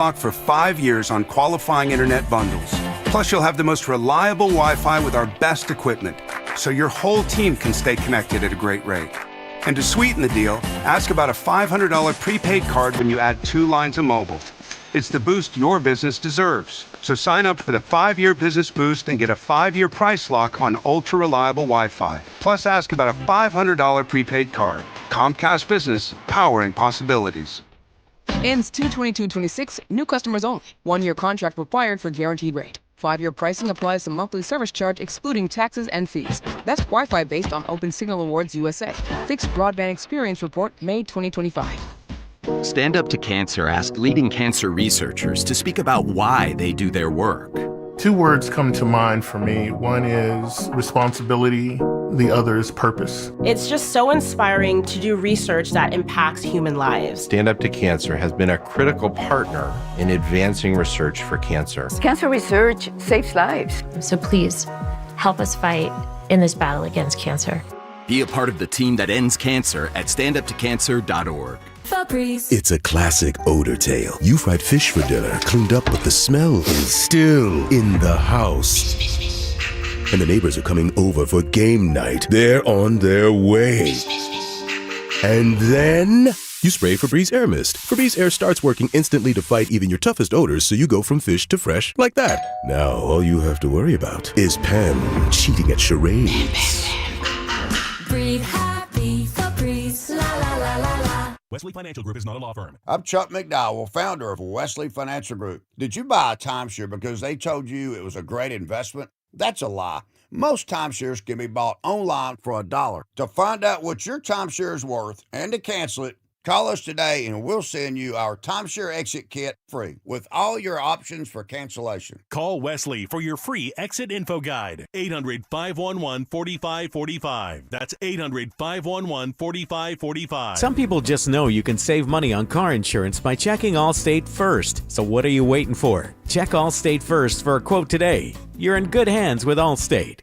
Lock for 5 years on qualifying internet bundles. Plus, you'll have the most reliable Wi-Fi with our best equipment, so your whole team can stay connected at a great rate. And to sweeten the deal, ask about a $500 prepaid card when you add 2 lines of mobile. It's the boost your business deserves. So sign up for the 5-year business boost and get a 5-year price lock on ultra-reliable Wi-Fi. Plus, ask about a $500 prepaid card. Comcast Business, powering possibilities. Ends 2/22/26, new customers only. 1-year contract required for guaranteed rate. 5-year pricing applies to monthly service charge excluding taxes and fees. That's Wi-Fi based on Open Signal Awards USA. Fixed Broadband Experience Report, May 2025. Stand Up to Cancer asked leading cancer researchers to speak about why they do their work. 2 words come to mind for me. One is responsibility, the other is purpose. It's just so inspiring to do research that impacts human lives. Stand Up to Cancer has been a critical partner in advancing research for cancer. Cancer research saves lives. So please, help us fight in this battle against cancer. Be a part of the team that ends cancer at standuptocancer.org. It's a classic odor tale. You fried fish for dinner, cleaned up, but the smell is still in the house. And the neighbors are coming over for game night. They're on their way. And then you spray Febreze Air Mist. Febreze Air starts working instantly to fight even your toughest odors, so you go from fish to fresh like that. Now all you have to worry about is Pam cheating at charades. Breathe happy, Febreze, la la la la la. Wesley Financial Group is not a law firm. I'm Chuck McDowell, founder of Wesley Financial Group. Did you buy a timeshare because they told you it was a great investment? That's a lie. Most timeshares can be bought online for $1. To find out what your timeshare is worth and to cancel it, call us today and we'll send you our timeshare exit kit free with all your options for cancellation. Call Wesley for your free exit info guide. 800-511-4545. That's 800-511-4545. Some people just know you can save money on car insurance by checking Allstate first. So what are you waiting for? Check Allstate first for a quote today. You're in good hands with Allstate.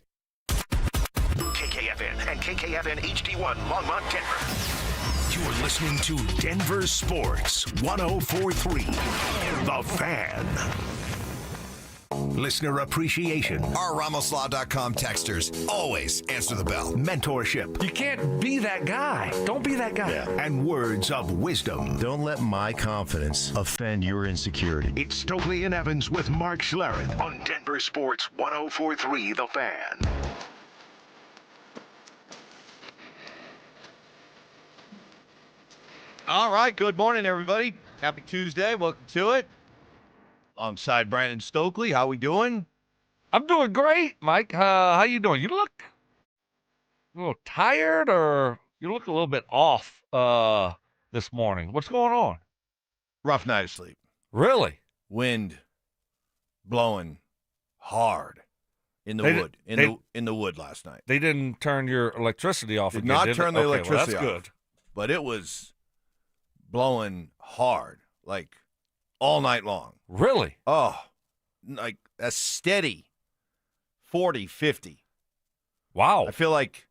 KKFN and KKFN HD1 Longmont, Denver. You're listening to Denver Sports 104.3 The Fan. Listener appreciation. Our RamosLaw.com texters always answer the bell. Mentorship. You can't be that guy. Don't be that guy. Yeah. And words of wisdom. Don't let my confidence offend your insecurity. It's Stokley and Evans with Mark Schlereth on Denver Sports 104.3 The Fan. All right, good morning, everybody. Happy Tuesday. Welcome to it. Alongside Brandon Stokley. How we doing? I'm doing great, Mike. How you doing? You look a little tired, or you look a little bit off this morning. What's going on? Rough night of sleep. Really? Wind blowing hard in the wood. In the wood last night. They didn't turn your electricity off. Did not turn the electricity off. That's good. But it was blowing hard, like all night long. Really? Oh, like a steady 40, 50. Wow. I feel like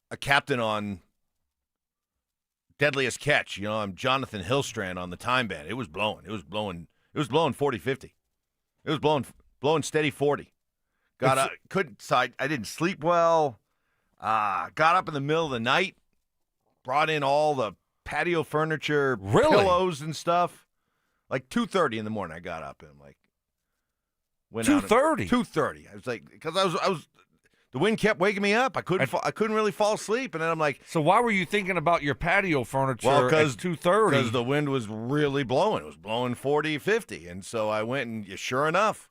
a captain on Deadliest Catch. You know, I'm Jonathan Hillstrand on the time band. It was blowing. It was blowing 40, 50. It was blowing steady 40. Got up, I didn't sleep well. Got up in the middle of the night, brought in all the patio furniture, pillows and stuff. Like 2:30 in the morning, I got up and went 2:30. 2:30. I was like, because I was, the wind kept waking me up. I couldn't really fall asleep, and then I'm like, so why were you thinking about your patio furniture at 2:30? Because the wind was really blowing. It was blowing 40, 50, and so I went and sure enough,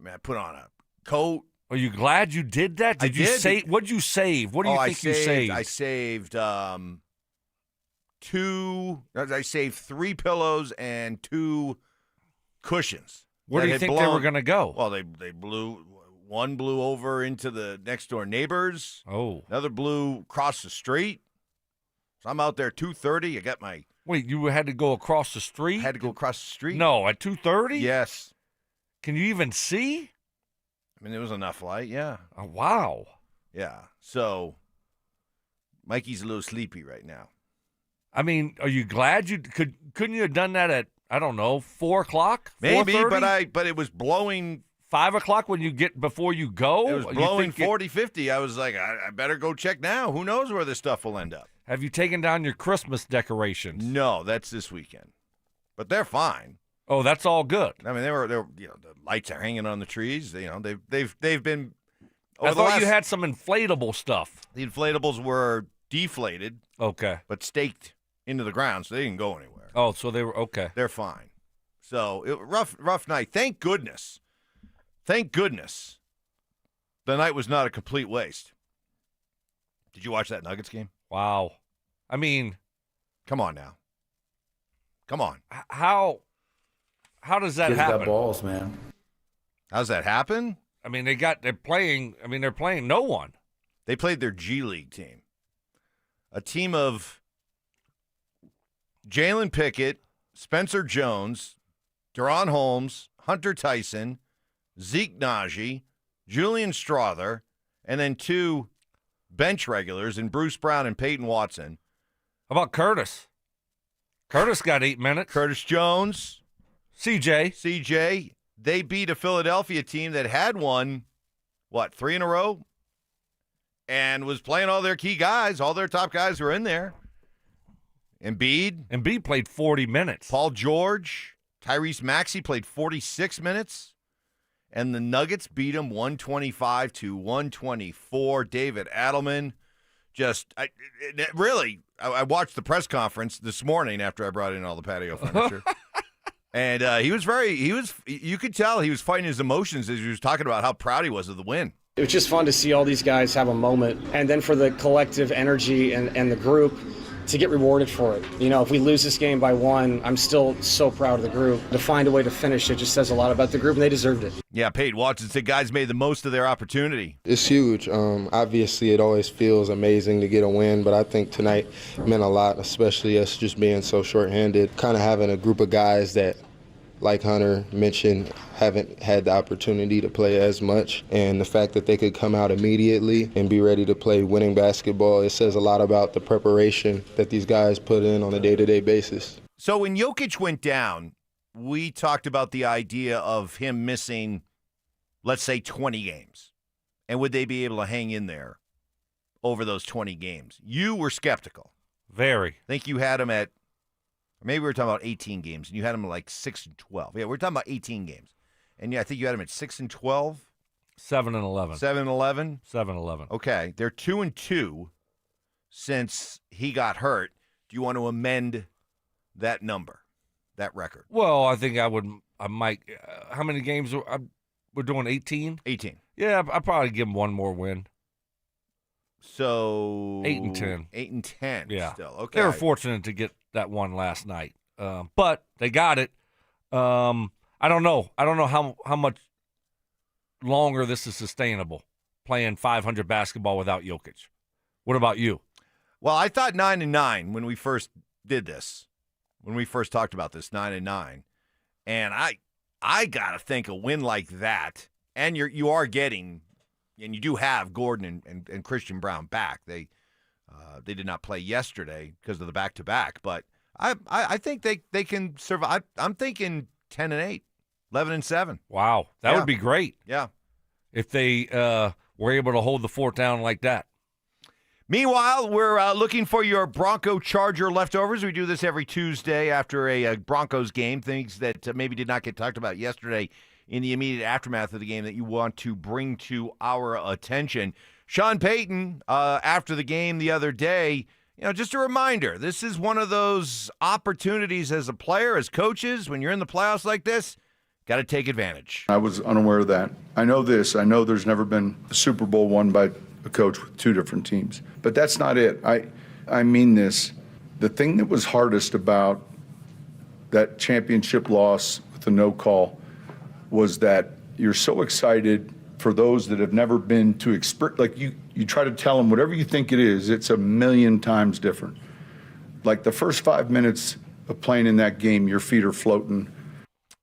I put on a coat. Are you glad you did that? Did you save? What'd you save? What do you think you saved? I saved I saved 3 pillows and 2 cushions. Where do you think they were going to go? Well, one blew over into the next door neighbors. Oh. Another blew across the street. So I'm out there 2:30. I got my. Wait, you had to go across the street? Had to go across the street. No, at 2:30? Yes. Can you even see? There was enough light, yeah. Oh, wow. Yeah. So Mikey's a little sleepy right now. Are you glad couldn't you have done that at I don't know, 4 o'clock? Maybe, 4:30? but it was blowing 5 o'clock when you get before you go? It was blowing 40, 50. I was like, I better go check now. Who knows where this stuff will end up? Have you taken down your Christmas decorations? No, that's this weekend. But they're fine. Oh, that's all good. I mean, they were the lights are hanging on the trees. They've been. I thought you had some inflatable stuff. The inflatables were deflated. Okay. But staked into the ground, so they didn't go anywhere. Oh, so they were okay. They're fine. So rough night. Thank goodness. Thank goodness. The night was not a complete waste. Did you watch that Nuggets game? Wow. I mean, come on now. Come on. How does that Kids happen? got balls, man. How's that happen? I mean, they're playing no one. They played their G League team. A team of Jalen Pickett, Spencer Jones, Deron Holmes, Hunter Tyson, Zeke Najee, Julian Strother, and then 2 bench regulars in Bruce Brown and Peyton Watson. How about Curtis? Curtis got 8 minutes. Curtis Jones. CJ. They beat a Philadelphia team that had won, 3 in a row? And was playing all their key guys. All their top guys were in there. Embiid played 40 minutes. Paul George. Tyrese Maxey played 46 minutes. And the Nuggets beat them 125-124. David Adelman I watched the press conference this morning after I brought in all the patio furniture. And you could tell he was fighting his emotions as he was talking about how proud he was of the win. It was just fun to see all these guys have a moment, and then for the collective energy and the group to get rewarded for it. You know, if we lose this game by 1, I'm still so proud of the group. To find a way to finish it just says a lot about the group, and they deserved it. Yeah, Payton Watson said guys made the most of their opportunity. It's huge. Obviously, it always feels amazing to get a win, but I think tonight meant a lot, especially us just being so shorthanded. Kind of having a group of guys that, like Hunter mentioned, haven't had the opportunity to play as much. And the fact that they could come out immediately and be ready to play winning basketball, it says a lot about the preparation that these guys put in on a day-to-day basis. So when Jokic went down, we talked about the idea of him missing, let's say, 20 games. And would they be able to hang in there over those 20 games? You were skeptical. Very. I think you had him at, maybe we were talking about 18 games, and you had him like 6-12. Yeah, we're talking about 18 games. And yeah, I think you had him at 6-12. 7-11. 7-11? 7-11. Okay. They're 2-2 since he got hurt. Do you want to amend that number, that record? Well, I think I might. How many games? We're doing 18? 18. Yeah, I'd probably give him one more win. So 8-10. 8-10. Yeah. Still. Okay. They were fortunate to get that one last night. But they got it. I don't know. I don't know how much longer this is sustainable, playing 500 basketball without Jokic. What about you? Well, I thought 9-9 when we first did this, when we first talked about this, 9-9. And I got to think a win like that, and you are getting, and you do have Gordon and Christian Brown back. They did not play yesterday because of the back-to-back, but I think they can survive. I'm thinking 10-8, 11-7. Wow, that would be great. Yeah, if they were able to hold the fort down like that. Meanwhile, we're looking for your Bronco Charger leftovers. We do this every Tuesday after a Broncos game, things that maybe did not get talked about yesterday in the immediate aftermath of the game that you want to bring to our attention. Sean Payton, after the game the other day, just a reminder, this is one of those opportunities as a player, as coaches, when you're in the playoffs like this, got to take advantage. I was unaware of that. I know this. I know there's never been a Super Bowl won by a coach with 2 different teams. But that's not it. I mean this. The thing that was hardest about that championship loss with the no call was that you're so excited for those that have never been to experience. Like you try to tell them whatever you think it is, it's a million times different. Like the first 5 minutes of playing in that game, your feet are floating.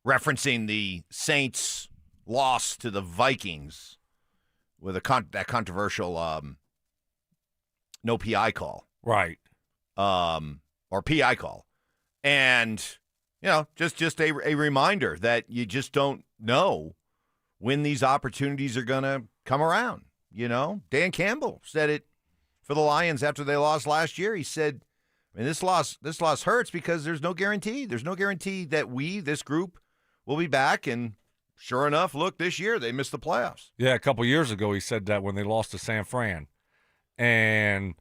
Referencing the Saints' loss to the Vikings with that controversial no PI call. Right. Or PI call. And just a reminder that you just don't know when these opportunities are going to come around. Dan Campbell said it for the Lions after they lost last year. He said, this loss hurts because there's no guarantee. There's no guarantee that this group, will be back. And sure enough, look, this year they missed the playoffs. Yeah, a couple years ago he said that when they lost to San Fran. And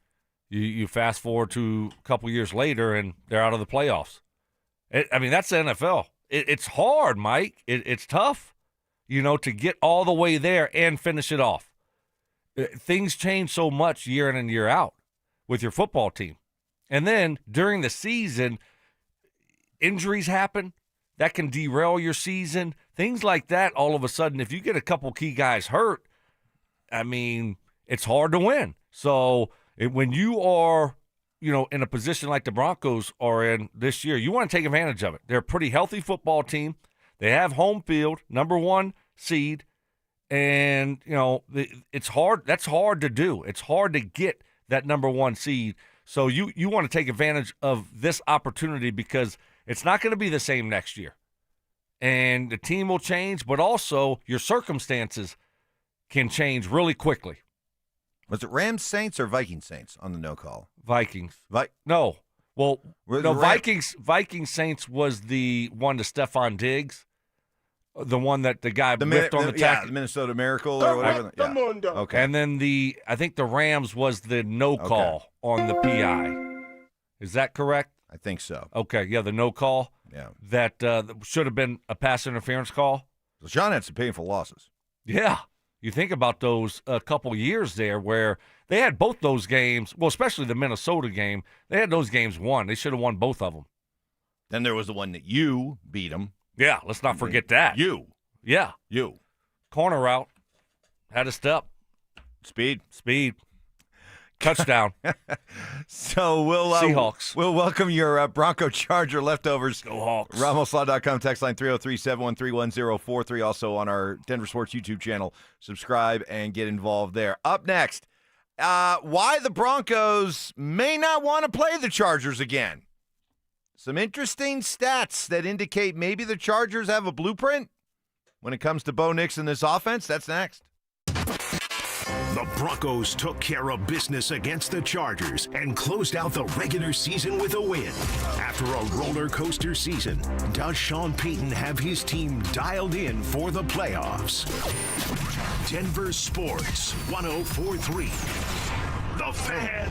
you fast forward to a couple years later, and they're out of the playoffs. That's the NFL. It's hard, Mike. It's tough, to get all the way there and finish it off. Things change so much year in and year out with your football team. And then during the season, injuries happen. That can derail your season. Things like that, all of a sudden, if you get a couple key guys hurt, it's hard to win. So when you are, in a position like the Broncos are in this year, you want to take advantage of it. They're a pretty healthy football team. They have home field, number 1 seed. And, it's hard. That's hard to do. It's hard to get that number 1 seed. So you want to take advantage of this opportunity because it's not going to be the same next year. And the team will change, but also your circumstances can change really quickly. Was it Rams Saints or Vikings Saints on the no call? Vikings. No. Well, Vikings Saints was the one to Stephon Diggs. The one that the guy whiffed on the tackle. Yeah, the Minnesota Miracle or whatever. Yeah. Okay. And then I think the Rams was the no call on the PI. Is that correct? I think so. Okay, yeah, the no call. Yeah. That should have been a pass interference call. So Sean had some painful losses. Yeah. You think about those a couple years there where they had both those games, well, especially the Minnesota game, they had those games won. They should have won both of them. Then there was the one that you beat them. Yeah, let's not forget that. You. Corner route. Had a step. Speed. Touchdown. So we'll Seahawks. We'll welcome your Bronco Charger leftovers. Go Hawks. RamosLaw.com, text line 303-713-1043. Also on our Denver Sports YouTube channel. Subscribe and get involved there. Up next, why the Broncos may not want to play the Chargers again. Some interesting stats that indicate maybe the Chargers have a blueprint when it comes to Bo Nix and this offense. That's next. The Broncos took care of business against the Chargers and closed out the regular season with a win. After a roller coaster season, does Sean Payton have his team dialed in for the playoffs? Denver Sports 104.3. The Fan.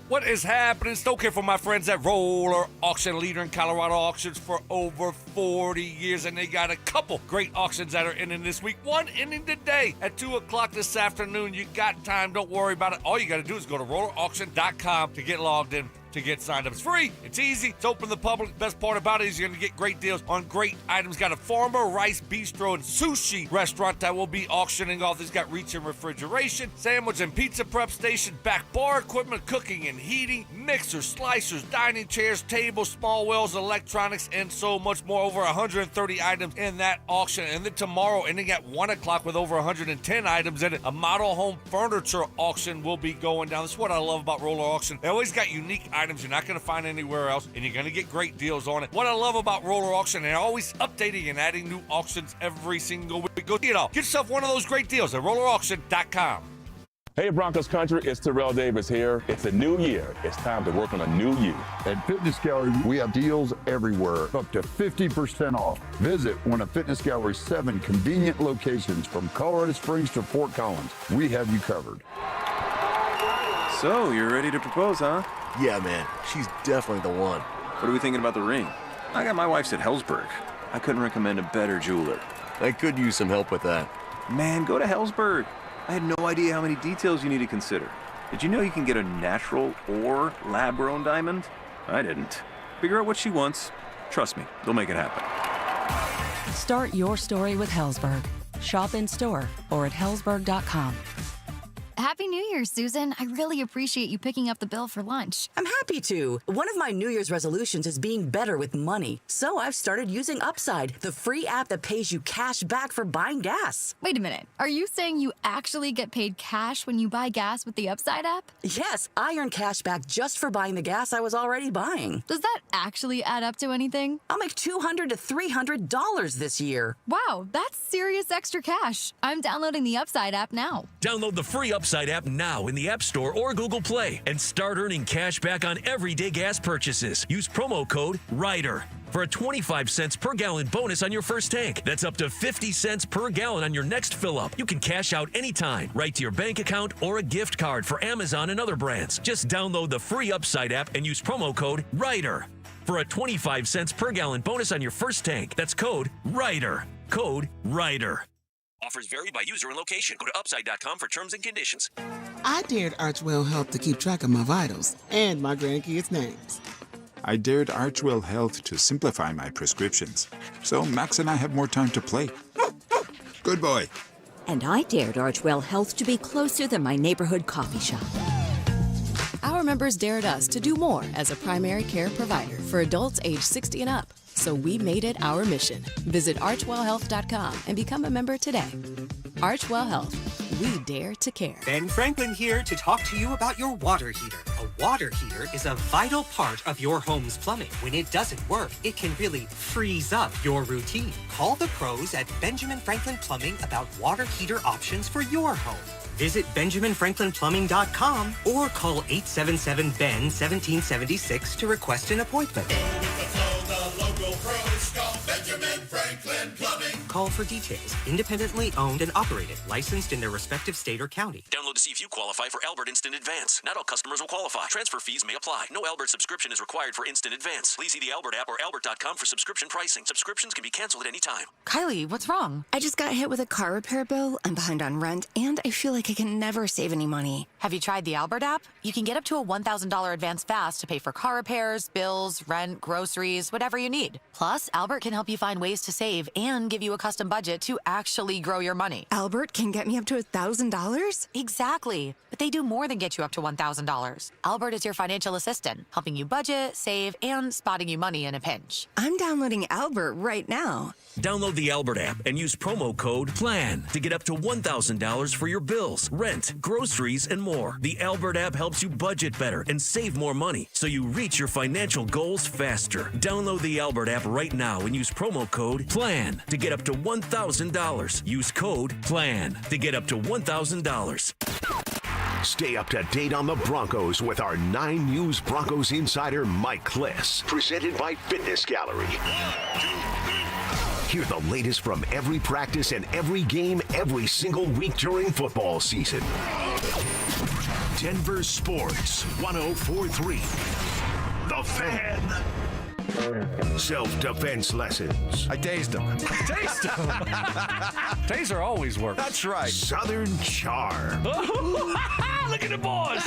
What is happening? Stokley for my friends at Roller Auction, leader in Colorado auctions for over 40 years. And they got a couple great auctions that are ending this week. One ending today at 2 o'clock this afternoon. You got time. Don't worry about it. All you got to do is go to rollerauction.com to get logged in, to get signed up. It's free. It's easy. It's open to the public. Best part about it is you're going to get great deals on great items. Got a Farmer Rice Bistro and Sushi restaurant that will be auctioning off. It's got reach and refrigeration, sandwich and pizza prep station, back bar equipment, cooking and heating, mixers, slicers, dining chairs, tables, small wells, electronics, and so much more. Over 130 items in that auction. And then tomorrow, ending at 1 o'clock with over 110 items in it, a model home furniture auction will be going down. This is what I love about Roller Auction. They always got unique items you're not going to find anywhere else, and you're going to get great deals on it. What I love about Roller Auction, they're always updating and adding new auctions every single week. Go see it all. Get yourself one of those great deals at rollerauction.com. Hey Broncos country, it's Terrell Davis here. It's a new year. It's time to work on a new you. At Fitness Gallery, we have deals everywhere, up to 50% off. Visit one of Fitness Gallery's 7 convenient locations from Colorado Springs to Fort Collins. We have you covered. So, you're ready to propose, huh? Yeah, man. She's definitely the one. What are we thinking about the ring? I got my wife's at Hellsberg. I couldn't recommend a better jeweler. I could use some help with that. Man, go to Hellsberg. I had no idea how many details you need to consider. Did you know you can get a natural or lab-grown diamond? I didn't. Figure out what she wants. Trust me, they'll make it happen. Start your story with Hellsberg. Shop in store or at hellsberg.com. Happy New Year, Susan. I really appreciate you picking up the bill for lunch. I'm happy to. One of my New Year's resolutions is being better with money. So I've started using Upside, the free app that pays you cash back for buying gas. Wait a minute. Are you saying you actually get paid cash when you buy gas with the Upside app? Yes, I earn cash back just for buying the gas I was already buying. Does that actually add up to anything? I'll make $200 to $300 this year. Wow, that's serious extra cash. I'm downloading the Upside app now. Download the free Upside app now in the App Store or Google Play and start earning cash back on everyday gas purchases. Use promo code RIDER for a 25 cents per gallon bonus on your first tank. That's up to 50 cents per gallon on your next fill up. You can cash out anytime, right to your bank account or a gift card for Amazon and other brands. Just download the free Upside app and use promo code RIDER for a 25 cents per gallon bonus on your first tank. That's code RIDER. Code RIDER. Offers vary by user and location. Go to upside.com for terms and conditions. I dared Archwell Health to keep track of my vitals and my grandkids' names. I dared Archwell Health to simplify my prescriptions, so Max and I have more time to play. Good boy. And I dared Archwell Health to be closer than my neighborhood coffee shop. Our members dared us to do more as a primary care provider for adults age 60 and up. So we made it our mission. Visit archwellhealth.com and become a member today. Archwell Health. We dare to care. Ben Franklin here to talk to you about your water heater. A water heater is a vital part of your home's plumbing. When it doesn't work, it can really freeze up your routine. Call the pros at Benjamin Franklin Plumbing about water heater options for your home. Visit BenjaminFranklinPlumbing.com or call 877-BEN-1776 to request an appointment. Call for details. Independently owned and operated. Licensed in their respective state or county. Download to see if you qualify for Albert Instant Advance. Not all customers will qualify. Transfer fees may apply. No Albert subscription is required for Instant Advance. Please see the Albert app or albert.com for subscription pricing. Subscriptions can be canceled at any time. Kylie, what's wrong? I just got hit with a car repair bill. I'm behind on rent, and I feel like I can never save any money. Have you tried the Albert app? You can get up to a $1,000 advance fast to pay for car repairs, bills, rent, groceries, whatever you need. Plus, Albert can help you find ways to save and give you a custom budget to actually grow your money. Albert can get me up to $1,000? Exactly. But they do more than get you up to $1,000. Albert is your financial assistant, helping you budget, save, and spotting you money in a pinch. I'm downloading Albert right now. Download the Albert app and use promo code PLAN to get up to $1,000 for your bills, rent, groceries, and more. The Albert app helps you budget better and save more money so you reach your financial goals faster. Download the Albert app right now and use promo code PLAN to get up to $1,000. Use code PLAN to get up to $1,000. Stay up to date on the Broncos with our 9 News Broncos insider Mike Kliss, presented by Fitness Gallery. Hear the latest from every practice and every game every single week during football season. Denver Sports 104.3. The Fan. Self-defense lessons. I tased him. Taste them. Taser always works. That's right. Southern charm. Look at the boys.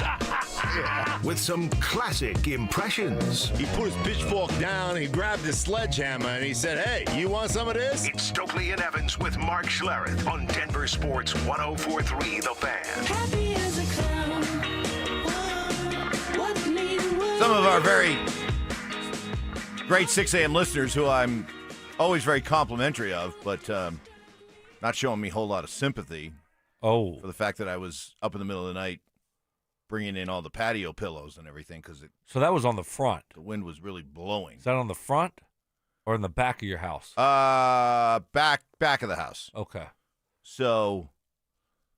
With some classic impressions. He put his pitchfork down, he grabbed his sledgehammer, and he said, "Hey, you want some of this?" It's Stokley and Evans with Mark Schlereth on Denver Sports 104.3 The Fan. Happy as a clown. What made the world Some of our very great 6 a.m. listeners who I'm always very complimentary of, but not showing me a whole lot of sympathy for the fact that I was up in the middle of the night bringing in all the patio pillows and everything because So that was on the front. The wind was really blowing. Is that on the front or in the back of your house? Back of the house. Okay. So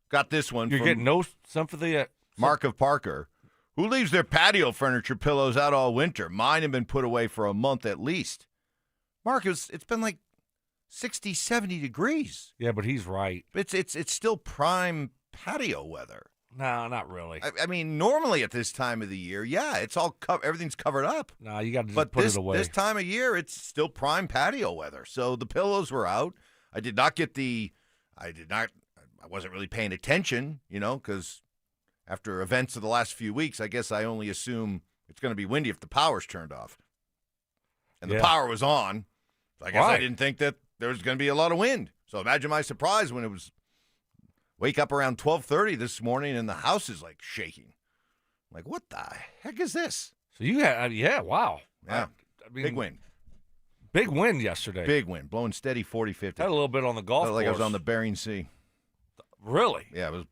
got this one. You're from getting no sympathy at Mark of Parker, who leaves their patio furniture pillows out all winter. Mine have been put away for a month at least. Mark, it's been like 60, 70 degrees. Yeah, but he's right. It's still prime patio weather. No, not really. I mean, normally at this time of the year, yeah, it's all everything's covered up. No, you got to just put it away. This time of year, it's still prime patio weather. So the pillows were out. I wasn't really paying attention, because after events of the last few weeks, I guess I only assume it's going to be windy if the power's turned off. And the power was on. So I guess I didn't think that there was going to be a lot of wind. So imagine my surprise when it was Wake up around 12:30 this morning, and the house is like shaking. I'm like, what the heck is this? So you had, wow. Yeah, I mean, big win. Big win yesterday. Big win, blowing steady 40-50. Had a little bit on the golf Felt course. like I was on the Bering Sea. Really? Yeah, it was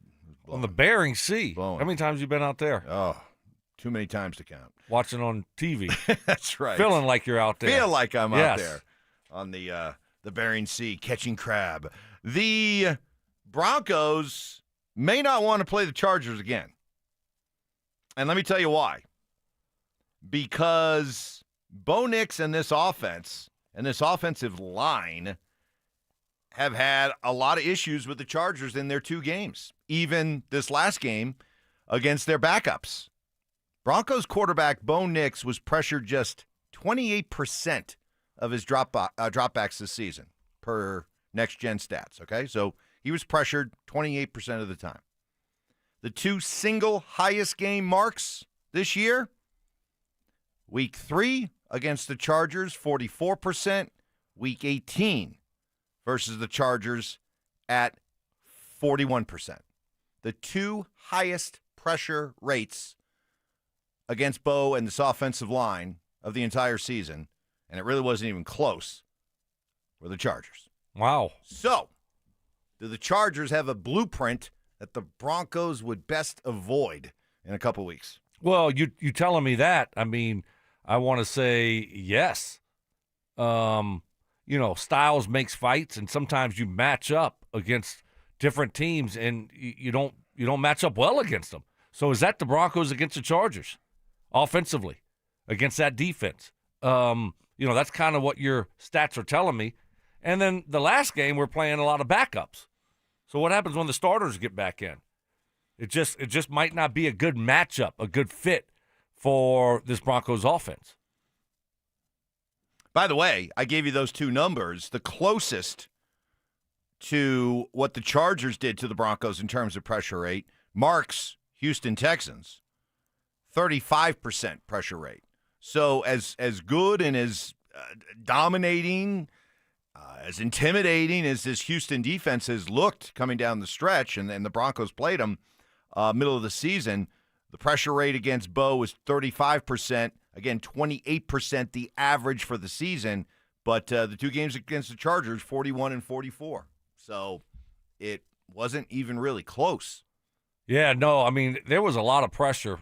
blowing. On the Bering Sea. Blowing. How many times you been out there? Oh, too many times to count. Watching on TV. That's right. Feeling like you're out there. Feel like I'm out Yes. there on the Bering Sea catching crab. The Broncos may not want to play the Chargers again. And let me tell you why. Because Bo Nix and this offense and this offensive line have had a lot of issues with the Chargers in their 2 games, even this last game against their backups. Broncos quarterback Bo Nix was pressured just 28% of his dropbacks this season per next-gen stats, okay? So he was pressured 28% of the time. The 2 single highest game marks this year, Week 3 against the Chargers, 44%. Week 18 versus the Chargers at 41%. The 2 highest pressure rates against Bo and this offensive line of the entire season, and it really wasn't even close, were the Chargers. Wow. So, do the Chargers have a blueprint that the Broncos would best avoid in a couple weeks? Well, you telling me that, I mean, I want to say yes. Styles makes fights, and sometimes you match up against different teams, and you don't match up well against them. So is that the Broncos against the Chargers, offensively, against that defense? That's kind of what your stats are telling me. And then the last game, we're playing a lot of backups. So what happens when the starters get back in? It just might not be a good matchup, a good fit for this Broncos offense. By the way, I gave you those 2 numbers. The closest to what the Chargers did to the Broncos in terms of pressure rate, Mark's Houston Texans, 35% pressure rate. So as good and as dominating, as intimidating as this Houston defense has looked coming down the stretch, and the Broncos played them middle of the season, the pressure rate against Bo was 35%. Again, 28% the average for the season. But the 2 games against the Chargers, 41 and 44. So it wasn't even really close. Yeah, no, I mean, there was a lot of pressure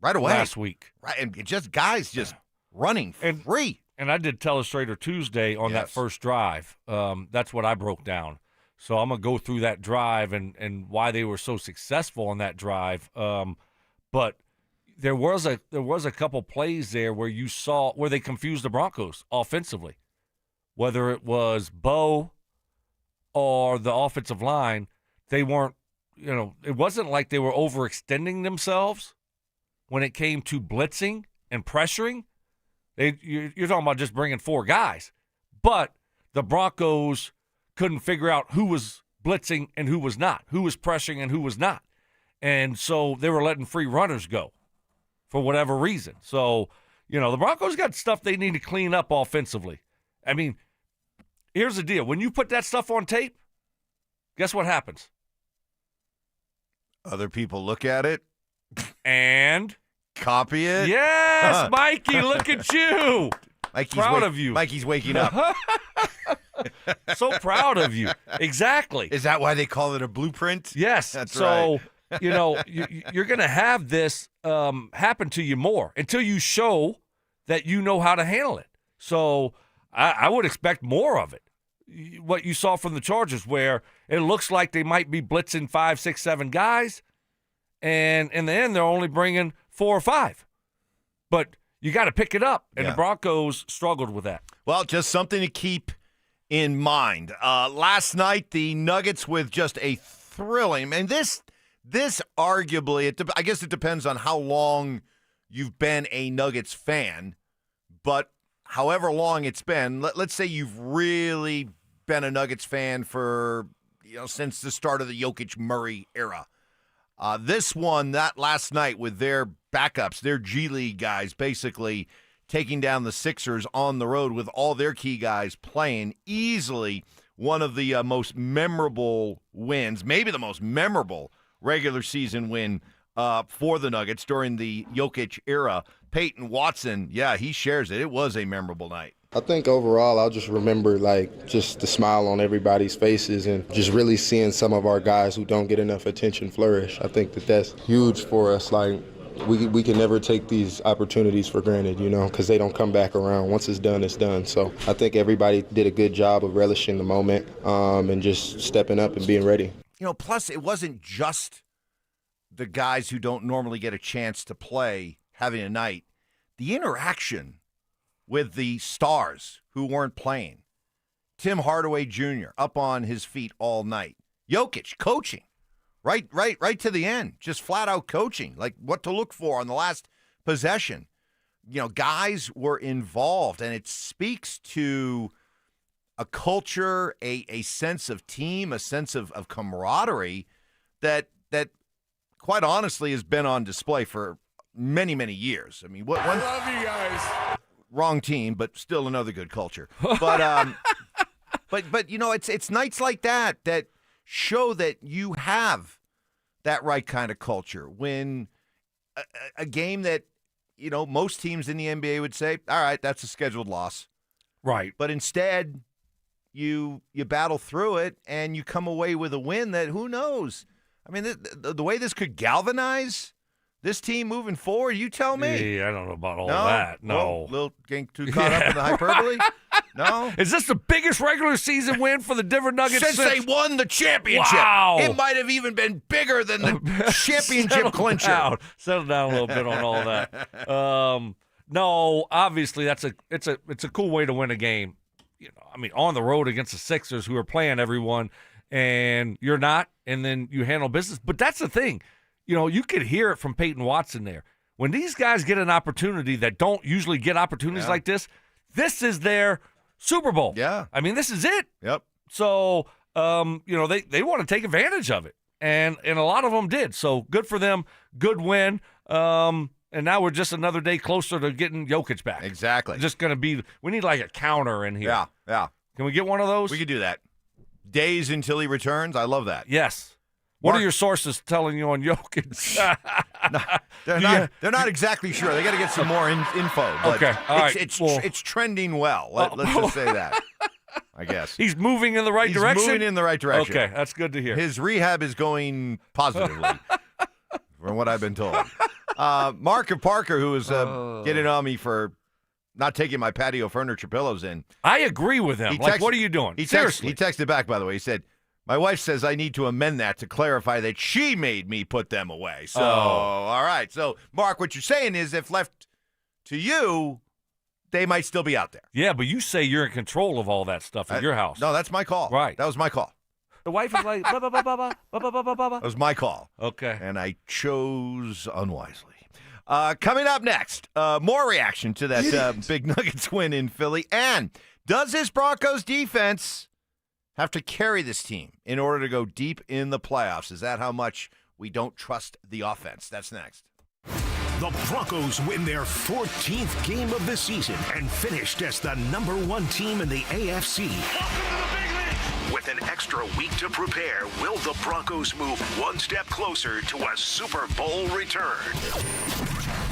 right away last week. Right, and just guys running free. And I did Telestrator Tuesday on that first drive. That's what I broke down. So I'm going to go through that drive and why they were so successful on that drive. But there was a couple plays there where you saw where they confused the Broncos offensively, whether it was Bo or the offensive line. They weren't, it wasn't like they were overextending themselves when it came to blitzing and pressuring. You're talking about just bringing 4 guys, but the Broncos couldn't figure out who was blitzing and who was not, who was pressuring and who was not. And so they were letting free runners go for whatever reason. So, the Broncos got stuff they need to clean up offensively. I mean, here's the deal. When you put that stuff on tape, guess what happens? Other people look at it and copy it. Yes, Mikey, look at you. Mikey's proud of you. Mikey's waking up. So proud of you. Exactly. Is that why they call it a blueprint? Yes. That's right. So, you're going to have this happen to you more until you show that you know how to handle it. So I would expect more of it. What you saw from the Chargers, where it looks like they might be blitzing 5, 6, 7 guys, and in the end they're only bringing 4 or 5. But you got to pick it up, and the Broncos struggled with that. Well, just something to keep in mind. Last night, the Nuggets with just a thrilling, and this arguably, I guess it depends on how long you've been a Nuggets fan, but however long it's been, let's say you've really been a Nuggets fan for, since the start of the Jokic-Murray era. This one, that last night with their backups, their G League guys basically taking down the Sixers on the road with all their key guys playing, easily one of the most memorable wins, maybe the most memorable regular season win for the Nuggets during the Jokic era. Payton Watson, yeah, he shares it. It was a memorable night. I think overall I'll just remember just the smile on everybody's faces and just really seeing some of our guys who don't get enough attention flourish. I think that's huge for us. We can never take these opportunities for granted, because they don't come back around. Once it's done, it's done. So I think everybody did a good job of relishing the moment and just stepping up and being ready. Plus it wasn't just the guys who don't normally get a chance to play having a night. The interaction with the stars who weren't playing. Tim Hardaway Jr. up on his feet all night. Jokic coaching. Right to the end. Just flat out coaching. Like what to look for on the last possession. Guys were involved, and it speaks to a culture, a sense of team, a sense of camaraderie that quite honestly has been on display for many, many years. I mean, I love you guys. Wrong team, but still another good culture. But but it's nights like that show that you have that right kind of culture. When a game that most teams in the NBA would say, all right, that's a scheduled loss, right? But instead, you battle through it and you come away with a win that who knows. I mean, the way this could galvanize this team moving forward, you tell me. I don't know about all that. No. Little getting too caught up in the hyperbole? No? Is this the biggest regular season win for the Denver Nuggets since they won the championship? Wow. It might have even been bigger than the championship clincher. Settle down a little bit on all that. No, obviously it's a cool way to win a game. On the road against the Sixers, who are playing everyone, and you're not, and then you handle business. But that's the thing. You could hear it from Payton Watson there. When these guys get an opportunity that don't usually get opportunities like this is their Super Bowl. Yeah. I mean, this is it. Yep. So, they want to take advantage of it. And a lot of them did. So, good for them. Good win. And now we're just another day closer to getting Jokic back. Exactly. Just going to be – we need like a counter in here. Yeah. Can we get one of those? We could do that. Days until he returns. I love that. Yes. What are your sources telling you on Jokic? They're not exactly sure. They got to get some more info. But okay, all right. It's trending well. Let's just say that. I guess he's moving in the right direction. He's moving in the right direction. Okay, that's good to hear. His rehab is going positively, from what I've been told. Mark of Parker, who was getting on me for not taking my patio furniture pillows in. I agree with him. What are you doing? Seriously, he texted back. By the way, he said, my wife says I need to amend that to clarify that she made me put them away. So, all right. So, Mark, what you're saying is if left to you, they might still be out there. Yeah, but you say you're in control of all that stuff in your house. No, that's my call. Right. That was my call. The wife is like, ba, ba, ba, ba, ba, ba, ba, ba, ba. That was my call. Okay. And I chose unwisely. Coming up next, more reaction to that big Nuggets win in Philly. And does this Broncos defense have to carry this team in order to go deep in the playoffs? Is that how much we don't trust the offense? That's next. The Broncos win their 14th game of the season and finished as the #1 team in the AFC. With an extra week to prepare, will the Broncos move one step closer to a Super Bowl return?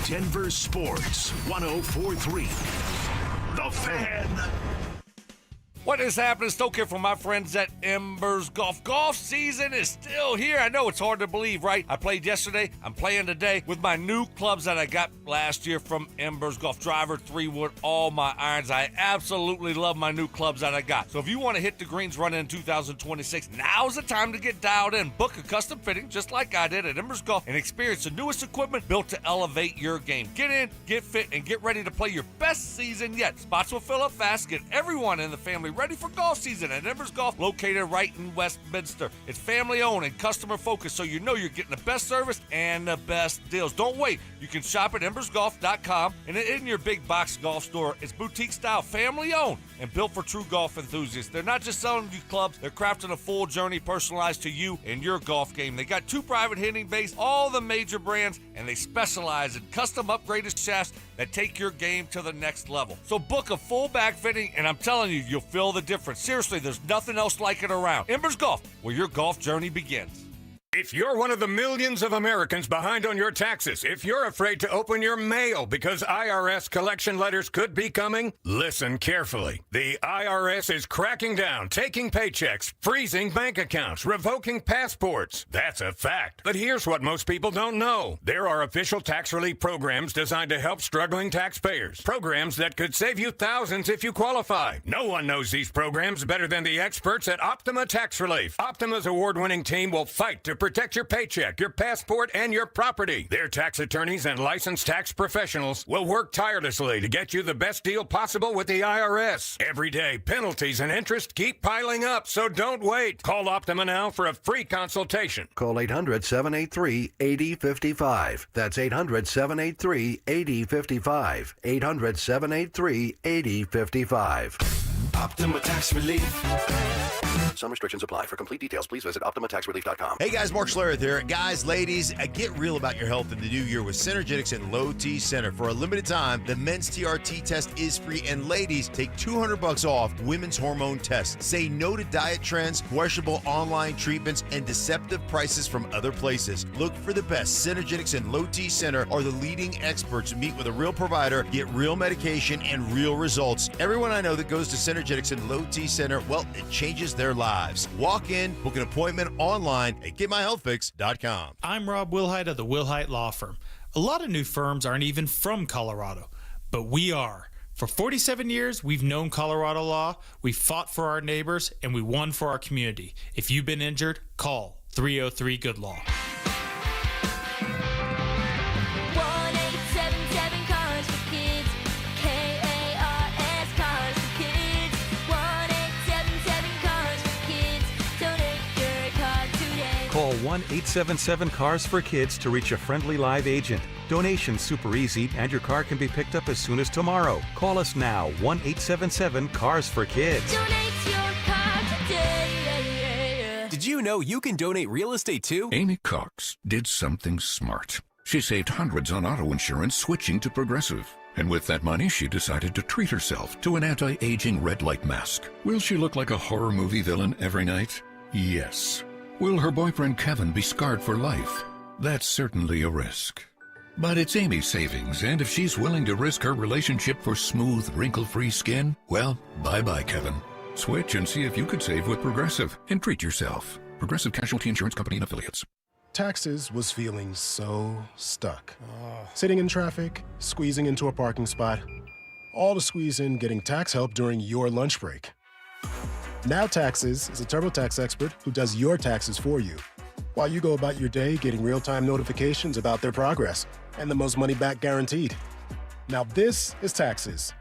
Denver Sports 104.3. The Fan. What is happening? Stoke here from my friends at Embers Golf. Golf season is still here. I know it's hard to believe, right? I played yesterday. I'm playing today with my new clubs that I got last year from Embers Golf. Driver, 3-wood, all my irons. I absolutely love my new clubs that I got. So if you want to hit the greens running in 2026, now's the time to get dialed in. Book a custom fitting just like I did at Embers Golf and experience the newest equipment built to elevate your game. Get in, get fit, and get ready to play your best season yet. Spots will fill up fast. Get everyone in the family ready for golf season at Embers Golf, located right in Westminster. It's family owned and customer focused, so you know you're getting the best service and the best deals. Don't wait. You can shop at embersgolf.com and in your big box golf store. It's boutique style, family owned, and built for true golf enthusiasts. They're not just selling you clubs, they're crafting a full journey personalized to you and your golf game. They got 2 private hitting bays, all the major brands, and they specialize in custom upgraded shafts that take your game to the next level. So book a full bag fitting, and I'm telling you, you'll feel know the difference. Seriously, there's nothing else like it around. Embers Golf, where your golf journey begins. If you're one of the millions of Americans behind on your taxes, if you're afraid to open your mail because IRS collection letters could be coming, listen carefully. The IRS is cracking down, taking paychecks, freezing bank accounts, revoking passports. That's a fact. But here's what most people don't know. There are official tax relief programs designed to help struggling taxpayers. Programs that could save you thousands if you qualify. No one knows these programs better than the experts at Optima Tax Relief. Optima's award-winning team will fight to protect your paycheck, your passport, and your property. Their tax attorneys and licensed tax professionals will work tirelessly to get you the best deal possible with the IRS. Every day, penalties and interest keep piling up, so don't wait. Call Optima now for a free consultation. Call 800-783-8055. That's 800-783-8055. 800-783-8055. Optima Tax Relief. Some restrictions apply. For complete details, please visit OptimaTaxRelief.com. Hey guys, Mark Schlereth here. Guys, ladies, get real about your health in the new year with Synergetics and Low T Center. For a limited time, the men's TRT test is free, and ladies, take $200 off women's hormone tests. Say no to diet trends, questionable online treatments, and deceptive prices from other places. Look for the best. Synergetics and Low T Center are the leading experts. Meet with a real provider, get real medication, and real results. Everyone I know that goes to Synergetics and Low T Center, well, it changes their lives. Walk in, book an appointment online at getmyhealthfix.com. I'm Rob Wilhite of the Wilhite Law Firm. A lot of new firms aren't even from Colorado, but we are. For 47 years, we've known Colorado law, we've fought for our neighbors, and we won for our community. If you've been injured, call 303-GOOD-LAW. 1-877 Cars for Kids. K-A-R-S Cars for Kids. 1-877 Cars for Kids. Donate your car today. Call 1-877-CARS-FOR-KIDS to reach a friendly live agent. Donation's super easy, and your car can be picked up as soon as tomorrow. Call us now, 1-877-CARS-FOR-KIDS. Donate your car today. Did you know you can donate real estate too? Amy Cox did something smart. She saved hundreds on auto insurance switching to Progressive. And with that money, she decided to treat herself to an anti-aging red light mask. Will she look like a horror movie villain every night? Yes. Will her boyfriend Kevin be scarred for life? That's certainly a risk. But it's Amy's savings, and if she's willing to risk her relationship for smooth, wrinkle-free skin, well, bye-bye, Kevin. Switch and see if you could save with Progressive and treat yourself. Progressive Casualty Insurance Company and Affiliates. Taxes was feeling so stuck. Sitting in traffic, squeezing into a parking spot, all to squeeze in getting tax help during your lunch break. Now Taxes is a TurboTax expert who does your taxes for you, while you go about your day getting real-time notifications about their progress and the most money back guaranteed. Now this is Taxes.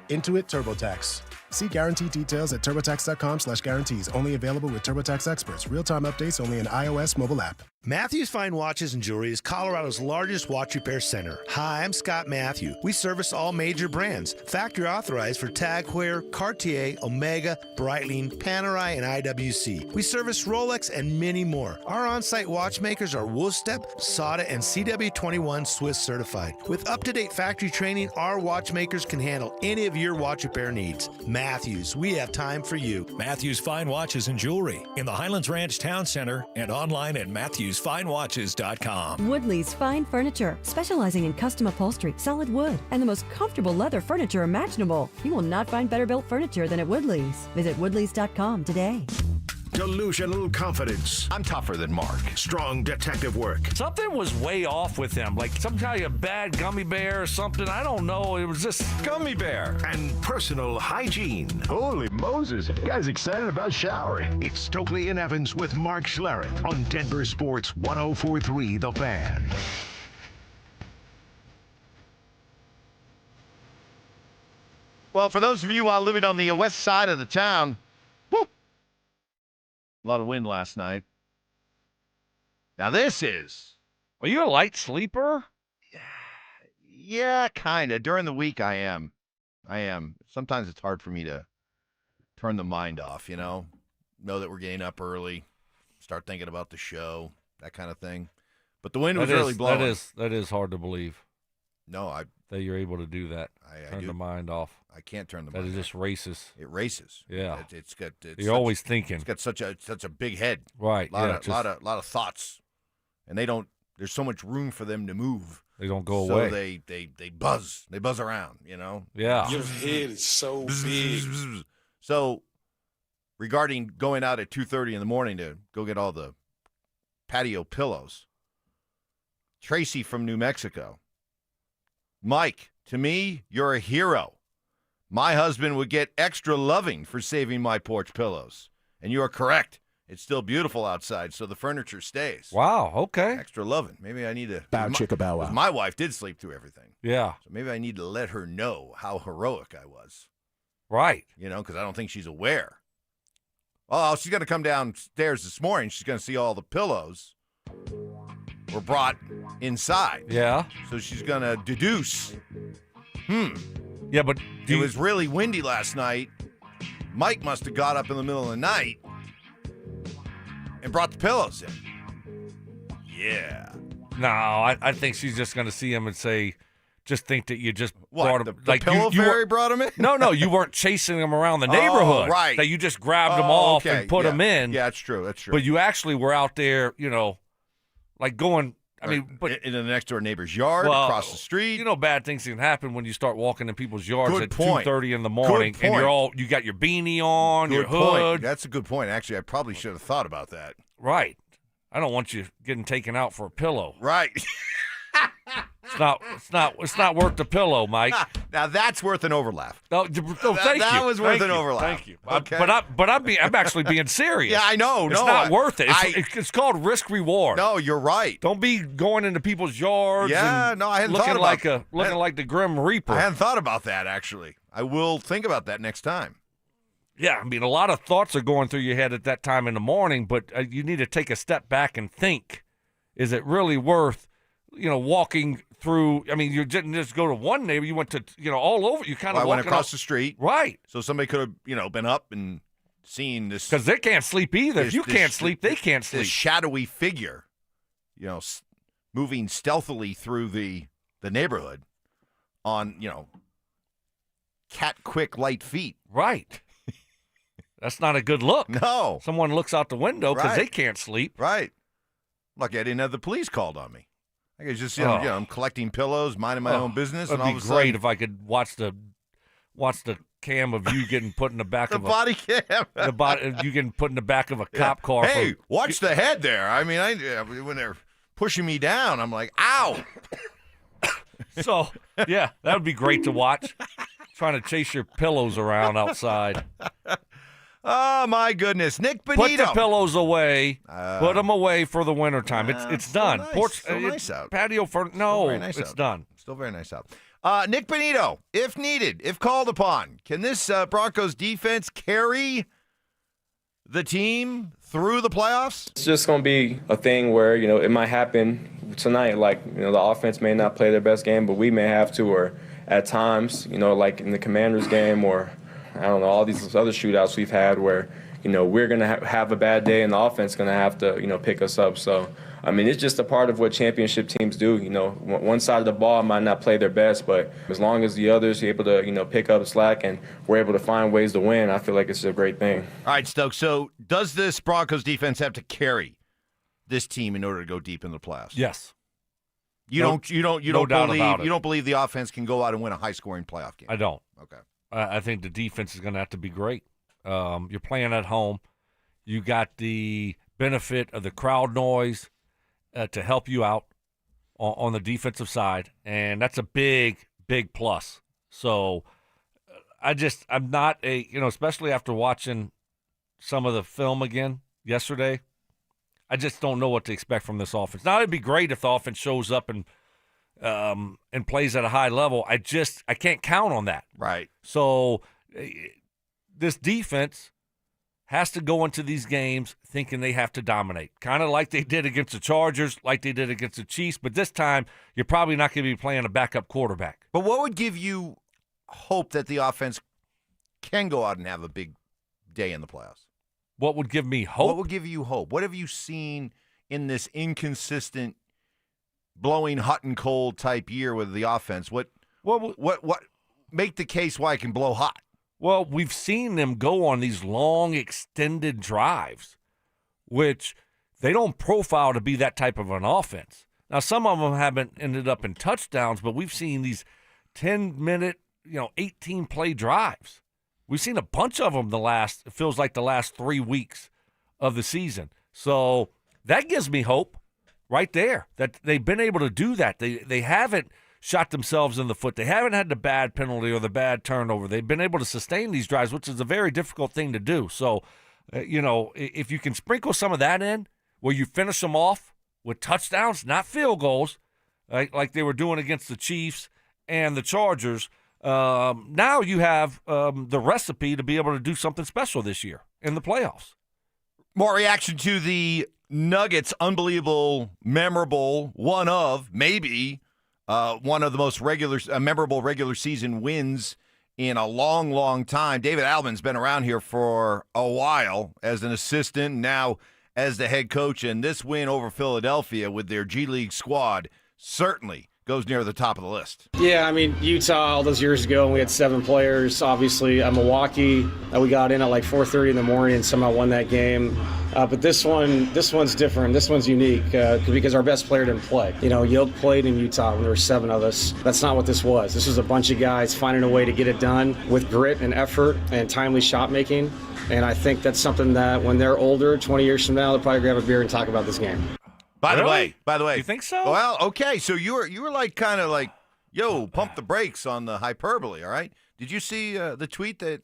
Intuit TurboTax. See guarantee details at turbotax.com/guarantees. Only available with TurboTax experts. Real-time updates only in iOS mobile app. Matthews Fine Watches and Jewelry is Colorado's largest watch repair center. Hi, I'm Scott Matthew. We service all major brands. Factory authorized for Tag Heuer, Cartier, Omega, Breitling, Panerai, and IWC. We service Rolex and many more. Our on-site watchmakers are Wolfstep, SADA, and CW21 Swiss certified. With up-to-date factory training, our watchmakers can handle any of your watch repair needs. Matthews, we have time for you. Matthews Fine Watches and Jewelry in the Highlands Ranch Town Center and online at MatthewsFineWatches.com. Woodley's Fine Furniture, specializing in custom upholstery, solid wood, and the most comfortable leather furniture imaginable. You will not find better built furniture than at Woodley's. Visit Woodleys.com today. Delusional confidence. I'm tougher than Mark. Strong detective work. Something was way off with him, like some kind of bad gummy bear or something. I don't know. It was just gummy bear. And personal hygiene. Holy Moses. You guys excited about showering. It's Stokley and Evans with Mark Schlereth on Denver Sports 104.3 The Fan. Well, for those of you living on the west side of the town, a lot of wind last night. Now this is... Are you a light sleeper? Yeah, kind of. During the week, I am. Sometimes it's hard for me to turn the mind off, know that we're getting up early, start thinking about the show, that kind of thing. But the wind was really blowing. That is hard to believe. No, that you're able to do that. Turn the mind off. I can't turn the mind off. That it just races. It races. Yeah. It's got. You're always thinking. It's got such a big head. Right. Lot of thoughts, and they don't. There's so much room for them to move. They don't go so away. They buzz. They buzz around. Yeah. Your head is so big. So, regarding going out at 2:30 in the morning to go get all the patio pillows, Tracy from New Mexico. Mike, to me, you're a hero. My husband would get extra loving for saving my porch pillows. And you are correct. It's still beautiful outside, so the furniture stays. Wow, okay. Extra loving. Maybe I need to... Bow chicka bow wow. My wife did sleep through everything. Yeah. So maybe I need to let her know how heroic I was. Right. Because I don't think she's aware. Oh, she's going to come downstairs this morning. She's going to see all the pillows were brought inside. Yeah. So she's going to deduce, Yeah, but it was really windy last night. Mike must have got up in the middle of the night and brought the pillows in. Yeah. No, I think she's just going to see him and say, just think that you just brought him. The pillow fairy brought him in? No, you weren't chasing him around the neighborhood. Right. That you just grabbed him off and put him in. Yeah, that's true. But you actually were out there, like going. But in the next door neighbor's yard, across the street. Bad things can happen when you start walking in people's yards Good at point. 2:30 in the morning, Good point. and you got your beanie on, your Good hood. point. That's a good point. Actually, I probably should have thought about that. Right. I don't want you getting taken out for a pillow. Right. It's not worth the pillow, Mike. Now that's worth an overlap. No, thank you. That was worth an overlap. Thank you. Okay. I'm actually being serious. Yeah, I know. It's not worth it. It's called risk reward. No, you're right. Don't be going into people's yards. Yeah, and no, I hadn't looking thought about looking like the Grim Reaper. I hadn't thought about that actually. I will think about that next time. Yeah, a lot of thoughts are going through your head at that time in the morning, but you need to take a step back and think: is it really worth, walking through? You didn't just go to one neighbor; you went to, all over. You kind of went across the street, right? So somebody could have, been up and seen this, because they can't sleep either. If you can't sleep, they can't sleep. This shadowy figure, moving stealthily through the neighborhood on, cat quick light feet. Right. That's not a good look. No. Someone looks out the window because Right. they can't sleep. Right. Lucky I didn't have the police called on me. I was just, I'm collecting pillows, minding my own business. It'd and all be of a great sudden, if I could watch the cam of you getting put in the back the of body cam. you getting put in the back of a cop car. Hey, watch the head there. When they're pushing me down, I'm like, ow. So, yeah, that would be great to watch. Trying to chase your pillows around outside. Oh, my goodness. Nick Benito. Put the pillows away. Put them away for the wintertime. It's done. Nice. Still nice out. Patio for it's done. Still very nice out. Nick Benito, if needed, if called upon, can this Broncos defense carry the team through the playoffs? It's just going to be a thing where, it might happen tonight. Like, the offense may not play their best game, but we may have to, or at times, like in the Commanders game, or I don't know, all these other shootouts we've had where, we're going to have a bad day and the offense is going to have to, pick us up. So, it's just a part of what championship teams do. One side of the ball might not play their best, but as long as the others are able to, pick up slack and we're able to find ways to win, I feel like it's a great thing. All right, Stokes. So does this Broncos defense have to carry this team in order to go deep in the playoffs? Yes. You don't doubt about it. You don't believe the offense can go out and win a high-scoring playoff game? I don't. Okay. I think the defense is going to have to be great. You're playing at home. You got the benefit of the crowd noise to help you out on the defensive side, and that's a big, big plus. So I'm not especially after watching some of the film again yesterday, I just don't know what to expect from this offense. Now, it'd be great if the offense shows up and plays at a high level. I can't count on that. Right. So this defense has to go into these games thinking they have to dominate, kind of like they did against the Chargers, like they did against the Chiefs. But this time, you're probably not going to be playing a backup quarterback. But what would give you hope that the offense can go out and have a big day in the playoffs? What would give me hope? What would give you hope? What have you seen in this inconsistent blowing hot and cold type year with the offense. What make the case why it can blow hot? Well, we've seen them go on these long, extended drives, which they don't profile to be that type of an offense. Now, some of them haven't ended up in touchdowns, but we've seen these 10-minute, 18-play drives. We've seen a bunch of them it feels like the last 3 weeks of the season. So that gives me hope right there that they've been able to do that. They haven't shot themselves in the foot. They haven't had the bad penalty or the bad turnover. They've been able to sustain these drives, which is a very difficult thing to do. So, if you can sprinkle some of that in where you finish them off with touchdowns, not field goals, like they were doing against the Chiefs and the Chargers, now you have the recipe to be able to do something special this year in the playoffs. More reaction to the Nuggets' unbelievable, memorable, one of the most memorable regular season wins in a long, long time. David Alvin's been around here for a while as an assistant, now as the head coach, and this win over Philadelphia with their G League squad certainly goes near the top of the list. Yeah, I mean, Utah all those years ago, and we had 7 players. Obviously, Milwaukee, we got in at like 4:30 in the morning and somehow won that game. But this one's different. This one's unique because our best player didn't play. Yoke played in Utah when there were 7 of us. That's not what this was. This was a bunch of guys finding a way to get it done with grit and effort and timely shot making. And I think that's something that when they're older, 20 years from now, they'll probably grab a beer and talk about this game. By the way, you think so? Well, okay. So you were like kind of like, yo, pump the brakes on the hyperbole. All right. Did you see the tweet that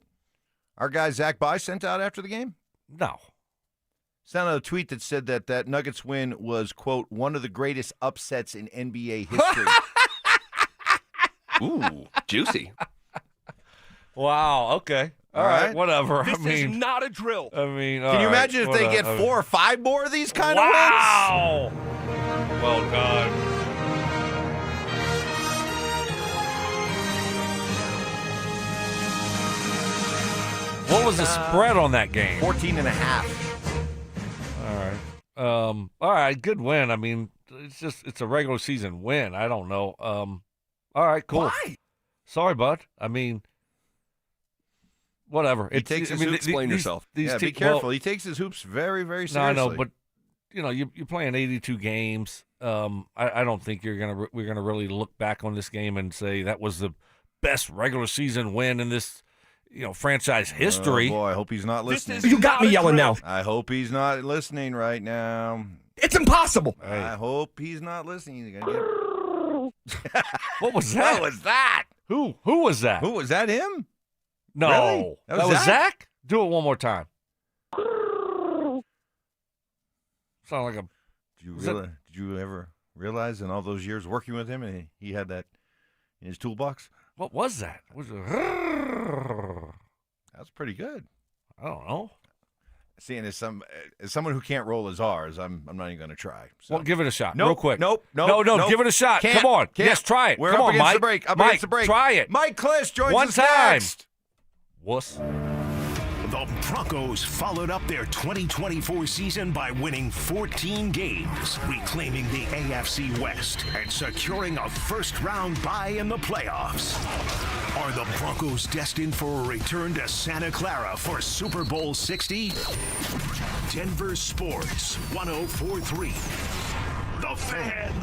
our guy Zach By sent out after the game? No. Sent out a tweet that said that Nuggets win was, quote, one of the greatest upsets in NBA history. Ooh, juicy. Wow. Okay. All right. Whatever. This is not a drill. Can you imagine if they get 4 or 5 more of these kind of wins? Wow. Well done. What was the spread on that game? 14.5. All right. Good win. I mean, it's a regular season win. I don't know. All right, cool. Why? Sorry, bud. I mean, whatever. Explain yourself. Be careful. He takes his hoops very, very seriously. No, I know, but you're playing 82 games. I don't think we're gonna really look back on this game and say that was the best regular season win in this franchise history. Oh boy, I hope he's not listening. You got me yelling now. I hope he's not listening right now. It's impossible. I hope he's not listening. He's gonna get... What was that? What was that? Who was that? Who was that? Him? No, really? That was Zach. Do it one more time. Sound like a. Did you ever realize in all those years working with him, and he had that in his toolbox? What was that? That's pretty good. I don't know. Seeing as someone who can't roll as R's, I'm not even going to try. So. Well, give it a shot, real quick. Nope. Give it a shot. Can't, Come on. Can't. Yes, try it. We're Come up on, against Mike. the break. Up Mike, against the break. Try it. Mike Kliss joins One us time. next. Wuss. The Broncos followed up their 2024 season by winning 14 games, reclaiming the AFC West, and securing a first-round bye in the playoffs. Are the Broncos destined for a return to Santa Clara for Super Bowl 60? Denver Sports 104.3. The Fan.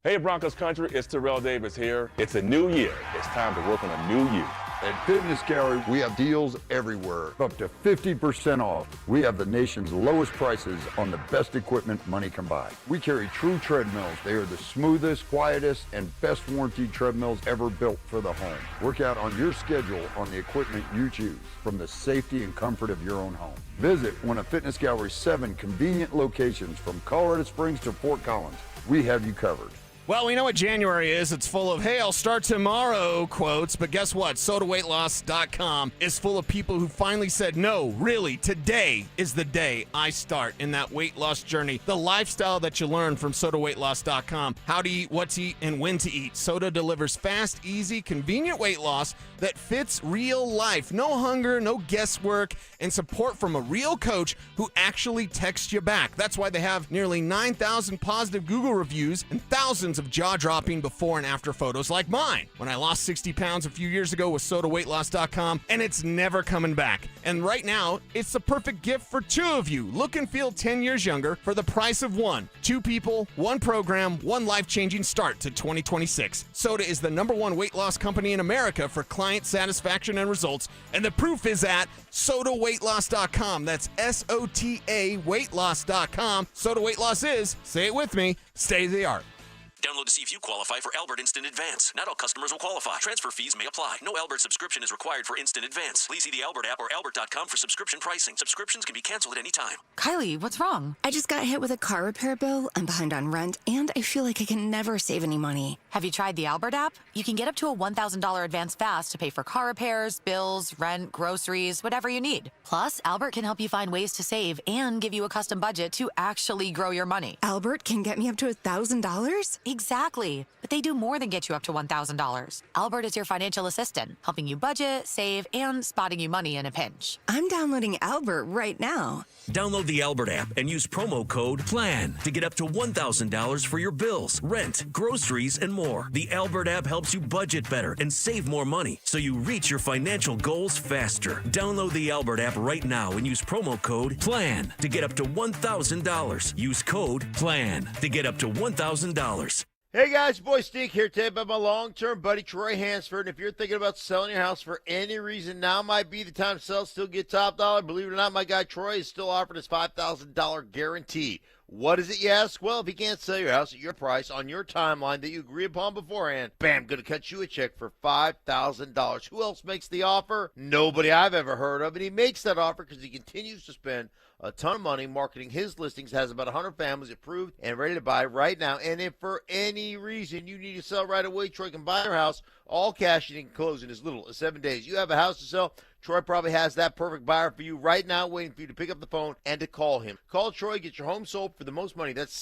Hey, Broncos country, it's Terrell Davis here. It's a new year. It's time to work on a new you. At Fitness Gallery, we have deals everywhere, up to 50% off. We have the nation's lowest prices on the best equipment money can buy. We carry true treadmills. They are the smoothest, quietest, and best warranted treadmills ever built for the home. Work out on your schedule on the equipment you choose, from the safety and comfort of your own home. Visit one of Fitness Gallery's 7 convenient locations from Colorado Springs to Fort Collins. We have you covered. Well, we know what January is. It's full of, hey, I'll start tomorrow quotes. But guess what? SodaWeightLoss.com is full of people who finally said, no, really, today is the day I start in that weight loss journey. The lifestyle that you learn from SodaWeightLoss.com. How to eat, what to eat, and when to eat. Soda delivers fast, easy, convenient weight loss that fits real life. No hunger, no guesswork, and support from a real coach who actually texts you back. That's why they have nearly 9,000 positive Google reviews and thousands of jaw-dropping before and after photos like mine when I lost 60 pounds a few years ago with SodaWeightLoss.com, and it's never coming back. And right now, it's the perfect gift for two of you. Look and feel 10 years younger for the price of one. Two people, one program, one life-changing start to 2026. Soda is the #1 weight loss company in America for client satisfaction and results, and the proof is at SodaWeightLoss.com. That's SOTA weightloss.com. Soda Weight Loss is, say it with me, state of the art. Download to see if you qualify for Albert Instant Advance. Not all customers will qualify. Transfer fees may apply. No Albert subscription is required for Instant Advance. Please see the Albert app or albert.com for subscription pricing. Subscriptions can be canceled at any time. Kylie, what's wrong? I just got hit with a car repair bill. I'm behind on rent, and I feel like I can never save any money. Have you tried the Albert app? You can get up to a $1,000 advance fast to pay for car repairs, bills, rent, groceries, whatever you need. Plus, Albert can help you find ways to save and give you a custom budget to actually grow your money. Albert can get me up to $1,000? Exactly. But they do more than get you up to $1,000. Albert is your financial assistant, helping you budget, save, and spotting you money in a pinch. I'm downloading Albert right now. Download the Albert app and use promo code PLAN to get up to $1,000 for your bills, rent, groceries, and more. The Albert app helps you budget better and save more money so you reach your financial goals faster. Download the Albert app right now and use promo code PLAN to get up to $1,000. Use code PLAN to get up to $1,000. Hey guys, your boy Steve here today about my long-term buddy Troy Hansford. And if you're thinking about selling your house for any reason, now might be the time to sell, still get top dollar. Believe it or not, my guy Troy is still offering his $5,000 guarantee. What is it, you ask? Well, if you can't sell your house at your price on your timeline that you agree upon beforehand, bam, going to cut you a check for $5,000. Who else makes the offer? Nobody I've ever heard of. And he makes that offer because he continues to spend a ton of money marketing his listings, has about 100 families approved and ready to buy right now. And if for any reason you need to sell right away, Troy can buy your house, all cash, and he can close in as little as 7 days. You have a house to sell, Troy probably has that perfect buyer for you right now, waiting for you to pick up the phone and to call him. Call Troy, get your home sold for the most money. That's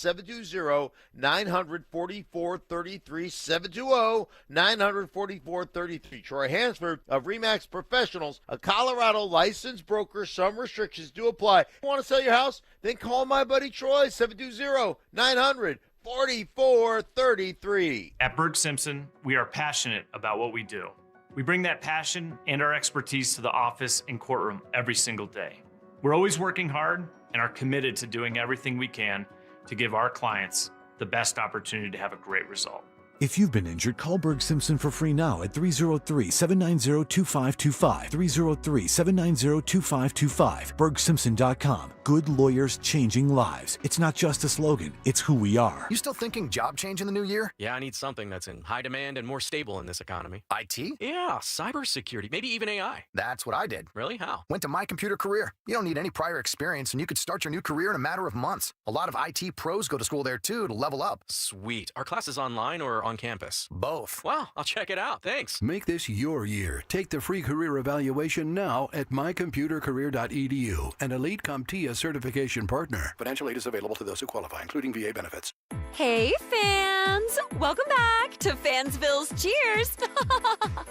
720-900-4433, 720-900-4433. Troy Hansford of RE/MAX Professionals, a Colorado licensed broker. Some restrictions do apply. Want to sell your house? Then call my buddy Troy, 720-900-4433. At Berg Simpson, we are passionate about what we do. We bring that passion and our expertise to the office and courtroom every single day. We're always working hard and are committed to doing everything we can to give our clients the best opportunity to have a great result. If you've been injured, call Berg Simpson for free now at 303-790-2525. 303-790-2525. BergSimpson.com. Good lawyers changing lives. It's not just a slogan, it's who we are. You still thinking job change in the new year? Yeah, I need something that's in high demand and more stable in this economy. IT? Yeah, cybersecurity, maybe even AI. That's what I did. Really? How? Went to My Computer Career. You don't need any prior experience, and you could start your new career in a matter of months. A lot of IT pros go to school there, too, to level up. Sweet. Are classes online or on campus? Both. Wow, I'll check it out. Thanks. Make this your year. Take the free career evaluation now at mycomputercareer.edu, an Elite CompTIA certification partner. Financial aid is available to those who qualify, including VA benefits. Hey, fans! Welcome back to Fansville's Cheers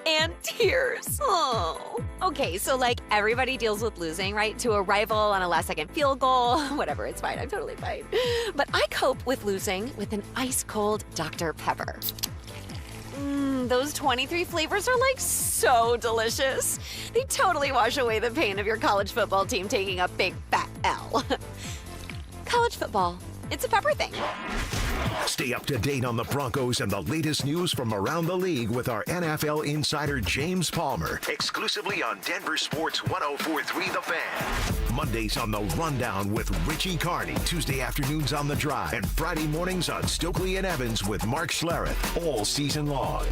and Tears. Oh. Okay, so like everybody deals with losing, right? To a rival on a last-second field goal. Whatever, it's fine. I'm totally fine. But I cope with losing with an ice-cold Dr. Pepper. Those 23 flavors are like so delicious. They totally wash away the pain of your college football team taking a big fat L. College football, it's a pepper thing. Stay up to date on the Broncos and the latest news from around the league with our NFL insider James Palmer, exclusively on Denver Sports 104.3 The Fan. Mondays on The Rundown with Richie Carney, Tuesday afternoons on The Drive, and Friday mornings on Stokley and Evans with Mark Schlereth, all season long.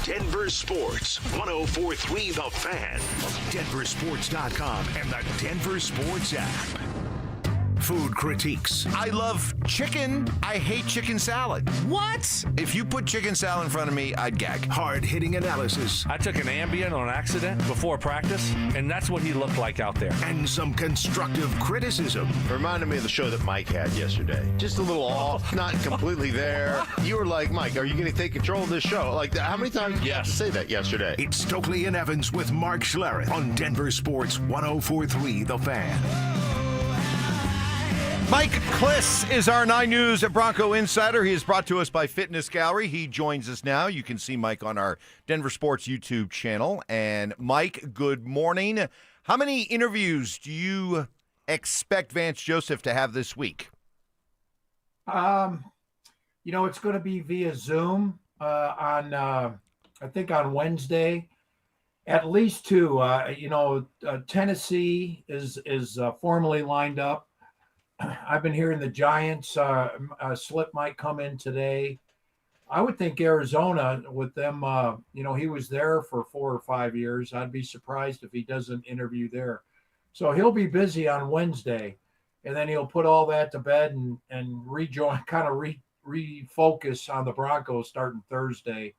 Denver Sports 104.3 The Fan, DenverSports.com, and the Denver Sports app. food critiques. I love chicken. I hate chicken salad. What? If you put chicken salad in front of me, I'd gag. Hard-hitting analysis. I took an Ambien on accident before practice, and that's what he looked like out there. And some constructive criticism. Reminded me of the show that Mike had yesterday. Just a little off, not completely there. You were like, Mike, are you going to take control of this show? Like, how many times did you have to say that yesterday? It's Stokley and Evans with Mark Schlereth on Denver Sports 104.3 The Fan. Mike Kliss is our 9 News Bronco Insider. He is brought to us by Fitness Gallery. He joins us now. You can see Mike on our Denver Sports YouTube channel. And Mike, good morning. How many interviews do you expect Vance Joseph to have this week? It's going to be via Zoom on, I think on Wednesday. At least 2. Tennessee is formally lined up. I've been hearing the Giants slip might come in today. I would think Arizona with them, he was there for 4 or 5 years. I'd be surprised if he doesn't interview there. So he'll be busy on Wednesday, and then he'll put all that to bed and rejoin, kind of refocus on the Broncos starting Thursday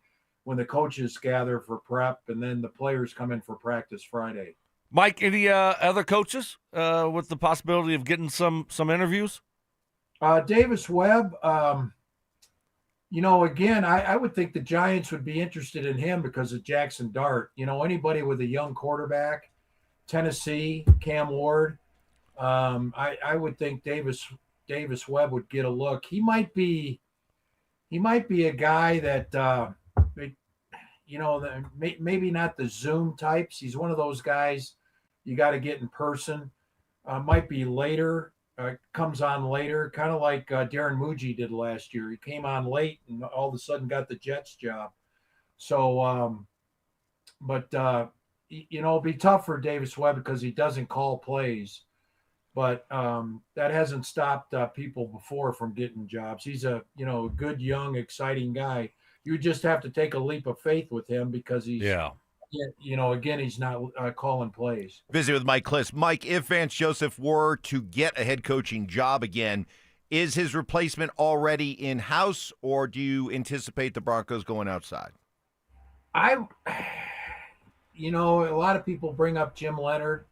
when the coaches gather for prep, and then the players come in for practice Friday. Mike, any other coaches with the possibility of getting some interviews? Davis Webb, again, I would think the Giants would be interested in him because of Jackson Dart. Anybody with a young quarterback, Tennessee, Cam Ward, I would think Davis Webb would get a look. He might be a guy that maybe not the Zoom types. He's one of those guys you got to get in person. Might be later, comes on later, kind of like Darren Muji did last year. He came on late and all of a sudden got the Jets job. So, it'll be tough for Davis Webb because he doesn't call plays. But that hasn't stopped people before from getting jobs. He's a good, young, exciting guy. You just have to take a leap of faith with him because he's, again, he's not calling plays. Visit with Mike Kliss. Mike, if Vance Joseph were to get a head coaching job again, is his replacement already in-house, or do you anticipate the Broncos going outside? A lot of people bring up Jim Leonard.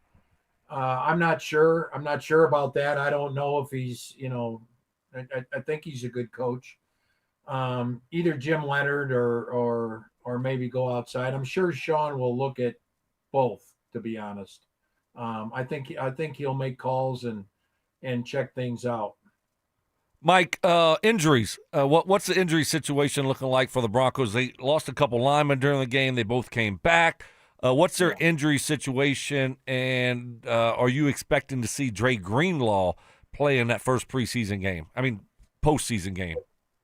I'm not sure. I'm not sure about that. I don't know if he's, I think he's a good coach. Either Jim Leonard or maybe go outside. I'm sure Sean will look at both, to be honest. I think he'll make calls and check things out. Mike, injuries. What's the injury situation looking like for the Broncos? They lost a couple linemen during the game. They both came back. What's their injury situation, and are you expecting to see Dre Greenlaw play in that first postseason game?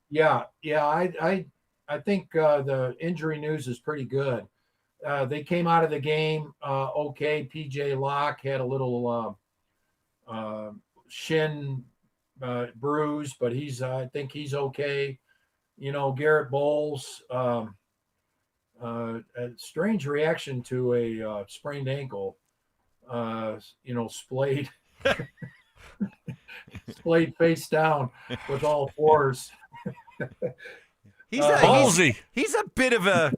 Yeah. I think the injury news is pretty good. They came out of the game okay. PJ Locke had a little shin bruise, but I think he's okay. Garrett Bowles, a strange reaction to a sprained ankle. Splayed splayed face down with all fours. He's a bit of a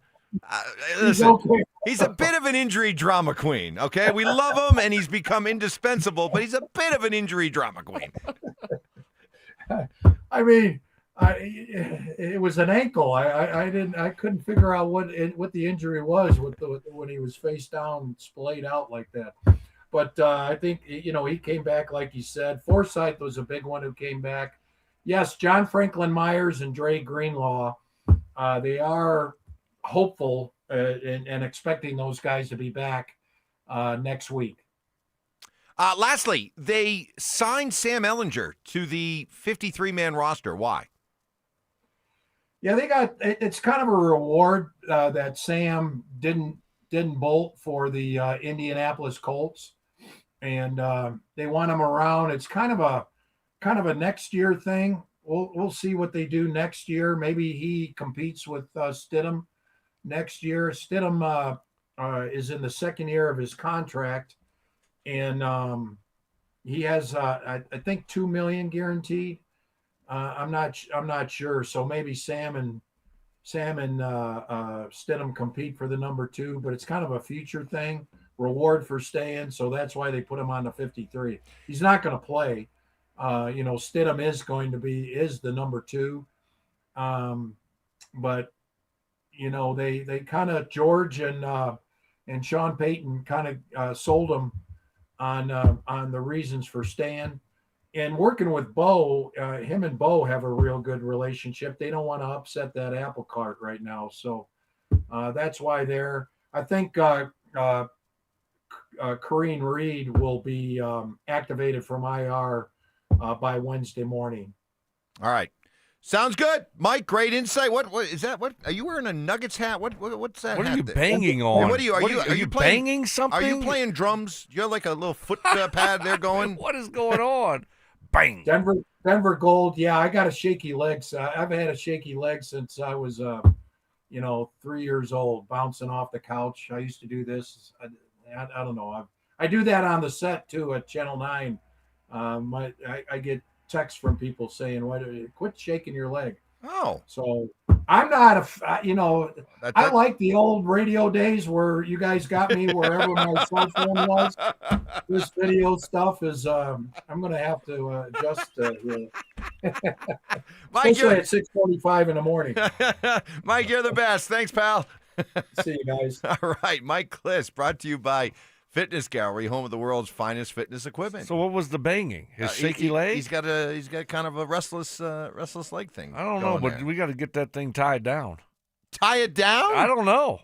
he's a bit of an injury drama queen. Okay, we love him and he's become indispensable, but he's a bit of an injury drama queen. I mean, it was an ankle. I couldn't figure out what the injury was when he was face down, splayed out like that. But I think he came back like you said. Forsythe was a big one who came back. Yes, John Franklin Myers and Dre Greenlaw. They are hopeful and expecting those guys to be back next week. Lastly, they signed Sam Ehlinger to the 53-man roster. Why? Yeah, it's kind of a reward that Sam didn't bolt for the Indianapolis Colts, and they want him around. It's kind of a next year thing. We'll see what they do next year. Maybe he competes with Stidham next year. Stidham is in the second year of his contract, and He has, I think, $2 million guaranteed. I'm not sure. So maybe Sam and Stidham compete for the number 2, but it's kind of a future thing, reward for staying. So that's why they put him on the 53. He's not going to play. Stidham is the number 2. But they kind of, George and Sean Payton kind of sold him on the reasons for staying. And working with Bo, him and Bo have a real good relationship. They don't want to upset that apple cart right now. So that's why I think Kareem Reed will be activated from IR by Wednesday morning. All right. Sounds good. Mike, great insight. What is that? What are you wearing, a Nuggets hat? What's that? What hat are you there? banging on? What are you playing, banging something? Are you playing drums? You have like a little foot pad there going? What is going on? Bang. Denver Gold. Yeah, I got a shaky leg. I've had a shaky leg since I was 3 years old, bouncing off the couch. I used to do this. I don't know. I do that on the set too at Channel 9. I get texts from people saying, quit shaking your leg. Oh. So I'm not I like the old radio days where you guys got me wherever my cell phone was. This video stuff is, I'm going to have to adjust here. Especially at 6:45 in the morning. Mike, you're the best. Thanks, pal. See you guys. All right. Mike Kliss, brought to you by Fitness Gallery, home of the world's finest fitness equipment. So what was the banging? His shaky leg? He's got kind of a restless leg thing. I don't know, but we got to get that thing tied down. Tie it down? I don't know.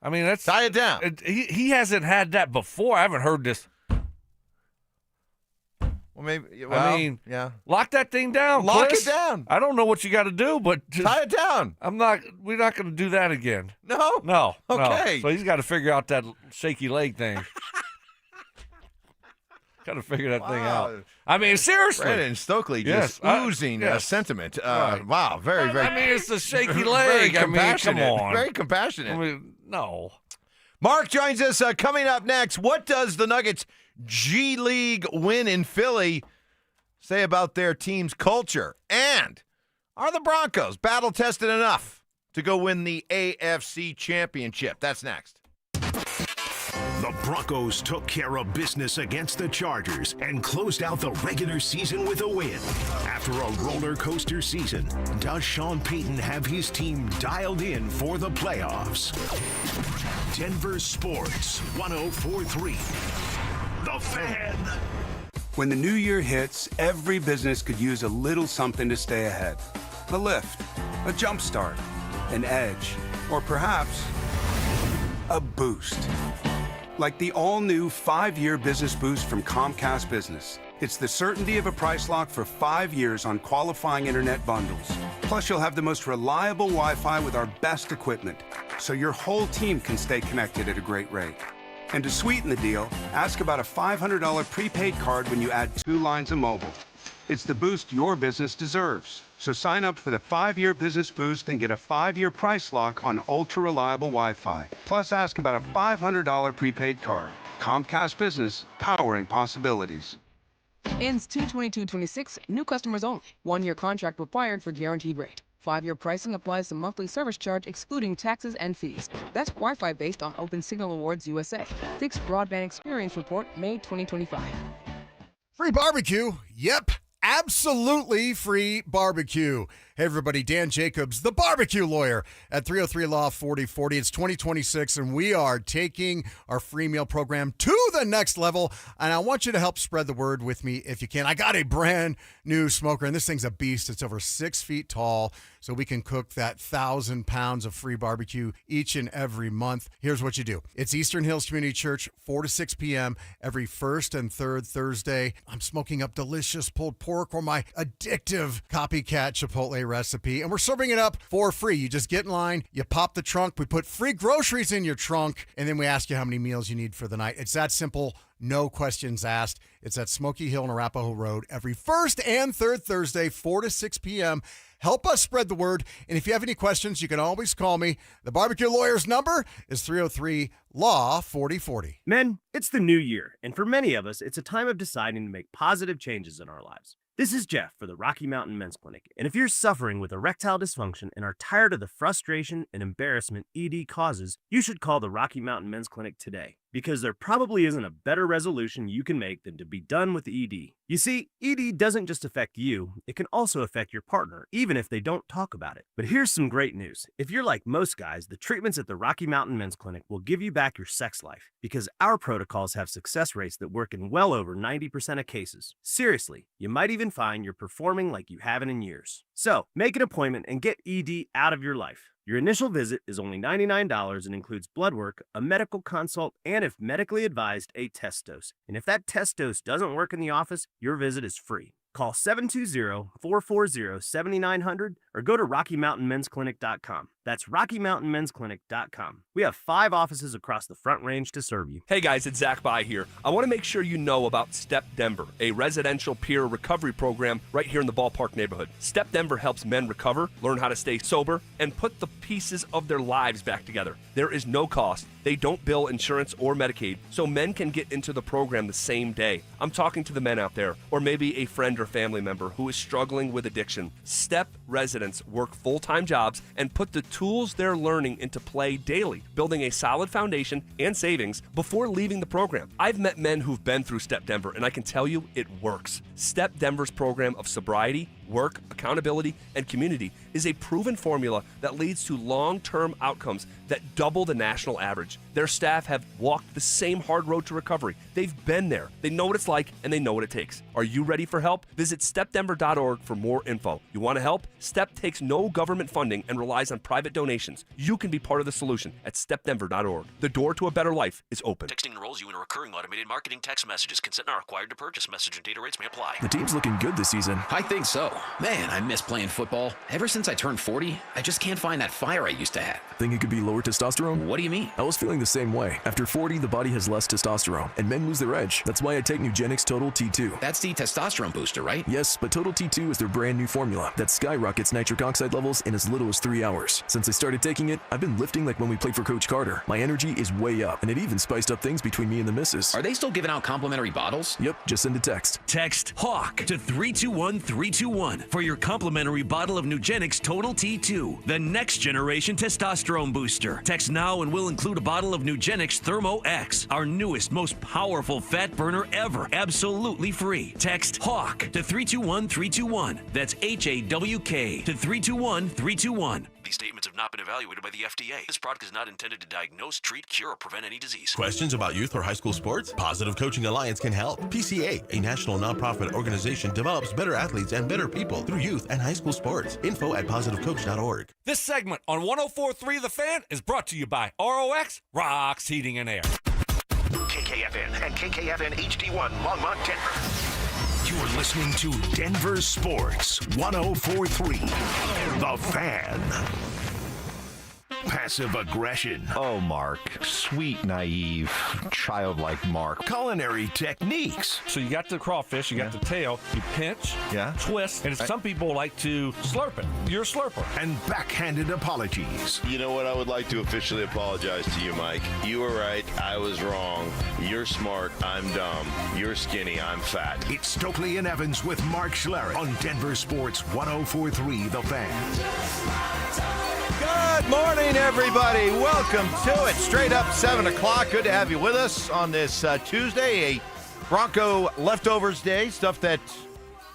I mean, that's tie it down. He hasn't had that before. I haven't heard this. Well, maybe. Yeah. Lock that thing down. Lock Kliss. it down. I don't know what you got to do, but just, tie it down. We're not going to do that again. No. Okay. No. So he's got to figure out that shaky leg thing. Got to figure that thing out. I mean, seriously. Brandon Stokley just oozing sentiment. Right. Wow, very, very. I mean, it's a shaky leg. Very compassionate. Come on. Very compassionate. I mean, no. Mark joins us coming up next. What does the Nuggets G League win in Philly say about their team's culture? And are the Broncos battle-tested enough to go win the AFC Championship? That's next. The Broncos took care of business against the Chargers and closed out the regular season with a win. After a roller coaster season, does Sean Payton have his team dialed in for the playoffs? Denver Sports 104.3. The Fan. When the new year hits, every business could use a little something to stay ahead. A lift, a jump start, an edge, or perhaps a boost. Like the all-new 5-year business boost from Comcast Business. It's the certainty of a price lock for 5 years on qualifying internet bundles. Plus, you'll have the most reliable Wi-Fi with our best equipment, so your whole team can stay connected at a great rate. And to sweeten the deal, ask about a $500 prepaid card when you add 2 lines of mobile. It's the boost your business deserves. So sign up for the 5-year business boost and get a 5-year price lock on ultra-reliable Wi-Fi. Plus, ask about a $500 prepaid card. Comcast Business, powering possibilities. Ends 2/22/26. New customers only. 1-year contract required for guaranteed rate. 5-year pricing applies to monthly service charge excluding taxes and fees. That's Wi-Fi based on Open Signal Awards USA. Fixed Broadband Experience Report, May 2025. Free barbecue? Yep. Absolutely free barbecue. Hey, everybody, Dan Jacobs, the barbecue lawyer at 303 Law 4040. It's 2026, and we are taking our free meal program to the next level, and I want you to help spread the word with me if you can. I got a brand new smoker, and this thing's a beast. It's over 6 feet tall, so we can cook that 1,000 pounds of free barbecue each and every month. Here's what you do. It's Eastern Hills Community Church, 4 to 6 p.m. every first and third Thursday. I'm smoking up delicious pulled pork or my addictive copycat Chipotle recipe, and we're serving it up for free. You just get in line, you pop the trunk, we put free groceries in your trunk, and then we ask you how many meals you need for the night. It's that simple. no questions asked. It's at Smoky Hill and Arapahoe Road every first and third Thursday, 4 to 6 p.m. Help us spread the word. And if you have any questions, you can always call me. The Barbecue Lawyer's number is 303-LAW-4040. Men, it's the new year, and for many of us, it's a time of deciding to make positive changes in our lives. This is Jeff for the Rocky Mountain Men's Clinic, and if you're suffering with erectile dysfunction and are tired of the frustration and embarrassment ED causes, you should call the Rocky Mountain Men's Clinic today, because there probably isn't a better resolution you can make than to be done with ED. You see, ED doesn't just affect you, it can also affect your partner, even if they don't talk about it. But here's some great news. If you're like most guys, the treatments at the Rocky Mountain Men's Clinic will give you back your sex life, because our protocols have success rates that work in well over 90% of cases. Seriously, you might even find you're performing like you haven't in years. So, make an appointment and get ED out of your life. Your initial visit is only $99 and includes blood work, a medical consult, and if medically advised, a test dose. And if that test dose doesn't work in the office, your visit is free. Call 720-440-7900 or go to RockyMountainMen'sClinic.com. That's RockyMountainMen'sClinic.com. We have 5 offices across the Front Range to serve you. Hey guys, it's Zach Bai here. I want to make sure you know about Step Denver, a residential peer recovery program right here in the ballpark neighborhood. Step Denver helps men recover, learn how to stay sober, and put the pieces of their lives back together. There is no cost. They don't bill insurance or Medicaid, so men can get into the program the same day. I'm talking to the men out there, or maybe a friend or family member who is struggling with addiction. Step residents work full-time jobs and put the tools they're learning into play daily, building a solid foundation and savings before leaving the program. I've met men who've been through Step Denver, and I can tell you it works. Step Denver's program of sobriety, work, accountability, and community is a proven formula that leads to long-term outcomes that double the national average. Their staff have walked the same hard road to recovery. They've been there. They know what it's like, and they know what it takes. Are you ready for help? Visit stepdenver.org for more info. You want to help? STEP takes no government funding and relies on private donations. You can be part of the solution at stepdenver.org. The door to a better life is open. Texting enrolls you in a recurring automated marketing text messages. Consent not required to purchase. Message and data rates may apply. The team's looking good this season. I think so. Man, I miss playing football. Ever since I turned 40, I just can't find that fire I used to have. Think it could be lower testosterone? What do you mean? I was feeling the same way. After 40, the body has less testosterone, and men lose their edge. That's why I take Nugenix Total T2. That's the testosterone booster, right? Yes, but Total T2 is their brand new formula that skyrockets nitric oxide levels in as little as 3 hours. Since I started taking it, I've been lifting like when we played for Coach Carter. My energy is way up, and it even spiced up things between me and the missus. Are they still giving out complimentary bottles? Yep, just send a text. Text HAWK to 321-321 for your complimentary bottle of Nugenix Total T2, the next generation testosterone booster. Text now and we'll include a bottle of Nugenix Thermo X, our newest, most powerful fat burner ever, absolutely free. Text HAWK to 321-321. That's HAWK to 321-321. These statements have not been evaluated by the FDA. This product is not intended to diagnose, treat, cure, or prevent any disease. Questions about youth or high school sports? Positive Coaching Alliance can help. PCA, a national nonprofit organization, develops better athletes and better people through youth and high school sports. Info at positivecoach.org. This segment on 104.3 The Fan is brought to you by ROX Rocks Heating and Air. KKFN and KKFN HD1 Longmont, Denver. You're listening to Denver Sports 104.3 The Fan. Passive aggression. Oh, Mark. Sweet, naive, childlike Mark. Culinary techniques. So you got the crawfish, you got the tail, you pinch, twist, and some people like to slurp it. You're a slurper. And backhanded apologies. You know what? I would like to officially apologize to you, Mike. You were right. I was wrong. You're smart. I'm dumb. You're skinny. I'm fat. It's Stokley and Evans with Mark Schlereth on Denver Sports 104.3 The Fan. Good morning, everybody. Welcome to it. Straight up 7 o'clock. Good to have you with us on this Tuesday, a Bronco leftovers day, stuff that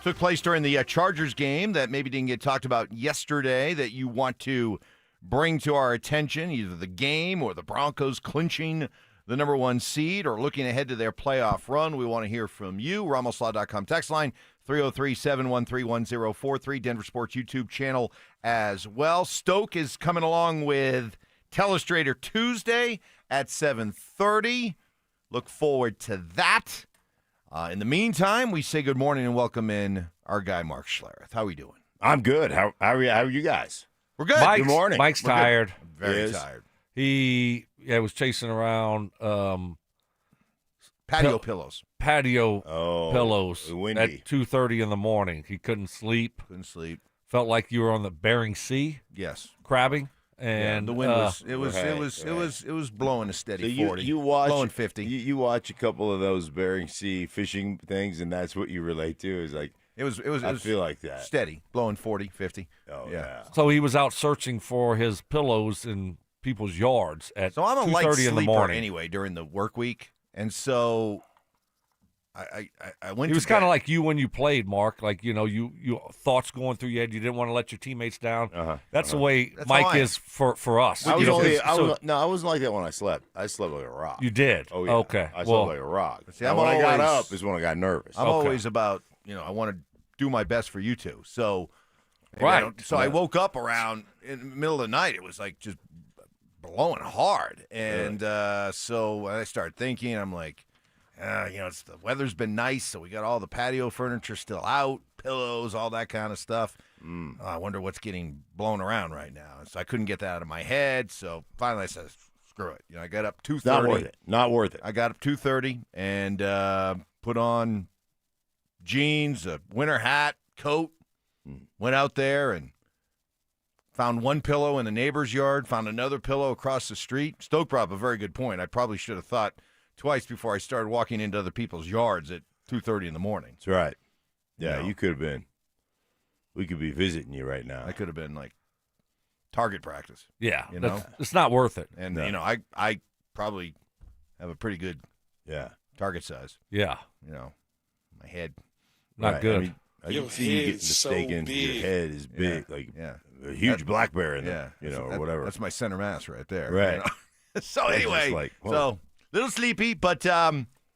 took place during the Chargers game that maybe didn't get talked about yesterday that you want to bring to our attention, either the game or the Broncos clinching the number 1 seed or looking ahead to their playoff run. We want to hear from you. RamosLaw.com text line 303-713-1043. Denver Sports YouTube channel as well. Stoke is coming along with Telestrator Tuesday at 7:30. Look forward to that. In the meantime, we say good morning and welcome in our guy, Mark Schlereth. How are we doing? I'm good. How are you guys? We're good. Good morning. Mike's We're tired. Good. Very tired. He was chasing around Patio pillows. Patio pillows windy. at 2:30 in the morning. He couldn't sleep. Felt like you were on the Bering Sea. Yes. Crabbing. And the wind was blowing a steady So 40. you watch blowing 50. You watch a couple of those Bering Sea fishing things, and that's what you relate to. Is like it was. I feel like that steady, blowing 40, 50. Oh yeah. So he was out searching for his pillows in people's yards at So I'm a light 2:30 in the sleeper morning. anyway during the work week, and so I went. He was to kind of bed. like you when you played, Mark. Like, you thoughts going through your head. You didn't want to let your teammates down. That's the way That's how Mike I am. is for us. I So- wasn't like that when I slept. I slept like a rock. You did? Oh yeah. Okay. I slept Well, like a rock. See, Now, I'm when I got always- up is when I got nervous. I'm always about I want to do my best for you two. So Right. So I woke up around in the middle of the night. It was like just blowing hard, and so I started thinking. I'm like, the weather's been nice, so we got all the patio furniture still out, pillows, all that kind of stuff. I wonder what's getting blown around right now. So I couldn't get that out of my head. So finally, I said, "Screw it." I got up 2:30. Not worth it. Not worth it. I got up 2:30 and put on jeans, a winter hat, coat. Went out there and found one pillow in the neighbor's yard. Found another pillow across the street. Stoke brought up a very good point. I probably should have thought twice before I started walking into other people's yards at 2:30 in the morning. That's right. Yeah, you could have been. We could be visiting you right now. I could have been like target practice. Yeah, it's not worth it. And I probably have a pretty good target size. Yeah. My head Not good. I mean, I can see you getting mistaken. Your head is big, like a huge black bear in there, or whatever. That's my center mass right there. Right. So That's anyway, just like, whoa. so little sleepy, but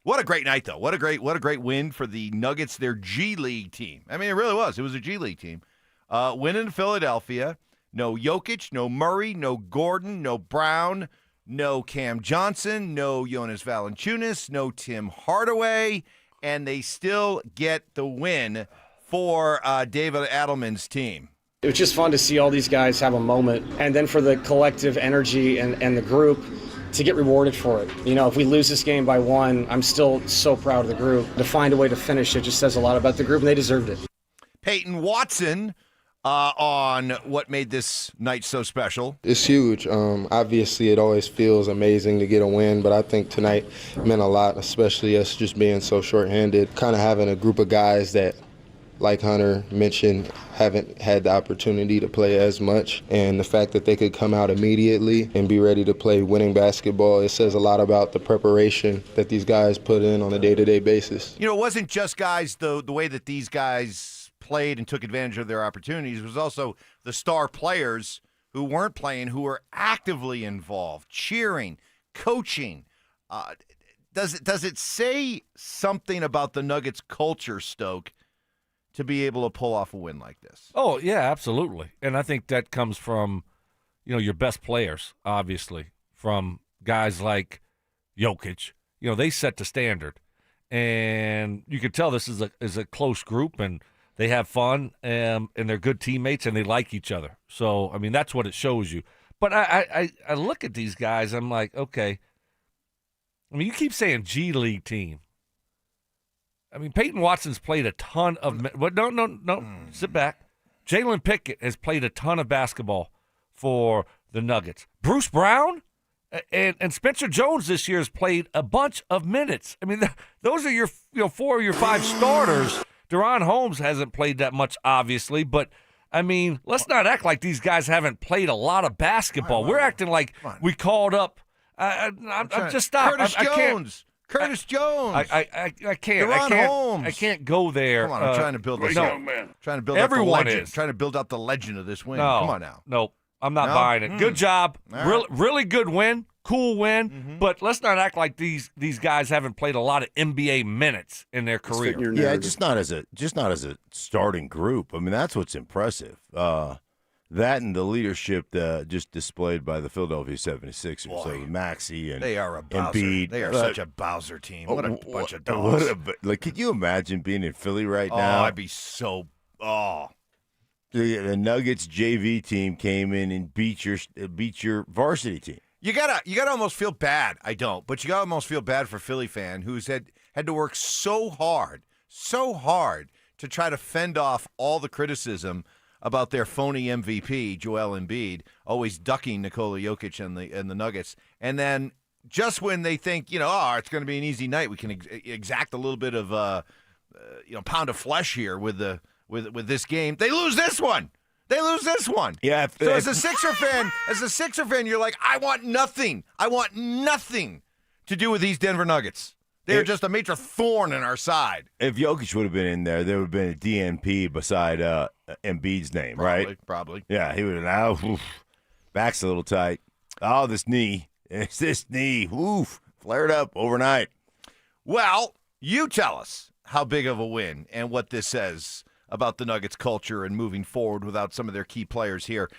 what a great night though. What a great win for the Nuggets, their G League team. I mean, it really was. It was a G League team. Win in Philadelphia. No Jokic, no Murray, no Gordon, no Brown, no Cam Johnson, no Jonas Valanciunas, no Tim Hardaway, and they still get the win for David Adelman's team. It was just fun to see all these guys have a moment, and then for the collective energy and the group to get rewarded for it. If we lose this game by one, I'm still so proud of the group. To find a way to finish it just says a lot about the group, and they deserved it. Peyton Watson on what made this night so special. It's huge. Obviously, it always feels amazing to get a win, but I think tonight meant a lot, especially us just being so shorthanded. Kind of having a group of guys that, like Hunter mentioned, haven't had the opportunity to play as much, and the fact that they could come out immediately and be ready to play winning basketball, it says a lot about the preparation that these guys put in on a day-to-day basis. It wasn't just guys, the way that these guys played and took advantage of their opportunities. It was also the star players who weren't playing, who were actively involved, cheering, coaching. Does it say something about the Nuggets culture, Stoke, to be able to pull off a win like this? Oh, yeah, absolutely. And I think that comes from, your best players, obviously, from guys like Jokic. They set the standard. And you could tell this is a close group, and they have fun, and they're good teammates, and they like each other. So, I mean, that's what it shows you. But I look at these guys, I'm like, okay. I mean, you keep saying G League team. I mean, Peyton Watson's played a ton of – no, sit back. Jalen Pickett has played a ton of basketball for the Nuggets. Bruce Brown and Spencer Jones this year has played a bunch of minutes. I mean, those are your 4 of your 5 starters. Deron Holmes hasn't played that much, obviously, but, I mean, let's not act like these guys haven't played a lot of basketball. We're acting like we called up I'm just stop. Curtis Jones. Curtis Jones. I can't. Deron Holmes. I can't go there. Come on, I'm trying to build this up. Trying to build Everyone up the legend. is. Trying to build up the legend of this win. No, Come on now. No, I'm not No? buying it. Good job. All right. Really good win. Cool win. But let's not act like these guys haven't played a lot of NBA minutes in their career. Yeah, just not as a starting group. I mean, that's what's impressive. That and the leadership that just displayed by the Philadelphia 76ers. Boy, so Maxey and they are a Bowser. Embiid. They are such a Bowser team. What a bunch of dogs. Could you imagine being in Philly right Oh, now? I'd be so. Oh, The Nuggets JV team came in and beat your varsity team. You gotta almost feel bad. I don't, but you gotta almost feel bad for Philly fan who's had to work so hard to try to fend off all the criticism about their phony MVP, Joel Embiid, always ducking Nikola Jokic and the Nuggets, and then just when they think it's going to be an easy night, we can exact a little bit of pound of flesh here with this game, they lose this one. Yeah. So as a Sixer fan, you're like, I want nothing to do with these Denver Nuggets. They're just a major thorn in our side. If Jokic would have been in there would have been a DNP beside Embiid's name, right? Probably. Yeah, he would have. Back's a little tight. Oh, this knee. It's this knee. Oof. Flared up overnight. Well, you tell us how big of a win and what this says about the Nuggets culture and moving forward without some of their key players here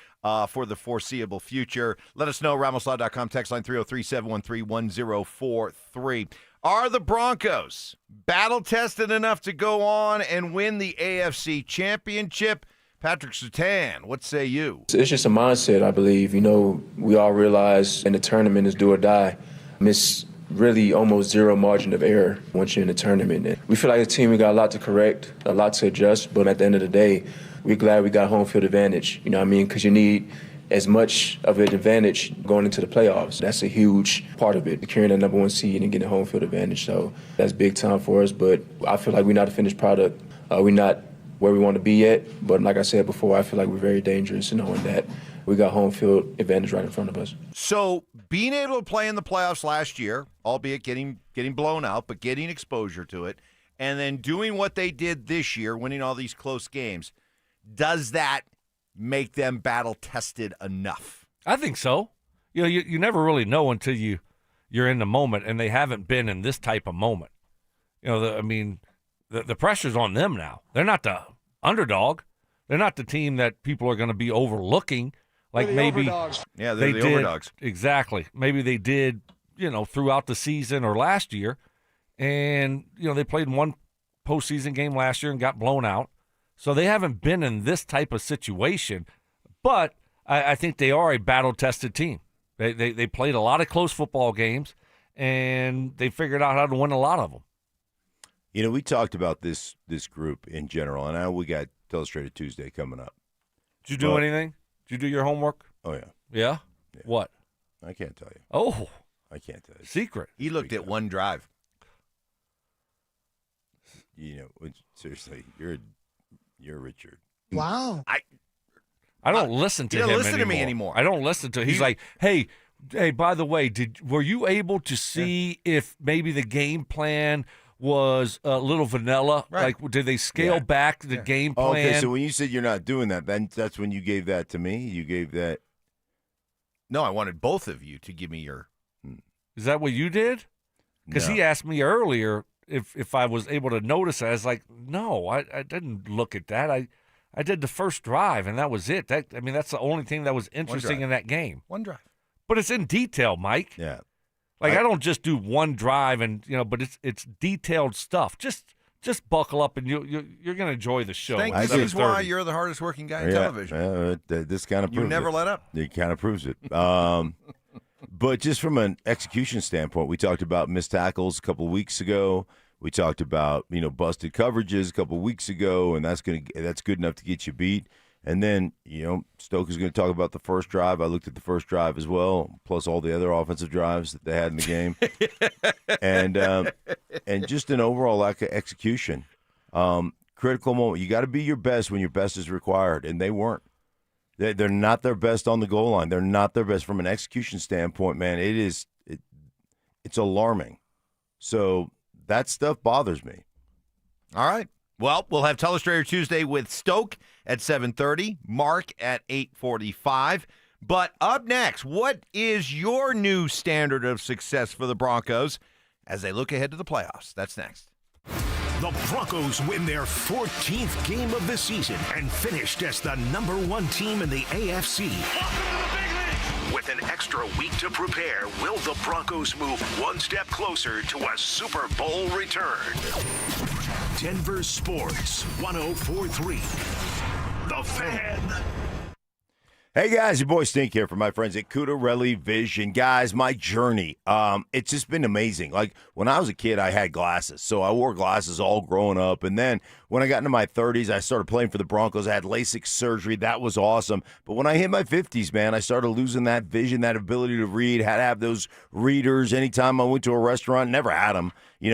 for the foreseeable future. Let us know, RamosLaw.com, text line 303-713-1043. Are the Broncos battle-tested enough to go on and win the AFC Championship? Patrick Surtain, what say you? It's just a mindset, I believe. We all realize in the tournament is do or die. Miss really almost zero margin of error once you're in the tournament. And we feel like a team, we got a lot to correct, a lot to adjust, but at the end of the day, we're glad we got home field advantage, because you need as much of an advantage going into the playoffs. That's a huge part of it, securing the number one seed and getting home field advantage. So that's big time for us, but I feel like we're not a finished product. We're not where we want to be yet, but like I said before, I feel like we're very dangerous knowing that we got home field advantage right in front of us. So being able to play in the playoffs last year, albeit getting blown out, but getting exposure to it, and then doing what they did this year, winning all these close games, does that make them battle-tested enough? I think so. You never really know until you're in the moment, and they haven't been in this type of moment. The pressure's on them now. They're not the underdog. They're not the team that people are going to be overlooking. Like maybe overdogs. Yeah, they're the overdogs. Exactly. Maybe they did, throughout the season or last year. And, they played one postseason game last year and got blown out. So they haven't been in this type of situation. But I think they are a battle-tested team. They played a lot of close football games, and they figured out how to win a lot of them. We talked about this group in general, and now we got Illustrated Tuesday coming up. Did you do anything? Did you do your homework? Oh, yeah. Yeah? What? I can't tell you. Oh. I can't tell you. Secret. He looked at one drive. Seriously, you're Richard. Wow. I don't listen to him anymore. Listen to me anymore. I don't listen to him. He's like, hey, by the way, were you able to see if maybe the game plan was a little vanilla? Right. Like, did they scale back the game plan? Okay, so when you said you're not doing that, then that's when you gave that to me? You gave that? No, I wanted both of you to give me your... Is that what you did? Because he asked me earlier if I was able to notice it. I was like, no, I didn't look at that. I did the first drive, and that was it. That's the only thing that was interesting in that game. One drive. But it's in detail, Mike. Yeah. Like I don't just do one drive, and but it's detailed stuff. Just buckle up, and you're going to enjoy the show. Thank you. This is why you're the hardest working guy in television. This kind of proves you never let up. It kind of proves it. But just from an execution standpoint, we talked about missed tackles a couple of weeks ago. We talked about busted coverages a couple of weeks ago, and that's good enough to get you beat. And then Stoke is going to talk about the first drive. I looked at the first drive as well, plus all the other offensive drives that they had in the game, and just an overall lack of execution. Critical moment. You got to be your best when your best is required, and they weren't. They're not their best on the goal line. They're not their best from an execution standpoint, man. It's alarming. So that stuff bothers me. All right. Well, we'll have Telestrator Tuesday with Stoke at 7:30, Mark at 8:45. But up next, what is your new standard of success for the Broncos as they look ahead to the playoffs? That's next. The Broncos win their 14th game of the season and finished as the #1 team in the AFC. With an extra week to prepare, will the Broncos move one step closer to a Super Bowl return? Denver Sports 104.3. The Fan. Hey guys, your boy Stink here from my friends at Cudarelli Vision. Guys, my journey, it's just been amazing. Like when I was a kid, I had glasses, so I wore glasses all growing up. And then when I got into my 30s, I started playing for the Broncos. I had LASIK surgery. That was awesome. But when I hit my 50s, man, I started losing that vision, that ability to read. Had to have those readers anytime I went to a restaurant. Never had them,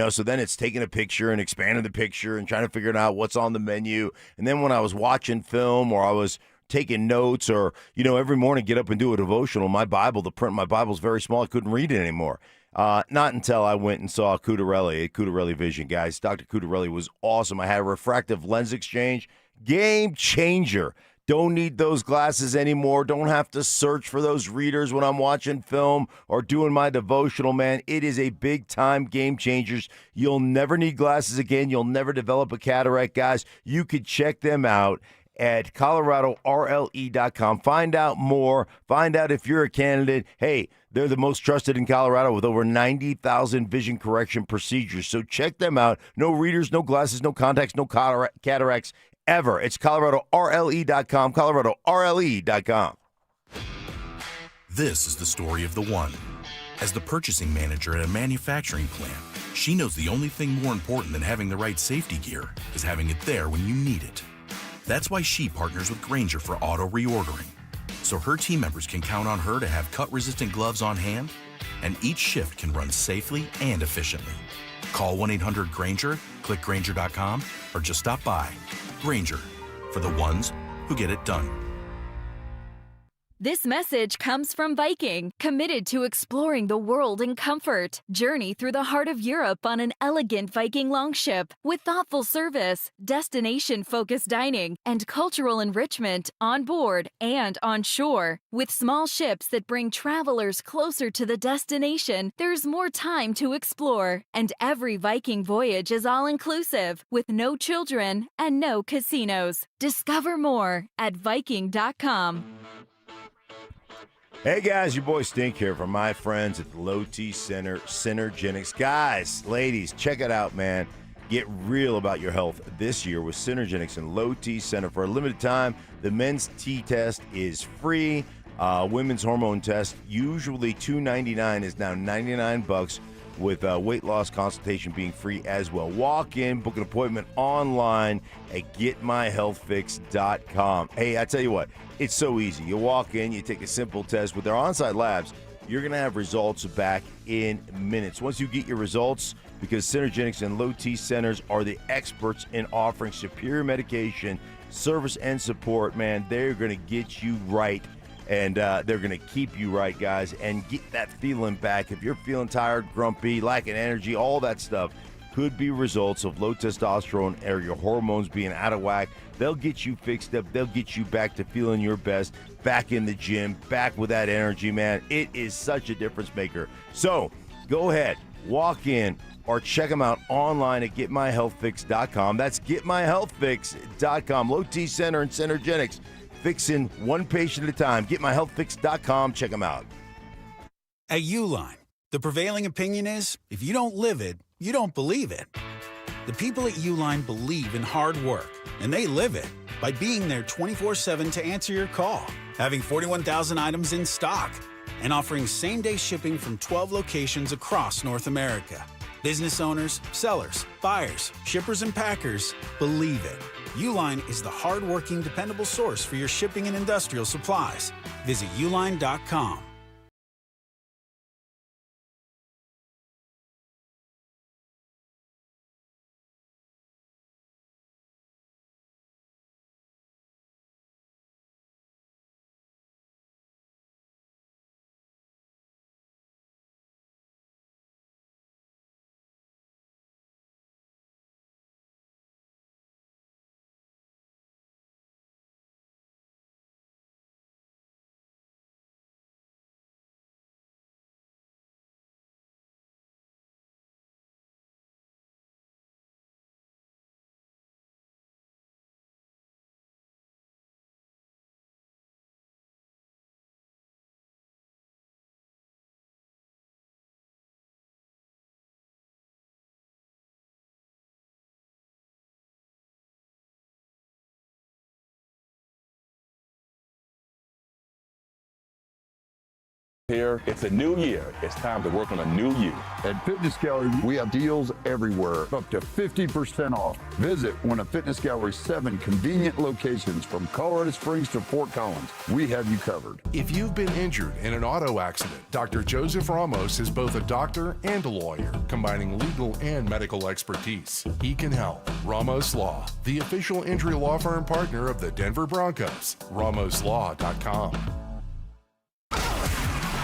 so then it's taking a picture and expanding the picture and trying to figure out what's on the menu. And then when I was watching film or I was taking notes or, every morning get up and do a devotional, my Bible, the print of my Bible is very small. I couldn't read it anymore. Not until I went and saw Cudarelli at Cudarelli Vision, guys. Dr. Cudarelli was awesome. I had a refractive lens exchange. Game changer. Don't need those glasses anymore. Don't have to search for those readers when I'm watching film or doing my devotional, man. It is a big-time game changer. You'll never need glasses again. You'll never develop a cataract, guys. You could check them out at coloradorle.com. Find out more. Find out if you're a candidate. Hey, they're the most trusted in Colorado with over 90,000 vision correction procedures. So check them out. No readers, no glasses, no contacts, no cataracts ever. It's coloradorle.com, coloradorle.com. This is the story of the one. As the purchasing manager at a manufacturing plant, she knows the only thing more important than having the right safety gear is having it there when you need it. That's why she partners with Grainger for auto reordering, so her team members can count on her to have cut-resistant gloves on hand, and each shift can run safely and efficiently. Call 1-800-GRAINGER, click Grainger.com, or just stop by. Grainger, for the ones who get it done. This message comes from Viking, committed to exploring the world in comfort. Journey through the heart of Europe on an elegant Viking longship with thoughtful service, destination-focused dining, and cultural enrichment on board and on shore. With small ships that bring travelers closer to the destination, there's more time to explore. And every Viking voyage is all-inclusive, with no children and no casinos. Discover more at Viking.com. Hey guys, your boy Stink here from my friends at the Low T Center, Synergenics. Guys, ladies, check it out, man. Get real about your health this year with Synergenics and Low T Center. For a limited time, the men's T test is free. Women's hormone test, usually $299, is now $99 with weight loss consultation being free as well. Walk in, book an appointment online at getmyhealthfix.com. Hey, I tell you what, it's so easy. You walk in, you take a simple test. With their on-site labs, you're going to have results back in minutes. Once you get your results, because Synergenics and Low T Centers are the experts in offering superior medication, service, and support, man, they're going to get you right. And they're going to keep you right, guys, and get that feeling back. If you're feeling tired, grumpy, lacking energy, all that stuff could be results of low testosterone or your hormones being out of whack. They'll get you fixed up. They'll get you back to feeling your best, back in the gym, back with that energy, man. It is such a difference maker. So go ahead, walk in, or check them out online at getmyhealthfix.com. That's getmyhealthfix.com. Low T Center and Synergenics. Fixing one patient at a time. GetMyHealthFix.com. Check them out. At Uline, the prevailing opinion is if you don't live it, you don't believe it. The people at Uline believe in hard work, and they live it by being there 24/7 to answer your call, having 41,000 items in stock, and offering same-day shipping from 12 locations across North America. Business owners, sellers, buyers, shippers, and packers believe it. Uline is the hard-working, dependable source for your shipping and industrial supplies. Visit uline.com. Here, it's a new year. It's time to work on a new you. At Fitness Gallery, we have deals everywhere, up to 50% off. Visit one of Fitness Gallery's 7 convenient locations from Colorado Springs to Fort Collins. We have you covered. If you've been injured in an auto accident, Dr. Joseph Ramos is both a doctor and a lawyer, combining legal and medical expertise. He can help. Ramos Law, the official injury law firm partner of the Denver Broncos. RamosLaw.com.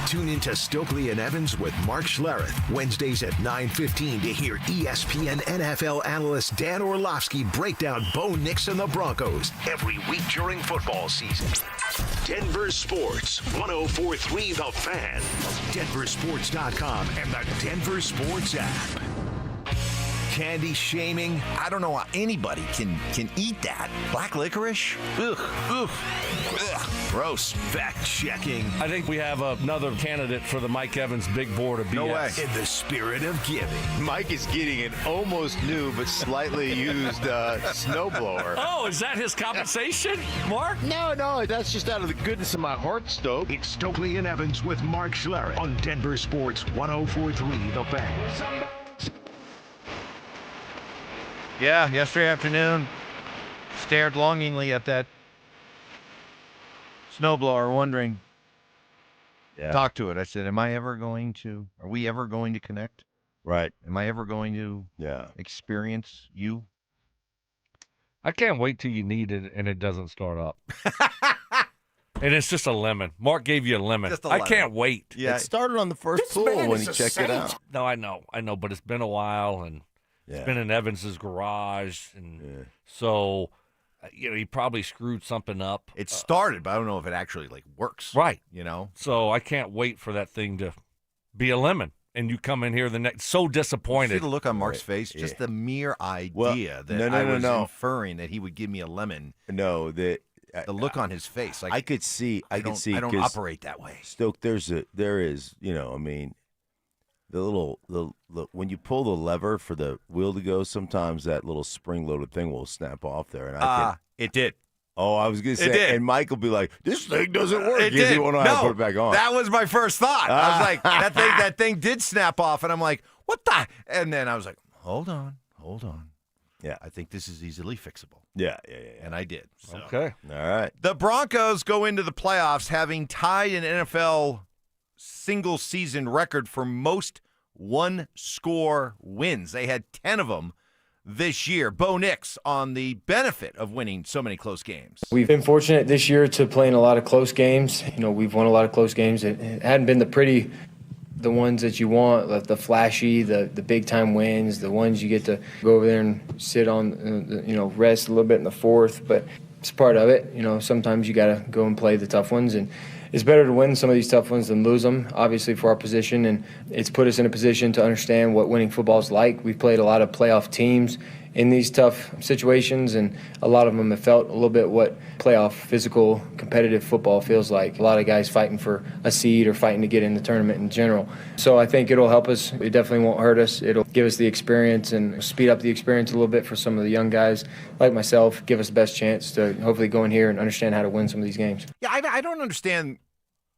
Tune into Stokley and Evans with Mark Schlereth, Wednesdays at 9:15 to hear ESPN NFL analyst Dan Orlovsky break down Bo Nix and the Broncos every week during football season. Denver Sports, 104.3 The Fan, DenverSports.com, and the Denver Sports app. Candy shaming. I don't know how anybody can eat that. Black licorice? Ugh. Ugh. Ugh. Gross. Fact checking. I think we have another candidate for the Mike Evans big board of BS. No way. In the spirit of giving. Mike is getting an almost new but slightly used snowblower. Oh, is that his compensation, Mark? No, that's just out of the goodness of my heart, Stoke. It's Stokley and Evans with Mark Schlereth on Denver Sports 104.3 The Fan. Yeah, yesterday afternoon, stared longingly at that snowblower, wondering. Yeah. Talk to it. I said, are we ever going to connect? Right. Am I ever going to experience you? I can't wait till you need it and it doesn't start up. And it's just a lemon. Mark gave you a lemon. I can't wait. Yeah, it started on the first pull when he checked it out. No, I know, but it's been a while, and it's been in Evans's garage, and so he probably screwed something up. It started, but I don't know if it actually works. Right. So I can't wait for that thing to be a lemon. And you come in here so disappointed. See the look on Mark's face? Just the mere idea that I was inferring that he would give me a lemon. No, the look on his face. I could see. I don't operate that way. Stoke, there is, the when you pull the lever for the wheel to go, sometimes that little spring-loaded thing will snap off there. And it did. Oh, I was going to say, and Mike will be like, this thing doesn't work. It did. He won't know how to put it back on. That was my first thought. I was like, that thing did snap off, and I'm like, what the? And then I was like, hold on. Yeah. I think this is easily fixable. Yeah. And I did. So. Okay. All right. The Broncos go into the playoffs having tied an NFL single-season record for most one-score wins. They had 10 of them this year. Bo Nix on the benefit of winning so many close games. We've been fortunate this year to play in a lot of close games. We've won a lot of close games. It hadn't been the ones that you want, like the flashy, the big-time wins, the ones you get to go over there and sit on, rest a little bit in the fourth. But it's part of it. Sometimes you got to go and play the tough ones. And it's better to win some of these tough ones than lose them, obviously, for our position. And it's put us in a position to understand what winning football is like. We've played a lot of playoff teams in these tough situations, and a lot of them have felt a little bit what playoff, physical, competitive football feels like. A lot of guys fighting for a seed or fighting to get in the tournament in general. So I think it'll help us. It definitely won't hurt us. It'll give us the experience and speed up the experience a little bit for some of the young guys like myself, give us the best chance to hopefully go in here and understand how to win some of these games. Yeah, I don't understand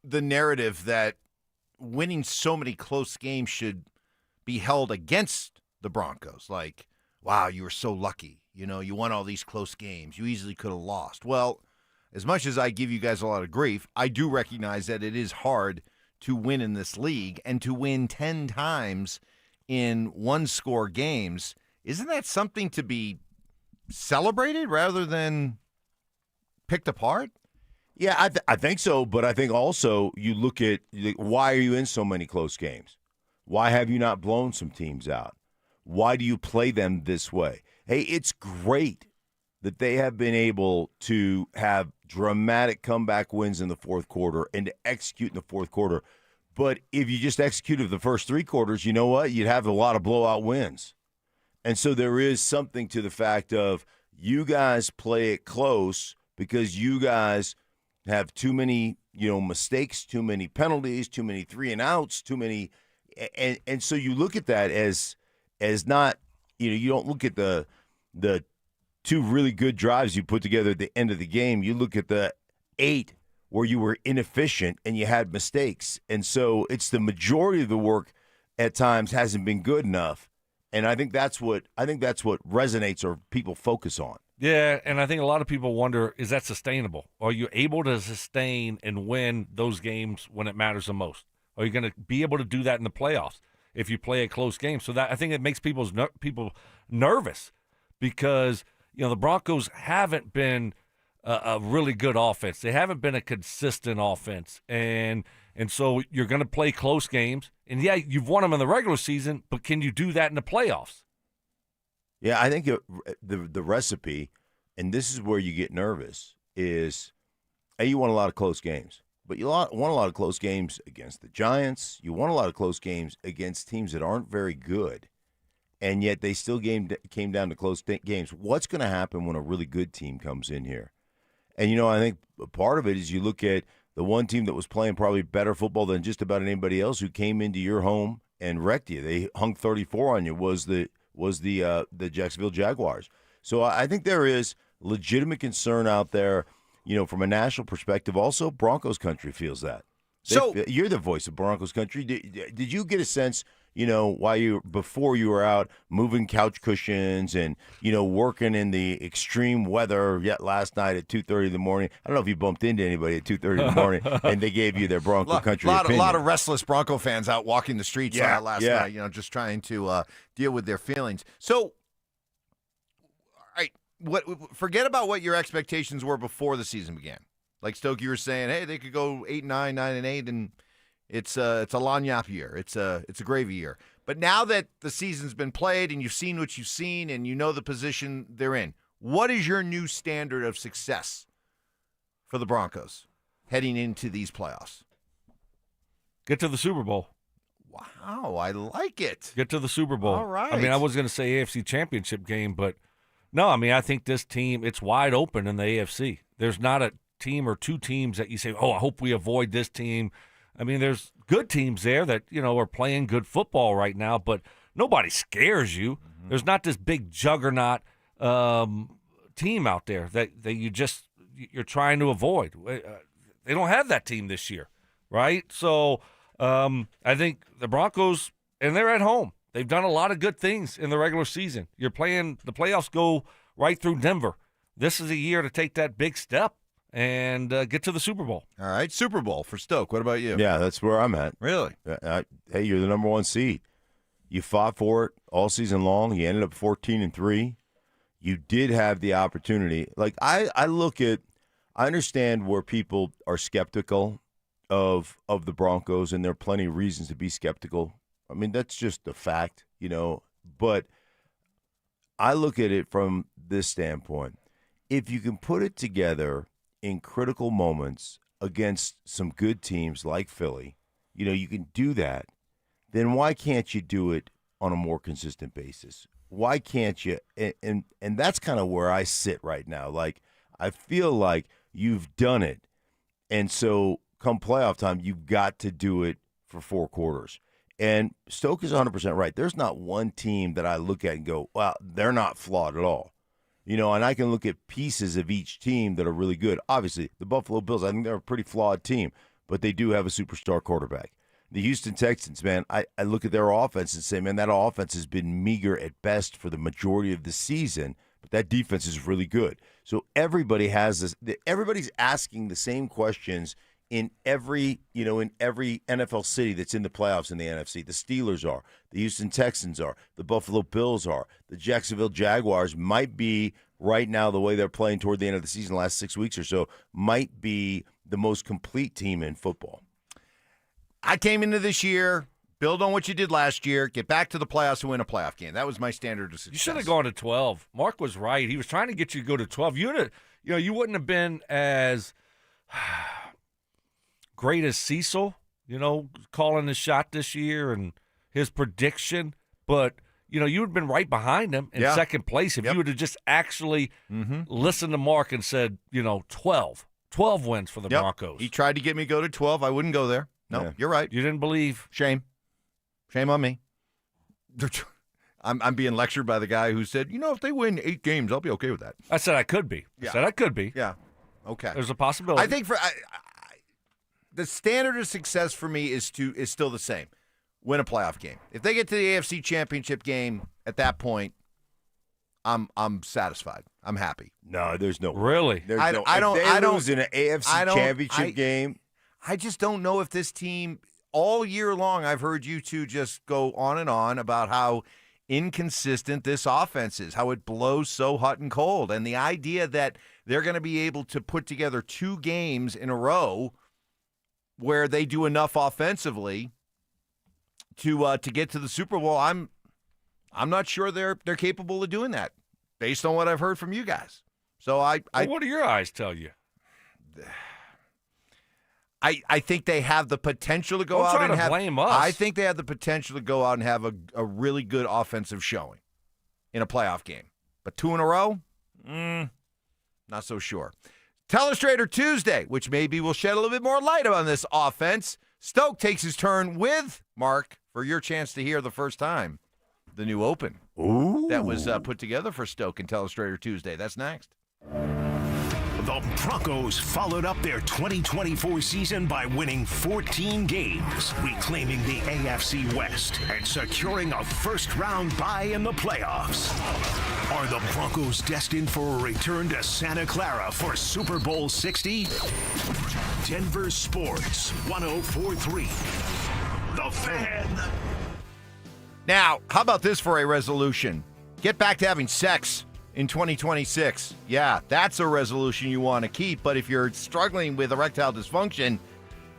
the narrative that winning so many close games should be held against the Broncos. Like, wow, you were so lucky. You won all these close games. You easily could have lost. Well, as much as I give you guys a lot of grief, I do recognize that it is hard to win in this league, and to win 10 times in one-score games, isn't that something to be celebrated rather than picked apart? Yeah, I think so, but I think also you look at why are you in so many close games? Why have you not blown some teams out? Why do you play them this way? Hey, it's great that they have been able to have dramatic comeback wins in the fourth quarter and to execute in the fourth quarter. But if you just executed the first three quarters, you know what? You'd have a lot of blowout wins. And so there is something to the fact of you guys play it close because you guys have too many, mistakes, too many penalties, too many 3-and-outs, too many, and so you look at that as not, you don't look at the two really good drives you put together at the end of the game. You look at the 8 where you were inefficient and you had mistakes. And so it's the majority of the work at times hasn't been good enough. And I think that's what resonates or people focus on. Yeah, and I think a lot of people wonder, is that sustainable? Are you able to sustain and win those games when it matters the most? Are you going to be able to do that in the playoffs if you play a close game? So that I think it makes people nervous because the Broncos haven't been a really good offense. They haven't been a consistent offense, and so you're going to play close games. And yeah, you've won them in the regular season, but can you do that in the playoffs? Yeah, I think the recipe, and this is where you get nervous, is you won a lot of close games. But you won a lot of close games against the Giants. You won a lot of close games against teams that aren't very good, and yet they still came down to close games. What's going to happen when a really good team comes in here? And, I think part of it is you look at the one team that was playing probably better football than just about anybody else who came into your home and wrecked you. They hung 34 on you was the Jacksonville Jaguars. So I think there is legitimate concern out there, from a national perspective. Also, Broncos country feels that. You're the voice of Broncos country. Did you get a sense, before you were out moving couch cushions and, working in the extreme weather yet last night at 2:30 in the morning? I don't know if you bumped into anybody at 2:30 in the morning and they gave you their Bronco country opinion. A lot of restless Bronco fans out walking the streets last night, just trying to deal with their feelings. So, forget about what your expectations were before the season began. Like Stoke, you were saying, hey, they could go 8-9, 9-8, and it's a lagniappe year. It's a gravy year. But now that the season's been played and you've seen what you've seen and you know the position they're in, what is your new standard of success for the Broncos heading into these playoffs? Get to the Super Bowl. Wow, I like it. Get to the Super Bowl. All right. I was going to say AFC Championship game, but no, I think this team, it's wide open in the AFC. There's not a team or two teams that you say, oh, I hope we avoid this team. There's good teams there that, are playing good football right now, but nobody scares you. Mm-hmm. There's not this big juggernaut team out there that you're trying to avoid. They don't have that team this year, right? So I think the Broncos, and they're at home. They've done a lot of good things in the regular season. The playoffs go right through Denver. This is a year to take that big step and get to the Super Bowl. All right, Super Bowl for Stoke. What about you? Yeah, that's where I'm at. Really? Hey, you're the number one seed. You fought for it all season long. You ended up 14-3. You did have the opportunity. Like I understand where people are skeptical of the Broncos, and there are plenty of reasons to be skeptical. That's just a fact, but I look at it from this standpoint. If you can put it together in critical moments against some good teams like Philly, you can do that, then why can't you do it on a more consistent basis? Why can't you? And that's kind of where I sit right now. Like, I feel like you've done it, and so come playoff time, you've got to do it for 4 quarters. And Stoke is 100% right. There's not one team that I look at and go, well, they're not flawed at all. And I can look at pieces of each team that are really good. Obviously, the Buffalo Bills, I think they're a pretty flawed team, but they do have a superstar quarterback. The Houston Texans, man, I look at their offense and say, man, that offense has been meager at best for the majority of the season, but that defense is really good. So everybody has this. Everybody's asking the same questions in every NFL city that's in the playoffs in the NFC. The Steelers are, the Houston Texans are, the Buffalo Bills are, the Jacksonville Jaguars might be right now, the way they're playing toward the end of the season, the last 6 weeks or so, might be the most complete team in football. I came into this year, build on what you did last year, get back to the playoffs and win a playoff game. That was my standard of success. You should have gone to 12. Mark was right. He was trying to get you to go to 12. You wouldn't have been as great as Cecil, calling the shot this year and his prediction, but you would have been right behind him in second place if you would have just actually listened to Mark and said, 12 wins for the Broncos. He tried to get me to go to 12. I wouldn't go there. No, You're right. You didn't believe. Shame on me. I'm being lectured by the guy who said, if they win 8 games, I'll be okay with that. I said I could be. Yeah. I said I could be. Yeah. Okay. There's a possibility. I think the standard of success for me is still the same. Win a playoff game. If they get to the AFC Championship game at that point, I'm satisfied. I'm happy. No, there's no really. There's I no, don't. If they I don't lose in an AFC Championship game. I just don't know if this team. All year long, I've heard you two just go on and on about how inconsistent this offense is, how it blows so hot and cold, and the idea that they're going to be able to put together 2 games in a row where they do enough offensively to get to the Super Bowl. I'm not sure they're capable of doing that, based on what I've heard from you guys. So well, what do your eyes tell you? I think they have the potential to go Don't out try and to have. blame us. I think they have the potential to go out and have a really good offensive showing in a playoff game. But 2 in a row, not so sure. Telestrator Tuesday, which maybe will shed a little bit more light on this offense. Stoke takes his turn with Mark for your chance to hear the first time the new open that was put together for Stoke in Telestrator Tuesday. That's next. The Broncos followed up their 2024 season by winning 14 games, reclaiming the AFC West, and securing a first-round bye in the playoffs. Are the Broncos destined for a return to Santa Clara for Super Bowl 60? Denver Sports 104.3. The Fan. Now, how about this for a resolution? Get back to having sex in 2026. Yeah, that's a resolution you want to keep, but if you're struggling with erectile dysfunction,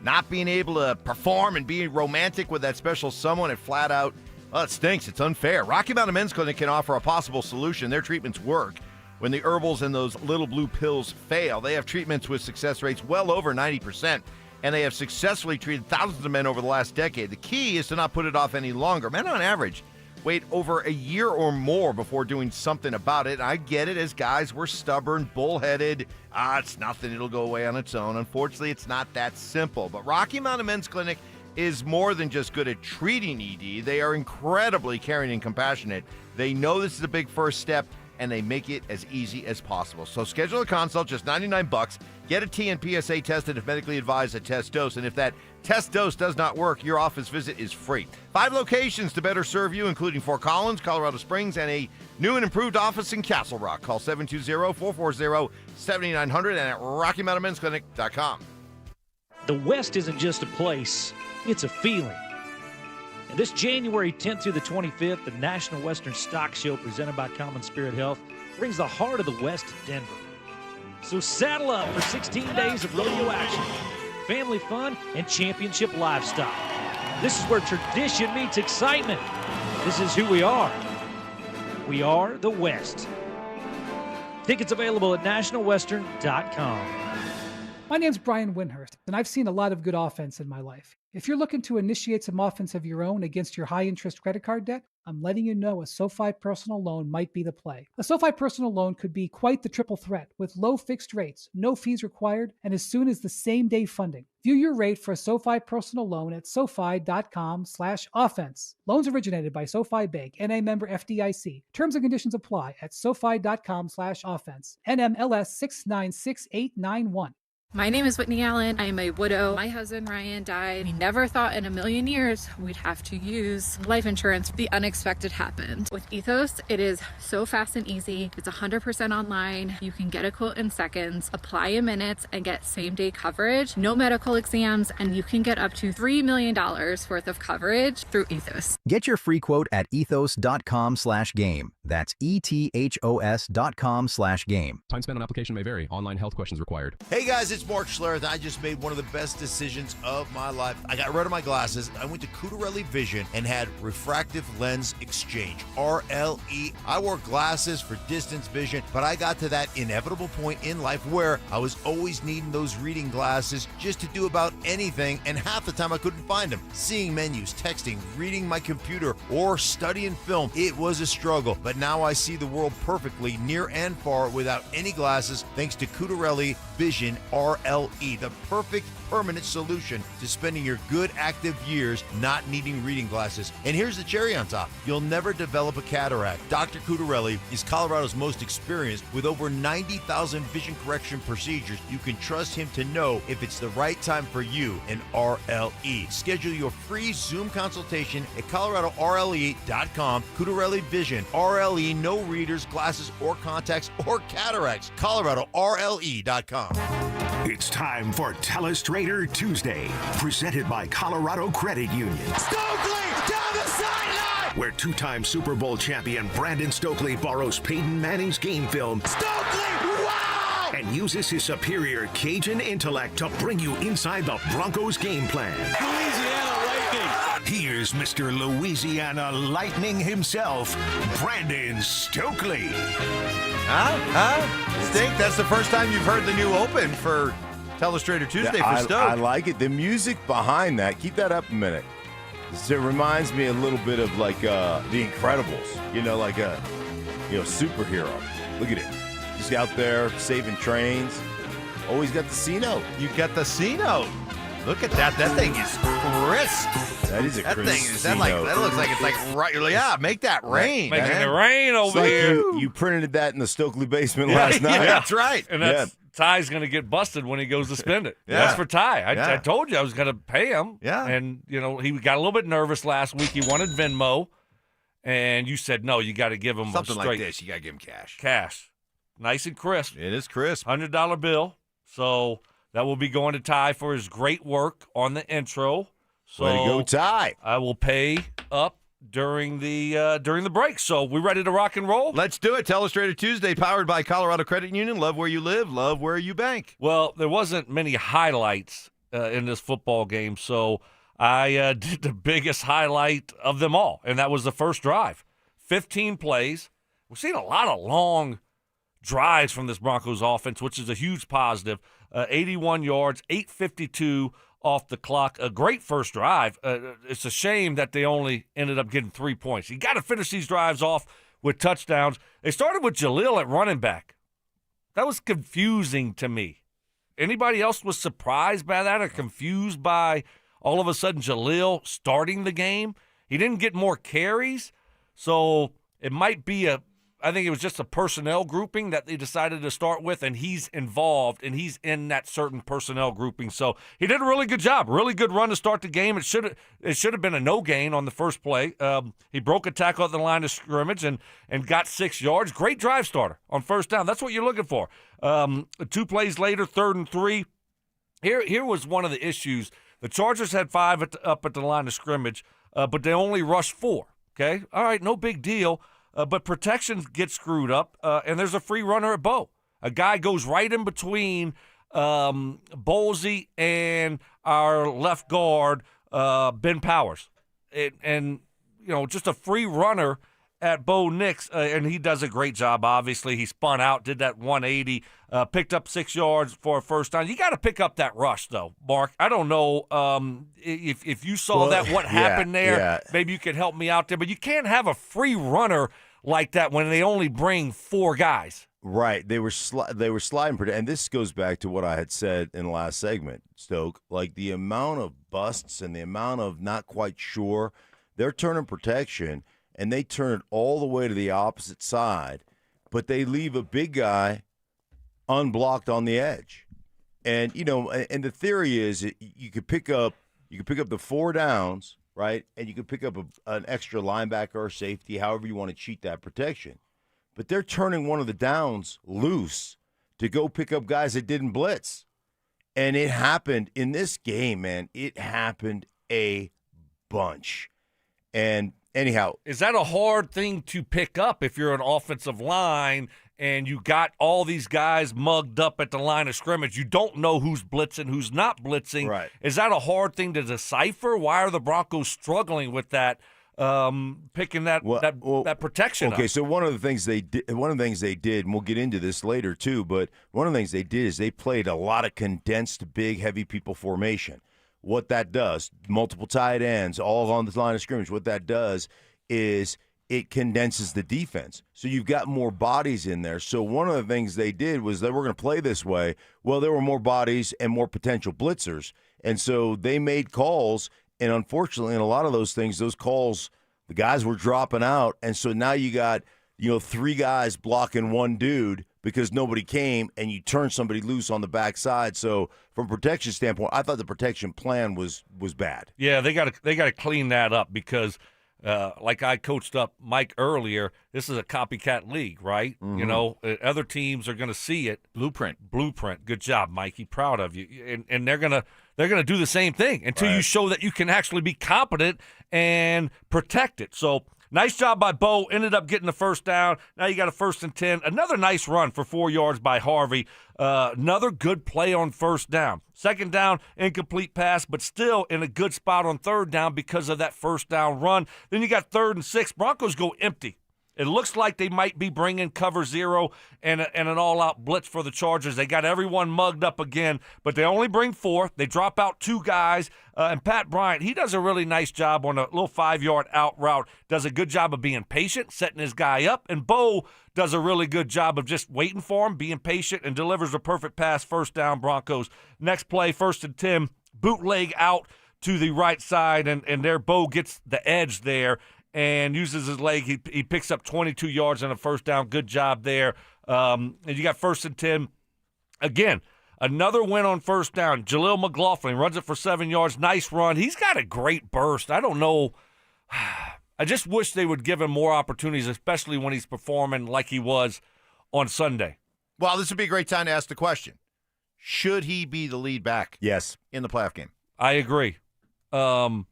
not being able to perform and being romantic with that special someone, it flat out, well, it stinks. It's unfair. Rocky Mountain Men's Clinic can offer a possible solution. Their treatments work when the herbals and those little blue pills fail. They have treatments with success rates well over 90%, and they have successfully treated thousands of men over the last decade. The key is to not put it off any longer. Men on average wait over a year or more before doing something about it. I get it, as guys, we're stubborn, bullheaded. It's nothing. It'll go away on its own. Unfortunately, it's not that simple. But Rocky Mountain Men's Clinic is more than just good at treating ED. They are incredibly caring and compassionate. They know this is a big first step, and they make it as easy as possible. So schedule a consult, just $99. Get a T and PSA tested if medically advised, a test dose. And if that test dose does not work, your office visit is free. 5 locations to better serve you, including Fort Collins, Colorado Springs, and a new and improved office in Castle Rock. Call 720-440-7900 and at RockyMountainMen'sClinic.com. The West isn't just a place, it's a feeling. And this January 10th through the 25th, the National Western Stock Show presented by Common Spirit Health brings the heart of the West to Denver. So saddle up for 16 days of rodeo action, family fun, and championship livestock. This is where tradition meets excitement. This is who we are. We are the West. Tickets available at nationalwestern.com. My name's Brian Winhurst, and I've seen a lot of good offense in my life. If you're looking to initiate some offense of your own against your high-interest credit card debt, I'm letting you know a SoFi personal loan might be the play. A SoFi personal loan could be quite the triple threat with low fixed rates, no fees required, and as soon as the same-day funding. View your rate for a SoFi personal loan at SoFi.com/offense. Loans originated by SoFi Bank, NA member FDIC. Terms and conditions apply at SoFi.com/offense. NMLS 696891. My name is Whitney Allen. I am a widow. My husband, Ryan, died. We never thought in a million years we'd have to use life insurance. The unexpected happened. With Ethos, it is so fast and easy. It's 100% online. You can get a quote in seconds, apply in minutes, and get same-day coverage. No medical exams, and you can get up to $3 million worth of coverage through Ethos. Get your free quote at ethos.com/game. That's ETHOS.com/game. Time spent on application may vary. Online health questions required. Hey guys, it's Mark Schlereth. I just made one of the best decisions of my life. I got rid of my glasses. I went to Cutarelli Vision and had refractive lens exchange, RLE. I wore glasses for distance vision, but I got to that inevitable point in life where I was always needing those reading glasses just to do about anything, and half the time I couldn't find them. Seeing menus, texting, reading my computer, or studying film, it was a struggle. But now I see the world perfectly near and far without any glasses thanks to Cutarelli Vision RLE. RLE, the perfect permanent solution to spending your good active years not needing reading glasses. And here's the cherry on top. You'll never develop a cataract. Dr. Cutarelli is Colorado's most experienced with over 90,000 vision correction procedures. You can trust him to know if it's the right time for you and RLE. Schedule your free Zoom consultation at coloradorle.com. Cutarelli Vision, RLE, no readers, glasses, or contacts, or cataracts. coloradorle.com. It's time for Telestrator Tuesday, presented by Colorado Credit Union. Stokley down the sideline! Where two-time Super Bowl champion Brandon Stokley borrows Peyton Manning's game film. Stokley, wow! And uses his superior Cajun intellect to bring you inside the Broncos game plan. Louisiana Lightning. Here's Mr. Louisiana Lightning himself, Brandon Stokley. Stink, that's the first time you've heard the new open for Telestrator Tuesday for Stoke. I like it. The music behind that, keep that up a minute. So it reminds me a little bit of like The Incredibles, like a superhero. Look at it. Just out there saving trains. Always got the C-note. You got the C-note. Look at that. That thing is crisp. That is a crisp C-note. That looks like it's like right. Yeah, make that rain. Making it rain over here. You printed that in the Stokely basement last night. Yeah, that's right. And that's Ty's going to get busted when he goes to spend it. That's for Ty. I told you I was going to pay him. Yeah. And, he got a little bit nervous last week. He wanted Venmo. And you said, no, you got to give him something a straight like this. You got to give him cash. Cash. Nice and crisp. It is crisp. $100 bill. So that will be going to Ty for his great work on the intro. So way to go, Ty. I will pay up during the break. So we ready to rock and roll? Let's do it. Telestrator Tuesday, powered by Colorado Credit Union. Love where you live. Love where you bank. Well, there wasn't many highlights in this football game, so I did the biggest highlight of them all, and that was the first drive. 15 plays. We've seen a lot of long drives from this Broncos offense, which is a huge positive. 81 yards, 8:52 off the clock. A great first drive. It's a shame that they only ended up getting 3 points. You got to finish these drives off with touchdowns. They started with Jalil at running back. That was confusing to me. Anybody else was surprised by that or confused by all of a sudden Jalil starting the game? He didn't get more carries, so it might be I think it was just a personnel grouping that they decided to start with, and he's involved, and he's in that certain personnel grouping. So he did a really good job, really good run to start the game. It should have been a no gain on the first play. He broke a tackle at the line of scrimmage and got 6 yards. Great drive starter on first down. That's what you're looking for. 2 plays later, 3rd and 3. Here was one of the issues. The Chargers had 5 up at the line of scrimmage, but they only rushed 4. Okay, all right, no big deal. But protection gets screwed up, and there's a free runner at Bo. A guy goes right in between Bolsey and our left guard, Ben Powers. And just a free runner at Bo Nix, and he does a great job, obviously. He spun out, did that 180, picked up 6 yards for a first down. You got to pick up that rush, though, Mark. I don't know if you saw what happened there. Yeah. Maybe you could help me out there. But you can't have a free runner like that when they only bring 4 guys. Right. They were sliding. And this goes back to what I had said in the last segment, Stoke. Like the amount of busts and the amount of not quite sure. They're turning protection, and they turn it all the way to the opposite side, but they leave a big guy unblocked on the edge. And, and the theory is you could pick up the 4 downs, right? And you could pick up an extra linebacker or safety, however you want to cheat that protection. But they're turning one of the downs loose to go pick up guys that didn't blitz. And it happened in this game, man. It happened a bunch. And anyhow, is that a hard thing to pick up if you're an offensive line and you got all these guys mugged up at the line of scrimmage? You don't know who's blitzing, who's not blitzing. Right. Is that a hard thing to decipher? Why are the Broncos struggling with that, picking that protection okay, up? so one of the things they did, and we'll get into this later too, but one of the things they did is they played a lot of condensed, big, heavy people formation. What that does, multiple tight ends, all on the line of scrimmage, what that does is it condenses the defense. So you've got more bodies in there. So one of the things they did was they were going to play this way. Well, there were more bodies and more potential blitzers. And so they made calls, and unfortunately, in a lot of those things, those calls, the guys were dropping out. And so now you got, 3 guys blocking one dude because nobody came, and you turn somebody loose on the backside. So from a protection standpoint, I thought the protection plan was bad. Yeah, they got to clean that up because like I coached up Mike earlier, this is a copycat league, right? Mm-hmm. Other teams are going to see it. Blueprint. Good job, Mikey. Proud of you. And they're going to do the same thing until you show that you can actually be competent and protect it. So nice job by Bo. Ended up getting the first down. Now you got a 1st and 10. Another nice run for 4 yards by Harvey. Another good play on first down. Second down, incomplete pass, but still in a good spot on third down because of that first down run. Then you got 3rd and 6. Broncos go empty. It looks like they might be bringing cover 0 and an all-out blitz for the Chargers. They got everyone mugged up again, but they only bring 4. They drop out 2 guys. And Pat Bryant, he does a really nice job on a little 5-yard out route. Does a good job of being patient, setting his guy up. And Bo does a really good job of just waiting for him, being patient, and delivers a perfect pass, first down, Broncos. Next play, 1st and 10, bootleg out to the right side, and there Bo gets the edge there and uses his leg. He picks up 22 yards on a first down. Good job there. And you got 1st and 10. Again, another win on first down. Jaleel McLaughlin runs it for 7 yards. Nice run. He's got a great burst. I don't know. I just wish they would give him more opportunities, especially when he's performing like he was on Sunday. Well, this would be a great time to ask the question. Should he be the lead back? Yes. In the playoff game? I agree. And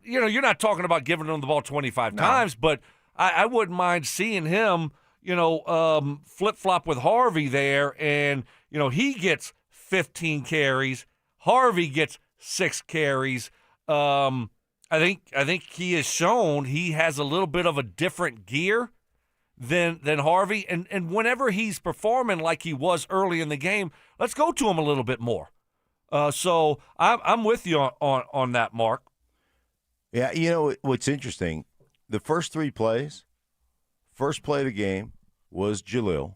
you're not talking about giving him the ball 25 times, but I wouldn't mind seeing him, flip-flop with Harvey there, and, he gets 15 carries. Harvey gets 6 carries. I think he has shown he has a little bit of a different gear than Harvey, and whenever he's performing like he was early in the game, let's go to him a little bit more. So I'm with you on that, Mark. Yeah, what's interesting, the first 3 plays, first play of the game was Jaleel,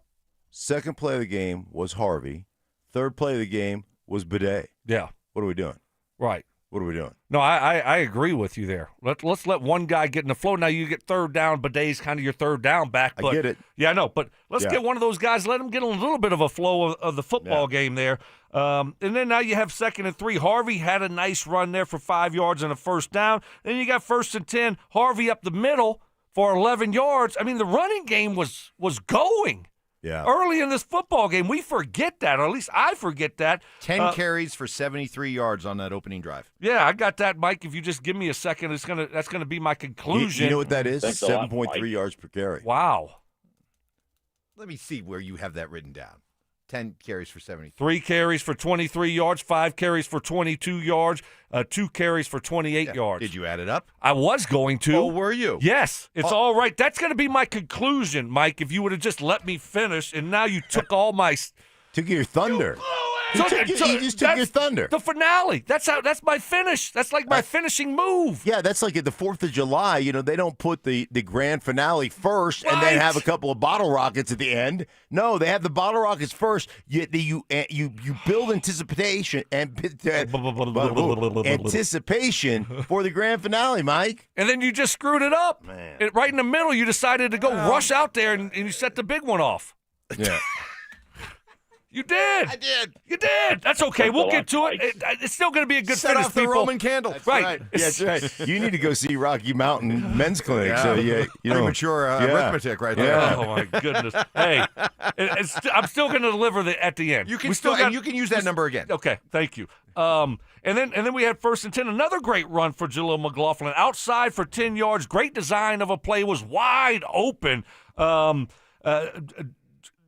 second play of the game was Harvey, third play of the game was Bidet. Yeah. What are we doing? Right. What are we doing? No, I agree with you there. Let's let one guy get in the flow. Now you get third down. Bidet's kind of your third down back. But, I get it. Yeah, I know. But let's get one of those guys. Let him get a little bit of a flow of the football game there. And then now you have 2nd and 3. Harvey had a nice run there for 5 yards and a first down. Then you got 1st and 10. Harvey up the middle for 11 yards. I mean, the running game was going. Yeah. Early in this football game, we forget that, or at least I forget that. 10 carries for 73 yards on that opening drive. Yeah, I got that, Mike. If you just give me a second, that's gonna be my conclusion. You know what that is? Thanks 7.3 yards per carry. Wow. Let me see where you have that written down. 10 carries for 73. 3 carries for 23 yards, 5 carries for 22 yards, 2 carries for 28 yards. Did you add it up? I was going to. Oh, were you? Yes. It's all right. That's going to be my conclusion, Mike, if you would have just let me finish, and now you took all my... Took your thunder. You just took your thunder. The finale. That's my finish. That's like my finishing move. Yeah, that's like at the 4th of July. They don't put the grand finale first and then have a couple of bottle rockets at the end. No, they have the bottle rockets first. You build anticipation for the grand finale, Mike. And then you just screwed it up. Man. Right in the middle, you decided to go rush out there and you set the big one off. Yeah. You did. I did. You did. That's okay. We'll get to it. It's still going to be a good Set finish, off the people. Roman candle. That's right. Yeah, that's right. You need to go see Rocky Mountain Men's Clinic. Yeah. So Premature arithmetic right there. Yeah. Oh, my goodness. Hey, I'm still going to deliver at the end. You can you can use that number again. Okay, thank you. And then we had 1st and 10. Another great run for Jaleel McLaughlin. Outside for 10 yards. Great design of a play. Was wide open.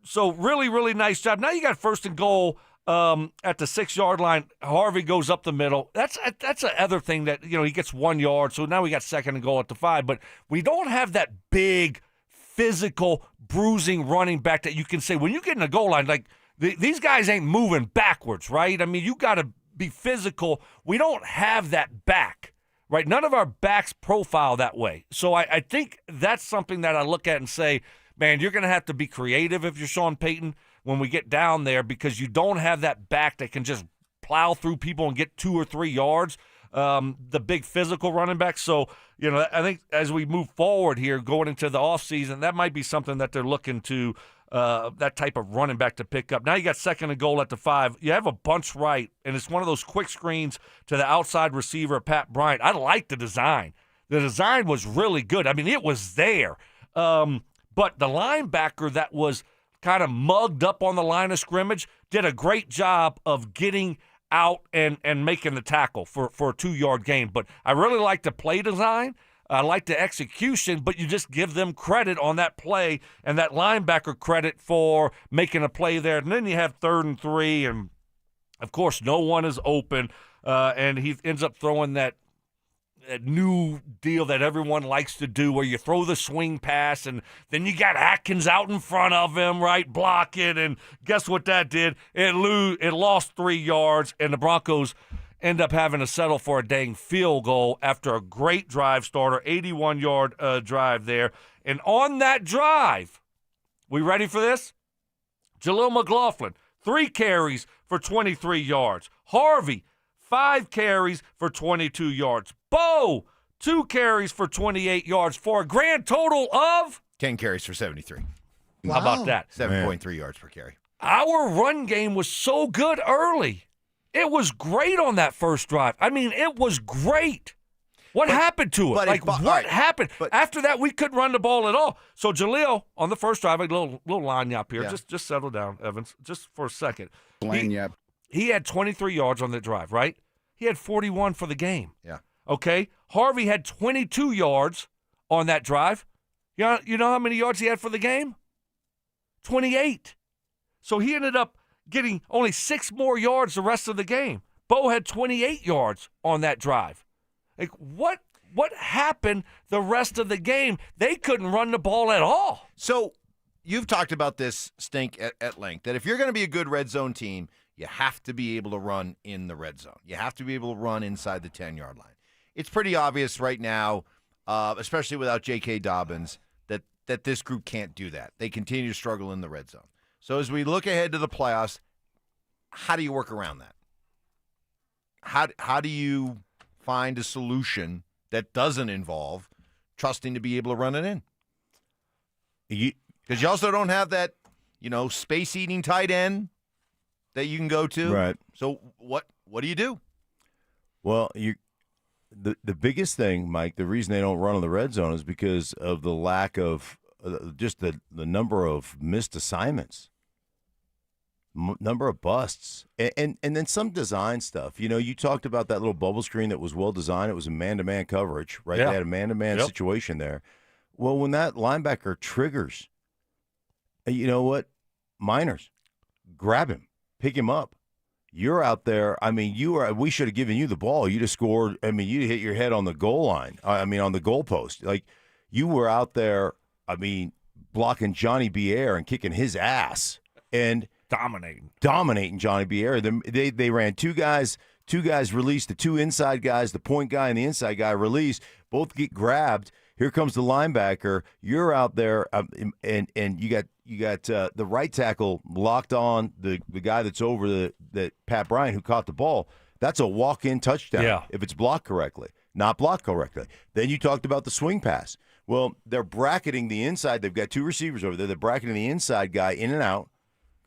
So really, really nice job. Now you got 1st and goal at the 6-yard line. Harvey goes up the middle. That's the other thing that, he gets 1 yard. So now we got 2nd and goal at the 5. But we don't have that big, physical, bruising running back that you can say, when you get in the goal line, like these guys ain't moving backwards, right? I mean, you got to be physical. We don't have that back. right? None of our backs profile that way. So I think that's something that I look at and say, man, you're going to have to be creative if you're Sean Payton when we get down there, because you don't have that back that can just plow through people and get 2 or 3 yards, the big physical running back. So, I think as we move forward here, going into the offseason, that might be something that they're looking to, that type of running back to pick up. Now you got 2nd and goal at the 5. You have a bunch right, and it's one of those quick screens to the outside receiver, Pat Bryant. I like the design. The design was really good. I mean, it was there. But the linebacker that was kind of mugged up on the line of scrimmage did a great job of getting out and making the tackle for a 2-yard gain. But I really like the play design. I like the execution, but you just give them credit on that play and that linebacker credit for making a play there. And then you have 3rd and 3, and, of course, no one is open, and he ends up throwing that new deal that everyone likes to do where you throw the swing pass and then you got Atkins out in front of him, right, blocking, and guess what that did? It lost 3 yards, and the Broncos end up having to settle for a dang field goal after a great drive starter, 81-yard drive there. And on that drive, we ready for this? Jaleel McLaughlin, 3 carries for 23 yards. Harvey, 5 carries for 22 yards. Bo, 2 carries for 28 yards for a grand total of 10 carries for 73. Wow. How about that? 7.3 yards per carry. Our run game was so good early. It was great on that first drive. I mean, it was great. What happened to it? What happened? After that, we couldn't run the ball at all. So Jaleel, on the first drive, a little line up here. Yeah. Just settle down, Evans, just for a second. He had 23 yards on that drive, right? He had 41 for the game. Yeah. Okay? Harvey had 22 yards on that drive. You know how many yards he had for the game? 28. So he ended up getting only 6 more yards the rest of the game. Bo had 28 yards on that drive. Like, what happened the rest of the game? They couldn't run the ball at all. So you've talked about this, Stink, at length, that if you're going to be a good red zone team, you have to be able to run in the red zone. You have to be able to run inside the 10-yard line. It's pretty obvious right now, especially without J.K. Dobbins, that this group can't do that. They continue to struggle in the red zone. So as we look ahead to the playoffs, how do you work around that? How do you find a solution that doesn't involve trusting to be able to run it in? Because you also don't have that, space-eating tight end that you can go to. Right. So what do you do? Well, the biggest thing, Mike, the reason they don't run on the red zone is because of the lack of just the number of missed assignments, number of busts, and then some design stuff. You talked about that little bubble screen that was well designed. It was a man-to-man coverage, right? Yeah. They had a man-to-man situation there. Well, when that linebacker triggers, you know what? Miners, grab him, pick him up. You're out there. I mean, we should have given you the ball. You just scored. I mean, you hit your head on the goal line. On the goalpost. Like, you were out there, blocking Johnny Bier and kicking his ass. And dominating Johnny Bier. They ran 2 guys. 2 guys released, the 2 inside guys, the point guy and the inside guy released. Both get grabbed. Here comes the linebacker. You're out there, and you got the right tackle locked on the guy that's over that Pat Bryant who caught the ball. That's a walk-in touchdown if it's blocked correctly, not blocked correctly. Then you talked about the swing pass. Well, they're bracketing the inside. They've got 2 receivers over there. They're bracketing the inside guy in and out.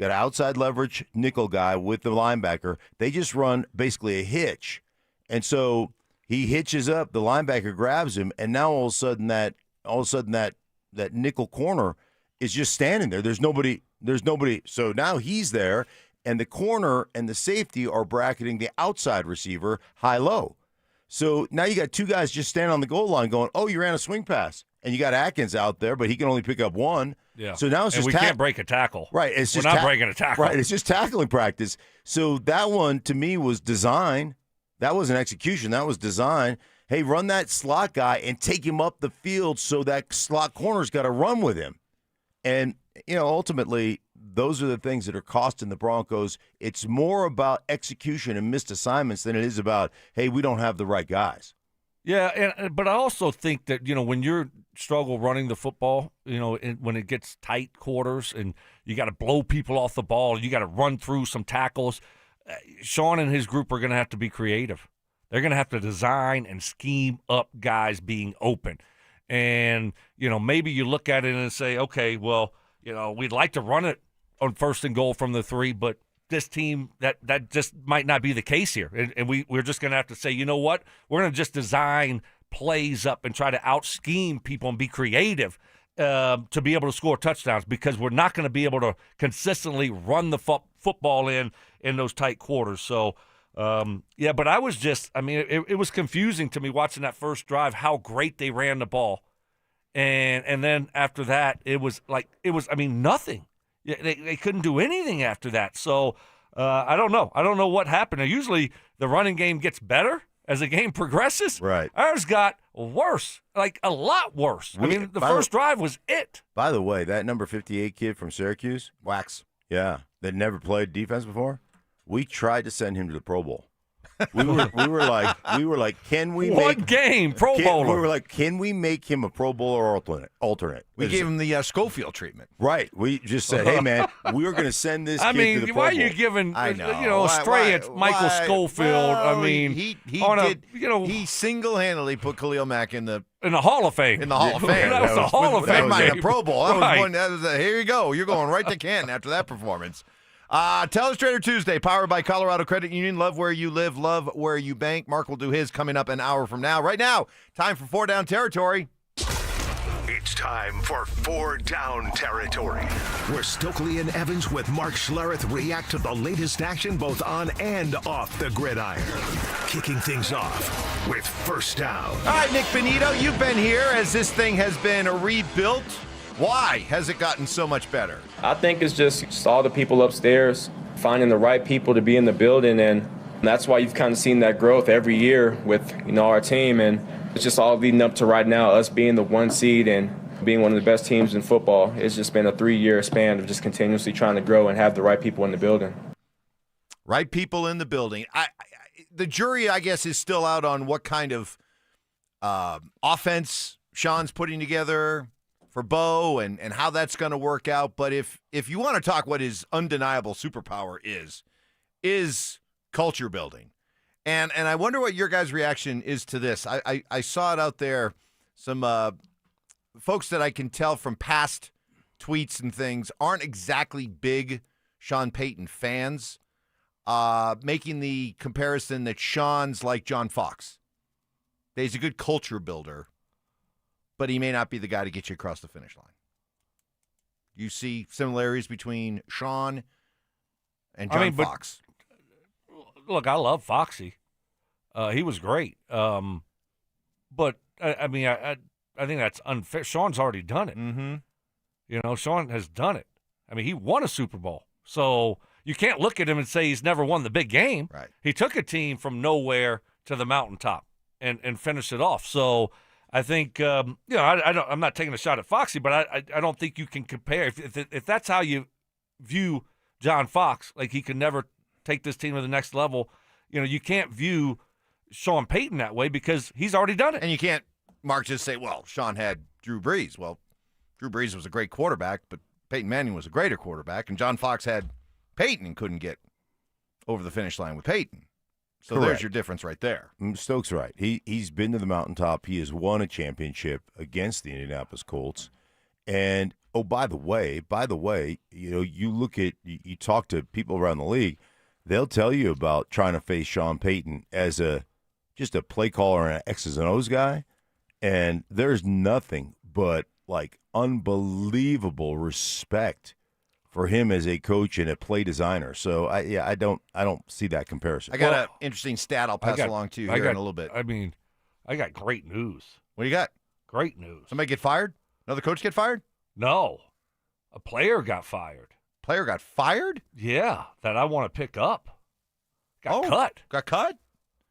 Got an outside leverage nickel guy with the linebacker. They just run basically a hitch. And so he hitches up, the linebacker grabs him, and now all of a sudden that nickel corner is just standing there. There's nobody. So now he's there, and the corner and the safety are bracketing the outside receiver high-low. So now you got 2 guys just standing on the goal line going, oh, you ran a swing pass. And you got Atkins out there, but he can only pick up 1. Yeah. So now it's and just we can't break a tackle. Right. We're not breaking a tackle. Right. It's just tackling practice. So that one, to me, was design. That wasn't execution. That was design. Hey, run that slot guy and take him up the field so that slot corner's got to run with him. And, ultimately, those are the things that are costing the Broncos. It's more about execution and missed assignments than it is about, hey, we don't have the right guys. Yeah, but I also think that, when you're struggle running the football, when it gets tight quarters and you got to blow people off the ball, you got to run through some tackles, Sean and his group are going to have to be creative. They're going to have to design and scheme up guys being open. And, maybe you look at it and say, okay, well, we'd like to run it on 1st and goal from the 3, but this team, that just might not be the case here. And we're just going to have to say, you know what? We're going to just design plays up and try to out-scheme people and be creative to be able to score touchdowns, because we're not going to be able to consistently run the football in those tight quarters. So, but I was just, it was confusing to me watching that first drive how great they ran the ball. And then after that, it was nothing. They couldn't do anything after that. So I don't know. I don't know what happened. Now, usually the running game gets better as the game progresses. Right. Ours got worse, a lot worse. The first drive was it. By the way, that number 58 kid from Syracuse, Wax. Yeah, that never played defense before. We tried to send him to the Pro Bowl. We were like, can we make game Pro Bowler? We were like, can we make him a Pro Bowler alternate? We gave him the Schofield treatment. Right. We just said, hey man, we were going to send this kid to the Pro Bowl. Why are you giving stray at Michael Schofield? Well, he single-handedly put Khalil Mack in the Hall of Fame. In the Hall of Fame. That was the Hall of Fame. That the Pro Bowl. Right. Here you go. You're going right to Canton after that performance. Telestrator Tuesday, powered by Colorado Credit Union. Love where you live, love where you bank. Mark will do his coming up an hour from now. Right now, time for 4 Down Territory. It's time for 4 Down Territory, where Stokley and Evans with Mark Schlereth react to the latest action both on and off the gridiron. Kicking things off with First Down. All right, Nick Benito, you've been here as this thing has been rebuilt. Why has it gotten so much better? I think it's just all the people upstairs, finding the right people to be in the building, and that's why you've kind of seen that growth every year with our team, and it's just all leading up to right now, us being the 1 seed and being one of the best teams in football. It's just been a 3-year span of just continuously trying to grow and have the right people in the building. Right people in the building. The jury, I guess, is still out on what kind of offense Sean's putting together for Bo and how that's going to work out. But if you want to talk what his undeniable superpower is culture building. And I wonder what your guys' reaction is to this. I saw it out there. Some folks that I can tell from past tweets and things aren't exactly big Sean Payton fans, making the comparison that Sean's like John Fox. That he's a good culture builder, but he may not be the guy to get you across the finish line. You see similarities between Sean and John Fox. Look, I love Foxy. He was great. But, I think that's unfair. Sean's already done it. Mm-hmm. Sean has done it. He won a Super Bowl. So you can't look at him and say he's never won the big game. Right. He took a team from nowhere to the mountaintop and finished it off. So I think, I'm not taking a shot at Foxy, but I don't think you can compare. If that's how you view John Fox, like he could never take this team to the next level, you can't view Sean Payton that way because he's already done it. And you can't, Mark, just say, well, Sean had Drew Brees. Well, Drew Brees was a great quarterback, but Peyton Manning was a greater quarterback, and John Fox had Peyton and couldn't get over the finish line with Peyton. So Correct. There's your difference right there. Stokes right. He's been to the mountaintop. He has won a championship against the Indianapolis Colts. And, by the way, you look at – you talk to people around the league, they'll tell you about trying to face Sean Payton as just a play caller and an X's and O's guy. And there's nothing but, unbelievable respect for him as a coach and a play designer. So I don't see that comparison. I got an interesting stat I'll pass along to you here in a little bit. I got great news. What do you got? Great news. Somebody get fired? Another coach get fired? No. A player got fired. Player got fired? Yeah, that I want to pick up. Got cut. Got cut?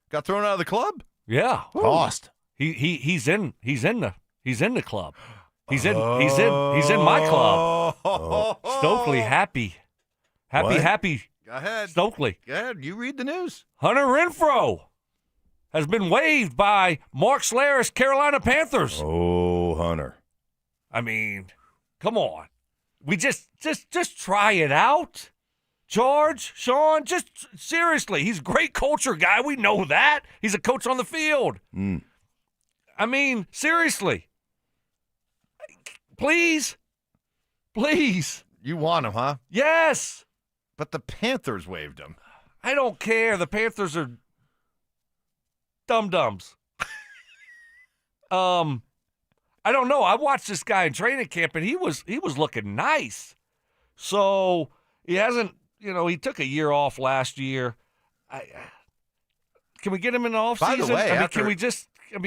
Got thrown out of the club? Yeah. Tossed. He's in the club. He's in my club. Stokley happy. What? Happy. Go ahead. Stokley. Go ahead. You read the news. Hunter Renfrow has been waived by Mark Schlereth, Carolina Panthers. Oh, Hunter. I mean, come on. We just try it out. George, Sean, just seriously, he's a great culture guy. We know that. He's a coach on the field. I mean, seriously. Please. You want him, huh? Yes. But the Panthers waived him. I don't care. The Panthers are dum-dums. I don't know. I watched this guy in training camp, and he was looking nice. So he hasn't, he took a year off last year. Can we get him in the offseason? By the way,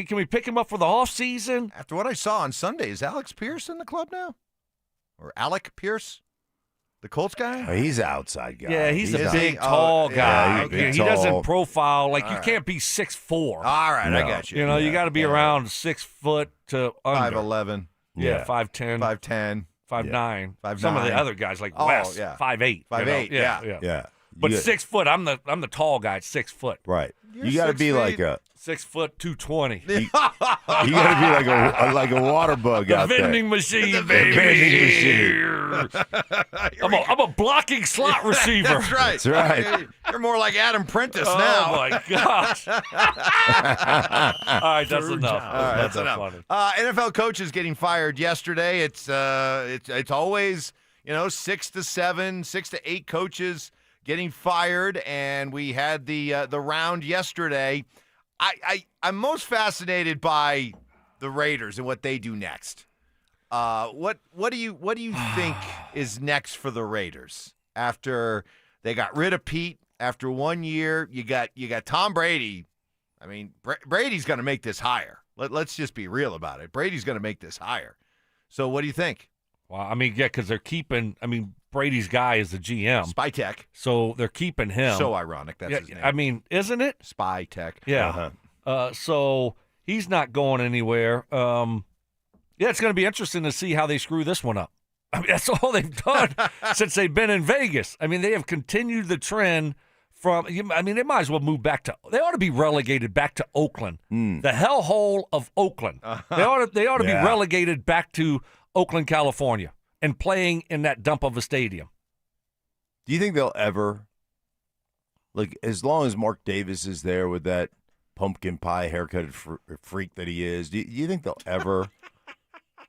can we pick him up for the offseason? After what I saw on Sunday, is Alex Pierce in the club now? Or Alec Pierce? The Colts guy? Oh, he's an outside guy. Yeah, he's a big, tall guy. Yeah, he doesn't profile. You can't be 6'4". All right, No. I got you. You got to be around 6 foot to under. 5'11". Yeah, 5'10". 5'10". 5'9". 5'9". Some of the other guys like Wes, 5'8". 5'8", Yeah. But 6 foot, I'm the tall guy at 6 foot. Right. You got to be like a 6 foot 220. You got to be like a water bug out there. Vending machine, The baby. vending machine. I'm a blocking slot receiver. That's right. That's right. You're more like Adam Prentice Oh now. my gosh! All right, that's enough. All right, that's enough. Funny. NFL coaches getting fired yesterday. It's always 6 to 7, 6 to 8 coaches getting fired, and we had the round yesterday. I'm most fascinated by the Raiders and what they do next. What do you think is next for the Raiders after they got rid of Pete? After 1 year, you got Tom Brady. I mean, Brady's going to make this higher. Let's just be real about it. Brady's going to make this higher. So what do you think? Well, I mean, yeah, because they're keeping. I mean, Brady's guy is the GM. Spytech. So they're keeping him. So ironic. That's his name. I mean, isn't it? Spytech. Yeah. So he's not going anywhere. It's going to be interesting to see how they screw this one up. I mean, that's all they've done since they've been in Vegas. I mean, they have continued the trend from. I mean, they might as well move back to. They ought to be relegated back to Oakland, the hellhole of Oakland. They ought to be relegated back to Oakland, California, and playing in that dump of a stadium. Do you think they'll ever, as long as Mark Davis is there with that pumpkin pie haircut freak that he is, do you think they'll ever?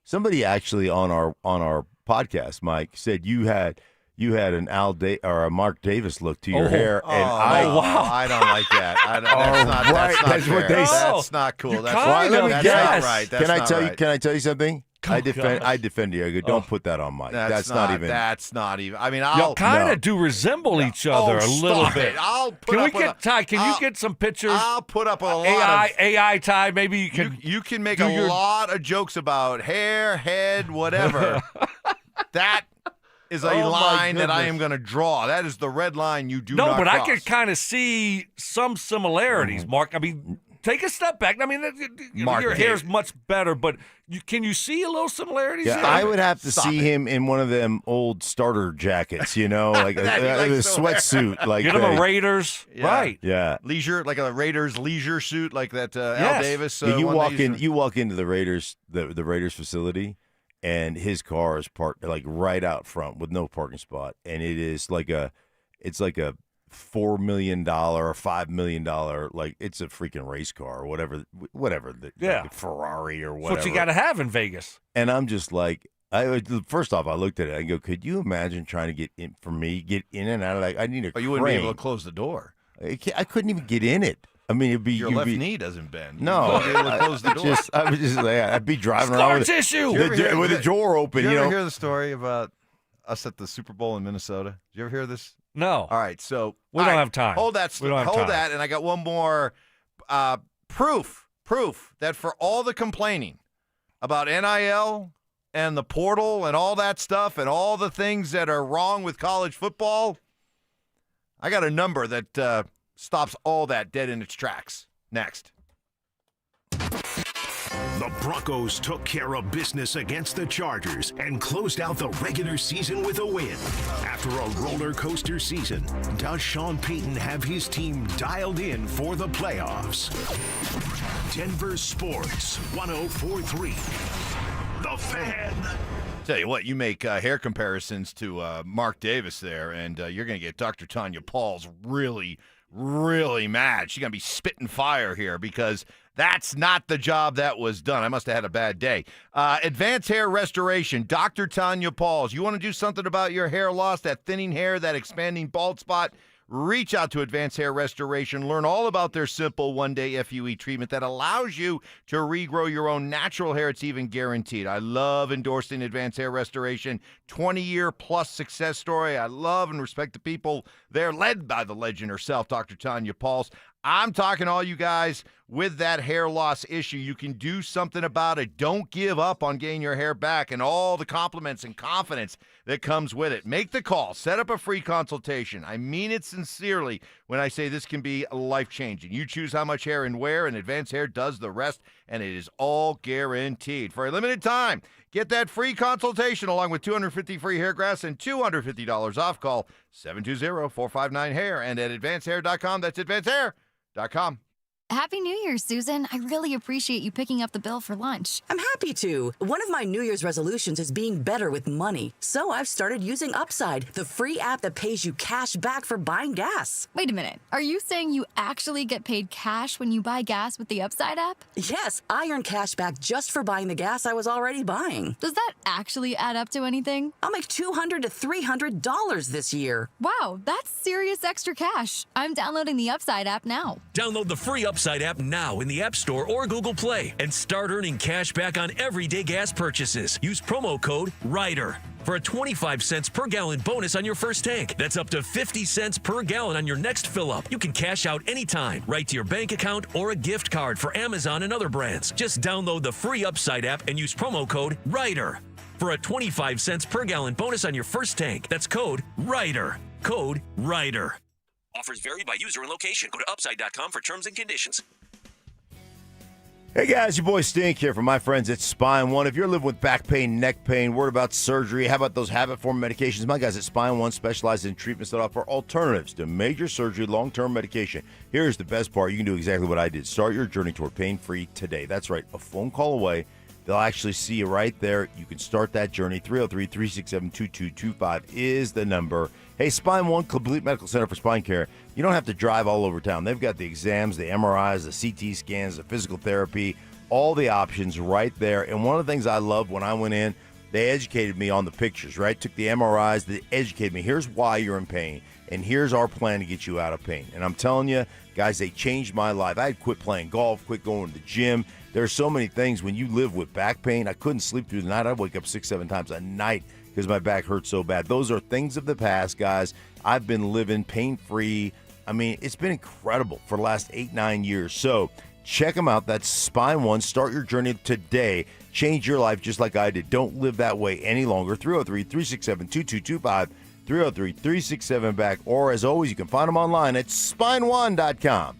Somebody actually on our podcast, Mike, said you had an or a Mark Davis look to your hair, and I don't like that. That's not fair. That's not cool. That's not right. Can I tell you something? I defend you. I go, don't put that on Mike. That's not even. That's not even. I mean, y'all kind of do resemble each other a little bit. Ty? Can you get some pictures? I'll put up a lot of AI Ty. Maybe you can. You can make a lot of jokes about hair, head, whatever. That is a line that I am going to draw. That is the red line you do not cross. No, but I can kind of see some similarities, Mark. I mean. Take a step back. I mean, your hair's much better, but can you see a little similarities? Yeah, I would have to see him in one of them old starter jackets, like a sweatsuit. Get him a Raiders, right? Yeah, leisure, like a Raiders leisure suit, like that Al Davis. You walk into the Raiders, the Raiders facility, and his car is parked right out front with no parking spot, and it's like a $4 million or $5 million, it's a freaking race car or whatever, like Ferrari or whatever. That's what you got to have in Vegas. And I'm just first off, I looked at it and go, could you imagine trying to get in and out of that? I need a crane. You wouldn't be able to close the door. I couldn't even get in it. I mean, your left knee doesn't bend. No, you wouldn't be able to close the door. I was just I'd be driving around with the door open. Did you ever hear the story about us at the Super Bowl in Minnesota? Did you ever hear this? No. All right, so we don't have time. Hold that. And I got one more proof that for all the complaining about NIL and the portal and all that stuff and all the things that are wrong with college football, I got a number that stops all that dead in its tracks. Next. The Broncos took care of business against the Chargers and closed out the regular season with a win. After a roller coaster season, does Sean Payton have his team dialed in for the playoffs? Denver Sports 104.3. The Fan. Tell you what, you make hair comparisons to Mark Davis there, and you're going to get Dr. Tanya Pauls really, really mad. She's going to be spitting fire here because that's not the job that was done. I must have had a bad day. Advanced Hair Restoration, Dr. Tanya Pauls. You want to do something about your hair loss, that thinning hair, that expanding bald spot? Reach out to Advanced Hair Restoration. Learn all about their simple one-day FUE treatment that allows you to regrow your own natural hair. It's even guaranteed. I love endorsing Advanced Hair Restoration. 20-year-plus success story. I love and respect the people there, led by the legend herself, Dr. Tanya Pauls. I'm talking to all you guys with that hair loss issue. You can do something about it. Don't give up on getting your hair back and all the compliments and confidence that comes with it. Make the call. Set up a free consultation. I mean it sincerely when I say this can be life-changing. You choose how much hair and where, and Advanced Hair does the rest, and it is all guaranteed. For a limited time, get that free consultation along with $250 free hair grafts and $250 off. Call 720-459-HAIR and at advancedhair.com. That's advancedhair.com. Happy New Year, Susan. I really appreciate you picking up the bill for lunch. I'm happy to. One of my New Year's resolutions is being better with money. So I've started using Upside, the free app that pays you cash back for buying gas. Wait a minute. Are you saying you actually get paid cash when you buy gas with the Upside app? Yes, I earn cash back just for buying the gas I was already buying. Does that actually add up to anything? I'll make $200 to $300 this year. Wow, that's serious extra cash. I'm downloading the Upside app now. Download the free Upside app now in the App Store or Google Play and start earning cash back on everyday gas purchases. Use promo code RIDER for a 25 cents per gallon bonus on your first tank. That's up to 50 cents per gallon on your next fill up. You can cash out anytime, right to your bank account or a gift card for Amazon and other brands. Just download the free Upside app and use promo code RIDER for a 25 cents per gallon bonus on your first tank. That's code RIDER. Code RIDER. Offers vary by user and location. Go to upside.com for terms and conditions. Hey guys, your boy Stink here from my friends at Spine One. If you're living with back pain, neck pain, worried about surgery, how about those habit-forming medications? My guys at Spine One specialize in treatments that offer alternatives to major surgery, long-term medication. Here's the best part. You can do exactly what I did. Start your journey toward pain-free today. That's right, a phone call away. They'll actually see you right there. You can start that journey. 303-367-2225 is the number. Hey, Spine One, Complete Medical Center for Spine Care. You don't have to drive all over town. They've got the exams, the MRIs, the CT scans, the physical therapy, all the options right there. And one of the things I loved when I went in, they educated me on the pictures, right? Took the MRIs, they educated me. Here's why you're in pain, and here's our plan to get you out of pain. And I'm telling you, guys, they changed my life. I had quit playing golf, quit going to the gym. There are so many things when you live with back pain. I couldn't sleep through the night. I'd wake up 6-7 times a night because my back hurt so bad. Those are things of the past, guys. I've been living pain-free. I mean, it's been incredible for the last 8-9 years. So check them out. That's Spine One. Start your journey today. Change your life just like I did. Don't live that way any longer. 303-367-2225. 303-367-BACK. Or, as always, you can find them online at spineone.com.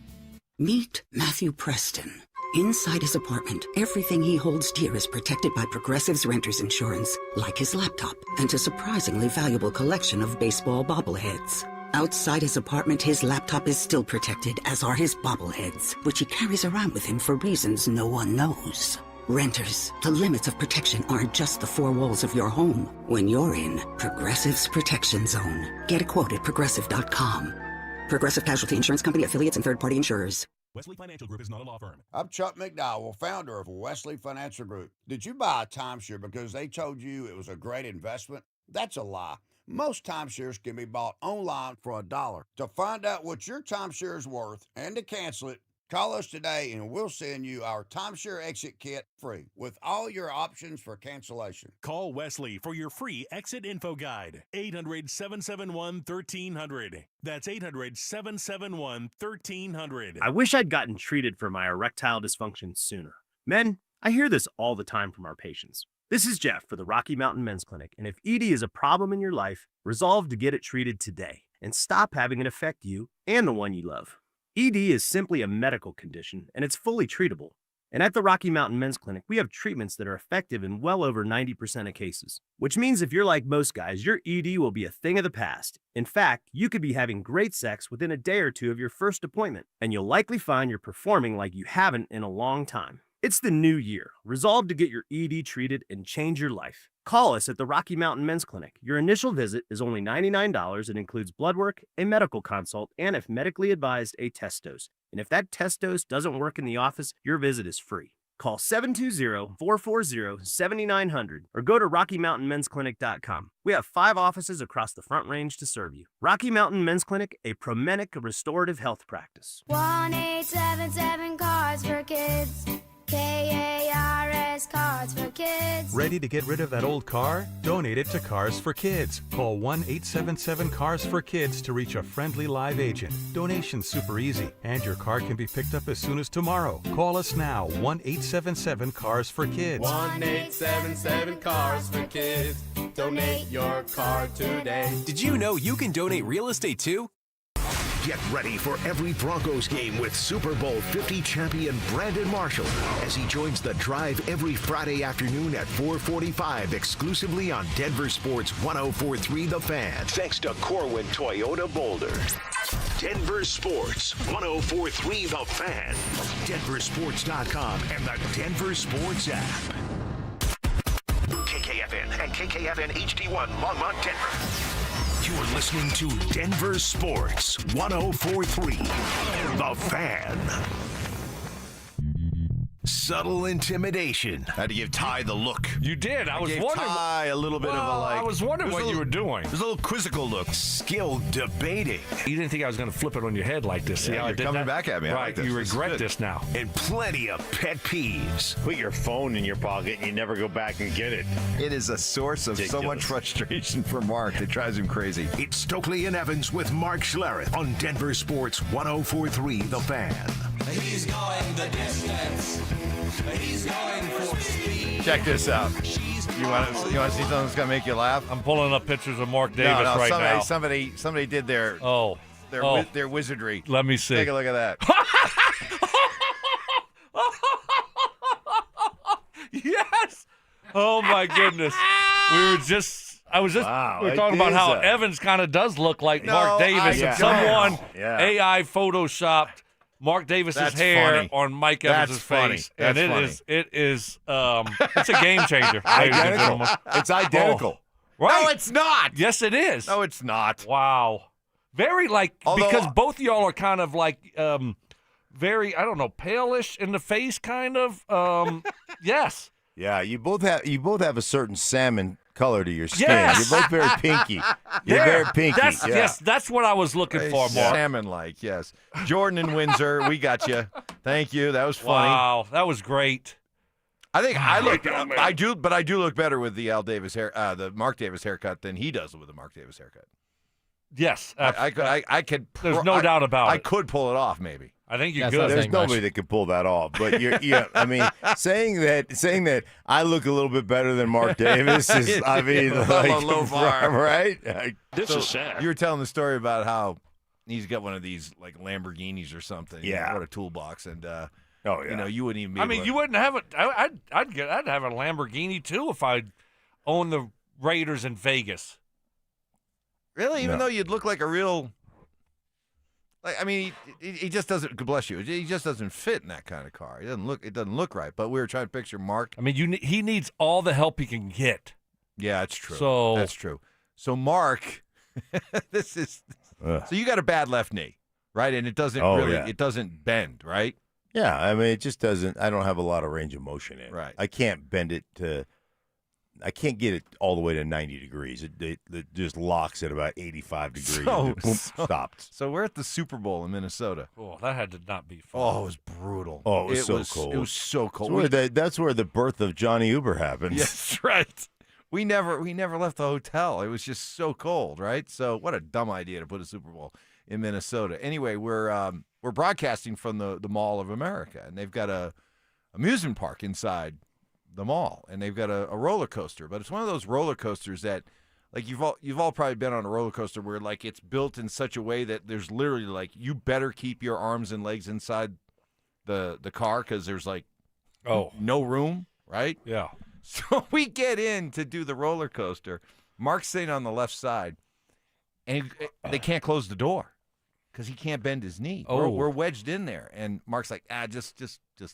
Meet Matthew Preston. Inside his apartment, everything he holds dear is protected by Progressive's Renter's Insurance, like his laptop and a surprisingly valuable collection of baseball bobbleheads. Outside his apartment, his laptop is still protected, as are his bobbleheads, which he carries around with him for reasons no one knows. Renters, the limits of protection aren't just the four walls of your home. When you're in Progressive's Protection Zone, get a quote at Progressive.com. Progressive Casualty Insurance Company, affiliates, and third-party insurers. Wesley Financial Group is not a law firm. I'm Chuck McDowell, founder of Wesley Financial Group. Did you buy a timeshare because they told you it was a great investment? That's a lie. Most timeshares can be bought online for $1. To find out what your timeshare is worth and to cancel it, call us today and we'll send you our timeshare exit kit free with all your options for cancellation. Call Wesley for your free exit info guide. 800-771-1300. That's 800-771-1300. I wish I'd gotten treated for my erectile dysfunction sooner. Men, I hear this all the time from our patients. This is Jeff for the Rocky Mountain Men's Clinic, and if ED is a problem in your life, resolve to get it treated today and stop having it affect you and the one you love. ED is simply a medical condition, and it's fully treatable. And at the Rocky Mountain Men's Clinic, we have treatments that are effective in well over 90% of cases. Which means if you're like most guys, your ED will be a thing of the past. In fact, you could be having great sex within a day or two of your first appointment, and you'll likely find you're performing like you haven't in a long time. It's the new year. Resolve to get your ED treated and change your life. Call us at the Rocky Mountain Men's Clinic. Your initial visit is only $99. It includes blood work, a medical consult, and if medically advised, a test dose. And if that test dose doesn't work in the office, your visit is free. Call 720-440-7900 or go to RockyMountainMen'sClinic.com. We have 5 offices across the Front Range to serve you. Rocky Mountain Men's Clinic, a Promenic restorative health practice. 1-877 Cards for Kids. KARS Cards for Kids. Ready to get rid of that old car? Donate it to Cars for Kids. Call 1-877-CARS-FOR-KIDS to reach a friendly live agent. Donation's super easy, and your car can be picked up as soon as tomorrow. Call us now, 1-877-CARS-FOR-KIDS. 1-877-CARS-FOR-KIDS. Donate your car today. Did you know you can donate real estate too? Get ready for every Broncos game with Super Bowl 50 champion Brandon Marshall as he joins the drive every Friday afternoon at 4:45 exclusively on Denver Sports 104.3 The Fan. Thanks to Corwin Toyota Boulder. Denver Sports 104.3 The Fan. DenverSports.com and the Denver Sports app. KKFN and KKFN HD1 Longmont, Denver. You're listening to Denver Sports 104.3 The Fan. Subtle intimidation. Had to give Ty the look. You did. I was gave wondering. Ty a little bit of a like. I was wondering what you were doing. There's a little quizzical look. Skilled debating. You didn't think I was going to flip it on your head like this. See how I you're did coming that? back at me. I Right. like this. You This is regret good. this now. And plenty of pet peeves. Put your phone in your pocket and you never go back and get it. It is a source of so much frustration for Mark. It drives him crazy. It's Stokley and Evans with Mark Schlereth on Denver Sports 104.3 The Fan. He's going the distance. He's going for speed. Check this out. You want to see something that's gonna make you laugh? I'm pulling up pictures of Mark Davis right now. Somebody did their their wizardry. Let me see. Take a look at that. Yes. Oh my goodness. We were talking about how Evans kind of does look like Mark Davis, and someone AI photoshopped Mark Davis's hair on Mike Evans' face, and it's a game changer. Identical. It's identical. Oh, right? No, it's not. Yes, it is. No, it's not. Wow. Very because both of y'all are kind of like very, I don't know, palish in the face, kind of. Yes. Yeah, you both have a certain salmon color to your skin. Yes. You're both very pinky. You're very pinky. Yes, that's what I was looking for, Mark. Salmon-like, yes. Jordan and Windsor, we got you. Thank you. That was funny. Wow, that was great. I think I do look better with the the Mark Davis haircut than he does with the Mark Davis haircut. Yes, I could. There's no doubt about it. I could pull it off, maybe. I think you could. There's nobody that could pull that off. But I mean, saying that I look a little bit better than Mark Davis is, I mean, like, a low bar, right? This is sad. You were telling the story about how he's got one of these like Lamborghinis or something. Yeah, what a toolbox, and you wouldn't even. You wouldn't have it. I'd have a Lamborghini too if I owned the Raiders in Vegas. Really, even though you'd look like a real. Like, I mean, he just doesn't. Bless you. He just doesn't fit in that kind of car. It doesn't look right. But we were trying to picture Mark. I mean, he needs all the help he can get. Yeah, that's true. That's true. So Mark, so you got a bad left knee, right? And it doesn't it doesn't bend, right? Yeah, I mean, it just doesn't. I don't have a lot of range of motion in it. Right. I can't bend it to. I can't get it all the way to 90 degrees. It just locks at about 85 degrees. And boom, stopped. So we're at the Super Bowl in Minnesota. Oh, that had to not be fun. Oh, it was brutal. Oh, it was so cold. It was so cold. That's where the birth of Johnny Uber happens. Yes, right. We never left the hotel. It was just so cold, right? So what a dumb idea to put a Super Bowl in Minnesota. Anyway, we're broadcasting from the Mall of America, and they've got a amusement park inside the mall, and they've got a roller coaster, but it's one of those roller coasters that, like, you've all probably been on a roller coaster where, like, it's built in such a way that there's literally, like, you better keep your arms and legs inside the car because there's, like, no room, right? Yeah. So we get in to do the roller coaster. Mark's sitting on the left side, and they can't close the door because he can't bend his knee. Oh. We're wedged in there, and Mark's like, just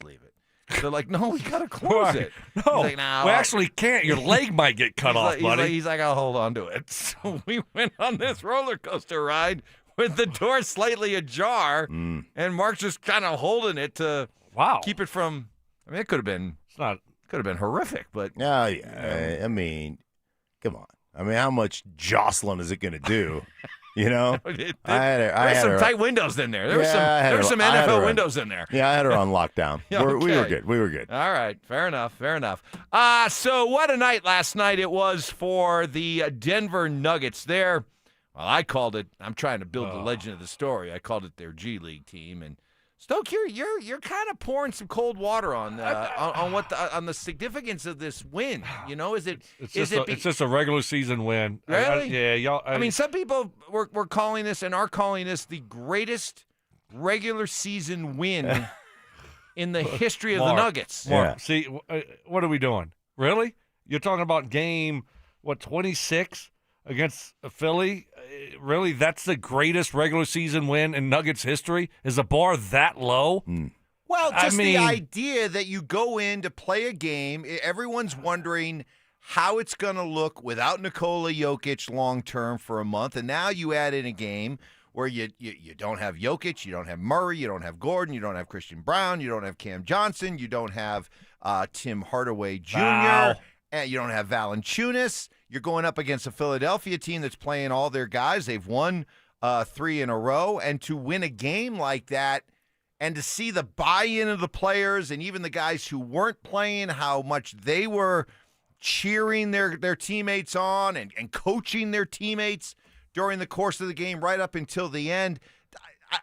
leave it. They're like, no, we got to close it. No, He's like, nah, we actually can't. Your leg might get cut off, buddy. He's like, I'll hold on to it. So we went on this roller coaster ride with the door slightly ajar, and Mark's just kind of holding it to keep it from. I mean, it could have been horrific, but I mean, come on. I mean, how much jostling is it going to do? You know, there's some tight windows in there. There were some NFL windows in there. Yeah, I had her on lockdown. Yeah, We were okay. good. We were good. All right, fair enough. So what a night last night it was for the Denver Nuggets. Well, I called it. I'm trying to build the legend of the story. I called it their G League team. And Stoke, you're kind of pouring some cold water on the significance of this win. You know, it's just a regular season win. Really? Y'all. I mean, some people were calling this and are calling this the greatest regular season win in the history of the Nuggets. Mark, see, what are we doing? Really? You're talking about game 26 against Philly? Really, that's the greatest regular season win in Nuggets history? Is the bar that low? Well, just the idea that you go in to play a game, everyone's wondering how it's going to look without Nikola Jokic long-term for a month, and now you add in a game where you don't have Jokic, you don't have Murray, you don't have Gordon, you don't have Christian Brown, you don't have Cam Johnson, you don't have Tim Hardaway Jr., and you don't have Valanciunas. You're going up against a Philadelphia team that's playing all their guys. They've won 3 in a row. And to win a game like that and to see the buy-in of the players and even the guys who weren't playing, how much they were cheering their teammates on and coaching their teammates during the course of the game right up until the end,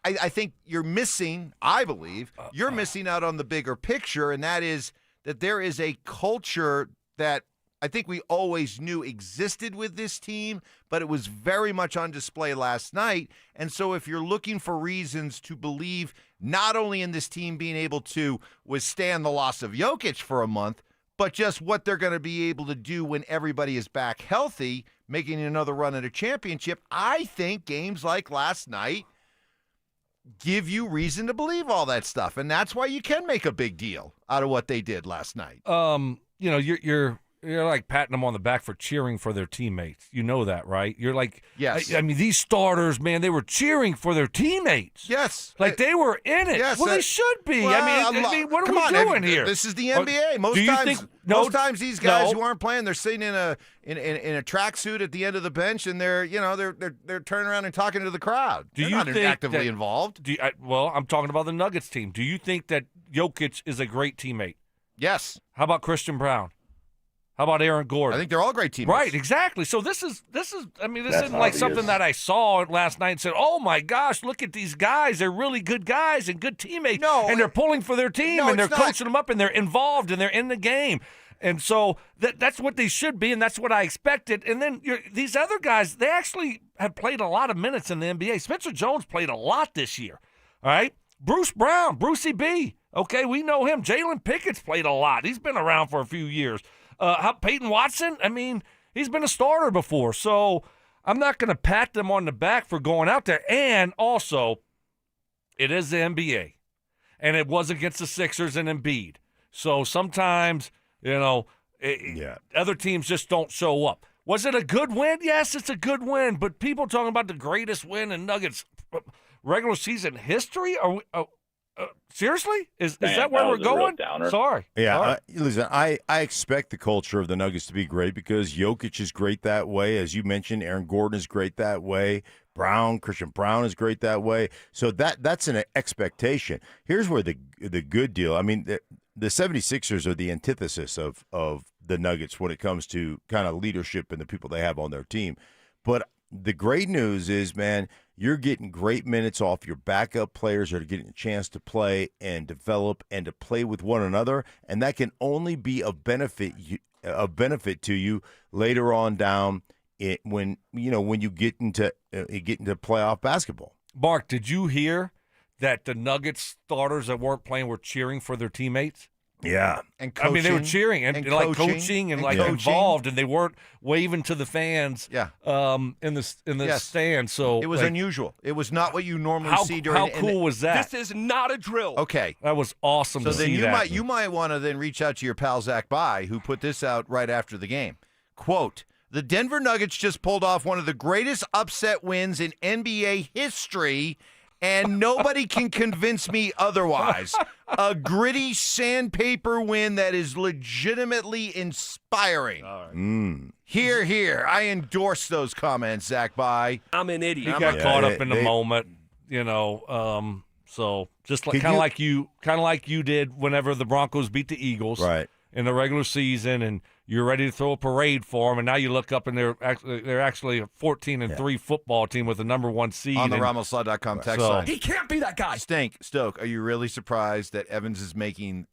I think you're missing, I believe, you're missing out on the bigger picture, and that is that there is a culture that I think we always knew existed with this team, but it was very much on display last night. And so if you're looking for reasons to believe not only in this team being able to withstand the loss of Jokic for a month, but just what they're going to be able to do when everybody is back healthy, making another run at a championship, I think games like last night give you reason to believe all that stuff. And that's why you can make a big deal out of what they did last night. You know, you're like patting them on the back for cheering for their teammates. You know that, right? You're like, yes. I mean, these starters, man, they were cheering for their teammates. Yes. Like they were in it. Yes. Well, they should be. Well, I mean, what are we doing here? This is the NBA. Most times these guys who aren't playing, they're sitting in a tracksuit at the end of the bench, and they're turning around and talking to the crowd. They're not actively involved. Well, I'm talking about the Nuggets team. Do you think that Jokic is a great teammate? Yes. How about Christian Brown? How about Aaron Gordon? I think they're all great teammates. Right, exactly. So this isn't like obvious. something that I saw last night and said, oh my gosh, look at these guys. They're really good guys and good teammates. And they're pulling for their team and they're coaching them up and they're involved and they're in the game. And so that's what they should be, and that's what I expected. And then these other guys, they actually have played a lot of minutes in the NBA. Spencer Jones played a lot this year, all right? Bruce Brown, Brucey B, okay, we know him. Jalen Pickett's played a lot. He's been around for a few years. Peyton Watson, I mean, he's been a starter before. So I'm not going to pat them on the back for going out there. And also, it is the NBA, and it was against the Sixers and Embiid. So sometimes, other teams just don't show up. Was it a good win? Yes, it's a good win. But people talking about the greatest win in Nuggets regular season history? Are we, seriously? Is that where we're going? Sorry. Yeah, listen, I expect the culture of the Nuggets to be great because Jokic is great that way. As you mentioned, Aaron Gordon is great that way. Christian Brown is great that way. So that's an expectation. Here's where the good deal, I mean, the 76ers are the antithesis of the Nuggets when it comes to kind of leadership and the people they have on their team. But the great news is, man, you're getting great minutes off your backup players that are getting a chance to play and develop and to play with one another, and that can only be a benefit to you later on down when you get into playoff basketball. Mark, did you hear that the Nuggets starters that weren't playing were cheering for their teammates? Yeah. And coaching. I mean, they were cheering and like coaching and like involved, and they weren't waving to the fans. Yeah. In the stand. So it was unusual. It was not what you normally see during. How cool was that? This is not a drill. Okay, that was awesome. So to then see that. you might want to then reach out to your pal Zach By, who put this out right after the game. Quote: "The Denver Nuggets just pulled off one of the greatest upset wins in NBA history, and nobody can convince me otherwise. A gritty sandpaper win that is legitimately inspiring." Here, here. I endorse those comments, Zach By. I'm an idiot. He got caught up in the moment, you know. So just like kind of like you did whenever the Broncos beat the Eagles, right, in the regular season, and you're ready to throw a parade for them, and now you look up and they're actually a 14-3 football team with the number 1 seed on the RamosLaw.com text line. He can't be that guy. Stoke, are you really surprised that Evans is making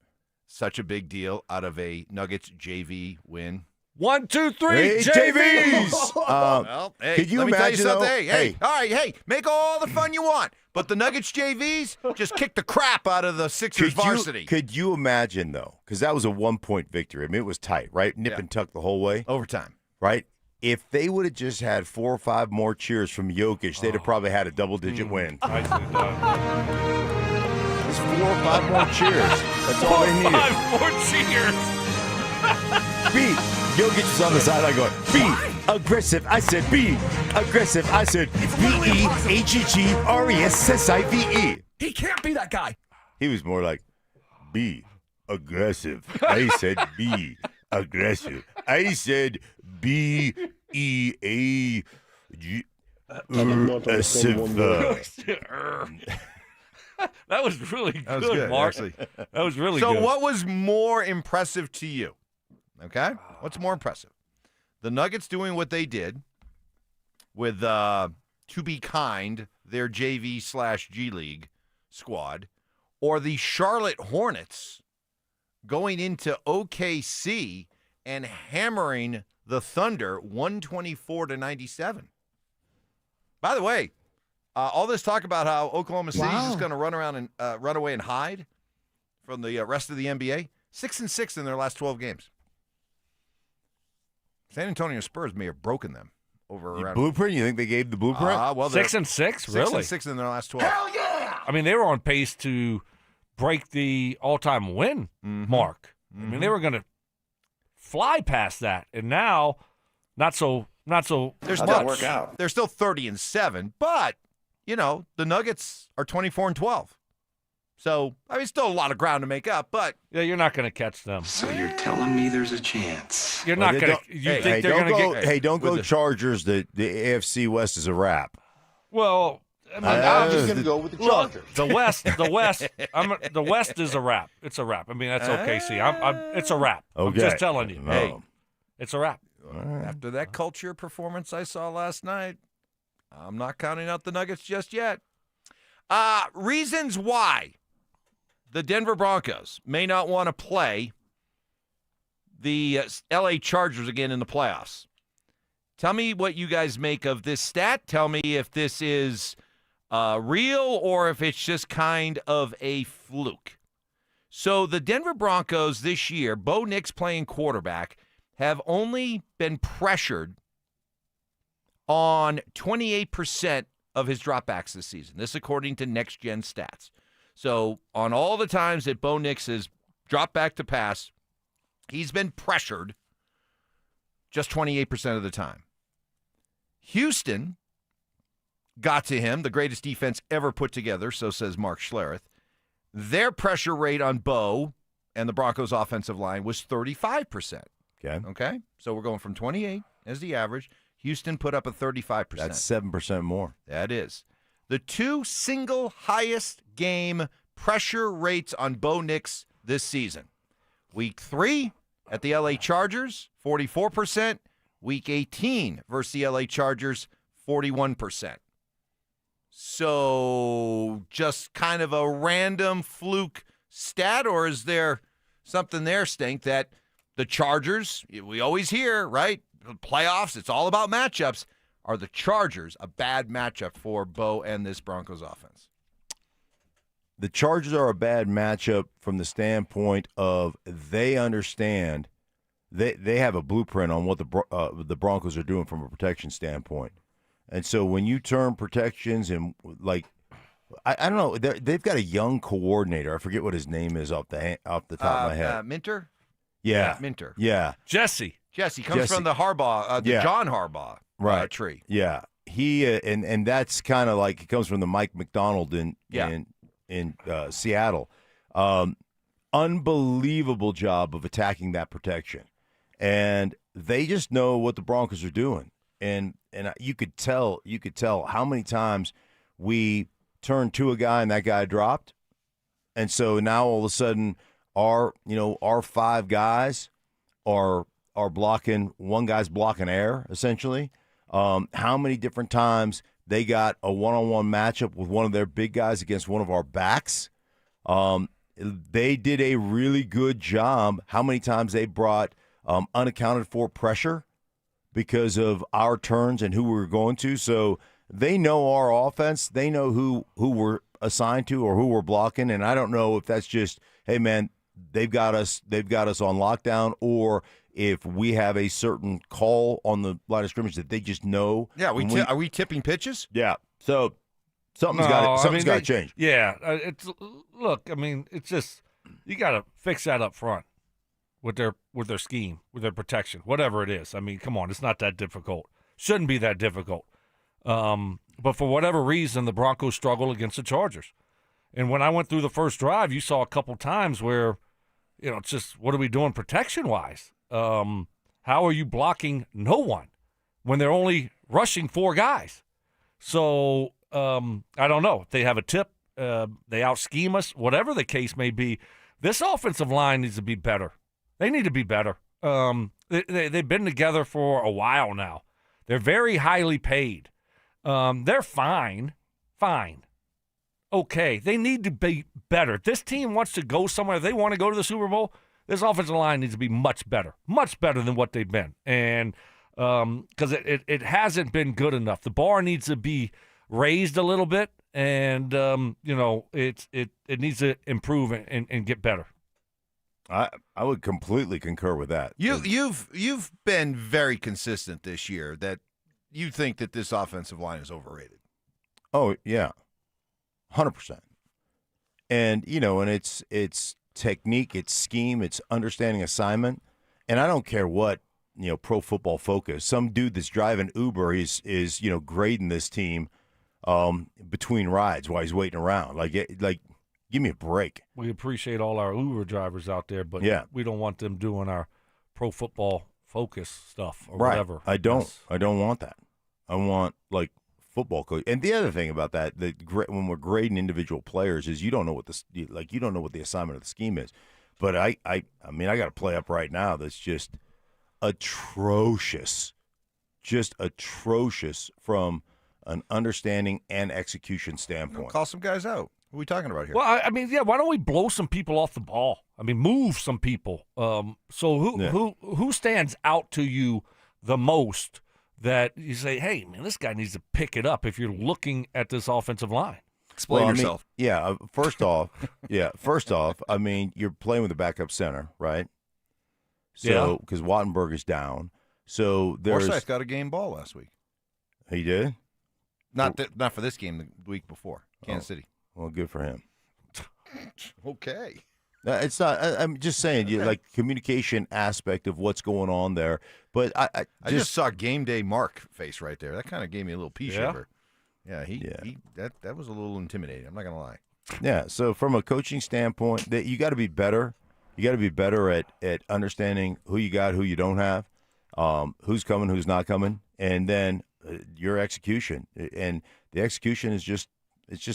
such a big deal out of a Nuggets JV win? 1, 2, 3, JVs. Well, Hey, could you let me tell you imagine, something. though? Hey, all right, hey, make all the fun you want, but the Nuggets JVs just kick the crap out of the Sixers varsity. Could you imagine, though? Because that was a 1-point victory. I mean, it was tight, right? Nip and tuck the whole way. Overtime. Right? If they would have just had 4 or 5 more cheers from Jokic, they'd have probably had a double-digit win. Nicely done. Just 4 or 5 more cheers. That's all they needed. 5 more cheers. B. Jokic was on the sideline going, be aggressive. I said be aggressive. I said BEHEGRESSIVE. He can't be that guy. He was more like, be aggressive. I said be aggressive. I said BEAGRESSIve. That was really good, That was good, Mark. actually. That was really so good. So what was more impressive to you? Okay? What's more impressive? The Nuggets doing what they did with, to be kind, their JV/G League squad, or the Charlotte Hornets going into OKC and hammering the Thunder 124-97. By the way, all this talk about how Oklahoma City is just going to run around and run away and hide from the rest of the NBA, 6-6 in their last 12 games. San Antonio Spurs may have broken them over around. Blueprint? You think they gave the blueprint? Well, 6-6, really? 6-6 in their last 12. Hell yeah! I mean, they were on pace to break the all-time win mark. I mean, they were going to fly past that, and now, not so. How'd that work out? They're still 30-7, but you know the Nuggets are 24-12. So, I mean, still a lot of ground to make up, but yeah, you're not going to catch them. So you're telling me there's a chance? You're not going to. You think they're going to get? Hey, don't go Chargers. The AFC West is a wrap. Well, I mean, I'm just going to go with the Chargers. Look, the West is a wrap. It's a wrap. I mean, that's OKC. It's a wrap. Okay. I'm just telling you. No. Hey, it's a wrap. After that culture performance I saw last night, I'm not counting out the Nuggets just yet. Reasons why the Denver Broncos may not want to play the L.A. Chargers again in the playoffs. Tell me what you guys make of this stat. Tell me if this is real or if it's just kind of a fluke. So the Denver Broncos this year, Bo Nix playing quarterback, have only been pressured on 28% of his dropbacks this season. This according to Next Gen Stats. So on all the times that Bo Nix has dropped back to pass, he's been pressured just 28% of the time. Houston got to him, the greatest defense ever put together, so says Mark Schlereth. Their pressure rate on Bo and the Broncos offensive line was 35%. Okay? So we're going from 28 as the average. Houston put up a 35%. That's 7% more. That is. The two single highest game pressure rates on Bo Nix this season. Week 3 at the L.A. Chargers, 44%. Week 18 versus the L.A. Chargers, 41%. So just kind of a random fluke stat, or is there something there, Stink, that the Chargers, we always hear, right? Playoffs, it's all about matchups. Are the Chargers a bad matchup for Bo and this Broncos offense? the Chargers are a bad matchup from the standpoint of they understand they have a blueprint on what the Broncos are doing from a protection standpoint. And so when you turn protections and like I don't know, they've got a young coordinator. I forget what his name is off the top of my head. Minter? Yeah. Minter. Yeah. Jesse comes from the Harbaugh, John Harbaugh tree. Yeah. He and that's kind of like he comes from the Mike McDonald in Seattle. Unbelievable job of attacking that protection. And they just know what the Broncos are doing. And you could tell how many times we turned to a guy and that guy dropped. And so now all of a sudden our 5 guys are blocking, one guy's blocking air essentially. How many different times they got a one-on-one matchup with one of their big guys against one of our backs. They did a really good job. How many times they brought unaccounted for pressure because of our turns and who we were going to. So they know our offense. They know who we're assigned to or who we're blocking. And I don't know if that's just, hey man, they've got us on lockdown, or if we have a certain call on the line of scrimmage that they just know. Yeah, are we tipping pitches? Yeah. So something's got to change. Yeah. It's just you got to fix that up front with their scheme, with their protection, whatever it is. I mean, come on, it's not that difficult. Shouldn't be that difficult. But for whatever reason, the Broncos struggle against the Chargers. And when I went through the first drive, you saw a couple times where, it's just, what are we doing protection-wise? How are you blocking no one when they're only rushing 4 guys? So I don't know. If they have a tip, they out-scheme us, whatever the case may be. This offensive line needs to be better. They need to be better. They've been together for a while now. They're very highly paid. They're fine. Okay, they need to be better. If this team wants to go somewhere, if they want to go to the Super Bowl, this offensive line needs to be much better than what they've been. And because it hasn't been good enough. The bar needs to be raised a little bit, and it needs to improve and get better. I would completely concur with that. You've been very consistent this year that you think that this offensive line is overrated. Oh yeah, 100%. And and it's technique, it's scheme, it's understanding assignment, and I don't care what Pro Football Focus. Some dude that's driving Uber is grading this team between rides while he's waiting around. Like give me a break. We appreciate all our Uber drivers out there, but we don't want them doing our Pro Football Focus stuff or whatever. I don't want that. I want football coach. And the other thing about that when we're grading individual players is you don't know what the assignment of the scheme is. But I got a play up right now that's just atrocious from an understanding and execution standpoint. Call some guys out. What are we talking about here? Well, why don't we blow some people off the ball? Move some people. So who stands out to you the most that you say, hey, man, this guy needs to pick it up if you're looking at this offensive line? Explain yourself. First off, you're playing with a backup center, right? So because Wattenberg is down. So Forsyth got a game ball last week. He did? Not for this game, the week before, Kansas City. Well, good for him. Okay. It's not. I'm just saying, communication aspect of what's going on there. But I just saw game day Mark face right there. That kind of gave me a little pea shiver. Yeah, that was a little intimidating. I'm not gonna lie. Yeah. So from a coaching standpoint, that you got to be better. You got to be better at understanding who you got, who you don't have, who's coming, who's not coming, and then your execution. And the execution is just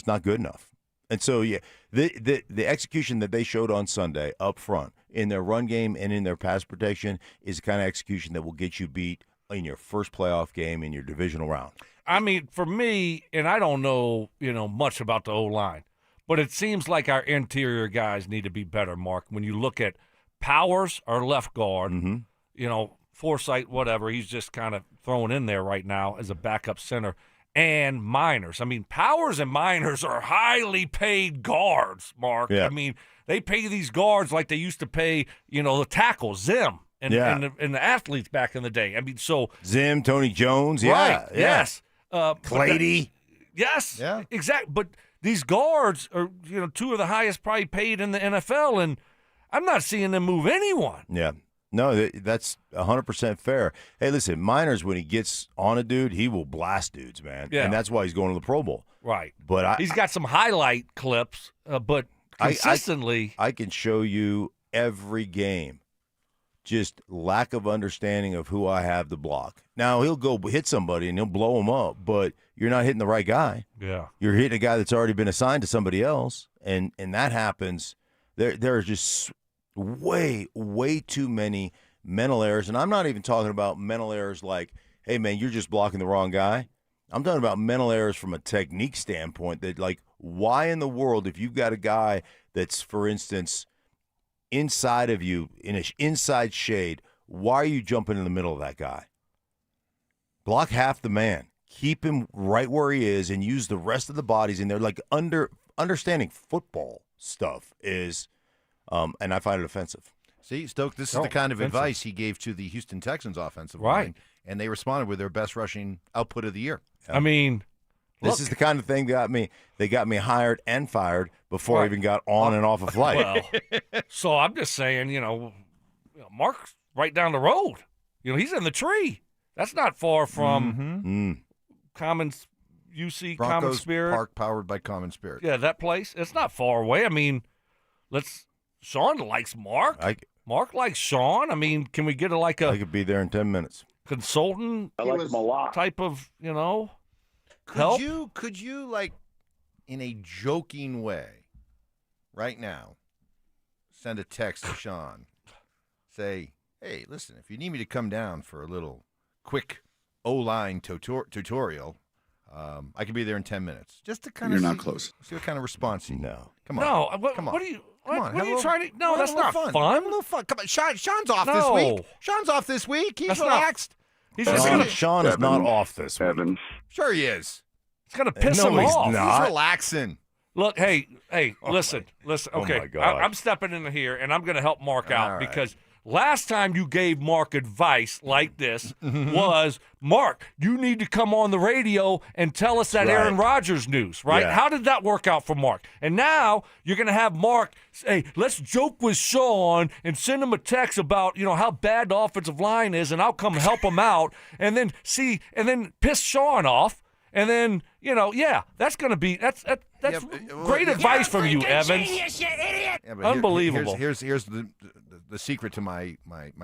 not good enough. And so, the execution that they showed on Sunday up front in their run game and in their pass protection is the kind of execution that will get you beat in your first playoff game in your divisional round. For me, and I don't know, much about the O-line, but it seems like our interior guys need to be better, Mark. When you look at Powers, our left guard, Forsythe, whatever, he's just kind of thrown in there right now as a backup center. and Miners. I mean, Powers and Miners are highly paid guards, Mark. Yeah. I mean, they pay these guards like they used to pay, the tackles, Zim, and the athletes back in the day. I mean, so Zim, Tony Jones, right? Yes, Clady. Yes, yeah, exactly. But these guards are, two of the highest probably paid in the NFL, and I'm not seeing them move anyone. Yeah. No, that's 100% fair. Hey, listen, Miners, when he gets on a dude, he will blast dudes, man. Yeah. And that's why he's going to the Pro Bowl. Right. But he's got some highlight clips, but consistently. I can show you every game. Just lack of understanding of who I have to block. Now, he'll go hit somebody and he'll blow him up, but you're not hitting the right guy. Yeah. You're hitting a guy that's already been assigned to somebody else, and that happens. There are just way too many mental errors, and I'm not even talking about mental errors like, hey, man, you're just blocking the wrong guy. I'm talking about mental errors from a technique standpoint that, like, why in the world, if you've got a guy that's, for instance, inside of you, in an inside shade, why are you jumping in the middle of that guy? Block half the man. Keep him right where he is and use the rest of the bodies in there. Like, understanding football stuff is, and I find it offensive. See, Stoke, this is the kind of advice he gave to the Houston Texans offensive line, and they responded with their best rushing output of the year. Yeah. I mean, this is the kind of thing they got me hired and fired before I even got on and off a flight. Well, so I'm just saying, Mark's right down the road. He's in the tree. That's not far from Common UC Broncos Common Spirit Park, powered by Common Spirit. Yeah, that place. It's not far away. I mean, Sean likes Mark. Mark likes Sean. I mean, can we get I could be there in 10 minutes. Consultant. I like him a lot. Type of, help. Could you like, in a joking way, right now, send a text to Sean, say, hey, listen, if you need me to come down for a little quick O-line tutorial, I could be there in 10 minutes. Just to kind of see what kind of response you. No. Come on. No. Come on. What are you? Come on. What are you trying to? No, that's not fun. Have a little fun. Come on. Sean's off this week. Sean's off this week. He's relaxed. Sean is not off this week. Evans. Sure he is. It's going to piss him off. He's relaxing. Look, hey, listen. Okay, my God. I'm stepping in here, and I'm going to help Mark out right. because last time you gave Mark advice like this was, Mark, you need to come on the radio and tell us that Aaron Rodgers news, right? Yeah. How did that work out for Mark? And now you're going to have Mark say, let's joke with Sean and send him a text about, how bad the offensive line is, and I'll come help him out, and then piss Sean off. And then, that's going to be that's great advice from you, Evans. Genius, you idiot! Yeah, unbelievable. Here's the secret to my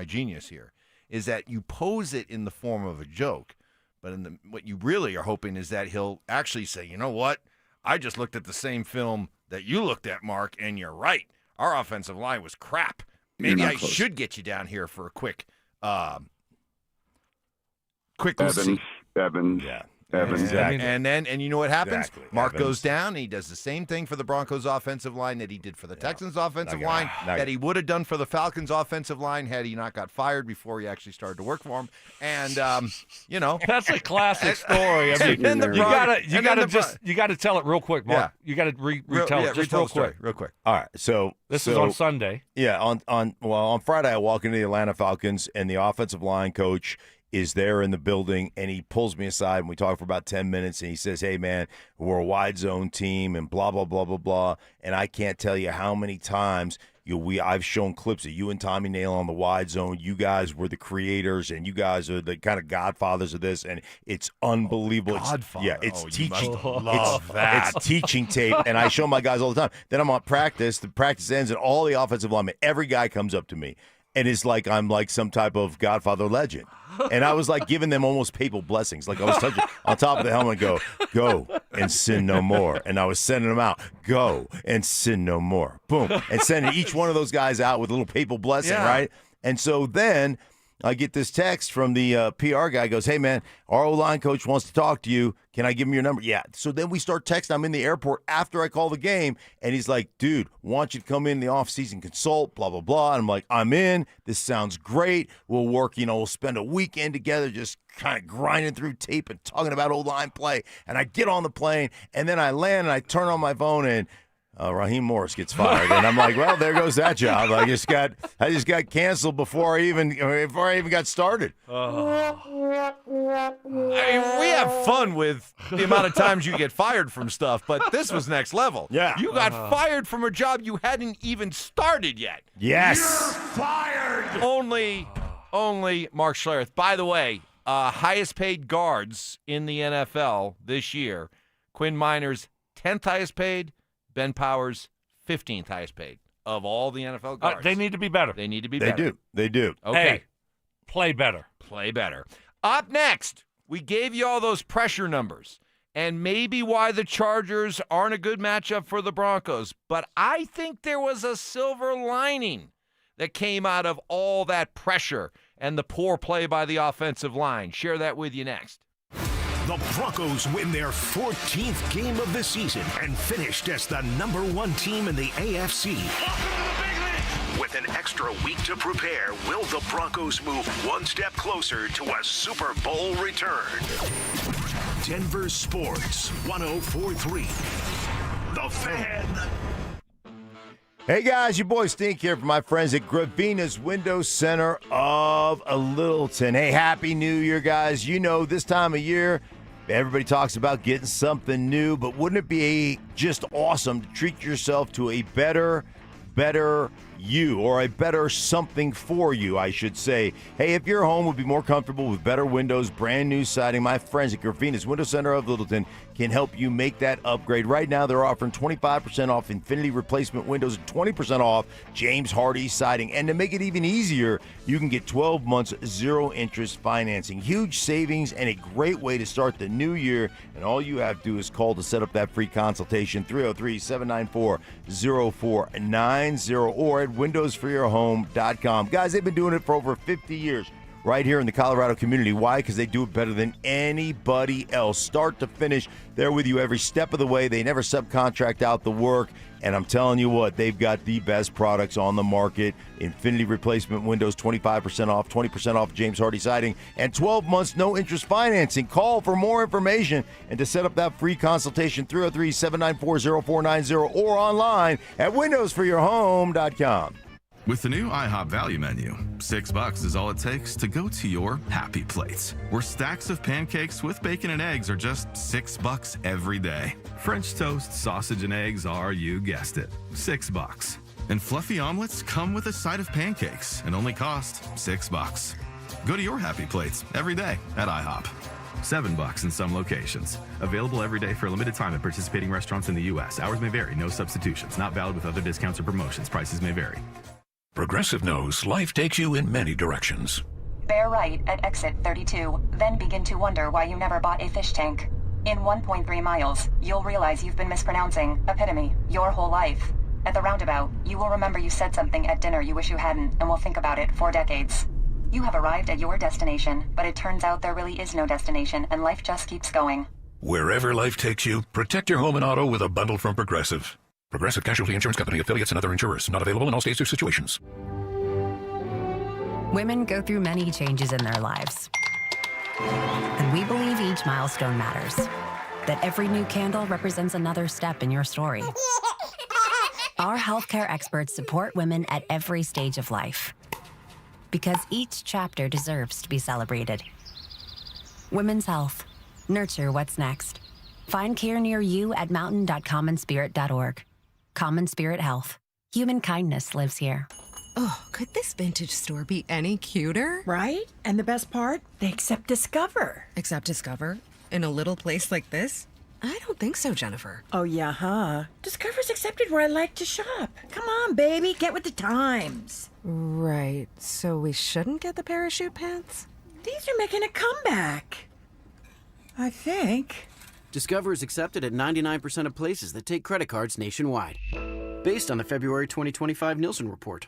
genius here is that you pose it in the form of a joke, but what you really are hoping is that he'll actually say, you know what? I just looked at the same film that you looked at, Mark, and you're right. Our offensive line was crap. Maybe I should get you down here for a quick Evans. Yeah. Evans. Exactly. And you know what happens? Exactly. Mark Evans. goes down, and he does the same thing for the Broncos offensive line that he did for the Texans offensive line, that he would have done for the Falcons offensive line had he not got fired before he actually started to work for him. And that's a classic story. I mean, you gotta tell it real quick, Mark. Yeah. You gotta retell it just real quick. Real quick. All right, so this is on Sunday. Yeah, on Friday I walk into the Atlanta Falcons and the offensive line coach is there in the building, and he pulls me aside, and we talk for about 10 minutes, and he says, hey, man, we're a wide zone team, and blah, blah, blah, blah, blah, and I can't tell you how many times I've shown clips of you and Tommy Nail on the wide zone. You guys were the creators, and you guys are the kind of godfathers of this, and it's unbelievable. Godfather. It's you teaching. must love that. It's teaching tape, and I show my guys all the time. Then I'm on practice. The practice ends, and all the offensive linemen, every guy comes up to me. And it's like I'm like some type of Godfather legend. And I was like giving them almost papal blessings. Like I was touching on top of the helmet and go and sin no more. And I was sending them out, go and sin no more. Boom. And sending each one of those guys out with a little papal blessing, right? And so then I get this text from the PR guy. Goes, hey, man, our O-line coach wants to talk to you. Can I give him your number? Yeah. So then we start texting. I'm in the airport after I call the game, and he's like, dude, want you to come in the offseason consult, blah, blah, blah. And I'm like, I'm in. This sounds great. We'll work, we'll spend a weekend together just kind of grinding through tape and talking about O-line play. And I get on the plane, and then I land, and I turn on my phone, and Raheem Morris gets fired, and I'm like, well, there goes that job. I just got canceled before I even got started. I mean, we have fun with the amount of times you get fired from stuff, but this was next level. Yeah, you got fired from a job you hadn't even started yet. Yes, you're fired. Only Mark Schlereth. By the way, highest paid guards in the NFL this year. Quinn Miners, 10th highest paid. Ben Powers, 15th highest paid of all the NFL guards. They need to be better. They need to be better. They do. Okay. Hey, play better. Play better. Up next, we gave you all those pressure numbers and maybe why the Chargers aren't a good matchup for the Broncos. But I think there was a silver lining that came out of all that pressure and the poor play by the offensive line. Share that with you next. The Broncos win their 14th game of the season and finished as the #1 team in the AFC. With an extra week to prepare, will the Broncos move one step closer to a Super Bowl return? Denver Sports 104.3. The Fan. Hey guys, your boy Stink here from my friends at Gravina's Window Center of Littleton. Hey, Happy New Year, guys. This time of year, everybody talks about getting something new, but wouldn't it be just awesome to treat yourself to a better you, or a better something for you, I should say. Hey, if your home would be more comfortable with better windows, brand new siding, my friends at Gravina's Window Center of Littleton can help you make that upgrade. Right now, they're offering 25% off Infinity replacement windows and 20% off James Hardie siding. And to make it even easier, you can get 12 months zero-interest financing. Huge savings and a great way to start the new year. And all you have to do is call to set up that free consultation, 303-794-0490, or at windowsforyourhome.com. Guys, they've been doing it for over 50 years. Right here in the Colorado community. Why? Because they do it better than anybody else. Start to finish, they're with you every step of the way. They never subcontract out the work. And I'm telling you what, they've got the best products on the market. Infinity replacement windows, 25% off, 20% off James Hardie siding, and 12 months no interest financing. Call for more information and to set up that free consultation, 303-794-0490, or online at windowsforyourhome.com. With the new IHOP value menu, $6 is all it takes to go to your happy place, where stacks of pancakes with bacon and eggs are just $6 every day. French toast, sausage, and eggs are, you guessed it, $6. And fluffy omelets come with a side of pancakes and only cost $6. Go to your happy plates every day at IHOP. $7 in some locations. Available every day for a limited time at participating restaurants in the U.S. Hours may vary. No substitutions. Not valid with other discounts or promotions. Prices may vary. Progressive knows life takes you in many directions. Bear right at exit 32, then begin to wonder why you never bought a fish tank. In 1.3 miles, you'll realize you've been mispronouncing epitome your whole life. At the roundabout, you will remember you said something at dinner you wish you hadn't, and will think about it for decades. You have arrived at your destination, but it turns out there really is no destination, and life just keeps going. Wherever life takes you, protect your home and auto with a bundle from Progressive. Progressive Casualty Insurance Company, affiliates, and other insurers. Not available in all states or situations. Women go through many changes in their lives. And we believe each milestone matters. That every new candle represents another step in your story. Our healthcare experts support women at every stage of life. Because each chapter deserves to be celebrated. Women's health. Nurture what's next. Find care near you at mountain.commonspirit.org. Common Spirit Health. Human kindness lives here. Oh, could this vintage store be any cuter? Right? And the best part? They accept Discover. Accept Discover? In a little place like this? I don't think so, Jennifer. Oh, yeah, huh? Discover's accepted where I like to shop. Come on, baby, get with the times. Right, so we shouldn't get the parachute pants? These are making a comeback. I think. Discover is accepted at 99% of places that take credit cards nationwide. Based on the February 2025 Nielsen report.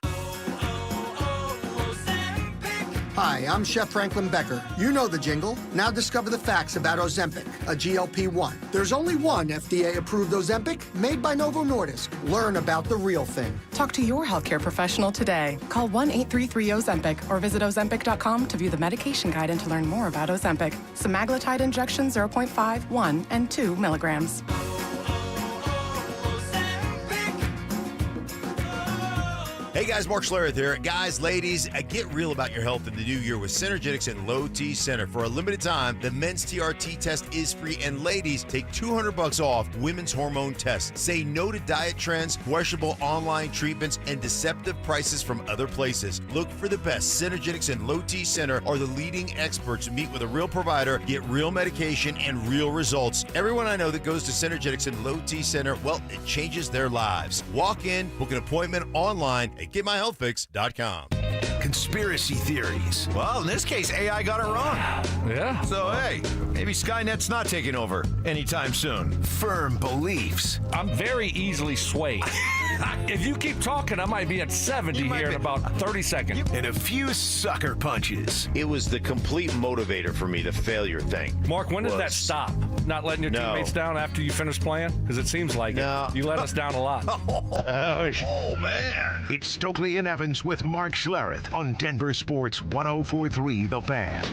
Hi, I'm Chef Franklin Becker. You know the jingle. Now discover the facts about Ozempic, a GLP-1. There's only one FDA-approved Ozempic made by Novo Nordisk. Learn about the real thing. Talk to your healthcare professional today. Call 1-833-OZEMPIC or visit Ozempic.com to view the medication guide and to learn more about Ozempic. Semaglutide injection 0.5, 1, and 2 milligrams. Hey guys, Mark Schlereth here. Guys, ladies, get real about your health in the new year with Synergetics and Low T Center. For a limited time, the men's TRT test is free, and ladies, take $200 off women's hormone tests. Say no to diet trends, questionable online treatments, and deceptive prices from other places. Look for the best. Synergetics and Low T Center are the leading experts. Meet with a real provider, get real medication, and real results. Everyone I know that goes to Synergetics and Low T Center, well, it changes their lives. Walk in, book an appointment online at GetMyHealthFix.com. Conspiracy theories. Well, in this case, AI got it wrong. Yeah. So, hey, maybe Skynet's not taking over anytime soon. Firm beliefs. I'm very easily swayed. If you keep talking, I might be at 70 here in about 30 seconds. And a few sucker punches. It was the complete motivator for me, the failure thing. Mark, when did that stop? Not letting your teammates down after you finish playing? Because it seems like it. You let us down a lot. Oh, man. It's Stokley and Evans with Mark Schlereth on Denver Sports 104.3 The Fan.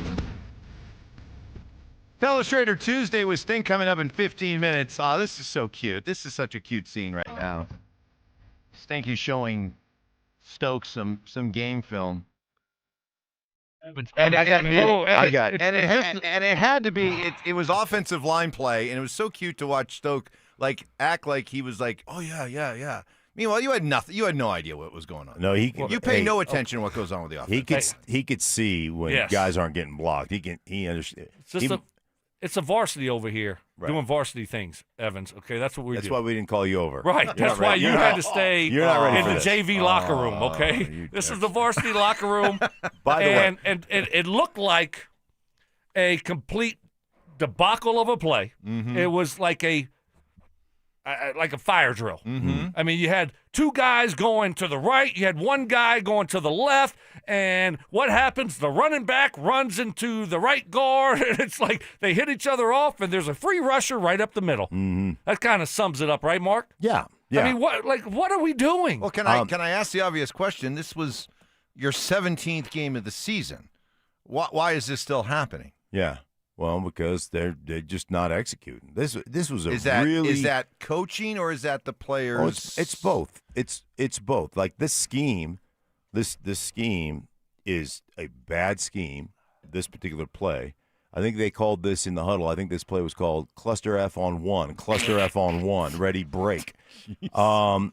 Illustrator Tuesday with Sting coming up in 15 minutes. Oh, this is so cute. This is such a cute scene right now. Stinky's showing Stokes some game film. And it had to be. It was offensive line play, and it was so cute to watch Stoke act like he was like, oh yeah. Meanwhile, you had nothing. You had no idea what was going on. No, you pay no attention to what goes on with the offense. He could see when guys aren't getting blocked. He understands. It's a varsity over here doing varsity things, Evans. Okay, that's what we do. That's why we didn't call you over. Right. That's why you had to stay in the JV locker room, okay? This is the varsity locker room. By the way. And it looked like a complete debacle of a play. Mm-hmm. It was like a fire drill. Mm-hmm. I mean, you had two guys going to the right, you had one guy going to the left, and what happens? The running back runs into the right guard, and it's like they hit each other off, and there's a free rusher right up the middle. Mm-hmm. That kind of sums it up, right, Mark? Yeah. I mean, what are we doing? Well, can I ask the obvious question? This was your 17th game of the season. Why is this still happening? Yeah. Well, because they're just not executing. This was is that coaching or is that the players? Oh, it's both. It's both. Like this scheme, this scheme is a bad scheme. This particular play, I think they called this in the huddle. I think this play was called cluster F on one, ready break. And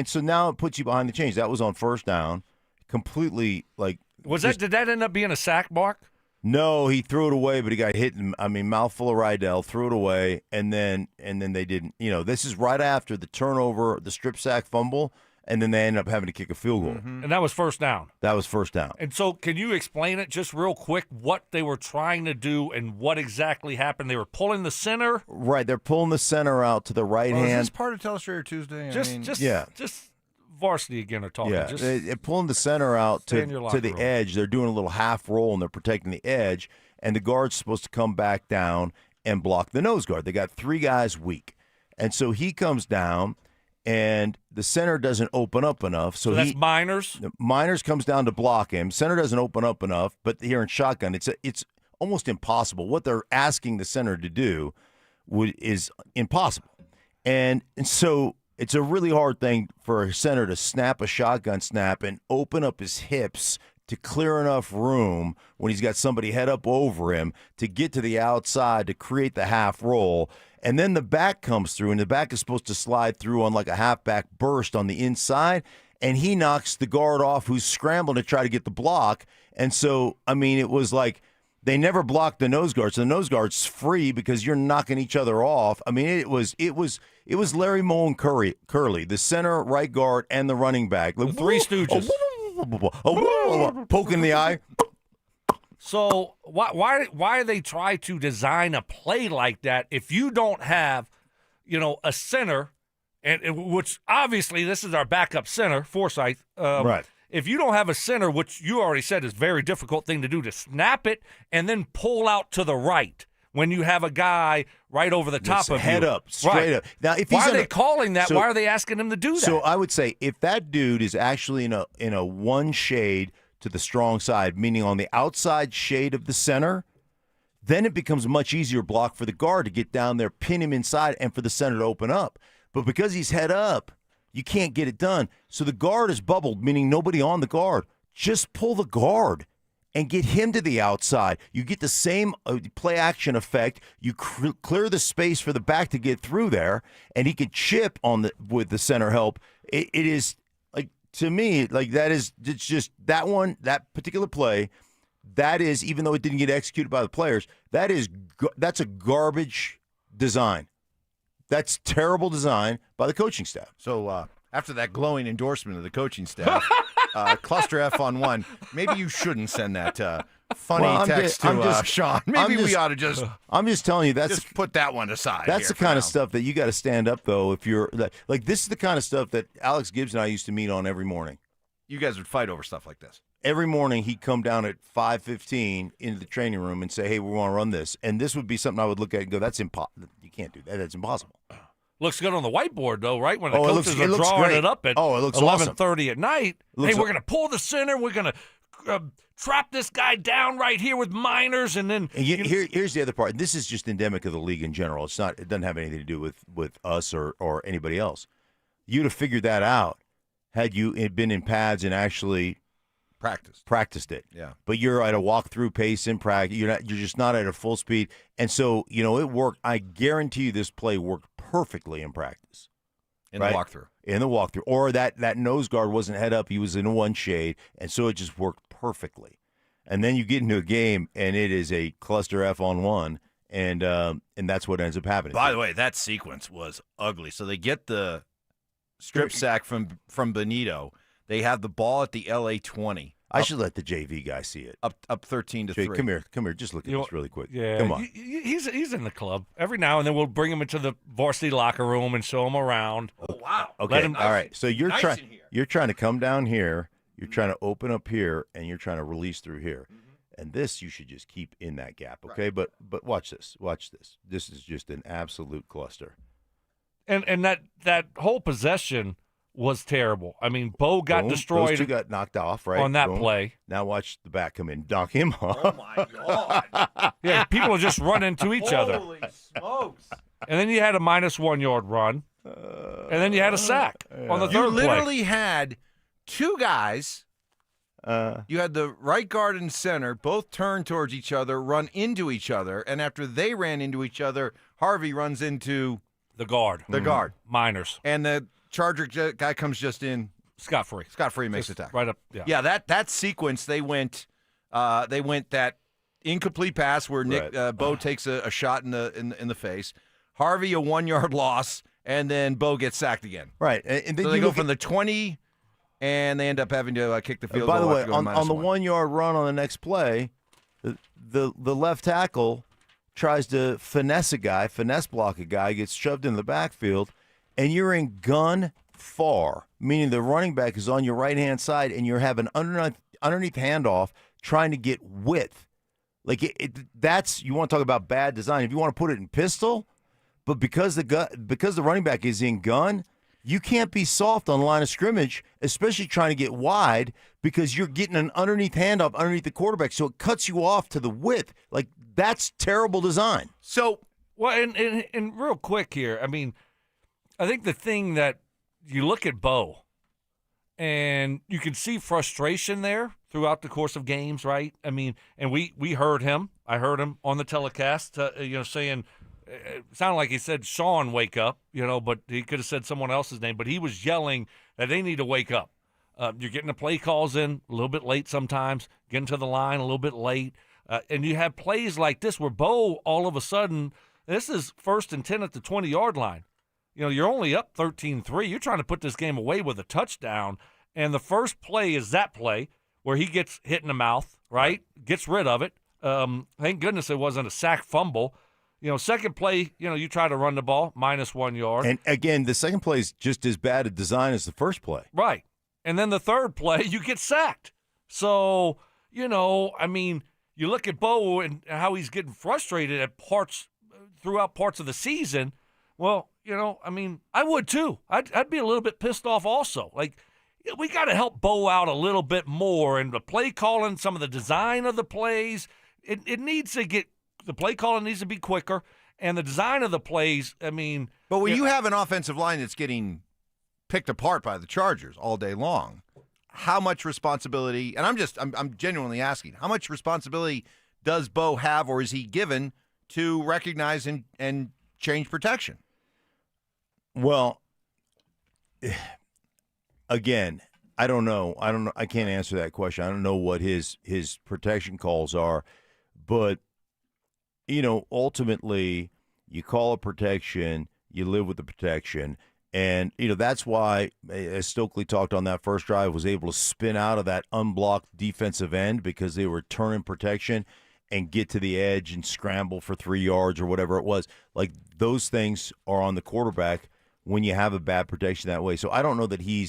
so now it puts you behind the chains. That was on first down, completely like. Did that end up being a sack, Mark? No, he threw it away, but he got hit. Mouthful of Rydell, threw it away, and then they didn't. This is right after the turnover, the strip sack fumble, and then they ended up having to kick a field goal. Mm-hmm. And that was first down. That was first down. And so, can you explain it just real quick? What they were trying to do and what exactly happened? They were pulling the center. Right, they're pulling the center out to the right hand. Is this part of Illustrator Tuesday? Just varsity again are talking. Yeah, they're pulling the center out to the edge. They're doing a little half roll, and they're protecting the edge, and the guard's supposed to come back down and block the nose guard. They got three guys weak, and so he comes down, and the center doesn't open up enough. So that's Miners? Miners comes down to block him. Center doesn't open up enough, but here in shotgun, it's almost impossible. What they're asking the center to do is impossible, and so it's a really hard thing for a center to snap a shotgun snap and open up his hips to clear enough room when he's got somebody head up over him to get to the outside to create the half roll. And then the back comes through, and the back is supposed to slide through on like a halfback burst on the inside, and he knocks the guard off who's scrambling to try to get the block. And so, it was like they never blocked the nose guard, so the nose guard's free because you're knocking each other off. It was Larry Moe and Curley, the center, right guard, and the running back. The Three Stooges. Poking the eye. So why do they try to design a play like that if you don't have, a center, and which obviously this is our backup center, Forsythe. Right. if you don't have a center, which you already said is a very difficult thing to do, to snap it and then pull out to the right when you have a guy right over the top of you. Head up, straight up. Now, if why he's are they calling that? Why are they asking him to do that? So I would say if that dude is actually in a one shade to the strong side, meaning on the outside shade of the center, then it becomes a much easier block for the guard to get down there, pin him inside, and for the center to open up. But because he's head up, you can't get it done. So the guard is bubbled, meaning nobody on the guard. Just pull the guard and get him to the outside. You get the same play action effect. You clear the space for the back to get through there, and he could chip with the center help. It is, like, to me, like, it's just that one, that particular play, that is, even though it didn't get executed by the players, that's a garbage design. That's terrible design by the coaching staff. So after that glowing endorsement of the coaching staff, cluster F on one, maybe you shouldn't send that funny text to Sean. Maybe we ought to just. I'm just telling you, just put that one aside. That's the kind of stuff that you got to stand up, though. If you're like, this is the kind of stuff that Alex Gibbs and I used to meet on every morning. You guys would fight over stuff like this. Every morning he'd come down at 5:15 into the training room and say, "Hey, we want to run this," and this would be something I would look at and go, "That's impossible. You can't do that. That's impossible." Looks good on the whiteboard, though, right? When the it coaches looks are drawing great. it up at it looks 11:30 at night. Hey, we're going to pull the center. We're going to trap this guy down right here with minors, and then here's the other part. This is just endemic of the league in general. It's not. It doesn't have anything to do with us or anybody else. You'd have figured that out had you been in pads and actually practiced it. Yeah. But you're at a walkthrough pace in practice. You're just not at a full speed. And so, it worked. I guarantee you this play worked perfectly in practice. In the walkthrough. In the walkthrough. Or that nose guard wasn't head up. He was in one shade. And so it just worked perfectly. And then you get into a game and it is a cluster F on one. And that's what ends up happening. By the way, that sequence was ugly. So they get the strip sack from Benito. They have the ball at the LA 20. I should let the JV guy see it. Up 13-3. Come here. Just look at this really quick. Yeah, come on. He's in the club every now and then. We'll bring him into the varsity locker room and show him around. Oh wow! Okay, all right. So you're trying to come down here. You're trying to open up here, and you're trying to release through here. Mm-hmm. And this you should just keep in that gap, okay? Right. But watch this. Watch this. This is just an absolute cluster. And that whole possession was terrible. I mean, Bo got destroyed. Those two got knocked off, right? On that play. Now watch the back come in, knock him off. Oh, my God. Yeah, people are just running into each other. Holy smokes. And then you had a -1 yard run. And then you had a sack on the third play. You literally had two guys. You had the right guard and center both turn towards each other, run into each other, and after they ran into each other, Harvey runs into the guard. Minors. And the Charger guy comes just in scot-free. Scot-free makes the tackle. Right up. Yeah. That sequence they went that incomplete pass where Nick Bo takes a shot in the face. Harvey a 1 yard loss, and then Bo gets sacked again. Right. And then so they go from the 20, and they end up having to kick the field goal. By the way, on the 1 yard run on the next play, the left tackle tries to finesse block a guy, gets shoved in the backfield. And you're in gun far, meaning the running back is on your right-hand side, and you're having underneath handoff trying to get width. Like that's you want to talk about bad design. If you want to put it in pistol, but because the running back is in gun, you can't be soft on the line of scrimmage, especially trying to get wide because you're getting an underneath handoff underneath the quarterback, so it cuts you off to the width. Like that's terrible design. So and real quick here, I mean. I think the thing that you look at Bo, and you can see frustration there throughout the course of games, right? I mean, and we heard him. I heard him on the telecast, saying, it sounded like he said, Sean, wake up, but he could have said someone else's name, but he was yelling that they need to wake up. You're getting the play calls in a little bit late sometimes, getting to the line a little bit late, and you have plays like this where Bo, all of a sudden, this is 1st and 10 at the 20-yard line. You're only up 13-3. You're trying to put this game away with a touchdown. And the first play is that play where he gets hit in the mouth, right? Gets rid of it. Thank goodness it wasn't a sack fumble. Second play, you try to run the ball, -1 yard. And again, the second play is just as bad a design as the first play. Right. and then the third play, you get sacked. So, you look at Bo and how he's getting frustrated at throughout parts of the season. Well, I would too. I'd be a little bit pissed off also. Like, we got to help Bo out a little bit more, and the play calling, some of the design of the plays, it needs to get, the play calling needs to be quicker, and the design of the plays, But when you have an offensive line that's getting picked apart by the Chargers all day long, how much responsibility, and I'm genuinely asking, how much responsibility does Bo have, or is he given to recognize and change protection? Well, again, I don't know. I can't answer that question. I don't know what his protection calls are, but ultimately, you call a protection, you live with the protection, and that's why, as Stokley talked on that first drive, was able to spin out of that unblocked defensive end because they were turning protection and get to the edge and scramble for 3 yards or whatever it was. Like, those things are on the quarterback when you have a bad protection that way. So I don't know that he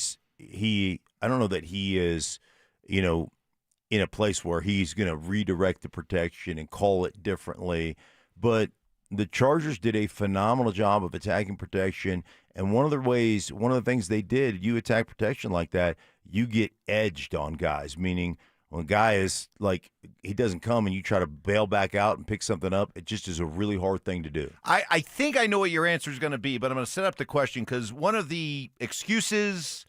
is, in a place where he's going to redirect the protection and call it differently. But the Chargers did a phenomenal job of attacking protection. And one of the things they did, you attack protection like that, you get edged on guys, meaning when a guy is like, he doesn't come and you try to bail back out and pick something up, it just is a really hard thing to do. I think I know what your answer is going to be, but I'm going to set up the question because one of the excuses,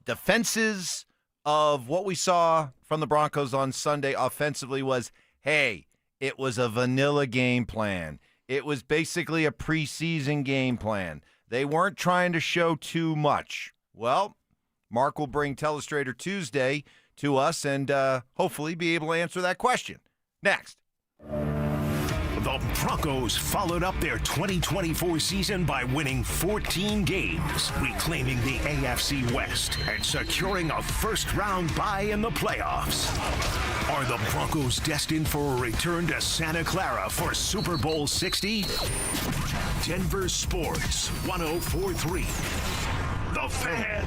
defenses of what we saw from the Broncos on Sunday offensively was, hey, it was a vanilla game plan. It was basically a preseason game plan. They weren't trying to show too much. Well, Mark will bring Telestrator Tuesday to us and hopefully be able to answer that question. Next. The Broncos followed up their 2024 season by winning 14 games, reclaiming the AFC West and securing a first-round bye in the playoffs. Are the Broncos destined for a return to Santa Clara for Super Bowl 60? Denver Sports 104.3. The Fan.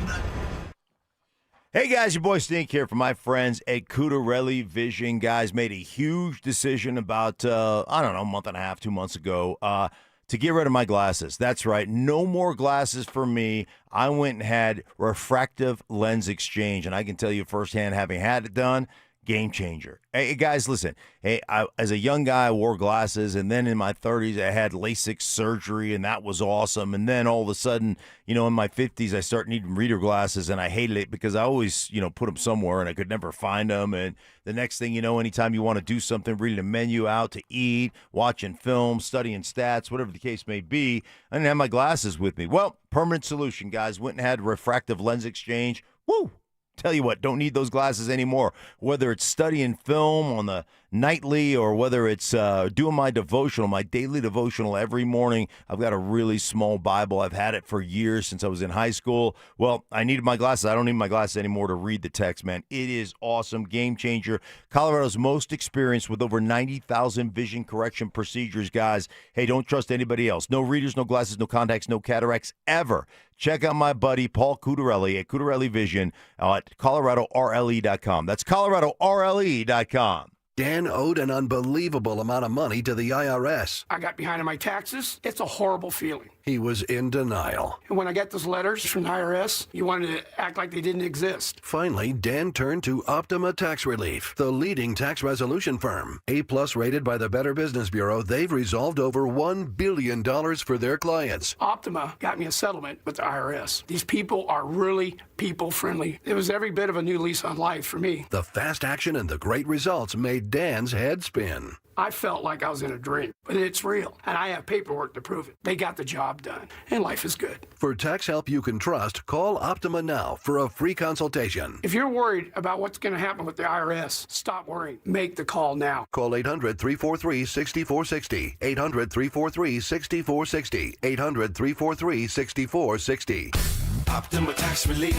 Hey guys, your boy Stink here from my friends at Cudarelli Vision. Guys made a huge decision about, a month and a half, 2 months ago, to get rid of my glasses. That's right, no more glasses for me. I went and had refractive lens exchange, and I can tell you firsthand, having had it done, game changer. Hey guys, listen. Hey, as a young guy, I wore glasses, and then in my 30s, I had LASIK surgery, and that was awesome. And then all of a sudden, in my 50s, I started needing reader glasses, and I hated it because I always, put them somewhere, and I could never find them. And the next thing you know, anytime you want to do something, reading a menu out to eat, watching film, studying stats, whatever the case may be, I didn't have my glasses with me. Well, permanent solution, guys. Went and had refractive lens exchange. Woo! Tell you what, don't need those glasses anymore. Whether it's studying film on the nightly or whether it's doing my devotional, my daily devotional every morning. I've got a really small Bible. I've had it for years since I was in high school. Well, I needed my glasses. I don't need my glasses anymore to read the text, man. It is awesome. Game changer. Colorado's most experienced with over 90,000 vision correction procedures, guys. Hey, don't trust anybody else. No readers, no glasses, no contacts, no cataracts ever. Check out my buddy Paul Cudarelli at Cudarelli Vision at ColoradoRLE.com. That's ColoradoRLE.com. Dan owed an unbelievable amount of money to the IRS. I got behind on my taxes. It's a horrible feeling. He was in denial. And when I got those letters from the IRS, you wanted to act like they didn't exist. Finally, Dan turned to Optima Tax Relief, the leading tax resolution firm. A-plus rated by the Better Business Bureau, they've resolved over $1 billion for their clients. Optima got me a settlement with the IRS. These people are really people-friendly. It was every bit of a new lease on life for me. The fast action and the great results made Dan's head spin. I felt like I was in a dream, but it's real, and I have paperwork to prove it. They got the job done, and life is good. For tax help you can trust, call Optima now for a free consultation. If you're worried about what's going to happen with the IRS, stop worrying. Make the call now. Call 800-343-6460. 800-343-6460. 800-343-6460. Optima Tax Relief.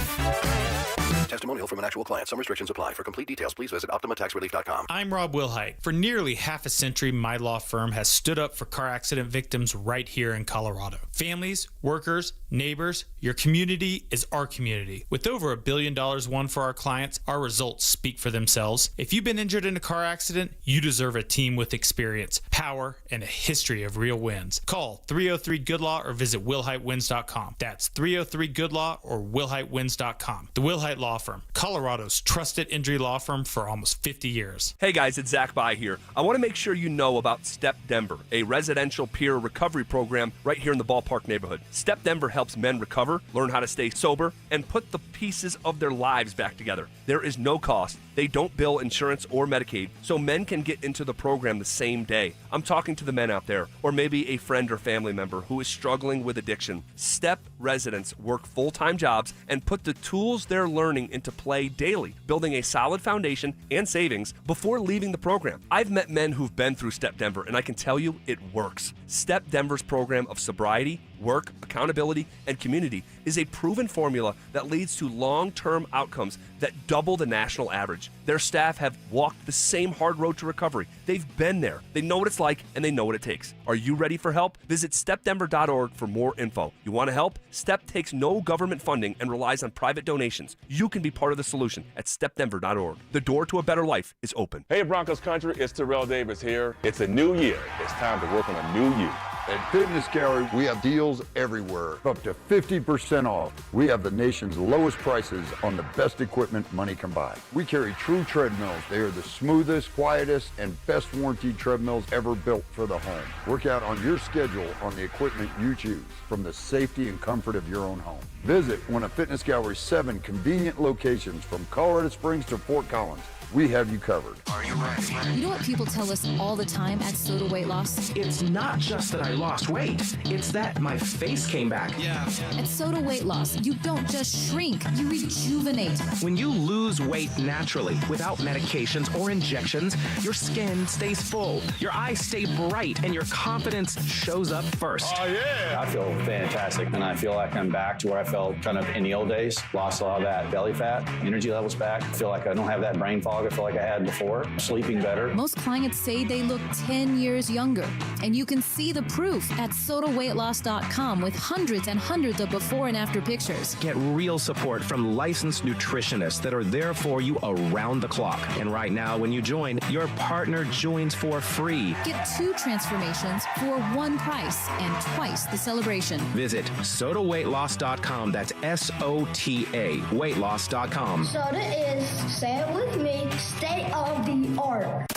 Testimonial from an actual client. Some restrictions apply. For complete details, please visit OptimaTaxRelief.com. I'm Rob Wilhite. For nearly half a century, my law firm has stood up for car accident victims right here in Colorado. Families, workers, neighbors, your community is our community. With over $1 billion won for our clients, our results speak for themselves. If you've been injured in a car accident, you deserve a team with experience, power, and a history of real wins. Call 303-GOOD-LAW or visit WilhiteWins.com. That's 303-GOOD-LAW or WilhiteWins.com. The Wilhite Law Firm, Colorado's trusted injury law firm for almost 50 years. Hey guys, it's Zach By here. I want to make sure you know about Step Denver, a residential peer recovery program right here in the ballpark neighborhood. Step Denver helps men recover, learn how to stay sober, and put the pieces of their lives back together. There is no cost. They don't bill insurance or Medicaid, so men can get into the program the same day. I'm talking to the men out there, or maybe a friend or family member who is struggling with addiction. Step residents work full-time jobs and put the tools they're learning into play daily, building a solid foundation and savings before leaving the program. I've met men who've been through Step Denver, and I can tell you it works. Step Denver's program of sobriety, work, accountability, and community is a proven formula that leads to long-term outcomes that double the national average. Their staff have walked the same hard road to recovery. They've been there. They know what it's like, and they know what it takes. Are you ready for help? Visit stepdenver.org for more info. You want to help? STEP takes no government funding and relies on private donations. You can be part of the solution at stepdenver.org. The door to a better life is open. Hey, Broncos country, it's Terrell Davis here. It's a new year. It's time to work on a new you. At Fitness Gallery, we have deals everywhere, up to 50% off. We have the nation's lowest prices on the best equipment money can buy. We carry true treadmills. They are the smoothest, quietest, and best warranted treadmills ever built for the home. Work out on your schedule on the equipment you choose from the safety and comfort of your own home. Visit one of Fitness Gallery's 7 convenient locations from Colorado Springs to Fort Collins. We have you covered. Are you ready? You know what people tell us all the time at Soda Weight Loss? It's not just that I lost weight. It's that my face came back. Yeah. At Soda Weight Loss, you don't just shrink, you rejuvenate. When you lose weight naturally, without medications or injections, your skin stays full, your eyes stay bright, and your confidence shows up first. Oh, yeah. I feel fantastic, and I feel like I'm back to where I felt kind of in the old days. Lost a lot of that belly fat, energy levels back. I feel like I don't have that brain fog I feel like I had before. Sleeping better. Most clients say they look 10 years younger, and you can see the proof at sodaweightloss.com with hundreds and hundreds of before and after pictures. Get real support from licensed nutritionists that are there for you around the clock. And right now, when you join, your partner joins for free. Get 2 transformations for 1 price and twice the celebration. Visit sodaweightloss.com. That's SOTA, weightloss.com. Soda is, say it with me, state of the art.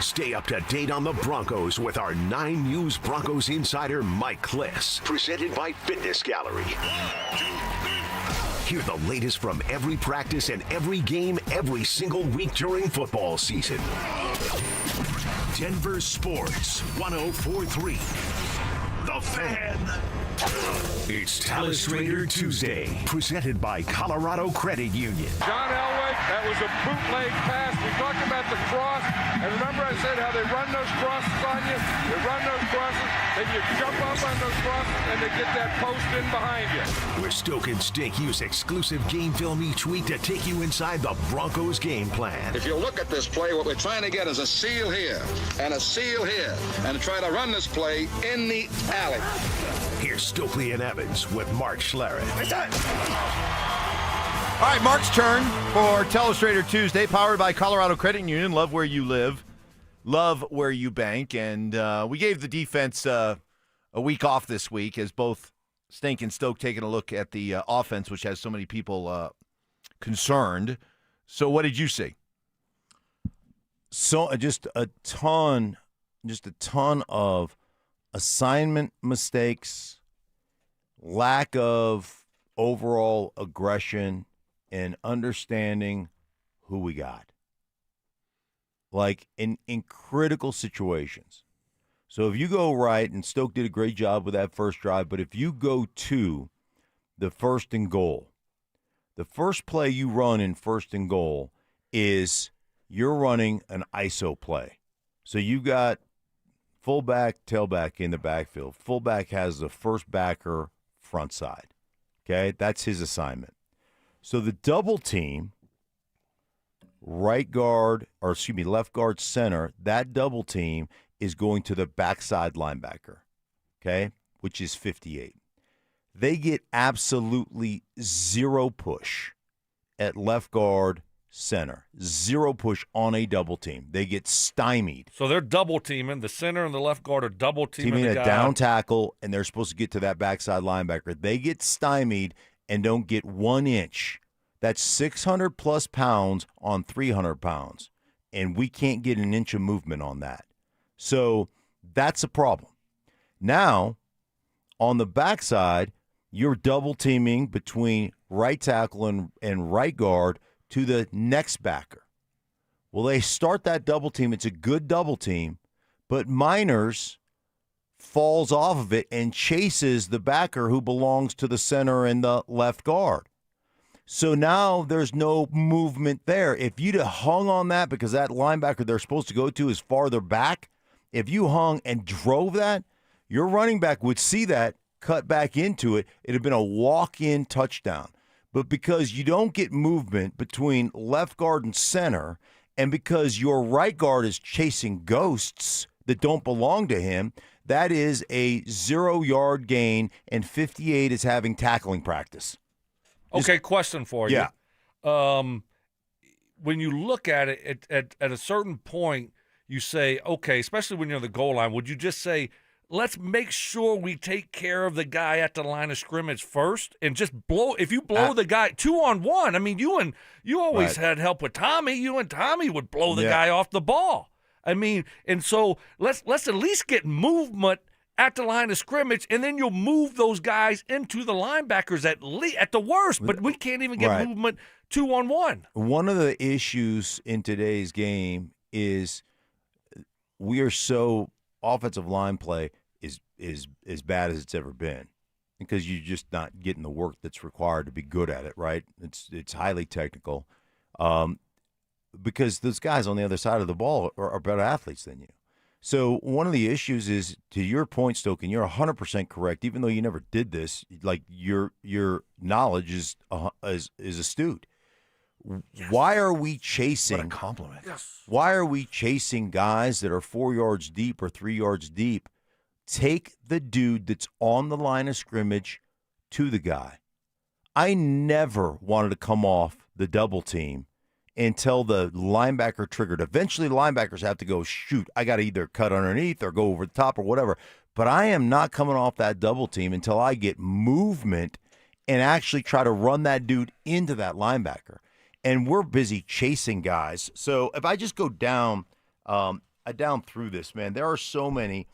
Stay up to date on the Broncos with our 9 News Broncos insider, Mike Kliss. Presented by Fitness Gallery. Hear the latest from every practice and every game every single week during football season. Denver Sports 104.3. The Fan. It's Talus Raider Tuesday, presented by Colorado Credit Union. John Elway, that was a bootleg pass. We talked about the cross, and remember I said how they run those crosses on you? They run those crosses, then you jump up on those crosses, and they get that post in behind you. Where Stoke and Stink use exclusive game film each week to take you inside the Broncos game plan. If you look at this play, what we're trying to get is a seal here, and a seal here, and try to run this play in the alley. Here's Stokley and Evans with Mark Schlereth. All right, Mark's turn for Telestrator Tuesday, powered by Colorado Credit Union. Love where you live, love where you bank. And we gave the defense a week off this week as both Stink and Stoke taking a look at the offense, which has so many people concerned. So what did you see? So just a ton of assignment mistakes, lack of overall aggression, and understanding who we got. Like in critical situations. So if you go right, and Stoke did a great job with that first drive, but if you go to the first and goal, the first play you run in first and goal is you're running an ISO play. So you got fullback, tailback in the backfield. Fullback has the first backer front side. Okay, that's his assignment. So the double team, left guard, center, that double team is going to the backside linebacker, okay, which is 58. They get absolutely zero push at left guard, center. Zero push on a double team. They get stymied. So they're double teaming. The center and the left guard are double teaming a the guy. Down tackle, and they're supposed to get to that backside linebacker. They get stymied and don't get 1 inch. That's 600-plus pounds on 300 pounds, and we can't get an inch of movement on that. So that's a problem. Now, on the backside, you're double teaming between right tackle and right guard to the next backer. Well, they start that double team. It's a good double team, but Miners falls off of it and chases the backer who belongs to the center and the left guard. So now there's no movement there. If you'd have hung on that because that linebacker they're supposed to go to is farther back, if you hung and drove that, your running back would see that, cut back into it. It'd have been a walk-in touchdown. But because you don't get movement between left guard and center, and because your right guard is chasing ghosts that don't belong to him, that is a 0-yard gain, and 58 is having tackling practice. Okay, question for you. Yeah. When you look at it, at a certain point, you say, okay, especially when you're on the goal line, would you just say, let's make sure we take care of the guy at the line of scrimmage first and just blow. If you blow the guy 2-on-1, I mean, you always had help with Tommy. You and Tommy would blow the guy off the ball. I mean, and so let's at least get movement at the line of scrimmage, and then you'll move those guys into the linebackers at the worst. But we can't even get movement 2-on-1. One of the issues in today's game is we are so offensive line play is as bad as it's ever been because you're just not getting the work that's required to be good at it, right? It's highly technical because those guys on the other side of the ball are better athletes than you. So one of the issues is, to your point, Stoke, and you're 100% correct, even though you never did this, like your knowledge is astute. Yes. Why are we chasing? What a compliment. Yes. Why are we chasing guys that are 4 yards deep or 3 yards deep? Take the dude that's on the line of scrimmage to the guy. I never wanted to come off the double team until the linebacker triggered. Eventually, linebackers have to go, shoot, I got to either cut underneath or go over the top or whatever. But I am not coming off that double team until I get movement and actually try to run that dude into that linebacker. And we're busy chasing guys. So if I just go down through this, man, there are so many.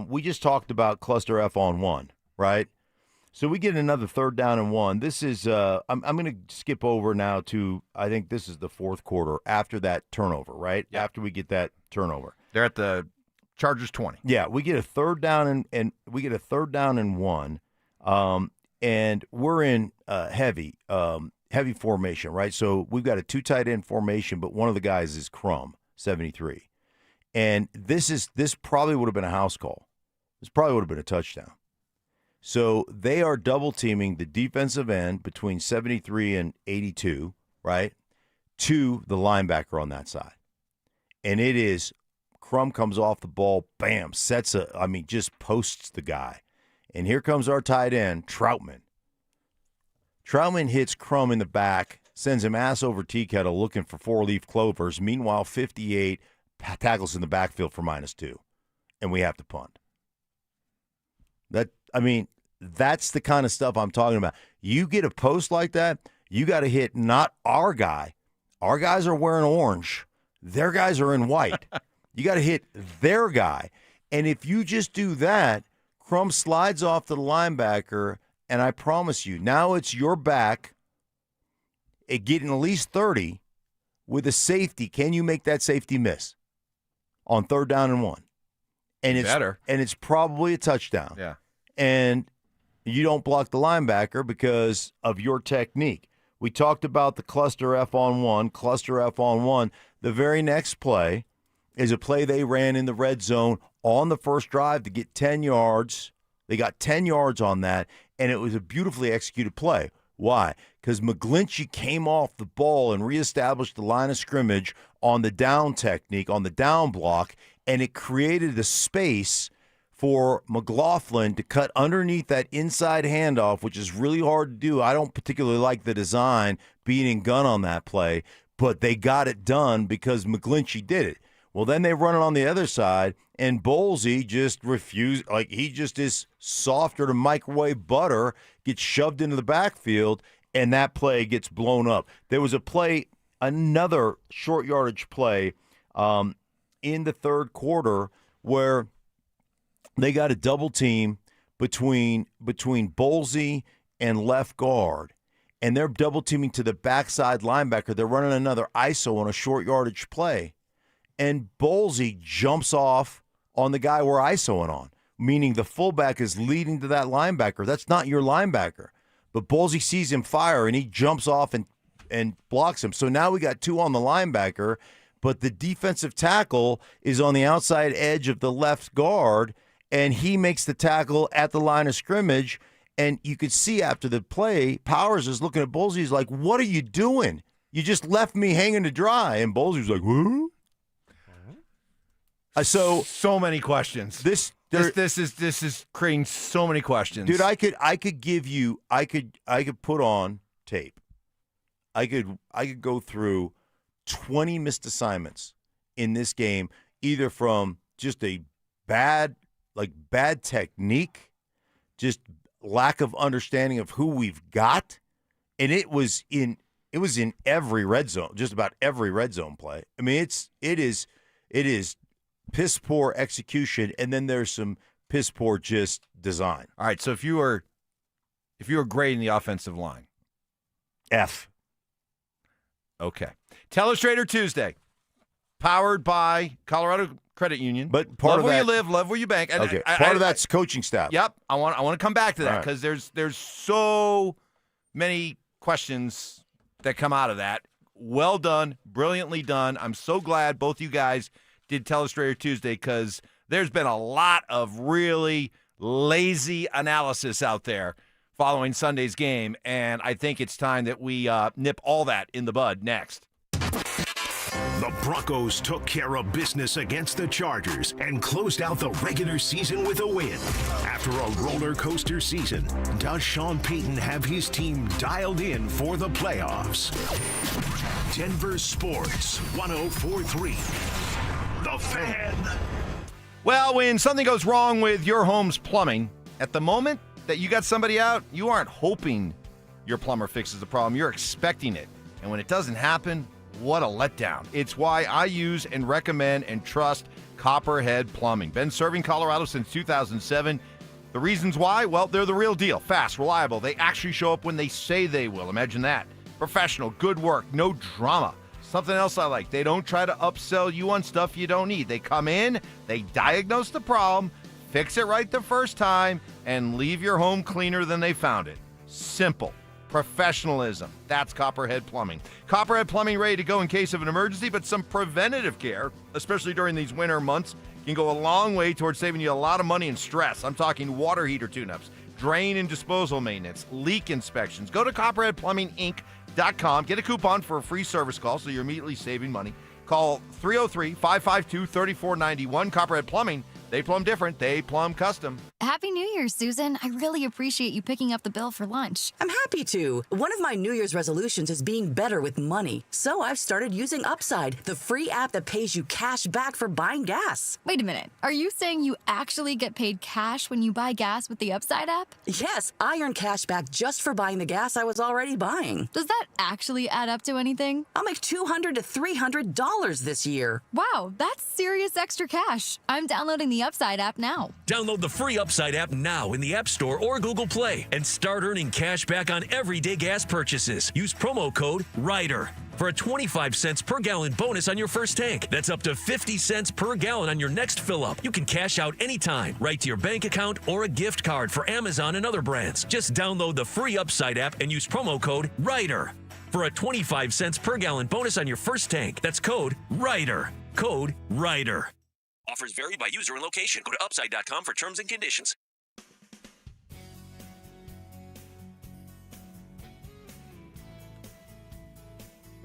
We just talked about cluster F on 1, right? So we get another 3rd down and 1. This is I'm going to skip over now to, I think this is the 4th quarter after that turnover, right? Yeah. After we get that turnover. They're at the Chargers 20. Yeah, we get a 3rd down and we get a 3rd down and 1. And we're in heavy formation, right? So we've got a 2 tight end formation, but one of the guys is Crum, 73. And this probably would have been a house call. This probably would have been a touchdown. So they are double teaming the defensive end between 73 and 82, right, to the linebacker on that side. And it is Crum comes off the ball, bam, just posts the guy. And here comes our tight end, Troutman. Troutman hits Crum in the back, sends him ass over tea kettle looking for 4-leaf clovers. Meanwhile, 58 tackles in the backfield for -2, and we have to punt. That's the kind of stuff I'm talking about. You get a post like that, you got to hit not our guy. Our guys are wearing orange. Their guys are in white. You got to hit their guy. And if you just do that, Crum slides off to the linebacker, and I promise you, now it's your back at getting at least 30 with a safety. Can you make that safety miss on 3rd down and 1? And it's better. And it's probably a touchdown. Yeah. And you don't block the linebacker because of your technique. We talked about the cluster F on 1, cluster F on 1. The very next play is a play they ran in the red zone on the first drive to get 10 yards. They got 10 yards on that, and it was a beautifully executed play. Why? Because McGlinchey came off the ball and reestablished the line of scrimmage on the down technique, on the down block, and it created a space for McLaughlin to cut underneath that inside handoff, which is really hard to do. I don't particularly like the design being in gun on that play, but they got it done because McGlinchey did it. Well, then they run it on the other side, and Bolsey just refused. Like, he just is softer than microwave butter, gets shoved into the backfield, and that play gets blown up. There was a play, another short yardage play in the third quarter where they got a double team between Bolsey and left guard, and they're double teaming to the backside linebacker. They're running another ISO on a short yardage play, and Bolsey jumps off on the guy we're ISOing on, meaning the fullback is leading to that linebacker. That's not your linebacker. But Bolsey sees him fire, and he jumps off and blocks him. So now we got two on the linebacker, but the defensive tackle is on the outside edge of the left guard, and he makes the tackle at the line of scrimmage. And you could see after the play, Powers is looking at Bolsey. He's like, "What are you doing? You just left me hanging to dry." And Bolsey's like, "Who?" So many questions. This is creating so many questions, dude. I could put on tape. I could go through 20 missed assignments in this game, either from just a bad technique, just lack of understanding of who we've got, and it was in every red zone, just about every red zone play. I mean, it is piss poor execution, and then there's some piss poor just design. All right, so if you were grading the offensive line, F. Okay. Telestrator Tuesday, powered by Colorado Credit Union. But part love of where that, you live, love where you bank. Okay. Part of that's coaching staff. Yep. I want to come back to that All right. because there's so many questions that come out of that. Well done, brilliantly done. I'm so glad both you guys did Telestrator Tuesday because there's been a lot of really lazy analysis out there following Sunday's game, and I think it's time that we nip all that in the bud next. The Broncos took care of business against the Chargers and closed out the regular season with a win. After a roller coaster season, does Sean Payton have his team dialed in for the playoffs? Denver Sports 104.3. The Fan. Well, when something goes wrong with your home's plumbing, at the moment that you got somebody out, you aren't hoping your plumber fixes the problem. You're expecting it. And when it doesn't happen, what a letdown. It's why I use and recommend and trust Copperhead Plumbing. Been serving Colorado since 2007. The reasons why? Well, they're the real deal. Fast, reliable. They actually show up when they say they will. Imagine that. Professional, good work, no drama. Something else I like, they don't try to upsell you on stuff you don't need. They come in, they diagnose the problem, fix it right the first time, and leave your home cleaner than they found it. Simple. Professionalism. That's Copperhead Plumbing. Copperhead Plumbing ready to go in case of an emergency, but some preventative care, especially during these winter months, can go a long way towards saving you a lot of money and stress. I'm talking water heater tune-ups, drain and disposal maintenance, leak inspections. Go to CopperheadPlumbingInc.com. Get a coupon for a free service call so you're immediately saving money. Call 303-552-3491. Copperhead Plumbing. They plumb different. They plumb custom. Happy New Year, Susan. I really appreciate you picking up the bill for lunch. I'm happy to. One of my New Year's resolutions is being better with money. So I've started using Upside, the free app that pays you cash back for buying gas. Wait a minute. Are you saying you actually get paid cash when you buy gas with the Upside app? Yes, I earn cash back just for buying the gas I was already buying. Does that actually add up to anything? I'll make $200 to $300 this year. Wow, that's serious extra cash. I'm downloading the Upside app now. Download the free Upside app now in the App Store or Google Play and start earning cash back on everyday gas purchases. Use promo code RIDER for a 25 cents per gallon bonus on your first tank. That's up to 50 cents per gallon on your next fill up. You can cash out anytime, right to your bank account or a gift card for Amazon and other brands. Just download the free Upside app and use promo code RIDER for a 25 cents per gallon bonus on your first tank. That's code RIDER. Code RIDER. Offers vary by user and location. Go to upside.com for terms and conditions.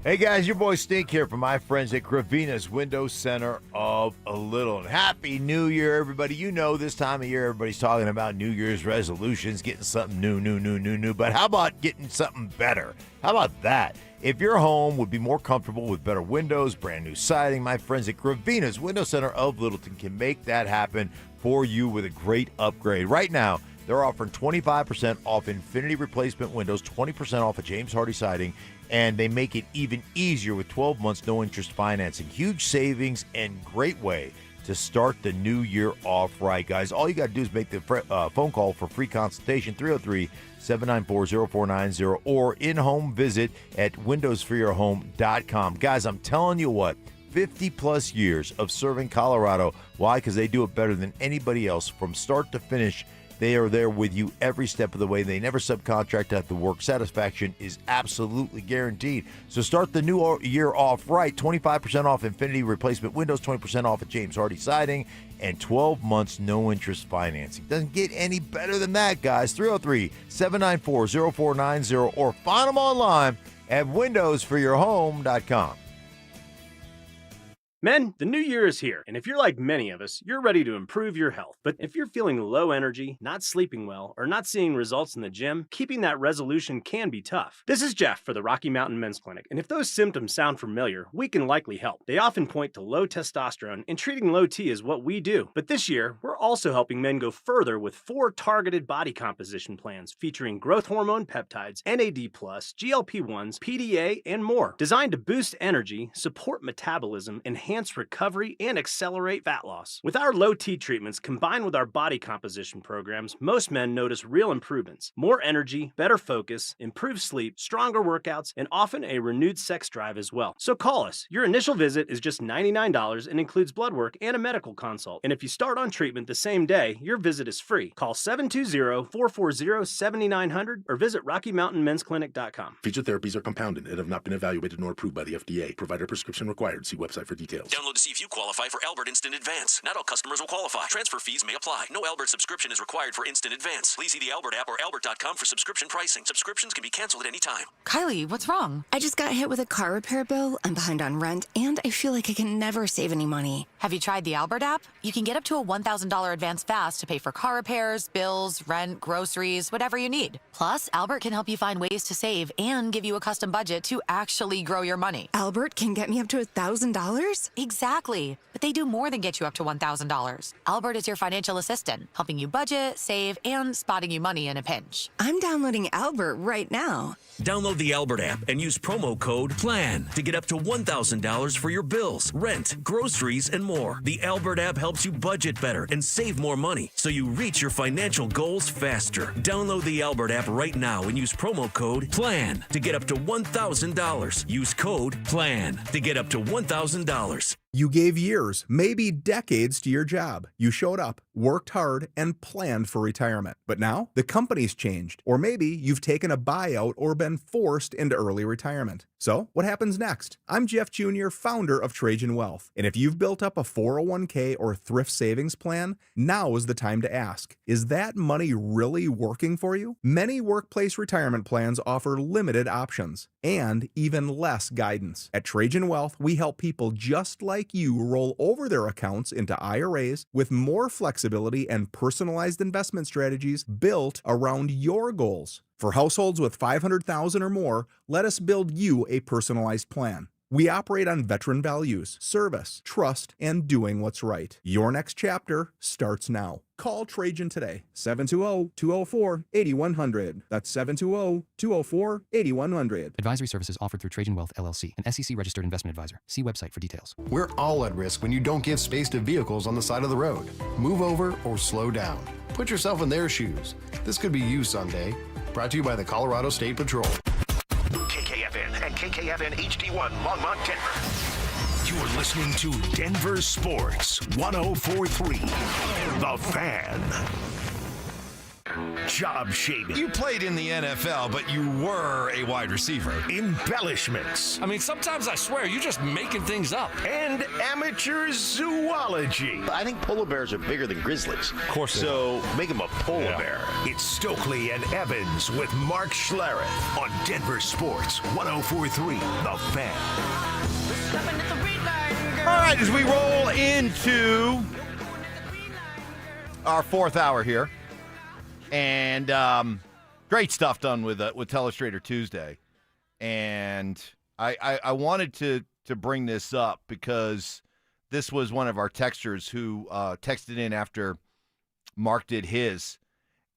Hey guys, your boy Stink here from my friends at Gravina's Window Center of Littleton. Happy New Year, everybody. You know this time of year everybody's talking about New Year's resolutions, getting something new. But how about getting something better? How about that? If your home would be more comfortable with better windows, brand new siding, my friends at Gravina's Window Center of Littleton can make that happen for you with a great upgrade. Right now, they're offering 25% off Infinity replacement windows, 20% off of James Hardy siding, and they make it even easier with 12 months no-interest financing. Huge savings and great way to start the new year off right, guys. All you got to do is make the phone call for free consultation, 303-794-0490, or in-home visit at windowsforyourhome.com. Guys, I'm telling you what, 50-plus years of serving Colorado. Why? Because they do it better than anybody else from start to finish. They are there with you every step of the way. They never subcontract out the work. Satisfaction is absolutely guaranteed. So start the new year off right. 25% off Infinity replacement windows, 20% off at James Hardy siding, and 12 months no interest financing. Doesn't get any better than that, guys. 303-794-0490 or find them online at windowsforyourhome.com. Men, the new year is here, and if you're like many of us, you're ready to improve your health. But if you're feeling low energy, not sleeping well, or not seeing results in the gym, keeping that resolution can be tough. This is Jeff for the Rocky Mountain Men's Clinic, and if those symptoms sound familiar, we can likely help. They often point to low testosterone, and treating low T is what we do. But this year, we're also helping men go further with 4 targeted body composition plans featuring growth hormone peptides, NAD+, GLP-1s, PDA, and more, designed to boost energy, support metabolism, enhance recovery, and accelerate fat loss. With our low T treatments combined with our body composition programs, most men notice real improvements, more energy, better focus, improved sleep, stronger workouts, and often a renewed sex drive as well. So call us. Your initial visit is just $99 and includes blood work and a medical consult. And if you start on treatment the same day, your visit is free. Call 720-440-7900 or visit RockyMountainMen'sClinic.com. Featured therapies are compounded and have not been evaluated nor approved by the FDA. Provider prescription required. See website for details. Download to see if you qualify for Albert Instant Advance. Not all customers will qualify. Transfer fees may apply. No Albert subscription is required for Instant Advance. Please see the Albert app or albert.com for subscription pricing. Subscriptions can be canceled at any time. Kylie, what's wrong? I just got hit with a car repair bill. I'm behind on rent, and I feel like I can never save any money. Have you tried the Albert app? You can get up to a $1,000 advance fast to pay for car repairs, bills, rent, groceries, whatever you need. Plus, Albert can help you find ways to save and give you a custom budget to actually grow your money. Albert can get me up to $1,000? Exactly. But they do more than get you up to $1,000. Albert is your financial assistant, helping you budget, save, and spotting you money in a pinch. I'm downloading Albert right now. Download the Albert app and use promo code PLAN to get up to $1,000 for your bills, rent, groceries, and more. The Albert app helps you budget better and save more money so you reach your financial goals faster. Download the Albert app right now and use promo code PLAN to get up to $1,000. Use code PLAN to get up to $1,000. You gave years, maybe decades to your job. You showed up, worked hard, and planned for retirement. But now, the company's changed. Or maybe you've taken a buyout or been forced into early retirement. So, what happens next? I'm Jeff Jr., founder of Cajun Wealth. And if you've built up a 401k or thrift savings plan, now is the time to ask, is that money really working for you? Many workplace retirement plans offer limited options and even less guidance. At Cajun Wealth, we help people just like you roll over their accounts into IRAs with more flexibility and personalized investment strategies built around your goals. For households with $500,000 or more, let us build you a personalized plan. We operate on veteran values, service, trust, and doing what's right. Your next chapter starts now. Call Trajan today, 720-204-8100. That's 720-204-8100. Advisory services offered through Trajan Wealth, LLC, an SEC-registered investment advisor. See website for details. We're all at risk when you don't give space to vehicles on the side of the road. Move over or slow down. Put yourself in their shoes. This could be you someday. Brought to you by the Colorado State Patrol. KKFN and KKFN HD1 Longmont, Denver. You're listening to Denver Sports 104.3 The Fan. Job shaving. You played in the NFL, but you were a wide receiver. Embellishments. I mean, sometimes I swear you're just making things up. And amateur zoology. I think polar bears are bigger than grizzlies. Of course. So make them a polar bear. It's Stokley and Evans with Mark Schlereth on Denver Sports 104.3 The Fan. All right, as we roll into our fourth hour here, and great stuff done with Telestrator Tuesday, and I wanted to bring this up because this was one of our texters who texted in after Mark did his,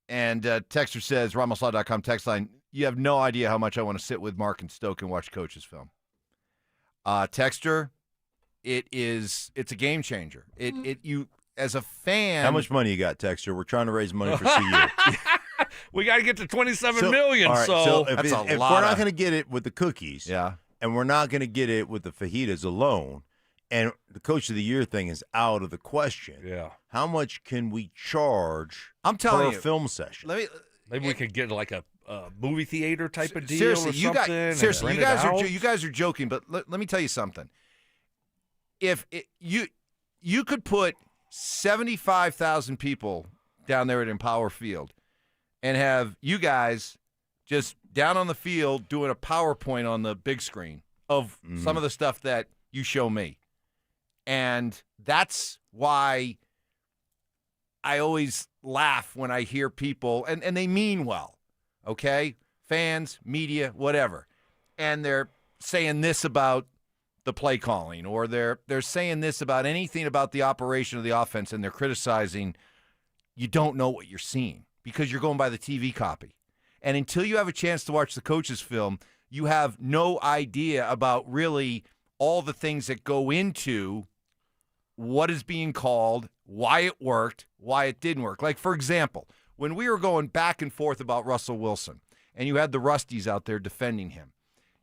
and texter says, RamosLaw.com text line, you have no idea how much I want to sit with Mark and Stoke and watch coaches film. Texter, it's a game changer. You as a fan. How much money you got, Texter? We're trying to raise money for CU. We got to get to 27 million. All right, so if we're not going to get it with the cookies, and we're not going to get it with the fajitas alone, and the Coach of the Year thing is out of the question. Yeah. How much can we charge? I'm telling per you, film session. Maybe we could get like a movie theater type of deal. Seriously, or something. You guys are joking, but let me tell you something. If you could put 75,000 people down there at Empower Field and have you guys just down on the field doing a PowerPoint on the big screen of some of the stuff that you show me. And that's why I always laugh when I hear people, and they mean well, okay? Fans, media, whatever. And they're saying this about the play calling, or they're saying this about anything about the operation of the offense, and they're criticizing. You don't know what you're seeing because you're going by the TV copy. And until you have a chance to watch the coach's film, you have no idea about really all the things that go into what is being called, why it worked, why it didn't work. Like, for example, when we were going back and forth about Russell Wilson, and you had the Rusties out there defending him,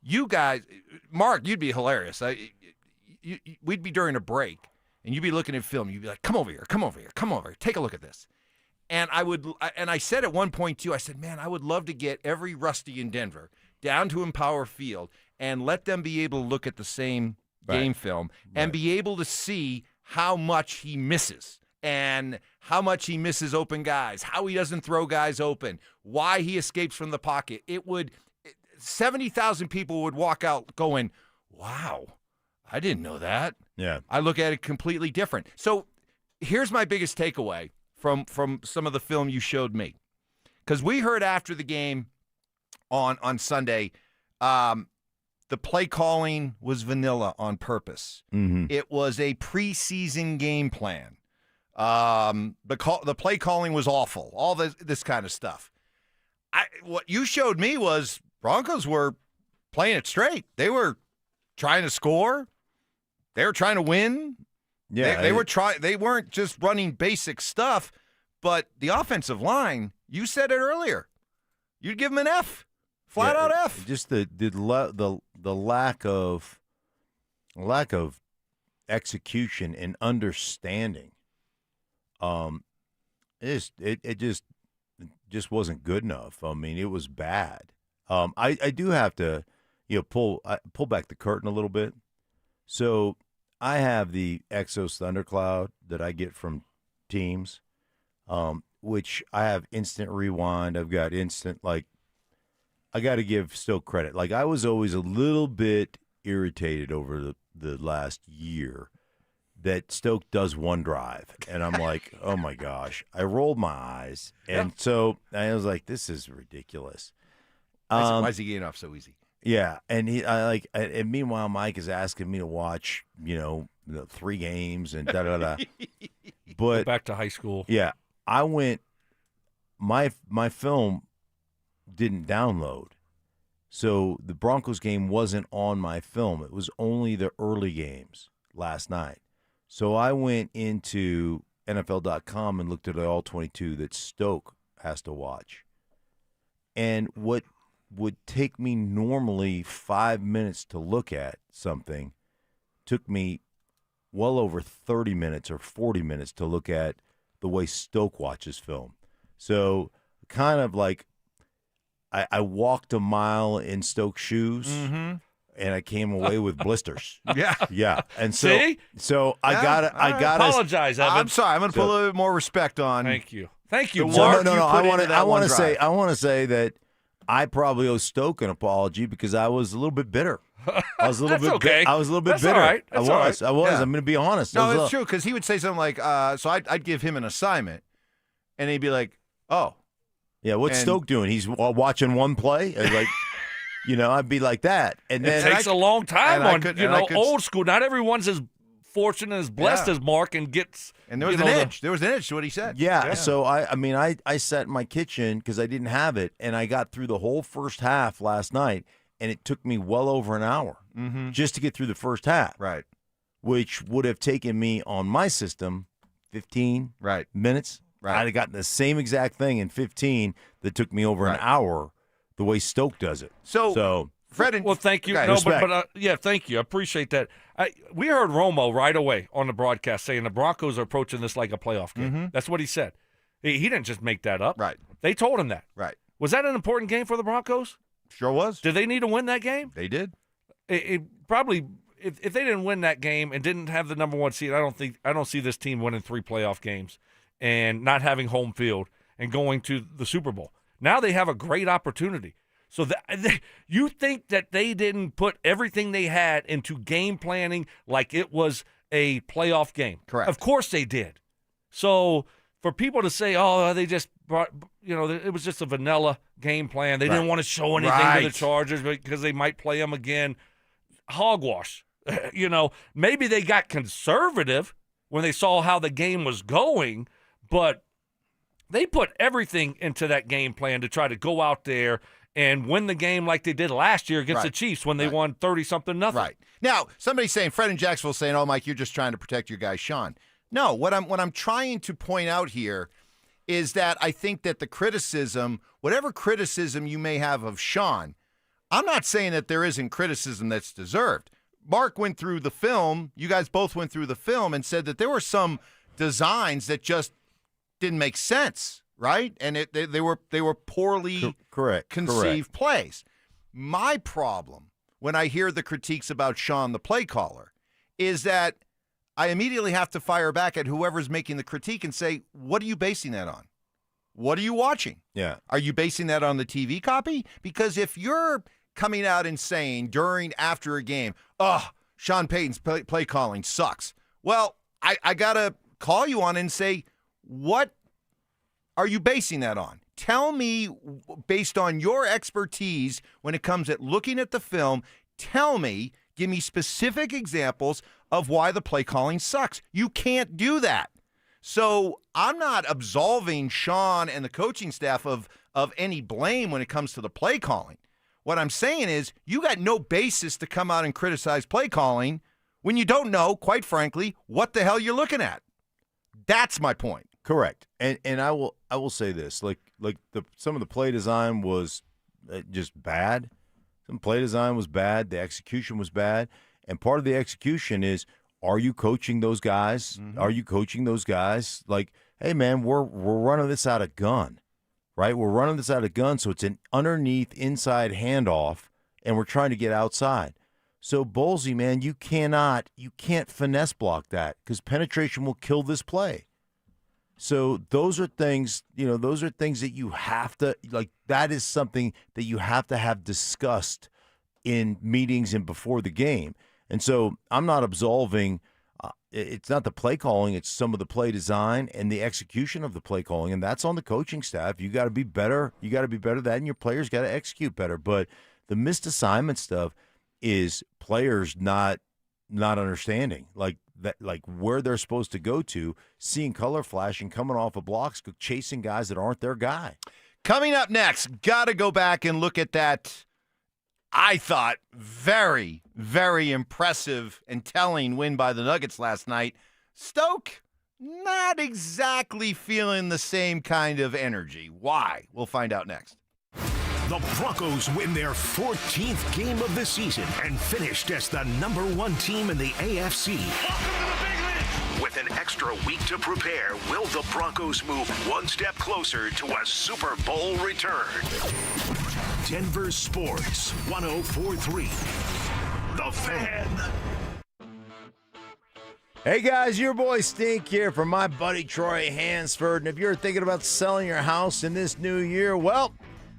you guys, Mark, you'd be hilarious. We'd be during a break, and you'd be looking at film. You'd be like, come over here, take a look at this. And I said at one point, too, I said, man, I would love to get every Rusty in Denver down to Empower Field and let them be able to look at the same game film and be able to see how much he misses and how much he misses open guys, how he doesn't throw guys open, why he escapes from the pocket. 70,000 people would walk out going, wow, I didn't know that. Yeah. I look at it completely different. So here's my biggest takeaway from some of the film you showed me. Because we heard after the game on Sunday, the play calling was vanilla on purpose. Mm-hmm. It was a preseason game plan. The play calling was awful. All this kind of stuff. What you showed me was Broncos were playing it straight. They were trying to score. They were trying to win. Yeah, they weren't just running basic stuff, but the offensive line, you said it earlier. You'd give them an F. Flat out F. Just the lack of execution and understanding. It just wasn't good enough. I mean, it was bad. I do have to, pull back the curtain a little bit. So I have the Exos Thundercloud that I get from teams, which I have instant rewind. I've got instant, I got to give Stoke credit. I was always a little bit irritated over the last year that Stoke does one drive. And I'm like, oh, my gosh. I rolled my eyes. And so I was like, this is ridiculous. Why is he getting off so easy? Yeah, and and meanwhile, Mike is asking me to watch, the 3 games and da-da-da. But back to high school. Yeah, I went, my film didn't download. So the Broncos game wasn't on my film. It was only the early games last night. So I went into NFL.com and looked at all 22 that Stoke has to watch. And what would take me normally 5 minutes to look at something took me well over 30 minutes or 40 minutes to look at the way Stoke watches film. So kind of like I walked a mile in Stoke's shoes. Mm-hmm. And I came away with blisters. Yeah. And so, See? I gotta apologize, Evan. I'm sorry. I'm going to put a little bit more respect on. Thank you. Thank you. No. I want to say that I probably owe Stoke an apology because I was a little bit bitter. I was a little bit. Okay. I was a little bit That's bitter. all right. I was. All right. Yeah. I'm going to be honest. No, it's true because he would say something like, "So I'd give him an assignment," and he'd be like, "Oh, yeah, what's Stoke doing? He's watching one play, like." I'd be like that, and then it takes a long time on old school. Not everyone's as fortunate as blessed as Mark and gets. And there was an edge. There was an edge to what he said. Yeah. So I sat in my kitchen because I didn't have it, and I got through the whole first half last night, and it took me well over an hour just to get through the first half. Right. Which would have taken me on my system 15 minutes. Right. I'd have gotten the same exact thing in 15 that took me over an hour. The way Stoke does it. So Fred and thank you. No, but thank you. I appreciate that. We heard Romo right away on the broadcast saying the Broncos are approaching this like a playoff game. That's what he said. He didn't just make that up. Right. They told him that. Right. Was that an important game for the Broncos? Sure was. Did they need to win that game? They did. It probably. If they didn't win that game and didn't have the number one seed, I don't see this team winning 3 playoff games and not having home field and going to the Super Bowl. Now they have a great opportunity. So you think that they didn't put everything they had into game planning like it was a playoff game? Correct. Of course they did. So for people to say, oh, they just brought, it was just a vanilla game plan. They didn't want to show anything to the Chargers because they might play them again. Hogwash. Maybe they got conservative when they saw how the game was going, but they put everything into that game plan to try to go out there and win the game like they did last year against the Chiefs when they won 30-something-0. Right. Now, somebody's saying, Fred in Jacksonville saying, oh, Mike, you're just trying to protect your guy, Sean. No, what I'm trying to point out here is that I think that the criticism, whatever criticism you may have of Sean, I'm not saying that there isn't criticism that's deserved. Mark went through the film, you guys both went through the film and said that there were some designs that just didn't make sense, right? And they were poorly conceived plays. My problem when I hear the critiques about Sean, the play caller, is that I immediately have to fire back at whoever's making the critique and say, what are you basing that on? What are you watching? Yeah. Are you basing that on the TV copy? Because if you're coming out and saying after a game, oh, Sean Payton's play calling sucks. Well, I got to call you on and say, what are you basing that on? Tell me, based on your expertise when it comes at looking at the film, give me specific examples of why the play calling sucks. You can't do that. So I'm not absolving Sean and the coaching staff of any blame when it comes to the play calling. What I'm saying is you got no basis to come out and criticize play calling when you don't know, quite frankly, what the hell you're looking at. That's my point. Correct. And I will say this, like some of the play design was just bad. Some play design was bad. The execution was bad. And part of the execution is, are you coaching those guys? Mm-hmm. Are you coaching those guys? Like, hey, man, we're running this out of gun, right? We're running this out of gun, so it's an underneath inside handoff, and we're trying to get outside. So, Bowlesy, man, you can't finesse block that because penetration will kill this play. So those are things that you have to, like, that is something that you have to have discussed in meetings and before the game. And so I'm not absolving, it's not the play calling, it's some of the play design and the execution of the play calling, and that's on the coaching staff. You got to be better. You got to be better at that, and your players got to execute better. But the missed assignment stuff is players not understanding, like where they're supposed to go to, seeing color flashing, coming off of blocks, chasing guys that aren't their guy. Coming up next, got to go back and look at that, I thought, very, very impressive and telling win by the Nuggets last night. Stoke, not exactly feeling the same kind of energy. Why? We'll find out next. The Broncos win their 14th game of the season and finished as the #1 team in the AFC. With an extra week to prepare, will the Broncos move one step closer to a Super Bowl return? Denver Sports 104.3. The Fan. Hey guys, your boy Stink here from my buddy Troy Hansford. And if you're thinking about selling your house in this new year, well,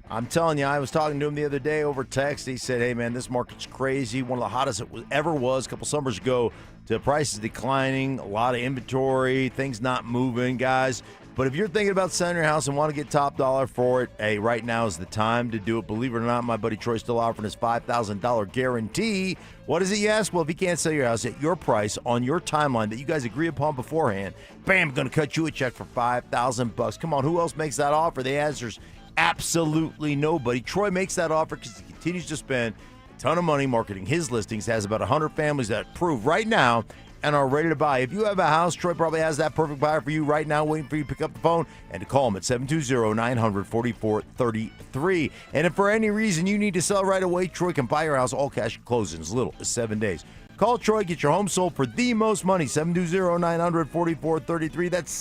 I'm telling you, I was talking to him the other day over text. He said, hey man, this market's crazy. One of the hottest it ever was a couple summers ago. The prices declining, a lot of inventory, things not moving, guys. But if you're thinking about selling your house and want to get top dollar for it, hey, right now is the time to do it. Believe it or not, my buddy Troy's still offering his $5,000 guarantee. What is it, yes? Well, if he can't sell your house at your price on your timeline that you guys agree upon beforehand, bam, going to cut you a check for $5,000. Come on, who else makes that offer? The answer's absolutely nobody. Troy makes that offer because he continues to spend a ton of money marketing his listings, has about 100 families that approve right now and are ready to buy. If you have a house, Troy probably has that perfect buyer for you right now, waiting for you to pick up the phone and to call him at 720-900-4433. And if for any reason you need to sell right away, Troy can buy your house all cash and close in as little as 7 days. Call Troy, get your home sold for the most money, 720-900-4433. That's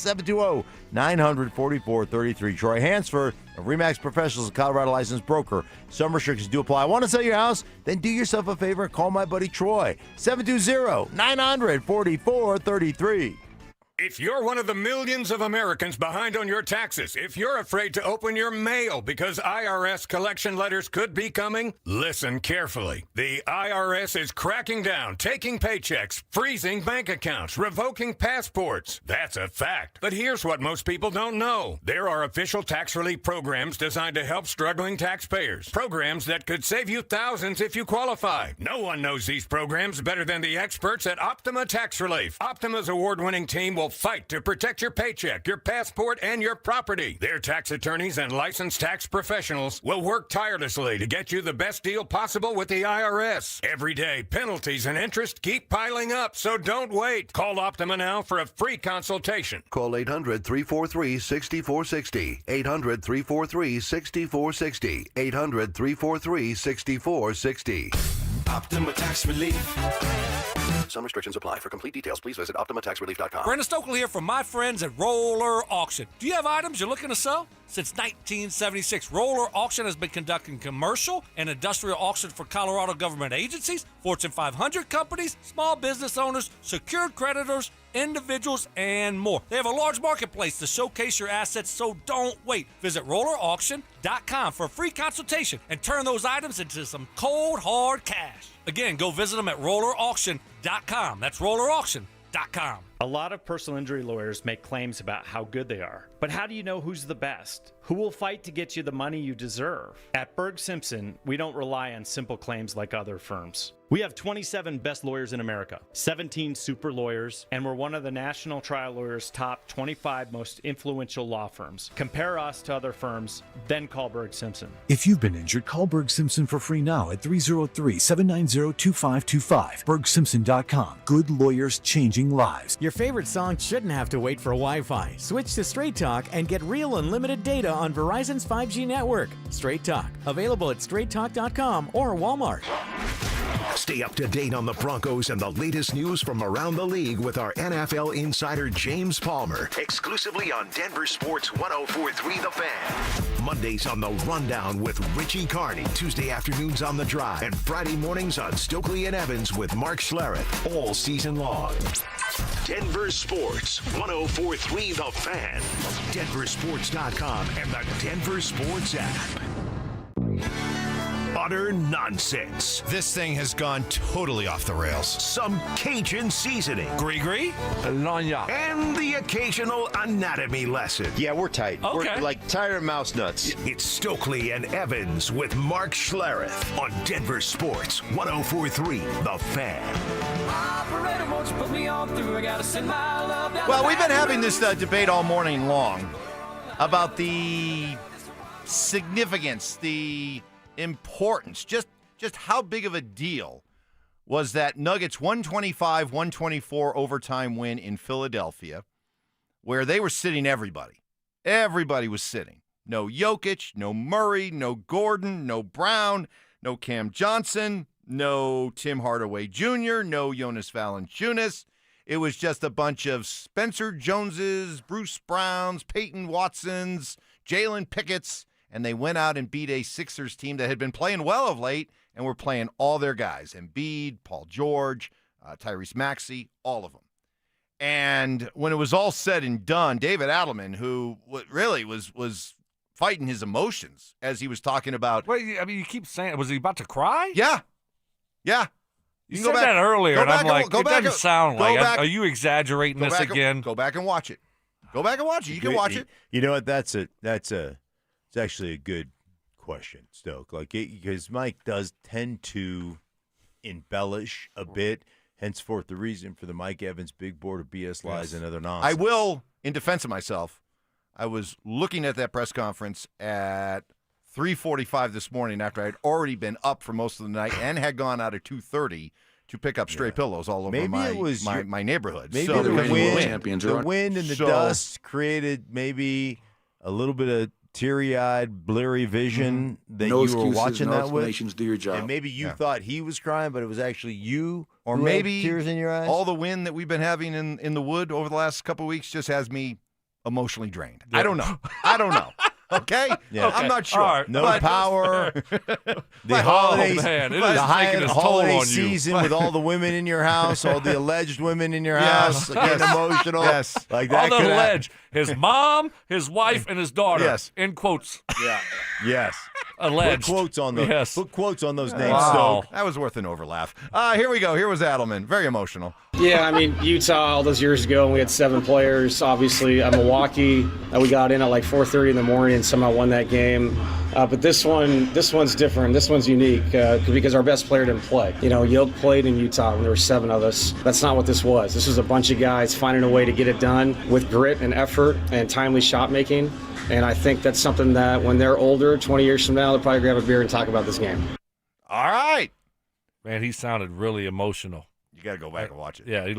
720-900-4433. Troy Hansford of RE/MAX Professionals, a Colorado licensed broker. Some restrictions do apply. Want to sell your house? Then do yourself a favor and call my buddy Troy, 720-900-4433. If you're one of the millions of Americans behind on your taxes, if you're afraid to open your mail because IRS collection letters could be coming, listen carefully. The IRS is cracking down, taking paychecks, freezing bank accounts, revoking passports. That's a fact. But here's what most people don't know. There are official tax relief programs designed to help struggling taxpayers. Programs that could save you thousands if you qualify. No one knows these programs better than the experts at Optima Tax Relief. Optima's award-winning team will fight to protect your paycheck, your passport, and your property. Their tax attorneys and licensed tax professionals will work tirelessly to get you the best deal possible with the IRS. Every day, penalties and interest keep piling up, so don't wait. Call Optima now for a free consultation. Call 800-343-6460. 800-343-6460. 800-343-6460. Optima Tax Relief. Some restrictions apply. For complete details, please visit OptimaTaxRelief.com. Brandon Stokley here from my friends at Roller Auction. Do you have items you're looking to sell? Since 1976, Roller Auction has been conducting commercial and industrial auctions for Colorado government agencies, Fortune 500 companies, small business owners, secured creditors, individuals, and more. They have a large marketplace to showcase your assets, so don't wait. Visit rollerauction.com for a free consultation and turn those items into some cold, hard cash. Again, go visit them at rollerauction.com. That's rollerauction.com. A lot of personal injury lawyers make claims about how good they are. But how do you know who's the best? Who will fight to get you the money you deserve? At Berg Simpson, we don't rely on simple claims like other firms. We have 27 best lawyers in America, 17 super lawyers, and we're one of the National Trial Lawyers' top 25 most influential law firms. Compare us to other firms, then call Berg Simpson. If you've been injured, call Berg Simpson for free now at 303-790-2525. BergSimpson.com. Good lawyers changing lives. Your favorite song shouldn't have to wait for Wi-Fi. Switch to Straight Talk and get real unlimited data on Verizon's 5G network. Straight Talk. Available at straighttalk.com or Walmart. Stay up to date on the Broncos and the latest news from around the league with our NFL insider James Palmer, exclusively on Denver Sports 104.3 The Fan. Mondays on The Rundown with Richie Carney, Tuesday afternoons on The Drive, and Friday mornings on Stokley and Evans with Mark Schlereth, all season long. Denver Sports 104.3 The Fan, DenverSports.com, and the Denver Sports app. Utter nonsense. This thing has gone totally off the rails. Some Cajun seasoning. Gree-gree? And the occasional anatomy lesson. Yeah, we're tight. Okay. We're like tired of mouse nuts. It's Stokley and Evans with Mark Schlereth on Denver Sports 104.3 The Fan. Well, we've been having this debate all morning long about the significance, the importance, just how big of a deal was that Nuggets 125-124 overtime win in Philadelphia, where they were sitting everybody. Everybody was sitting. No Jokic, no Murray, no Gordon, no Brown, no Cam Johnson, no Tim Hardaway Jr., no Jonas Valanciunas. It was just a bunch of Spencer Joneses, Bruce Browns, Peyton Watsons, Jalen Pickett's, and they went out and beat a Sixers team that had been playing well of late and were playing all their guys, Embiid, Paul George, Tyrese Maxey, all of them. And when it was all said and done, David Adelman, who really was fighting his emotions as he was talking about. Wait, I mean, you keep saying, was he about to cry? Yeah. You said that earlier, and I'm like, it doesn't sound like. Are you exaggerating this again? Go back and watch it. Go back and watch it. You can watch it. You know what? It's actually a good question, Stoke. Like, because Mike does tend to embellish a bit. Henceforth, the reason for the Mike Evans big board of BS lies and other nonsense. I will, in defense of myself, I was looking at that press conference at 3:45 this morning after I'd already been up for most of the night and had gone out at 2:30 to pick up stray pillows all over my neighborhood. Maybe so the wind and the dust created maybe a little bit of teary-eyed, blurry vision that you were watching that with. Do your job. And maybe you thought he was crying, but it was actually you or who maybe had tears in your eyes. All the wind that we've been having in the wood over the last couple of weeks just has me emotionally drained. Yeah. I don't know. Okay? Yeah. I'm not sure. Right. No power. The holiday season with all the women in your house, all the alleged women in your house, getting emotional. Yes. Like that. All the alleged. His mom, his wife, and his daughter. Yes. In quotes. Yeah. Yes. Alleged. Put quotes on those. Yes. Put quotes on those names. Wow. That was worth an overlaugh. Here we go. Here was Adelman. Very emotional. Yeah, I mean, Utah all those years ago, and we had 7 players. Obviously, Milwaukee, we got in at like 4:30 in the morning and somehow won that game. But this one's different. This one's unique because our best player didn't play. Yoke played in Utah when there were 7 of us. That's not what this was. This was a bunch of guys finding a way to get it done with grit and effort and timely shot making. And I think that's something that when they're older, 20 years from now, they'll probably grab a beer and talk about this game. All right. Man, he sounded really emotional. You got to go back and watch it. Yeah, he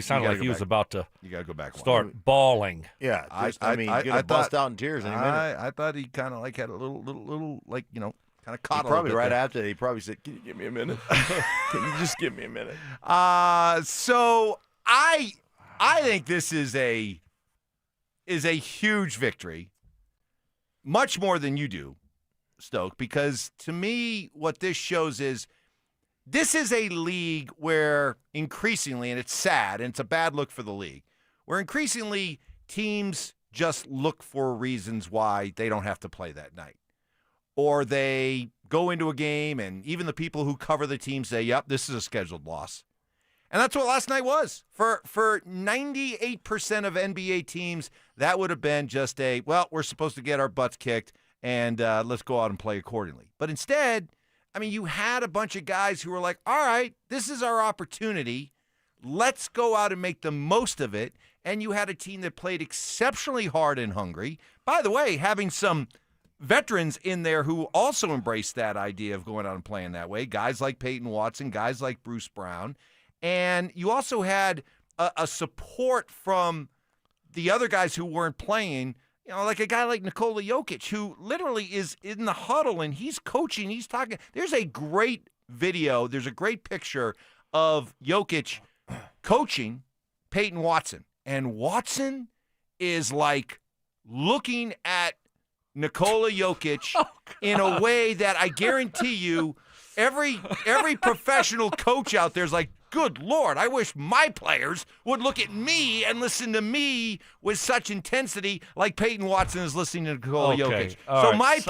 sounded like he was about to you got to go back and start bawling. Yeah, I mean, you're going to bust out in tears any minute. I thought he kind of like had a little like, kind of caught probably right after that, he probably said, "Can you give me a minute? Can you just give me a minute?" So I think this is a huge victory, much more than you do, Stoke, because to me what this shows is this is a league where increasingly, and it's sad, and it's a bad look for the league, where increasingly teams just look for reasons why they don't have to play that night. Or they go into a game, and even the people who cover the team say, yep, this is a scheduled loss. And that's what last night was. For 98% of NBA teams, that would have been just we're supposed to get our butts kicked, and let's go out and play accordingly. But instead, I mean, you had a bunch of guys who were like, all right, this is our opportunity. Let's go out and make the most of it. And you had a team that played exceptionally hard and hungry. By the way, having some veterans in there who also embraced that idea of going out and playing that way. Guys like Peyton Watson, guys like Bruce Brown. And you also had a support from the other guys who weren't playing, like a guy like Nikola Jokic, who literally is in the huddle and he's coaching, he's talking. There's a great video, there's a great picture of Jokic coaching Peyton Watson. And Watson is like looking at Nikola Jokic in a way that I guarantee you every professional coach out there is like, good Lord, I wish my players would look at me and listen to me with such intensity like Peyton Watson is listening to Nikola Jokic. So my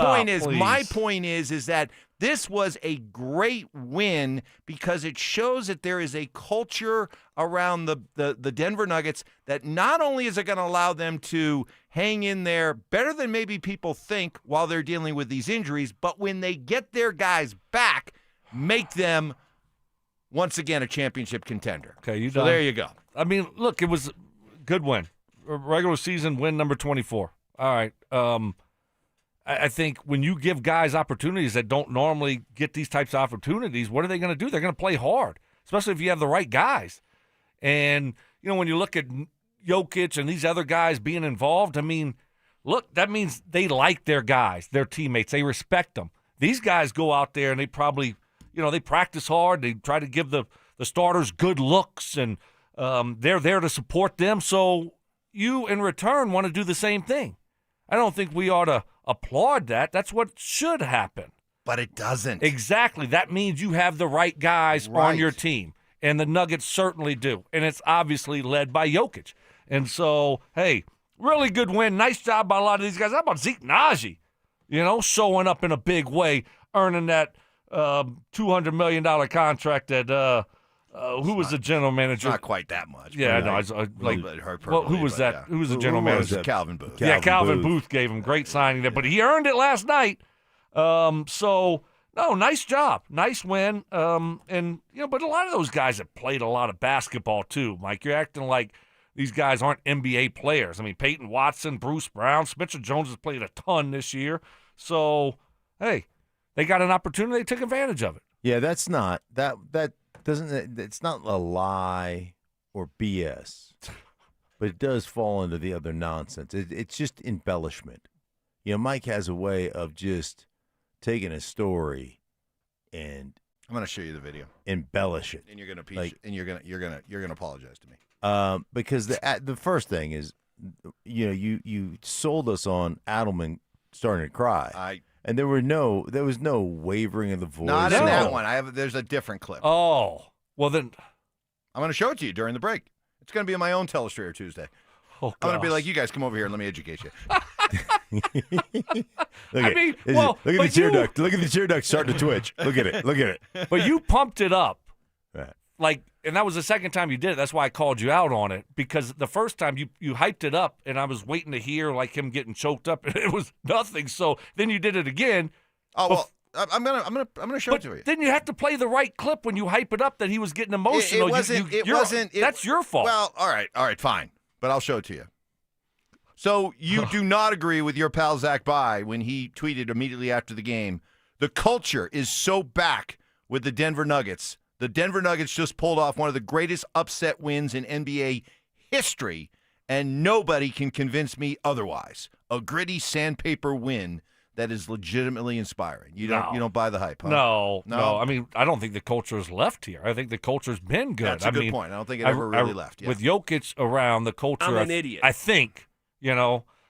point is that this was a great win because it shows that there is a culture around the Denver Nuggets that not only is it going to allow them to hang in there better than maybe people think while they're dealing with these injuries, but when they get their guys back, make them once again a championship contender. Okay, so there you go. I mean, look, it was a good win. Regular season win number 24. All right. I think when you give guys opportunities that don't normally get these types of opportunities, what are they going to do? They're going to play hard, especially if you have the right guys. And, when you look at Jokic and these other guys being involved, I mean, look, that means they like their guys, their teammates. They respect them. These guys go out there and they probably – they practice hard. They try to give the starters good looks and They're there to support them, so you, in return, want to do the same thing. I don't think we ought to applaud that. That's what should happen. But it doesn't. Exactly. That means you have the right guys on your team, and the Nuggets certainly do. And it's obviously led by Jokic. And so, hey, really good win. Nice job by a lot of these guys. How about Zeke Naji? Showing up in a big way, earning that $200 million contract at who was the general manager? Not quite that much. Yeah, no, who was that? Yeah. Who was the general manager? Calvin Booth. Calvin Booth gave him great signing there, but he earned it last night. So no, nice job, nice win. But a lot of those guys have played a lot of basketball too. Mike, you're acting like these guys aren't NBA players. I mean, Peyton Watson, Bruce Brown, Spencer Jones has played a ton this year. So hey, they got an opportunity. They took advantage of it. Yeah, that's not that doesn't. It's not a lie or BS, but it does fall into the other nonsense. It's just embellishment. Mike has a way of just taking a story and I'm going to show you the video. Embellish it, and you're going to you're going to apologize to me. Because the first thing is, you sold us on Adelman starting to cry. And there was no wavering of the voice. Not in that one. There's a different clip. Oh, well then, I'm going to show it to you during the break. It's going to be on my own Telestrator Tuesday. Oh, I'm going to be like, you guys come over here and let me educate you. Look at the cheer duct. Look at the cheer duct starting to twitch. Look at it. But you pumped it up. Right. And that was the second time you did it. That's why I called you out on it, because the first time you hyped it up, and I was waiting to hear him getting choked up, and it was nothing. So then you did it again. Oh well, I'm gonna show it to you. Then you have to play the right clip when you hype it up that he was getting emotional. It wasn't. That's your fault. Well, all right, fine, but I'll show it to you. So you do not agree with your pal Zach Bye when he tweeted immediately after the game, the culture is so back with the Denver Nuggets. The Denver Nuggets just pulled off one of the greatest upset wins in NBA history, and nobody can convince me otherwise. A gritty sandpaper win that is legitimately inspiring. You don't buy the hype, huh? No. I mean, I don't think the culture has left here. I think the culture's been good. That's a good point. I don't think it ever really left. Yeah. With Jokic around, the culture, I'm an idiot. I think,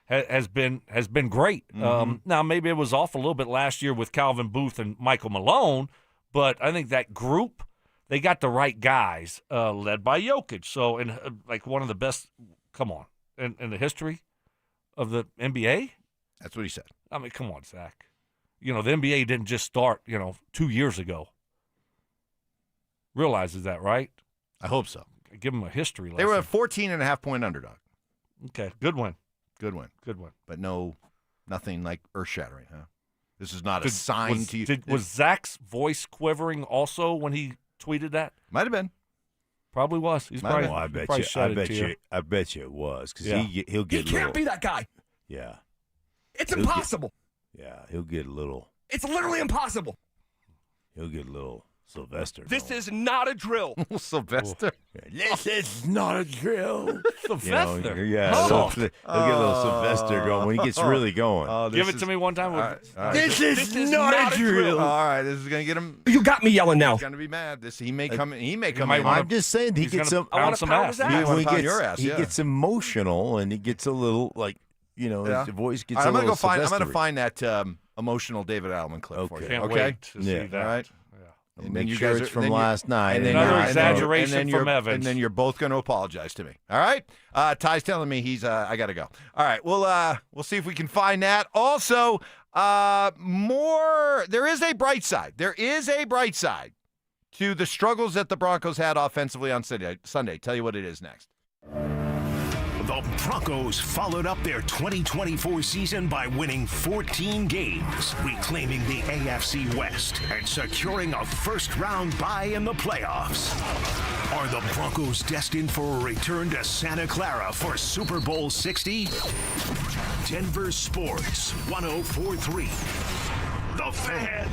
has been great. Mm-hmm. Now, maybe it was off a little bit last year with Calvin Booth and Michael Malone, but I think that group, they got the right guys, led by Jokic. So, one of the best, in the history of the NBA? That's what he said. I mean, come on, Zach. The NBA didn't just start, 2 years ago. Realizes that, right? I hope so. Give them a history lesson. They were a 14.5-point underdog. Okay, good win. But nothing like earth-shattering, huh? This is not a sign to you. Was Zach's voice quivering also when he tweeted that? Might have been. Probably was. He's probably. Well, I bet you it was, because he'll get. He can't be that guy. Yeah. It's impossible. He'll get a little. It's literally impossible. He'll get a little Sylvester. This is not a drill. Sylvester. This is not a drill. Sylvester. He'll get a little Sylvester going when he gets really going. Give it to me one time. All right. This is not a drill. All right, this is gonna get him. You got me yelling now. He's gonna be mad. He may come. He may come. I'm just saying he gets some. I want to pound his ass. He gets emotional and he gets a little his voice gets a little. I'm gonna find that emotional David Adelman clip for you. Can't wait to see that. All right. And make sure it's from last night. And another exaggeration from Evans. And then you're both going to apologize to me. All right? Ty's telling me I got to go. All right. We'll see if we can find that. Also, there is a bright side. There is a bright side to the struggles that the Broncos had offensively on Sunday. Tell you what it is next. The Broncos followed up their 2024 season by winning 14 games, reclaiming the AFC West, and securing a first-round bye in the playoffs. Are the Broncos destined for a return to Santa Clara for Super Bowl 60? Denver Sports 104.3. The Fan.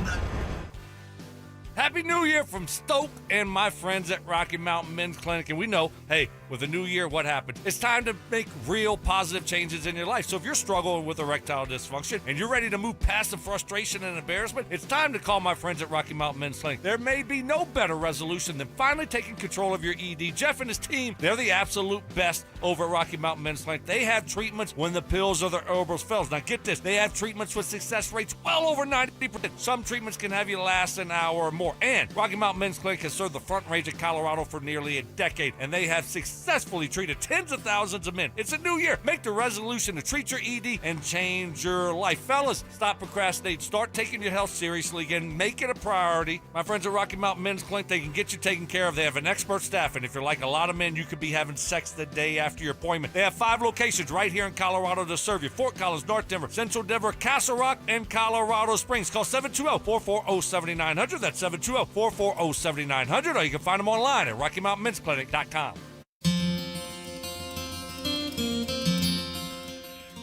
Happy New Year from Stoke and my friends at Rocky Mountain Men's Clinic. And we know, hey, With a new year, what happens? It's time to make real positive changes in your life. So if you're struggling with erectile dysfunction and you're ready to move past the frustration and embarrassment, it's time to call my friends at Rocky Mountain Men's Clinic. There may be no better resolution than finally taking control of your ED. Jeff and his team, they're the absolute best over at Rocky Mountain Men's Clinic. They have treatments when the pills or the herbals fails. Now get this, they have treatments with success rates well over 90%. Some treatments can have you last an hour or more. And Rocky Mountain Men's Clinic has served the Front Range of Colorado for nearly a decade, and they have successfully treated tens of thousands of men. It's a new year. Make the resolution to treat your ED and change your life. Fellas, stop procrastinating. Start taking your health seriously again. Make it a priority. My friends at Rocky Mountain Men's Clinic, they can get you taken care of. They have an expert staff, and if you're like a lot of men, you could be having sex the day after your appointment. They have 5 locations right here in Colorado to serve you. Fort Collins, North Denver, Central Denver, Castle Rock, and Colorado Springs. Call 720-440-7900. That's 720-440-7900, or you can find them online at RockyMountainMen'sClinic.com.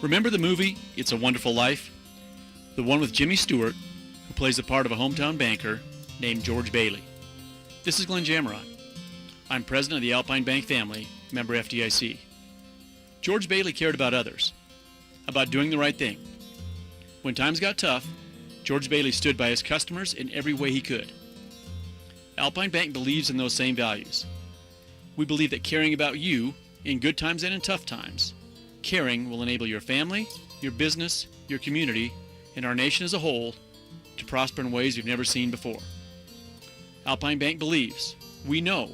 Remember the movie It's a Wonderful Life? The one with Jimmy Stewart, who plays the part of a hometown banker named George Bailey. This is Glenn Jamrot. I'm president of the Alpine Bank family, member FDIC. George Bailey cared about others, about doing the right thing. When times got tough, George Bailey stood by his customers in every way he could. Alpine Bank believes in those same values. We believe that caring about you in good times and in tough times, caring will enable your family, your business, your community, and our nation as a whole to prosper in ways you've never seen before. Alpine Bank believes, we know,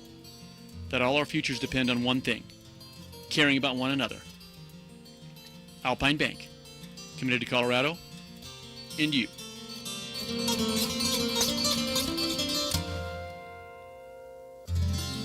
that all our futures depend on one thing: caring about one another. Alpine Bank, committed to Colorado and you.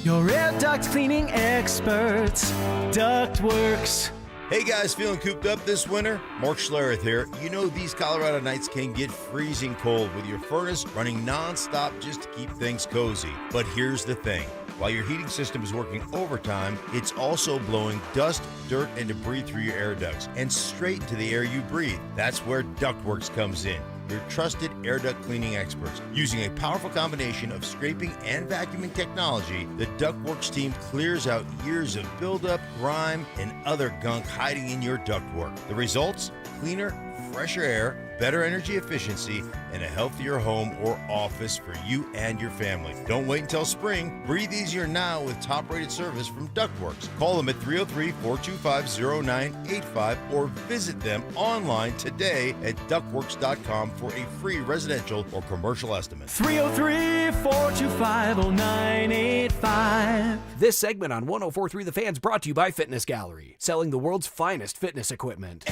Your air duct cleaning experts, Ductworks. Hey guys, feeling cooped up this winter? Mark Schlereth here. You know these Colorado nights can get freezing cold with your furnace running non-stop just to keep things cozy. But here's the thing. While your heating system is working overtime, it's also blowing dust, dirt, and debris through your air ducts and straight into the air you breathe. That's where Ductworks comes in. Your trusted air duct cleaning experts. Using a powerful combination of scraping and vacuuming technology, the Ductworks team clears out years of buildup, grime, and other gunk hiding in your ductwork. The results? Cleaner, fresher air, better energy efficiency, and a healthier home or office for you and your family. Don't wait until spring. Breathe easier now with top-rated service from Ductworks. Call them at 303-425-0985 or visit them online today at ductworks.com for a free residential or commercial estimate. 303-425-0985. This segment on 104.3 The Fan's brought to you by Fitness Gallery, selling the world's finest fitness equipment.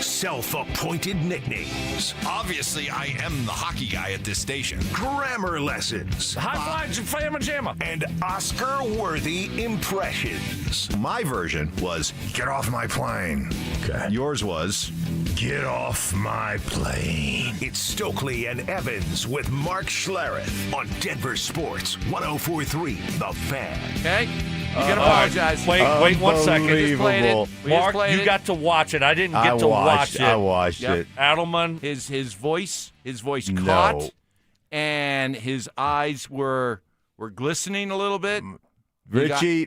Self-appointed nicknames. Obviously, I am the hockey guy at this station. Grammar lessons. High fives and famma jamma. And Oscar-worthy impressions. My version was, get off my plane. Okay. Yours was, get off my plane. It's Stokley and Evans with Mark Schlereth on Denver Sports 104.3 The Fan. Okay? You can apologize. Wait 1 second. Just played it. We Mark, just played you it. got to watch it. I didn't get to watch it. I watched it. Adelman, his voice caught, and his eyes were glistening a little bit. Richie,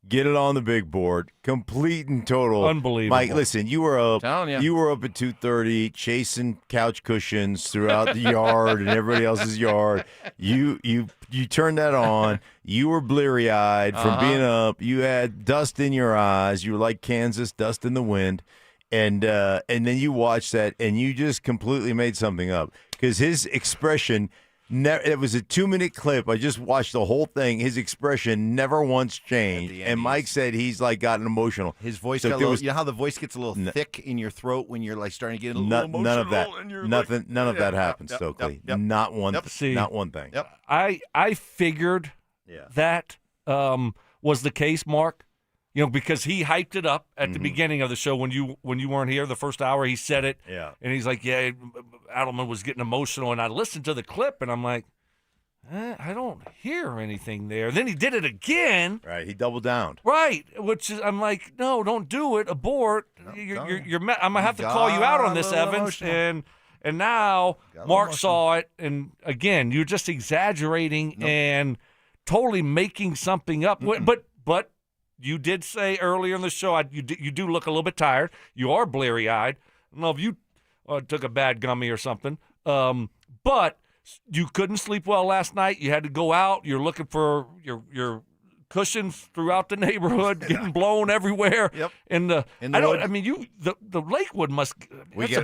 get it on the big board. Complete and total. Unbelievable. Mike, listen, you were up Telling ya. you were up at 2:30 chasing couch cushions throughout the yard and everybody else's yard. You turned that on. You were bleary-eyed from being up. You had dust in your eyes. You were like Kansas, dust in the wind. And then you watched that and you just completely made something up because his expression it was a 2-minute clip. I just watched the whole thing. His expression never once changed. And Mike said he's like gotten emotional. His voice got a little, you know how the voice gets a little thick in your throat when you're like starting to get a little emotional? None of that. None of that Yep, happened, yep, Stokely. yep. Not one. See, not one thing. Yep. I figured that was the case, Mark. You know, because he hyped it up at the beginning of the show when you weren't here the first hour. He said it, and he's like, "Yeah, Adelman was getting emotional." And I listened to the clip, and I'm like, I don't hear anything there. Then he did it again. Right, he doubled down. Right, which is I'm like, no, don't do it. Abort. I'm gonna have to call you out on this, Evans. And And now Mark saw it, and again, you're just exaggerating and totally making something up. But you did say earlier in the show, you do look a little bit tired. You are bleary-eyed. I don't know if you took a bad gummy or something. But you couldn't sleep well last night. You had to go out. You're looking for your cushions throughout the neighborhood, getting blown everywhere. Yep. The Lakewood must.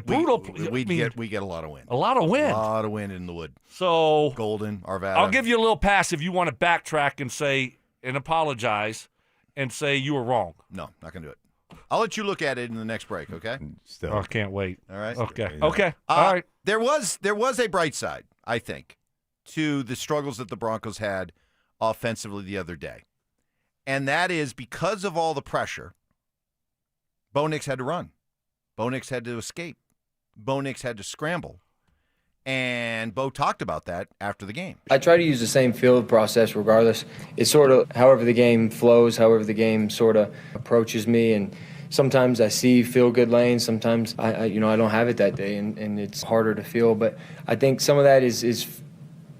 Brutal. We get a lot of wind. A lot of wind. A lot of wind in the wood. So Golden, Arvada. I'll give you a little pass if you want to backtrack and apologize and say you were wrong. No, not gonna do it. I'll let you look at it in the next break. Okay. I can't wait. All right. Okay. Okay. All right. There was a bright side, I think, to the struggles that the Broncos had offensively the other day. And that is because of all the pressure, Bo Nix had to run. Bo Nix had to escape. Bo Nix had to scramble. And Bo talked about that after the game. I try to use the same field process regardless. It's sort of however the game flows, however the game sort of approaches me. And sometimes I feel good lanes. Sometimes I don't have it that day, and it's harder to feel. But I think some of that is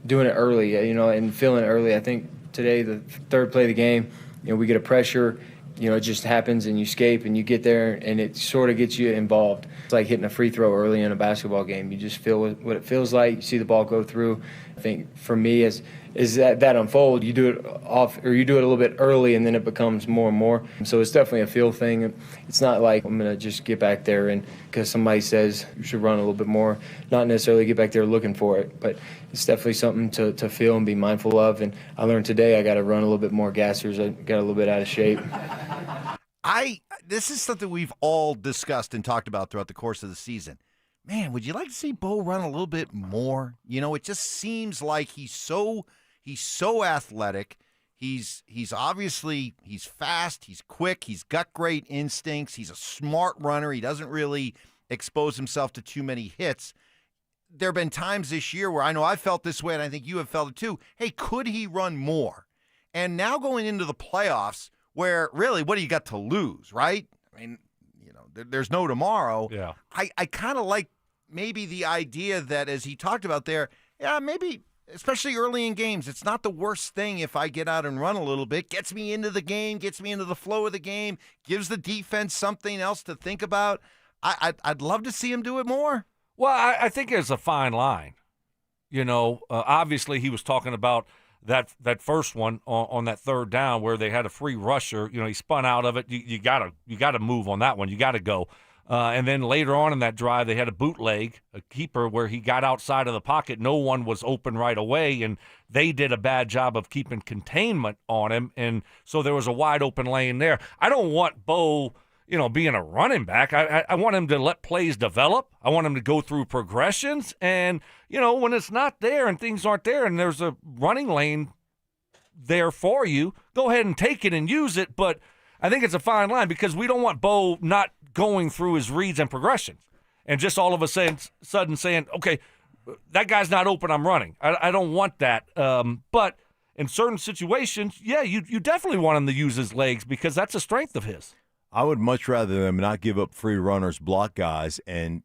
doing it early, and feeling it early. I think today, the third play of the game, we get a pressure, it just happens and you escape and you get there and it sort of gets you involved. It's like hitting a free throw early in a basketball game. You just feel what it feels like. You see the ball go through. I think for me, as that unfold, you do it a little bit early and then it becomes more and more. So it's definitely a feel thing. It's not like I'm going to just get back there and because somebody says you should run a little bit more, not necessarily get back there looking for it, but it's definitely something to feel and be mindful of. And I learned today I got to run a little bit more gassers. I got a little bit out of shape. This is something we've all discussed and talked about throughout the course of the season. Man, would you like to see Bo run a little bit more? It just seems like he's so athletic. He's fast, he's quick, he's got great instincts, he's a smart runner. He doesn't really expose himself to too many hits. There have been times this year where I know I felt this way, and I think you have felt it too. Hey, could he run more? And now going into the playoffs, where really, what do you got to lose, right? I mean, there's no tomorrow. Yeah. I kind of like maybe the idea that, as he talked about there, maybe, especially early in games, it's not the worst thing if I get out and run a little bit. Gets me into the game, gets me into the flow of the game, gives the defense something else to think about. I'd love to see him do it more. Well, I think there's a fine line. Obviously he was talking about that first one on that third down where they had a free rusher. He spun out of it. You gotta move on that one. You gotta go. And then later on in that drive, they had a bootleg, a keeper, where he got outside of the pocket. No one was open right away, and they did a bad job of keeping containment on him. And so there was a wide open lane there. I don't want Bo, being a running back. I want him to let plays develop. I want him to go through progressions. And, when it's not there and things aren't there and there's a running lane there for you, go ahead and take it and use it. But I think it's a fine line because we don't want Bo not going through his reads and progressions and just all of a sudden saying, okay, that guy's not open, I'm running. I don't want that. But in certain situations, you definitely want him to use his legs because that's a strength of his. I would much rather them not give up free runners, block guys, and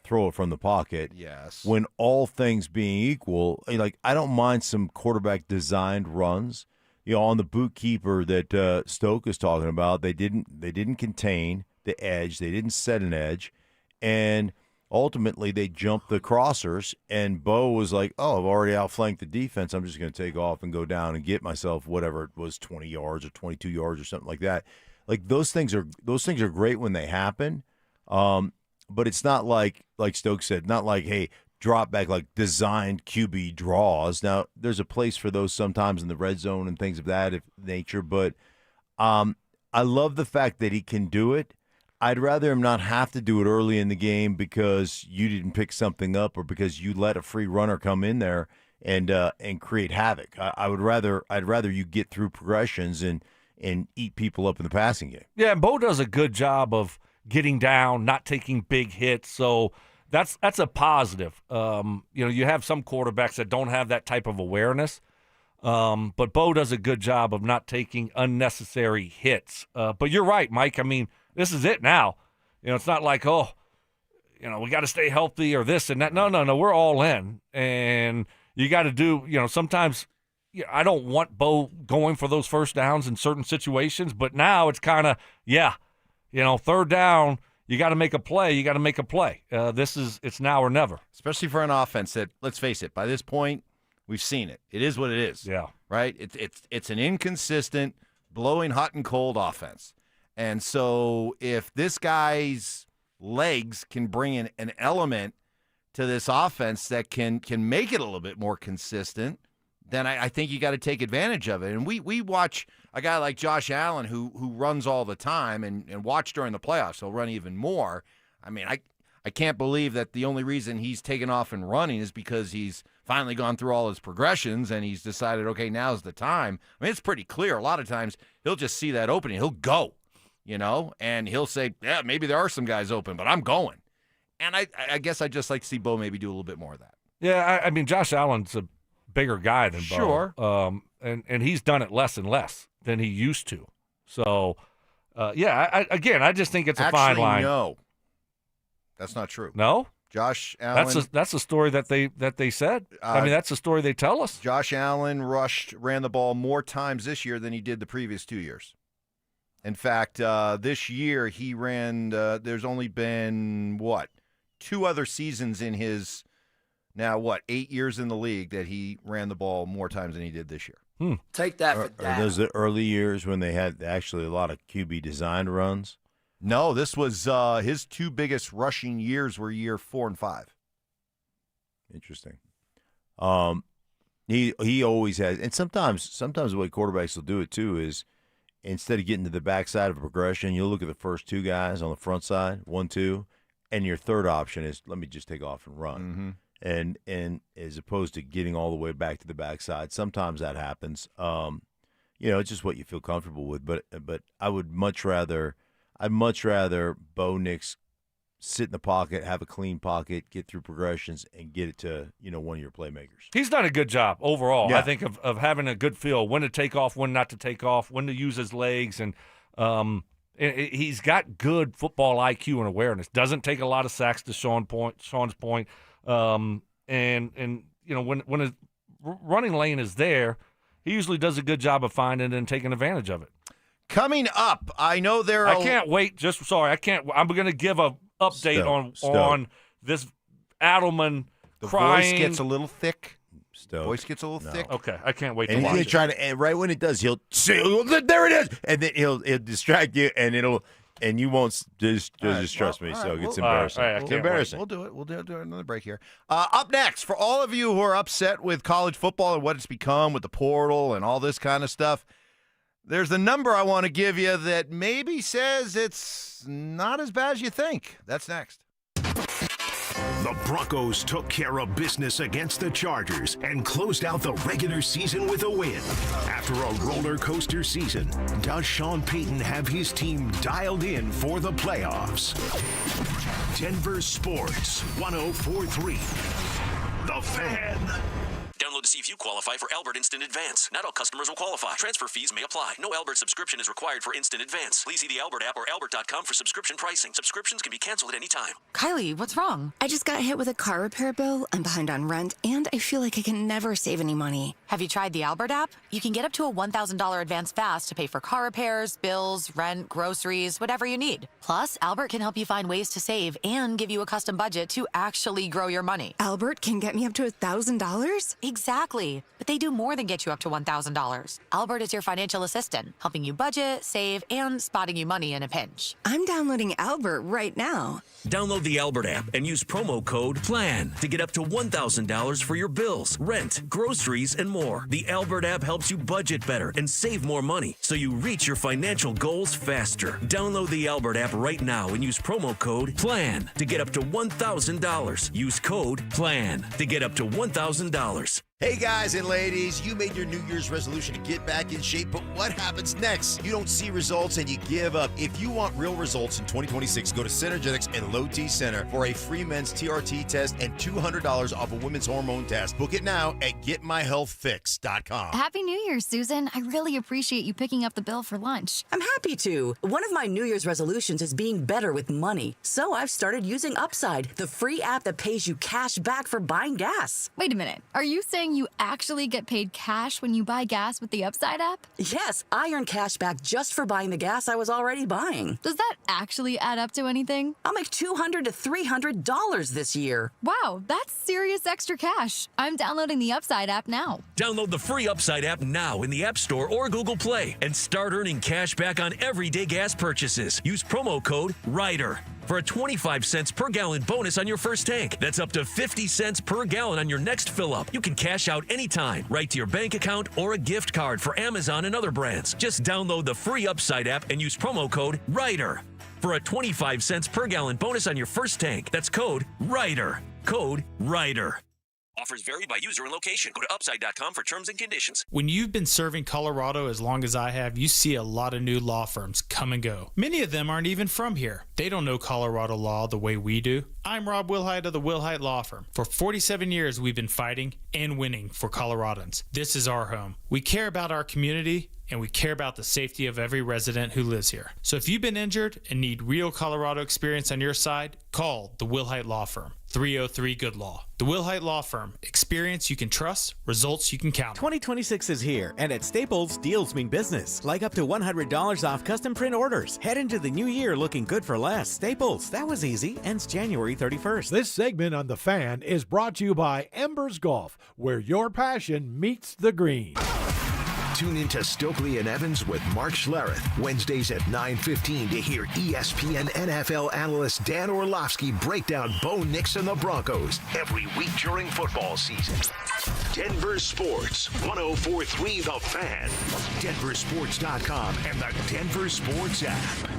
throw it from the pocket. Yes. When all things being equal, I don't mind some quarterback designed runs. On the boot keeper that Stoke is talking about, they didn't contain the edge, they didn't set an edge, and ultimately they jumped the crossers. And Bo was like, "Oh, I've already outflanked the defense. I'm just going to take off and go down and get myself whatever it was, 20 yards or 22 yards or something like that." Those things are great when they happen, but it's not like Stoke said, not like, hey, drop back, like designed QB draws. Now, there's a place for those sometimes in the red zone and things of that nature, but I love the fact that he can do it. I'd rather him not have to do it early in the game because you didn't pick something up or because you let a free runner come in there and create havoc. I'd rather you get through progressions and eat people up in the passing game. Yeah, and Bo does a good job of getting down, not taking big hits, so that's a positive. You have some quarterbacks that don't have that type of awareness, but Bo does a good job of not taking unnecessary hits. But you're right, Mike. I mean, this is it now. It's not like, we got to stay healthy or this and that. No, we're all in. And you got to do, sometimes I don't want Bo going for those first downs in certain situations, but now it's kind of, third down, you got to make a play. It's now or never. Especially for an offense that, let's face it, by this point, we've seen it. It is what it is. Yeah. Right? It's an inconsistent, blowing hot and cold offense. And so if this guy's legs can bring in an element to this offense that can make it a little bit more consistent, then I think you got to take advantage of it. And we watch a guy like Josh Allen who runs all the time and watch during the playoffs. He'll run even more. I mean, I can't believe that the only reason he's taken off and running is because he's finally gone through all his progressions and he's decided, okay, now's the time. I mean, it's pretty clear. A lot of times he'll just see that opening. He'll go, and he'll say, yeah, maybe there are some guys open, but I'm going. And I guess I'd just like to see Bo maybe do a little bit more of that. Yeah, I mean, Josh Allen's a bigger guy than Bo. Sure. And he's done it less and less than he used to. So, I just think it's a fine line. No. That's not true. No? Josh Allen. That's a story that they said. I mean, that's a story they tell us. Josh Allen ran the ball more times this year than he did the previous 2 years. In fact, this year he ran, there's only been, 2 other seasons in his, 8 years in the league that he ran the ball more times than he did this year. Take that for that. Are those the early years when they had actually a lot of QB designed runs? No, this was his 2 biggest rushing years were year 4 and 5. Interesting. He always has, and sometimes the way quarterbacks will do it too is instead of getting to the backside of a progression, you'll look at the first 2 guys on the front side, 1, 2, and your third option is let me just take off and run. Mm-hmm. And as opposed to getting all the way back to the backside, sometimes that happens. It's just what you feel comfortable with. But I'd much rather Bo Nix sit in the pocket, have a clean pocket, get through progressions, and get it to one of your playmakers. He's done a good job overall. Yeah. I think of having a good feel when to take off, when not to take off, when to use his legs, and he's got good football IQ and awareness. Doesn't take a lot of sacks to Sean's point. And when his running lane is there, he usually does a good job of finding it and taking advantage of it. Coming up, I know I can't wait. I'm going to give a update on this Adelman the crying. voice gets a little thick. Stoke. Voice gets a little thick. Okay, I can't wait and to watch it. And right when it does, he'll say, "There it is," and then he'll distract you, and you won't just trust me. So it's embarrassing. It's embarrassing. We'll do it. We'll do another break here. Up next, for all of you who are upset with college football and what it's become with the portal and all this kind of stuff, there's a number I want to give you that maybe says it's not as bad as you think. That's next. The Broncos took care of business against the Chargers and closed out the regular season with a win. After a roller coaster season, does Sean Payton have his team dialed in for the playoffs? Denver Sports 104.3. The Fan. Download to see if you qualify for Albert Instant Advance. Not all customers will qualify. Transfer fees may apply. No Albert subscription is required for Instant Advance. Please see the Albert app or albert.com for subscription pricing. Subscriptions can be canceled at any time. Kylie, what's wrong? I just got hit with a car repair bill. I'm behind on rent, and I feel like I can never save any money. Have you tried the Albert app? You can get up to a $1,000 advance fast to pay for car repairs, bills, rent, groceries, whatever you need. Plus, Albert can help you find ways to save and give you a custom budget to actually grow your money. Albert can get me up to $1,000? Exactly. But they do more than get you up to $1,000. Albert is your financial assistant, helping you budget, save, and spotting you money in a pinch. I'm downloading Albert right now. Download the Albert app and use promo code PLAN to get up to $1,000 for your bills, rent, groceries, and more. The Albert app helps you budget better and save more money so you reach your financial goals faster. Download the Albert app right now and use promo code PLAN to get up to $1,000. Use code PLAN to get up to $1,000. Hey guys and ladies, you made your New Year's resolution to get back in shape, but what happens next? You don't see results and you give up. If you want real results in 2026, go to Synergetics and Low T Center for a free men's TRT test and $200 off a women's hormone test. Book it now at GetMyHealthFix.com. Happy New Year, Susan. I really appreciate you picking up the bill for lunch. I'm happy to. One of my New Year's resolutions is being better with money. So I've started using Upside, the free app that pays you cash back for buying gas. Wait a minute. Are you saying you actually get paid cash when you buy gas with the Upside app? Yes, I earn cash back just for buying the gas I was already buying. Does that actually add up to anything? I'll make $200 to $300 this year. Wow, that's serious extra cash. I'm downloading the Upside app now. Download the free Upside app now in the App Store or Google Play and start earning cash back on everyday gas purchases. Use promo code RIDER for a 25 cents per gallon bonus on your first tank. That's up to 50 cents per gallon on your next fill up. You can cash out anytime, right to your bank account or a gift card for Amazon and other brands. Just download the free Upside app and use promo code RIDER for a 25 cents per gallon bonus on your first tank. That's code RIDER. Code RIDER. Offers vary by user and location. Go to upside.com for terms and conditions. When you've been serving Colorado as long as I have, you see a lot of new law firms come and go. Many of them aren't even from here. They don't know Colorado law the way we do. I'm Rob Wilhite of the Wilhite Law Firm. For 47 years, we've been fighting and winning for Coloradans. This is our home. We care about our community, and we care about the safety of every resident who lives here. So if you've been injured and need real Colorado experience on your side, call the Wilhite Law Firm, 303-GOOD-LAW. The Wilhite Law Firm. Experience you can trust, results you can count on. 2026 is here, and at Staples, deals mean business. Like up to $100 off custom print orders. Head into the new year looking good for less. Staples, that was easy. Ends January 31st. This segment on The Fan is brought to you by Embers Golf, where your passion meets the green. Tune into Stokley and Evans with Mark Schlereth, Wednesdays at 9:15 to hear ESPN NFL analyst Dan Orlovsky break down Bo Nix and the Broncos every week during football season. Denver Sports, 104.3 The Fan, DenverSports.com, and the Denver Sports app.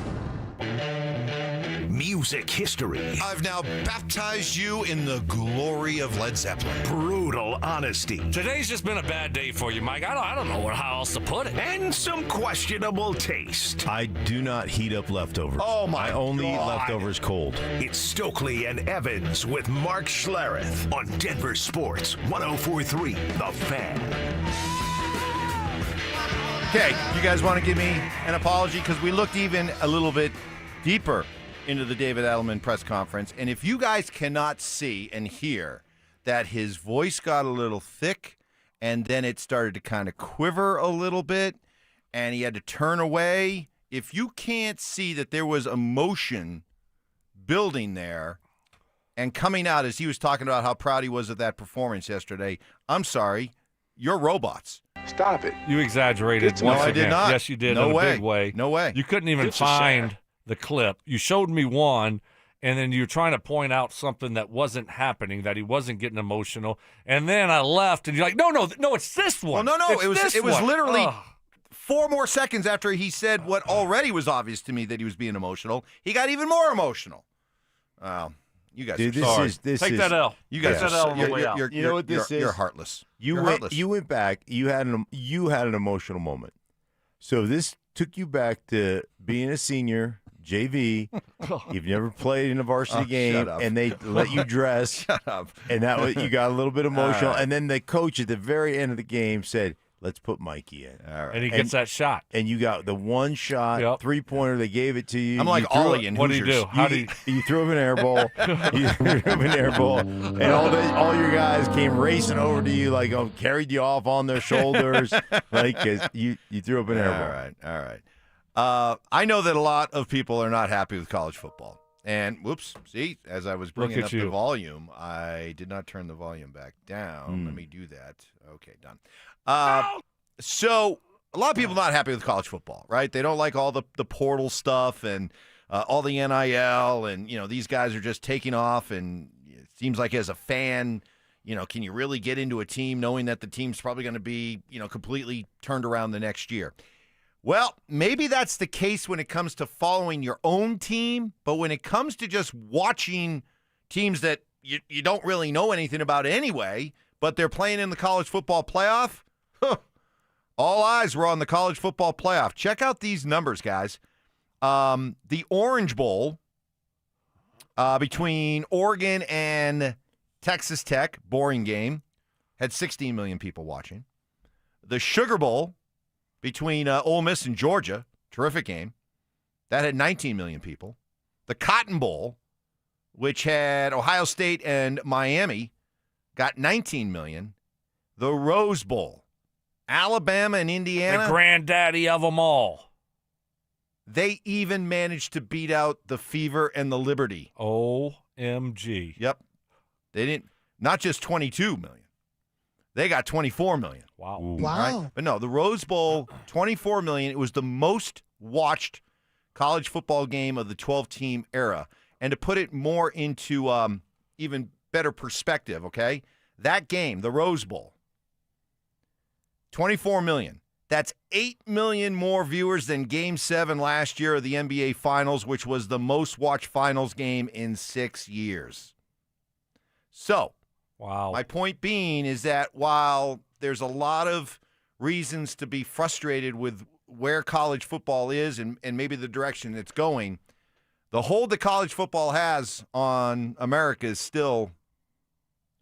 Music history. I've now baptized you in the glory of Led Zeppelin. Brutal honesty. Today's just been a bad day for you, Mike. I don't know how else to put it. And some questionable taste. I do not heat up leftovers. Oh, my I only eat God. leftovers cold. It's Stokley and Evans with Mark Schlereth on Denver Sports, 104.3 The Fan. Okay, you guys want to give me an apology? Because we looked even a little bit deeper into the David Edelman press conference. And if you guys cannot see and hear that his voice got a little thick and then it started to kind of quiver a little bit and he had to turn away, if you can't see that there was emotion building there and coming out as he was talking about how proud he was of that performance yesterday, I'm sorry, you're robots. Stop it. You exaggerated No, once I again. did not. Yes, you did. No in way. a big way. No way. You couldn't even It's a shame. find the clip. You showed me one, and then you're trying to point out something that wasn't happening, that he wasn't getting emotional. And then I left, and you're like, no, it's this one. Well, no, It's it was one. literally Ugh. 4 more seconds after he said what already was obvious to me that he was being emotional. He got even more emotional. You guys Dude, are this sorry. is this Take is that L. You guys Take that are L on the way out. You know what this is? You're heartless. You You're went heartless. you went back. You had an emotional moment. So this took you back to being a senior, JV. You've never played in a varsity game, shut up. and they let you dress. Shut up. And that was, you got a little bit emotional. All right. And then the coach at the very end of the game said, "Let's put Mikey in." All right. And he gets that shot. And you got the one shot, Yep. 3-pointer. They gave it to you. I'm You like threw Ollie it- in What do you Hoosiers. do? How do you? you threw him an air ball. You threw him an air ball, and all your guys came racing over to you, like carried you off on their shoulders, like 'cause you threw up an air ball. All right. I know that a lot of people are not happy with college football. And whoops, see, as I was bringing at up the you. volume, I did not turn the volume back down. Let me do that. Okay, done. So a lot of people not happy with college football, right? They don't like all the portal stuff and all the NIL, and these guys are just taking off. And it seems like as a fan, can you really get into a team knowing that the team's probably going to be completely turned around the next year? Well, maybe that's the case when it comes to following your own team, but when it comes to just watching teams that you don't really know anything about anyway, but they're playing in the college football playoff. All eyes were on the college football playoff. Check out these numbers, guys. The Orange Bowl between Oregon and Texas Tech, boring game, had 16 million people watching. The Sugar Bowl between Ole Miss and Georgia, terrific game, that had 19 million people. The Cotton Bowl, which had Ohio State and Miami, got 19 million. The Rose Bowl, Alabama and Indiana. The granddaddy of them all. They even managed to beat out the Fever and the Liberty. OMG. Yep. They didn't, not just 22 million. They got 24 million. Wow. Wow. Right? But no, the Rose Bowl, 24 million. It was the most watched college football game of the 12-team era. And to put it more into even better perspective, okay, that game, the Rose Bowl, 24 million. That's 8 million more viewers than Game 7 last year of the NBA Finals, which was the most watched finals game in 6 years. So, wow. My point being is that while there's a lot of reasons to be frustrated with where college football is and maybe the direction it's going, the hold that college football has on America is still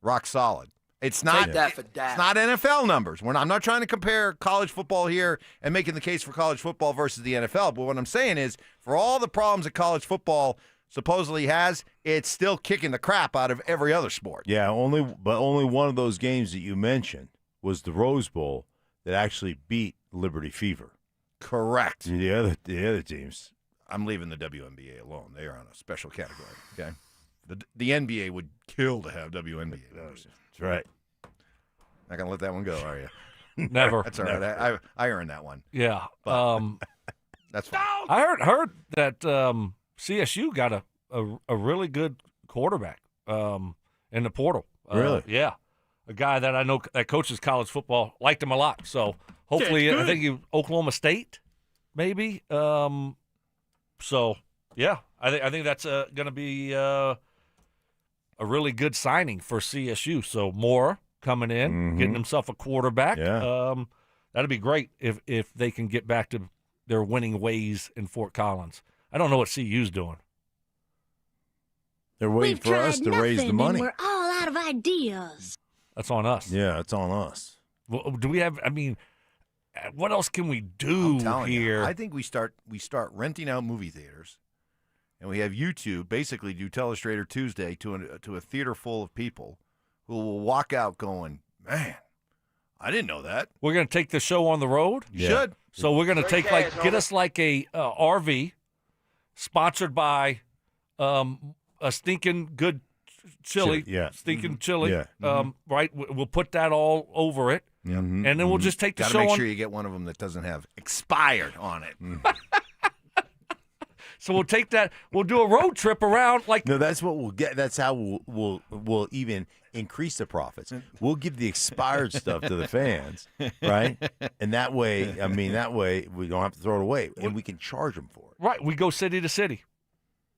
rock solid. It's not Take that for that. It's not NFL numbers. I'm not trying to compare college football here and making the case for college football versus the NFL. But what I'm saying is, for all the problems that college football supposedly has, it's still kicking the crap out of every other sport. Yeah, only one of those games that you mentioned was the Rose Bowl that actually beat Liberty Fever. Correct. The other teams. I'm leaving the WNBA alone. They are on a special category. Okay, the NBA would kill to have WNBA members. That's right. Not gonna let that one go, are you? Never. That's all right. I earned that one. Yeah. But that's fine. I heard that CSU got a really good quarterback in the portal. Really? Yeah. A guy that I know that coaches college football, liked him a lot. So hopefully, I think Oklahoma State, maybe. So yeah, I think that's going to be a really good signing for CSU. So Moore coming in, getting himself a quarterback. Yeah. That'd be great if they can get back to their winning ways in Fort Collins. I don't know what CU's doing. They're waiting for us to raise the money. We're all out of ideas. That's on us. Yeah, it's on us. Well, do we have? I mean, what else can we do here? You, I think we start renting out movie theaters, and we have YouTube basically do Telestrator Tuesday to a theater full of people who will walk out going, "Man, I didn't know that." We're going to take the show on the road. You should. So we're going to get us like a RV, sponsored by a stinking good chili. Stinking chili. Yeah. Right. We'll put that all over it. Mm-hmm. And then we'll just take the Gotta show make on. sure you get one of them that doesn't have expired on it. So we'll take that. We'll do a road trip around. No, that's what we'll get. That's how we'll even increase the profits. We'll give the expired stuff to the fans, right? And that way, we don't have to throw it away, and we can charge them for it. Right. We go city to city.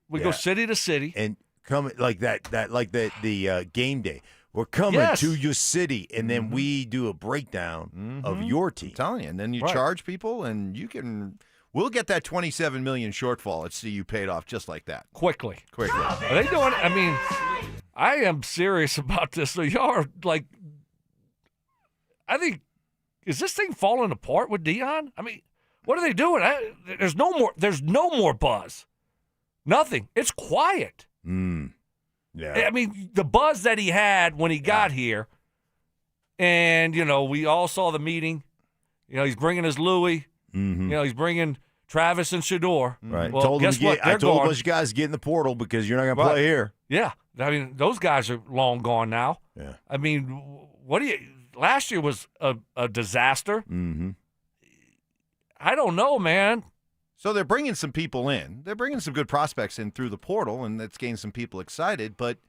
We go city to city, and come like that like the game day. We're coming to your city, and then we do a breakdown of your team. I'm telling you, and then you charge people, and you can. We'll get that $27 million shortfall at CU paid off just like that. Quickly. Are they doing it? I mean, I am serious about this. So y'all are like, I think, is this thing falling apart with Dion? I mean, what are they doing? There's no more buzz. Nothing. It's quiet. Yeah. I mean, the buzz that he had when he got here, and, we all saw the meeting. He's bringing his Louis. He's bringing Travis and Shador. Right. Well, guess what? I told a bunch of guys to get in the portal because you're not going to play here. Yeah. I mean, those guys are long gone now. Yeah. I mean, last year was a disaster. Mm-hmm. I don't know, man. So they're bringing some people in. They're bringing some good prospects in through the portal, and that's getting some people excited. But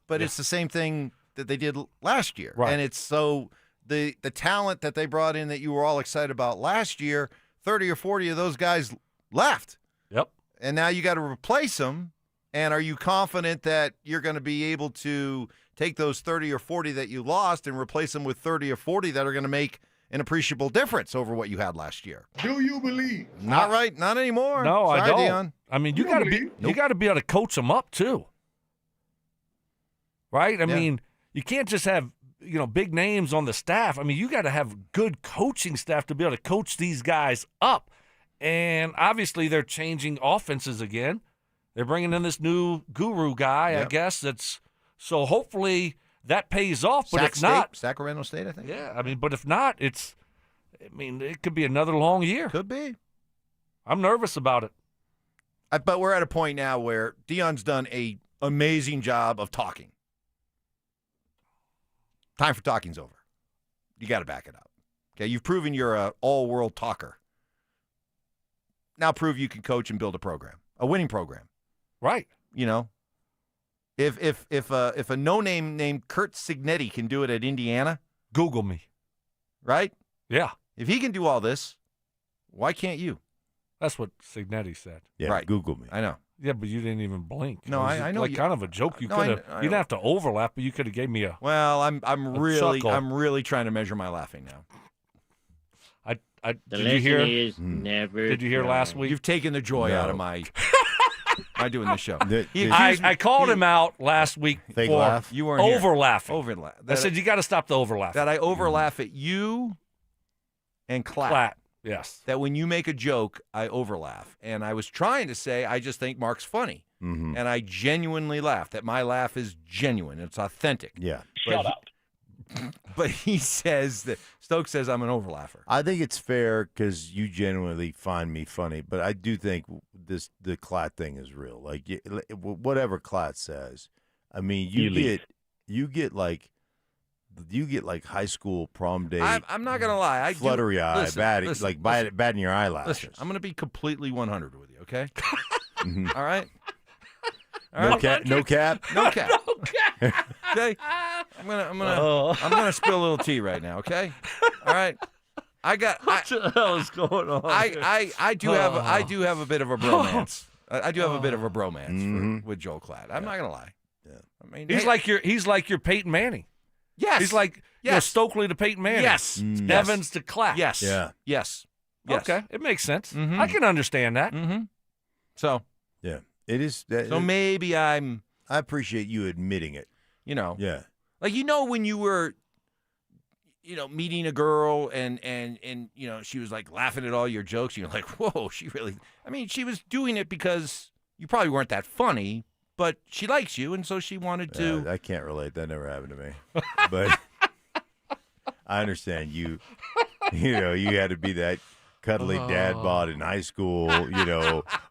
it's the same thing that they did last year. Right. And it's so the talent that they brought in that you were all excited about last year, 30 or 40 of those guys left. Yep. And now you got to replace them. And are you confident that you're going to be able to take those 30 or 40 that you lost and replace them with 30 or 40 that are going to make an appreciable difference over what you had last year? Do you believe? Not right. Not anymore. No, Sorry, I don't. Dion. I mean, you got to be able to coach them up too. Right? I mean, you can't just have, big names on the staff. I mean, you got to have good coaching staff to be able to coach these guys up. And obviously they're changing offenses again. They're bringing in this new guru guy, I guess. So hopefully that pays off. But if not, Sacramento State, I think. Yeah, I mean, but if not, it could be another long year. Could be. I'm nervous about it. But we're at a point now where Dion's done an amazing job of talking. Time for talking's over. You got to back it up. Okay, you've proven you're an all-world talker. Now prove you can coach and build a program, a winning program. Right. If a no-name named Kurt Cignetti can do it at Indiana, Google me. Right? Yeah. If he can do all this, why can't you? That's what Cignetti said. Yeah, right. Google me. I know. Yeah, but you didn't even blink. No, I know. Like kind of a joke. You No, could have. I You didn't have to overlap, but you could have gave me a. Well, I'm chuckle. really trying to measure my laughing now. Did you hear? Never Did you hear last week? You've taken the joy out of my doing the show. I called him out last week Fake for laugh? You weren't here. overlapping. I said you got to stop the overlapping. That I overlaugh at you and clap. Yes. That when you make a joke, I overlaugh. And I was trying to say I just think Mark's funny. Mm-hmm. And I genuinely laugh. That my laugh is genuine. It's authentic. Yeah. Shut up. But he says that Stokes says I'm an overlaugher. I think it's fair because you genuinely find me funny, but I do think the Klatt thing is real. Like whatever Klatt says, I mean, you get like high school prom day. I'm not gonna lie. Fluttery eye, bad in your eyelashes. Listen, I'm gonna be completely 100 with you. Okay. Mhm. All right. No cap. No cap. Okay. I'm gonna spill a little tea right now. Okay. All right. What the hell is going on? I do have a bit of a bromance. I do have a bit of a bromance with Joel Klatt. I'm not gonna lie. Yeah. I mean, he's like your Peyton Manning. Yes. He's like Stokley to Peyton Manning. Yes. Evans to Klatt. Yes. Yeah. Yes. Okay, it makes sense. Mhm. I can understand that. Mm-hmm. So Yeah, it is. so maybe I appreciate you admitting it. Yeah. Like when you were meeting a girl and she was like laughing at all your jokes, you're like, whoa, she was doing it because you probably weren't that funny, but she likes you, and so she wanted to. I can't relate. That never happened to me. But I understand you had to be that cuddly dad bod in high school,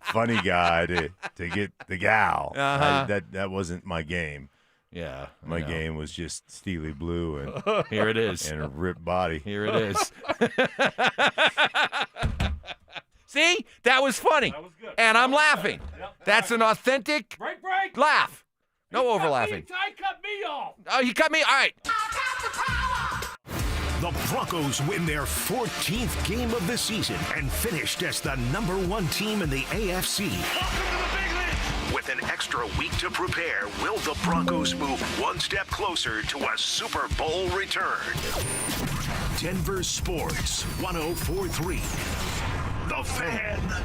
funny guy to get the gal. Uh-huh. That wasn't my game. Yeah. My game was just Steely Blue and Here it is. And a ripped body. Here it is. See? That was funny. That was good. And I'm laughing. That's an authentic Break. laugh. No overlapping. Ty cut me off. Oh, you cut me? All right. The Broncos win their 14th game of the season and finished as the #1 team in the AFC. With an extra week to prepare, will the Broncos move one step closer to a Super Bowl return? Denver Sports 104.3. The Fan.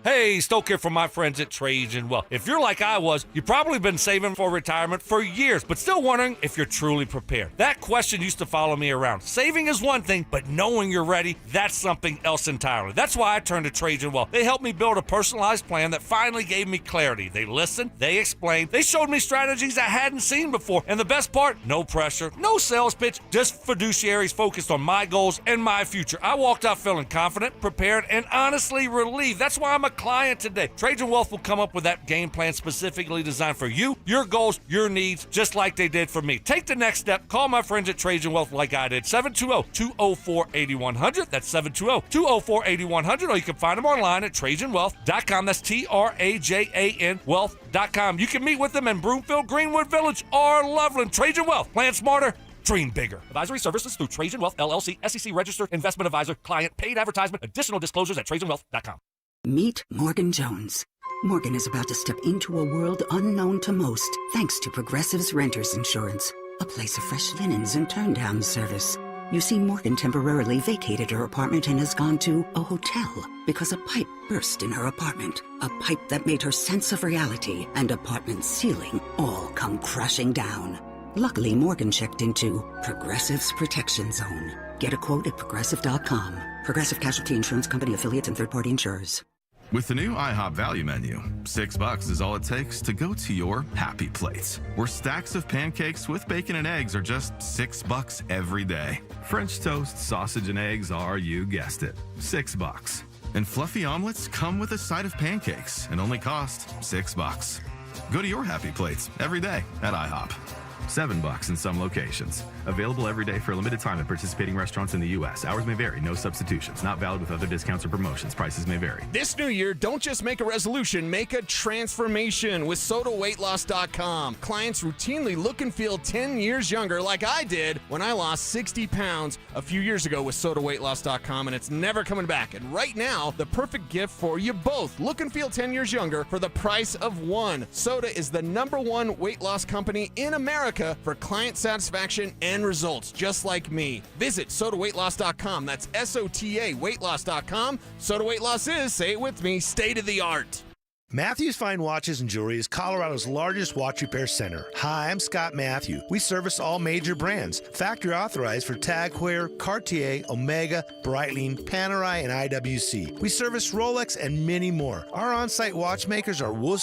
Hey, Stoke here from my friends at Trajan. Well, if you're like I was, you've probably been saving for retirement for years, but still wondering if you're truly prepared. That question used to follow me around. Saving is one thing, but knowing you're ready, that's something else entirely. That's why I turned to Trajan Wealth. They helped me build a personalized plan that finally gave me clarity. They listened, they explained, they showed me strategies I hadn't seen before. And the best part, no pressure, no sales pitch, just fiduciaries focused on my goals and my future. I walked out feeling confident, prepared, and honestly relieved. That's why I'm a client today. Trajan Wealth will come up with that game plan specifically designed for you, your goals, your needs, just like they did for me. Take the next step. Call my friends at Trajan Wealth like I did. 720-204-8100. That's 720-204-8100. Or you can find them online at TrajanWealth.com. That's TRAJAN Wealth.com. You can meet with them in Broomfield, Greenwood Village, or Loveland. Trajan Wealth. Plan smarter. Dream bigger. Advisory services through Trajan Wealth, LLC, SEC registered investment advisor, client, paid advertisement, additional disclosures at TrajanWealth.com. Meet Morgan Jones Morgan is about to step into a world unknown to most, thanks to Progressive's Renters Insurance, a place of fresh linens and turn-down service. You see, Morgan temporarily vacated her apartment and has gone to a hotel because a pipe burst in her apartment. A pipe that made her sense of reality and apartment ceiling all come crashing down. Luckily, Morgan checked into Progressive's Protection Zone. Get a quote at Progressive.com. Progressive Casualty Insurance Company affiliates and third-party insurers. With the new IHOP value menu, $6 is all it takes to go to your happy place, where stacks of pancakes with bacon and eggs are just $6 every day. French toast, sausage, and eggs are, you guessed it, $6. And fluffy omelets come with a side of pancakes and only cost $6. Go to your happy plates every day at IHOP. $7 in some locations. Available every day for a limited time at participating restaurants in the U.S. Hours may vary. No substitutions. Not valid with other discounts or promotions. Prices may vary. This new year, don't just make a resolution, make a transformation with SodaWeightLoss.com. Clients routinely look and feel 10 years younger like I did when I lost 60 pounds a few years ago with SodaWeightLoss.com, and it's never coming back. And right now, the perfect gift for you both. Look and feel 10 years younger for the price of one. Soda is the #1 weight loss company in America for client satisfaction and results, just like me. Visit SodaWeightLoss.com. That's SOTA weightloss.com. Soda Weight Loss is, say it with me, state of the art. Matthews Fine Watches and Jewelry is Colorado's largest watch repair center. Hi, I'm Scott Matthew. We service all major brands. Factory authorized for Tag Heuer, Cartier, Omega, Breitling, Panerai, and IWC. We service Rolex and many more. Our on-site watchmakers are Worcester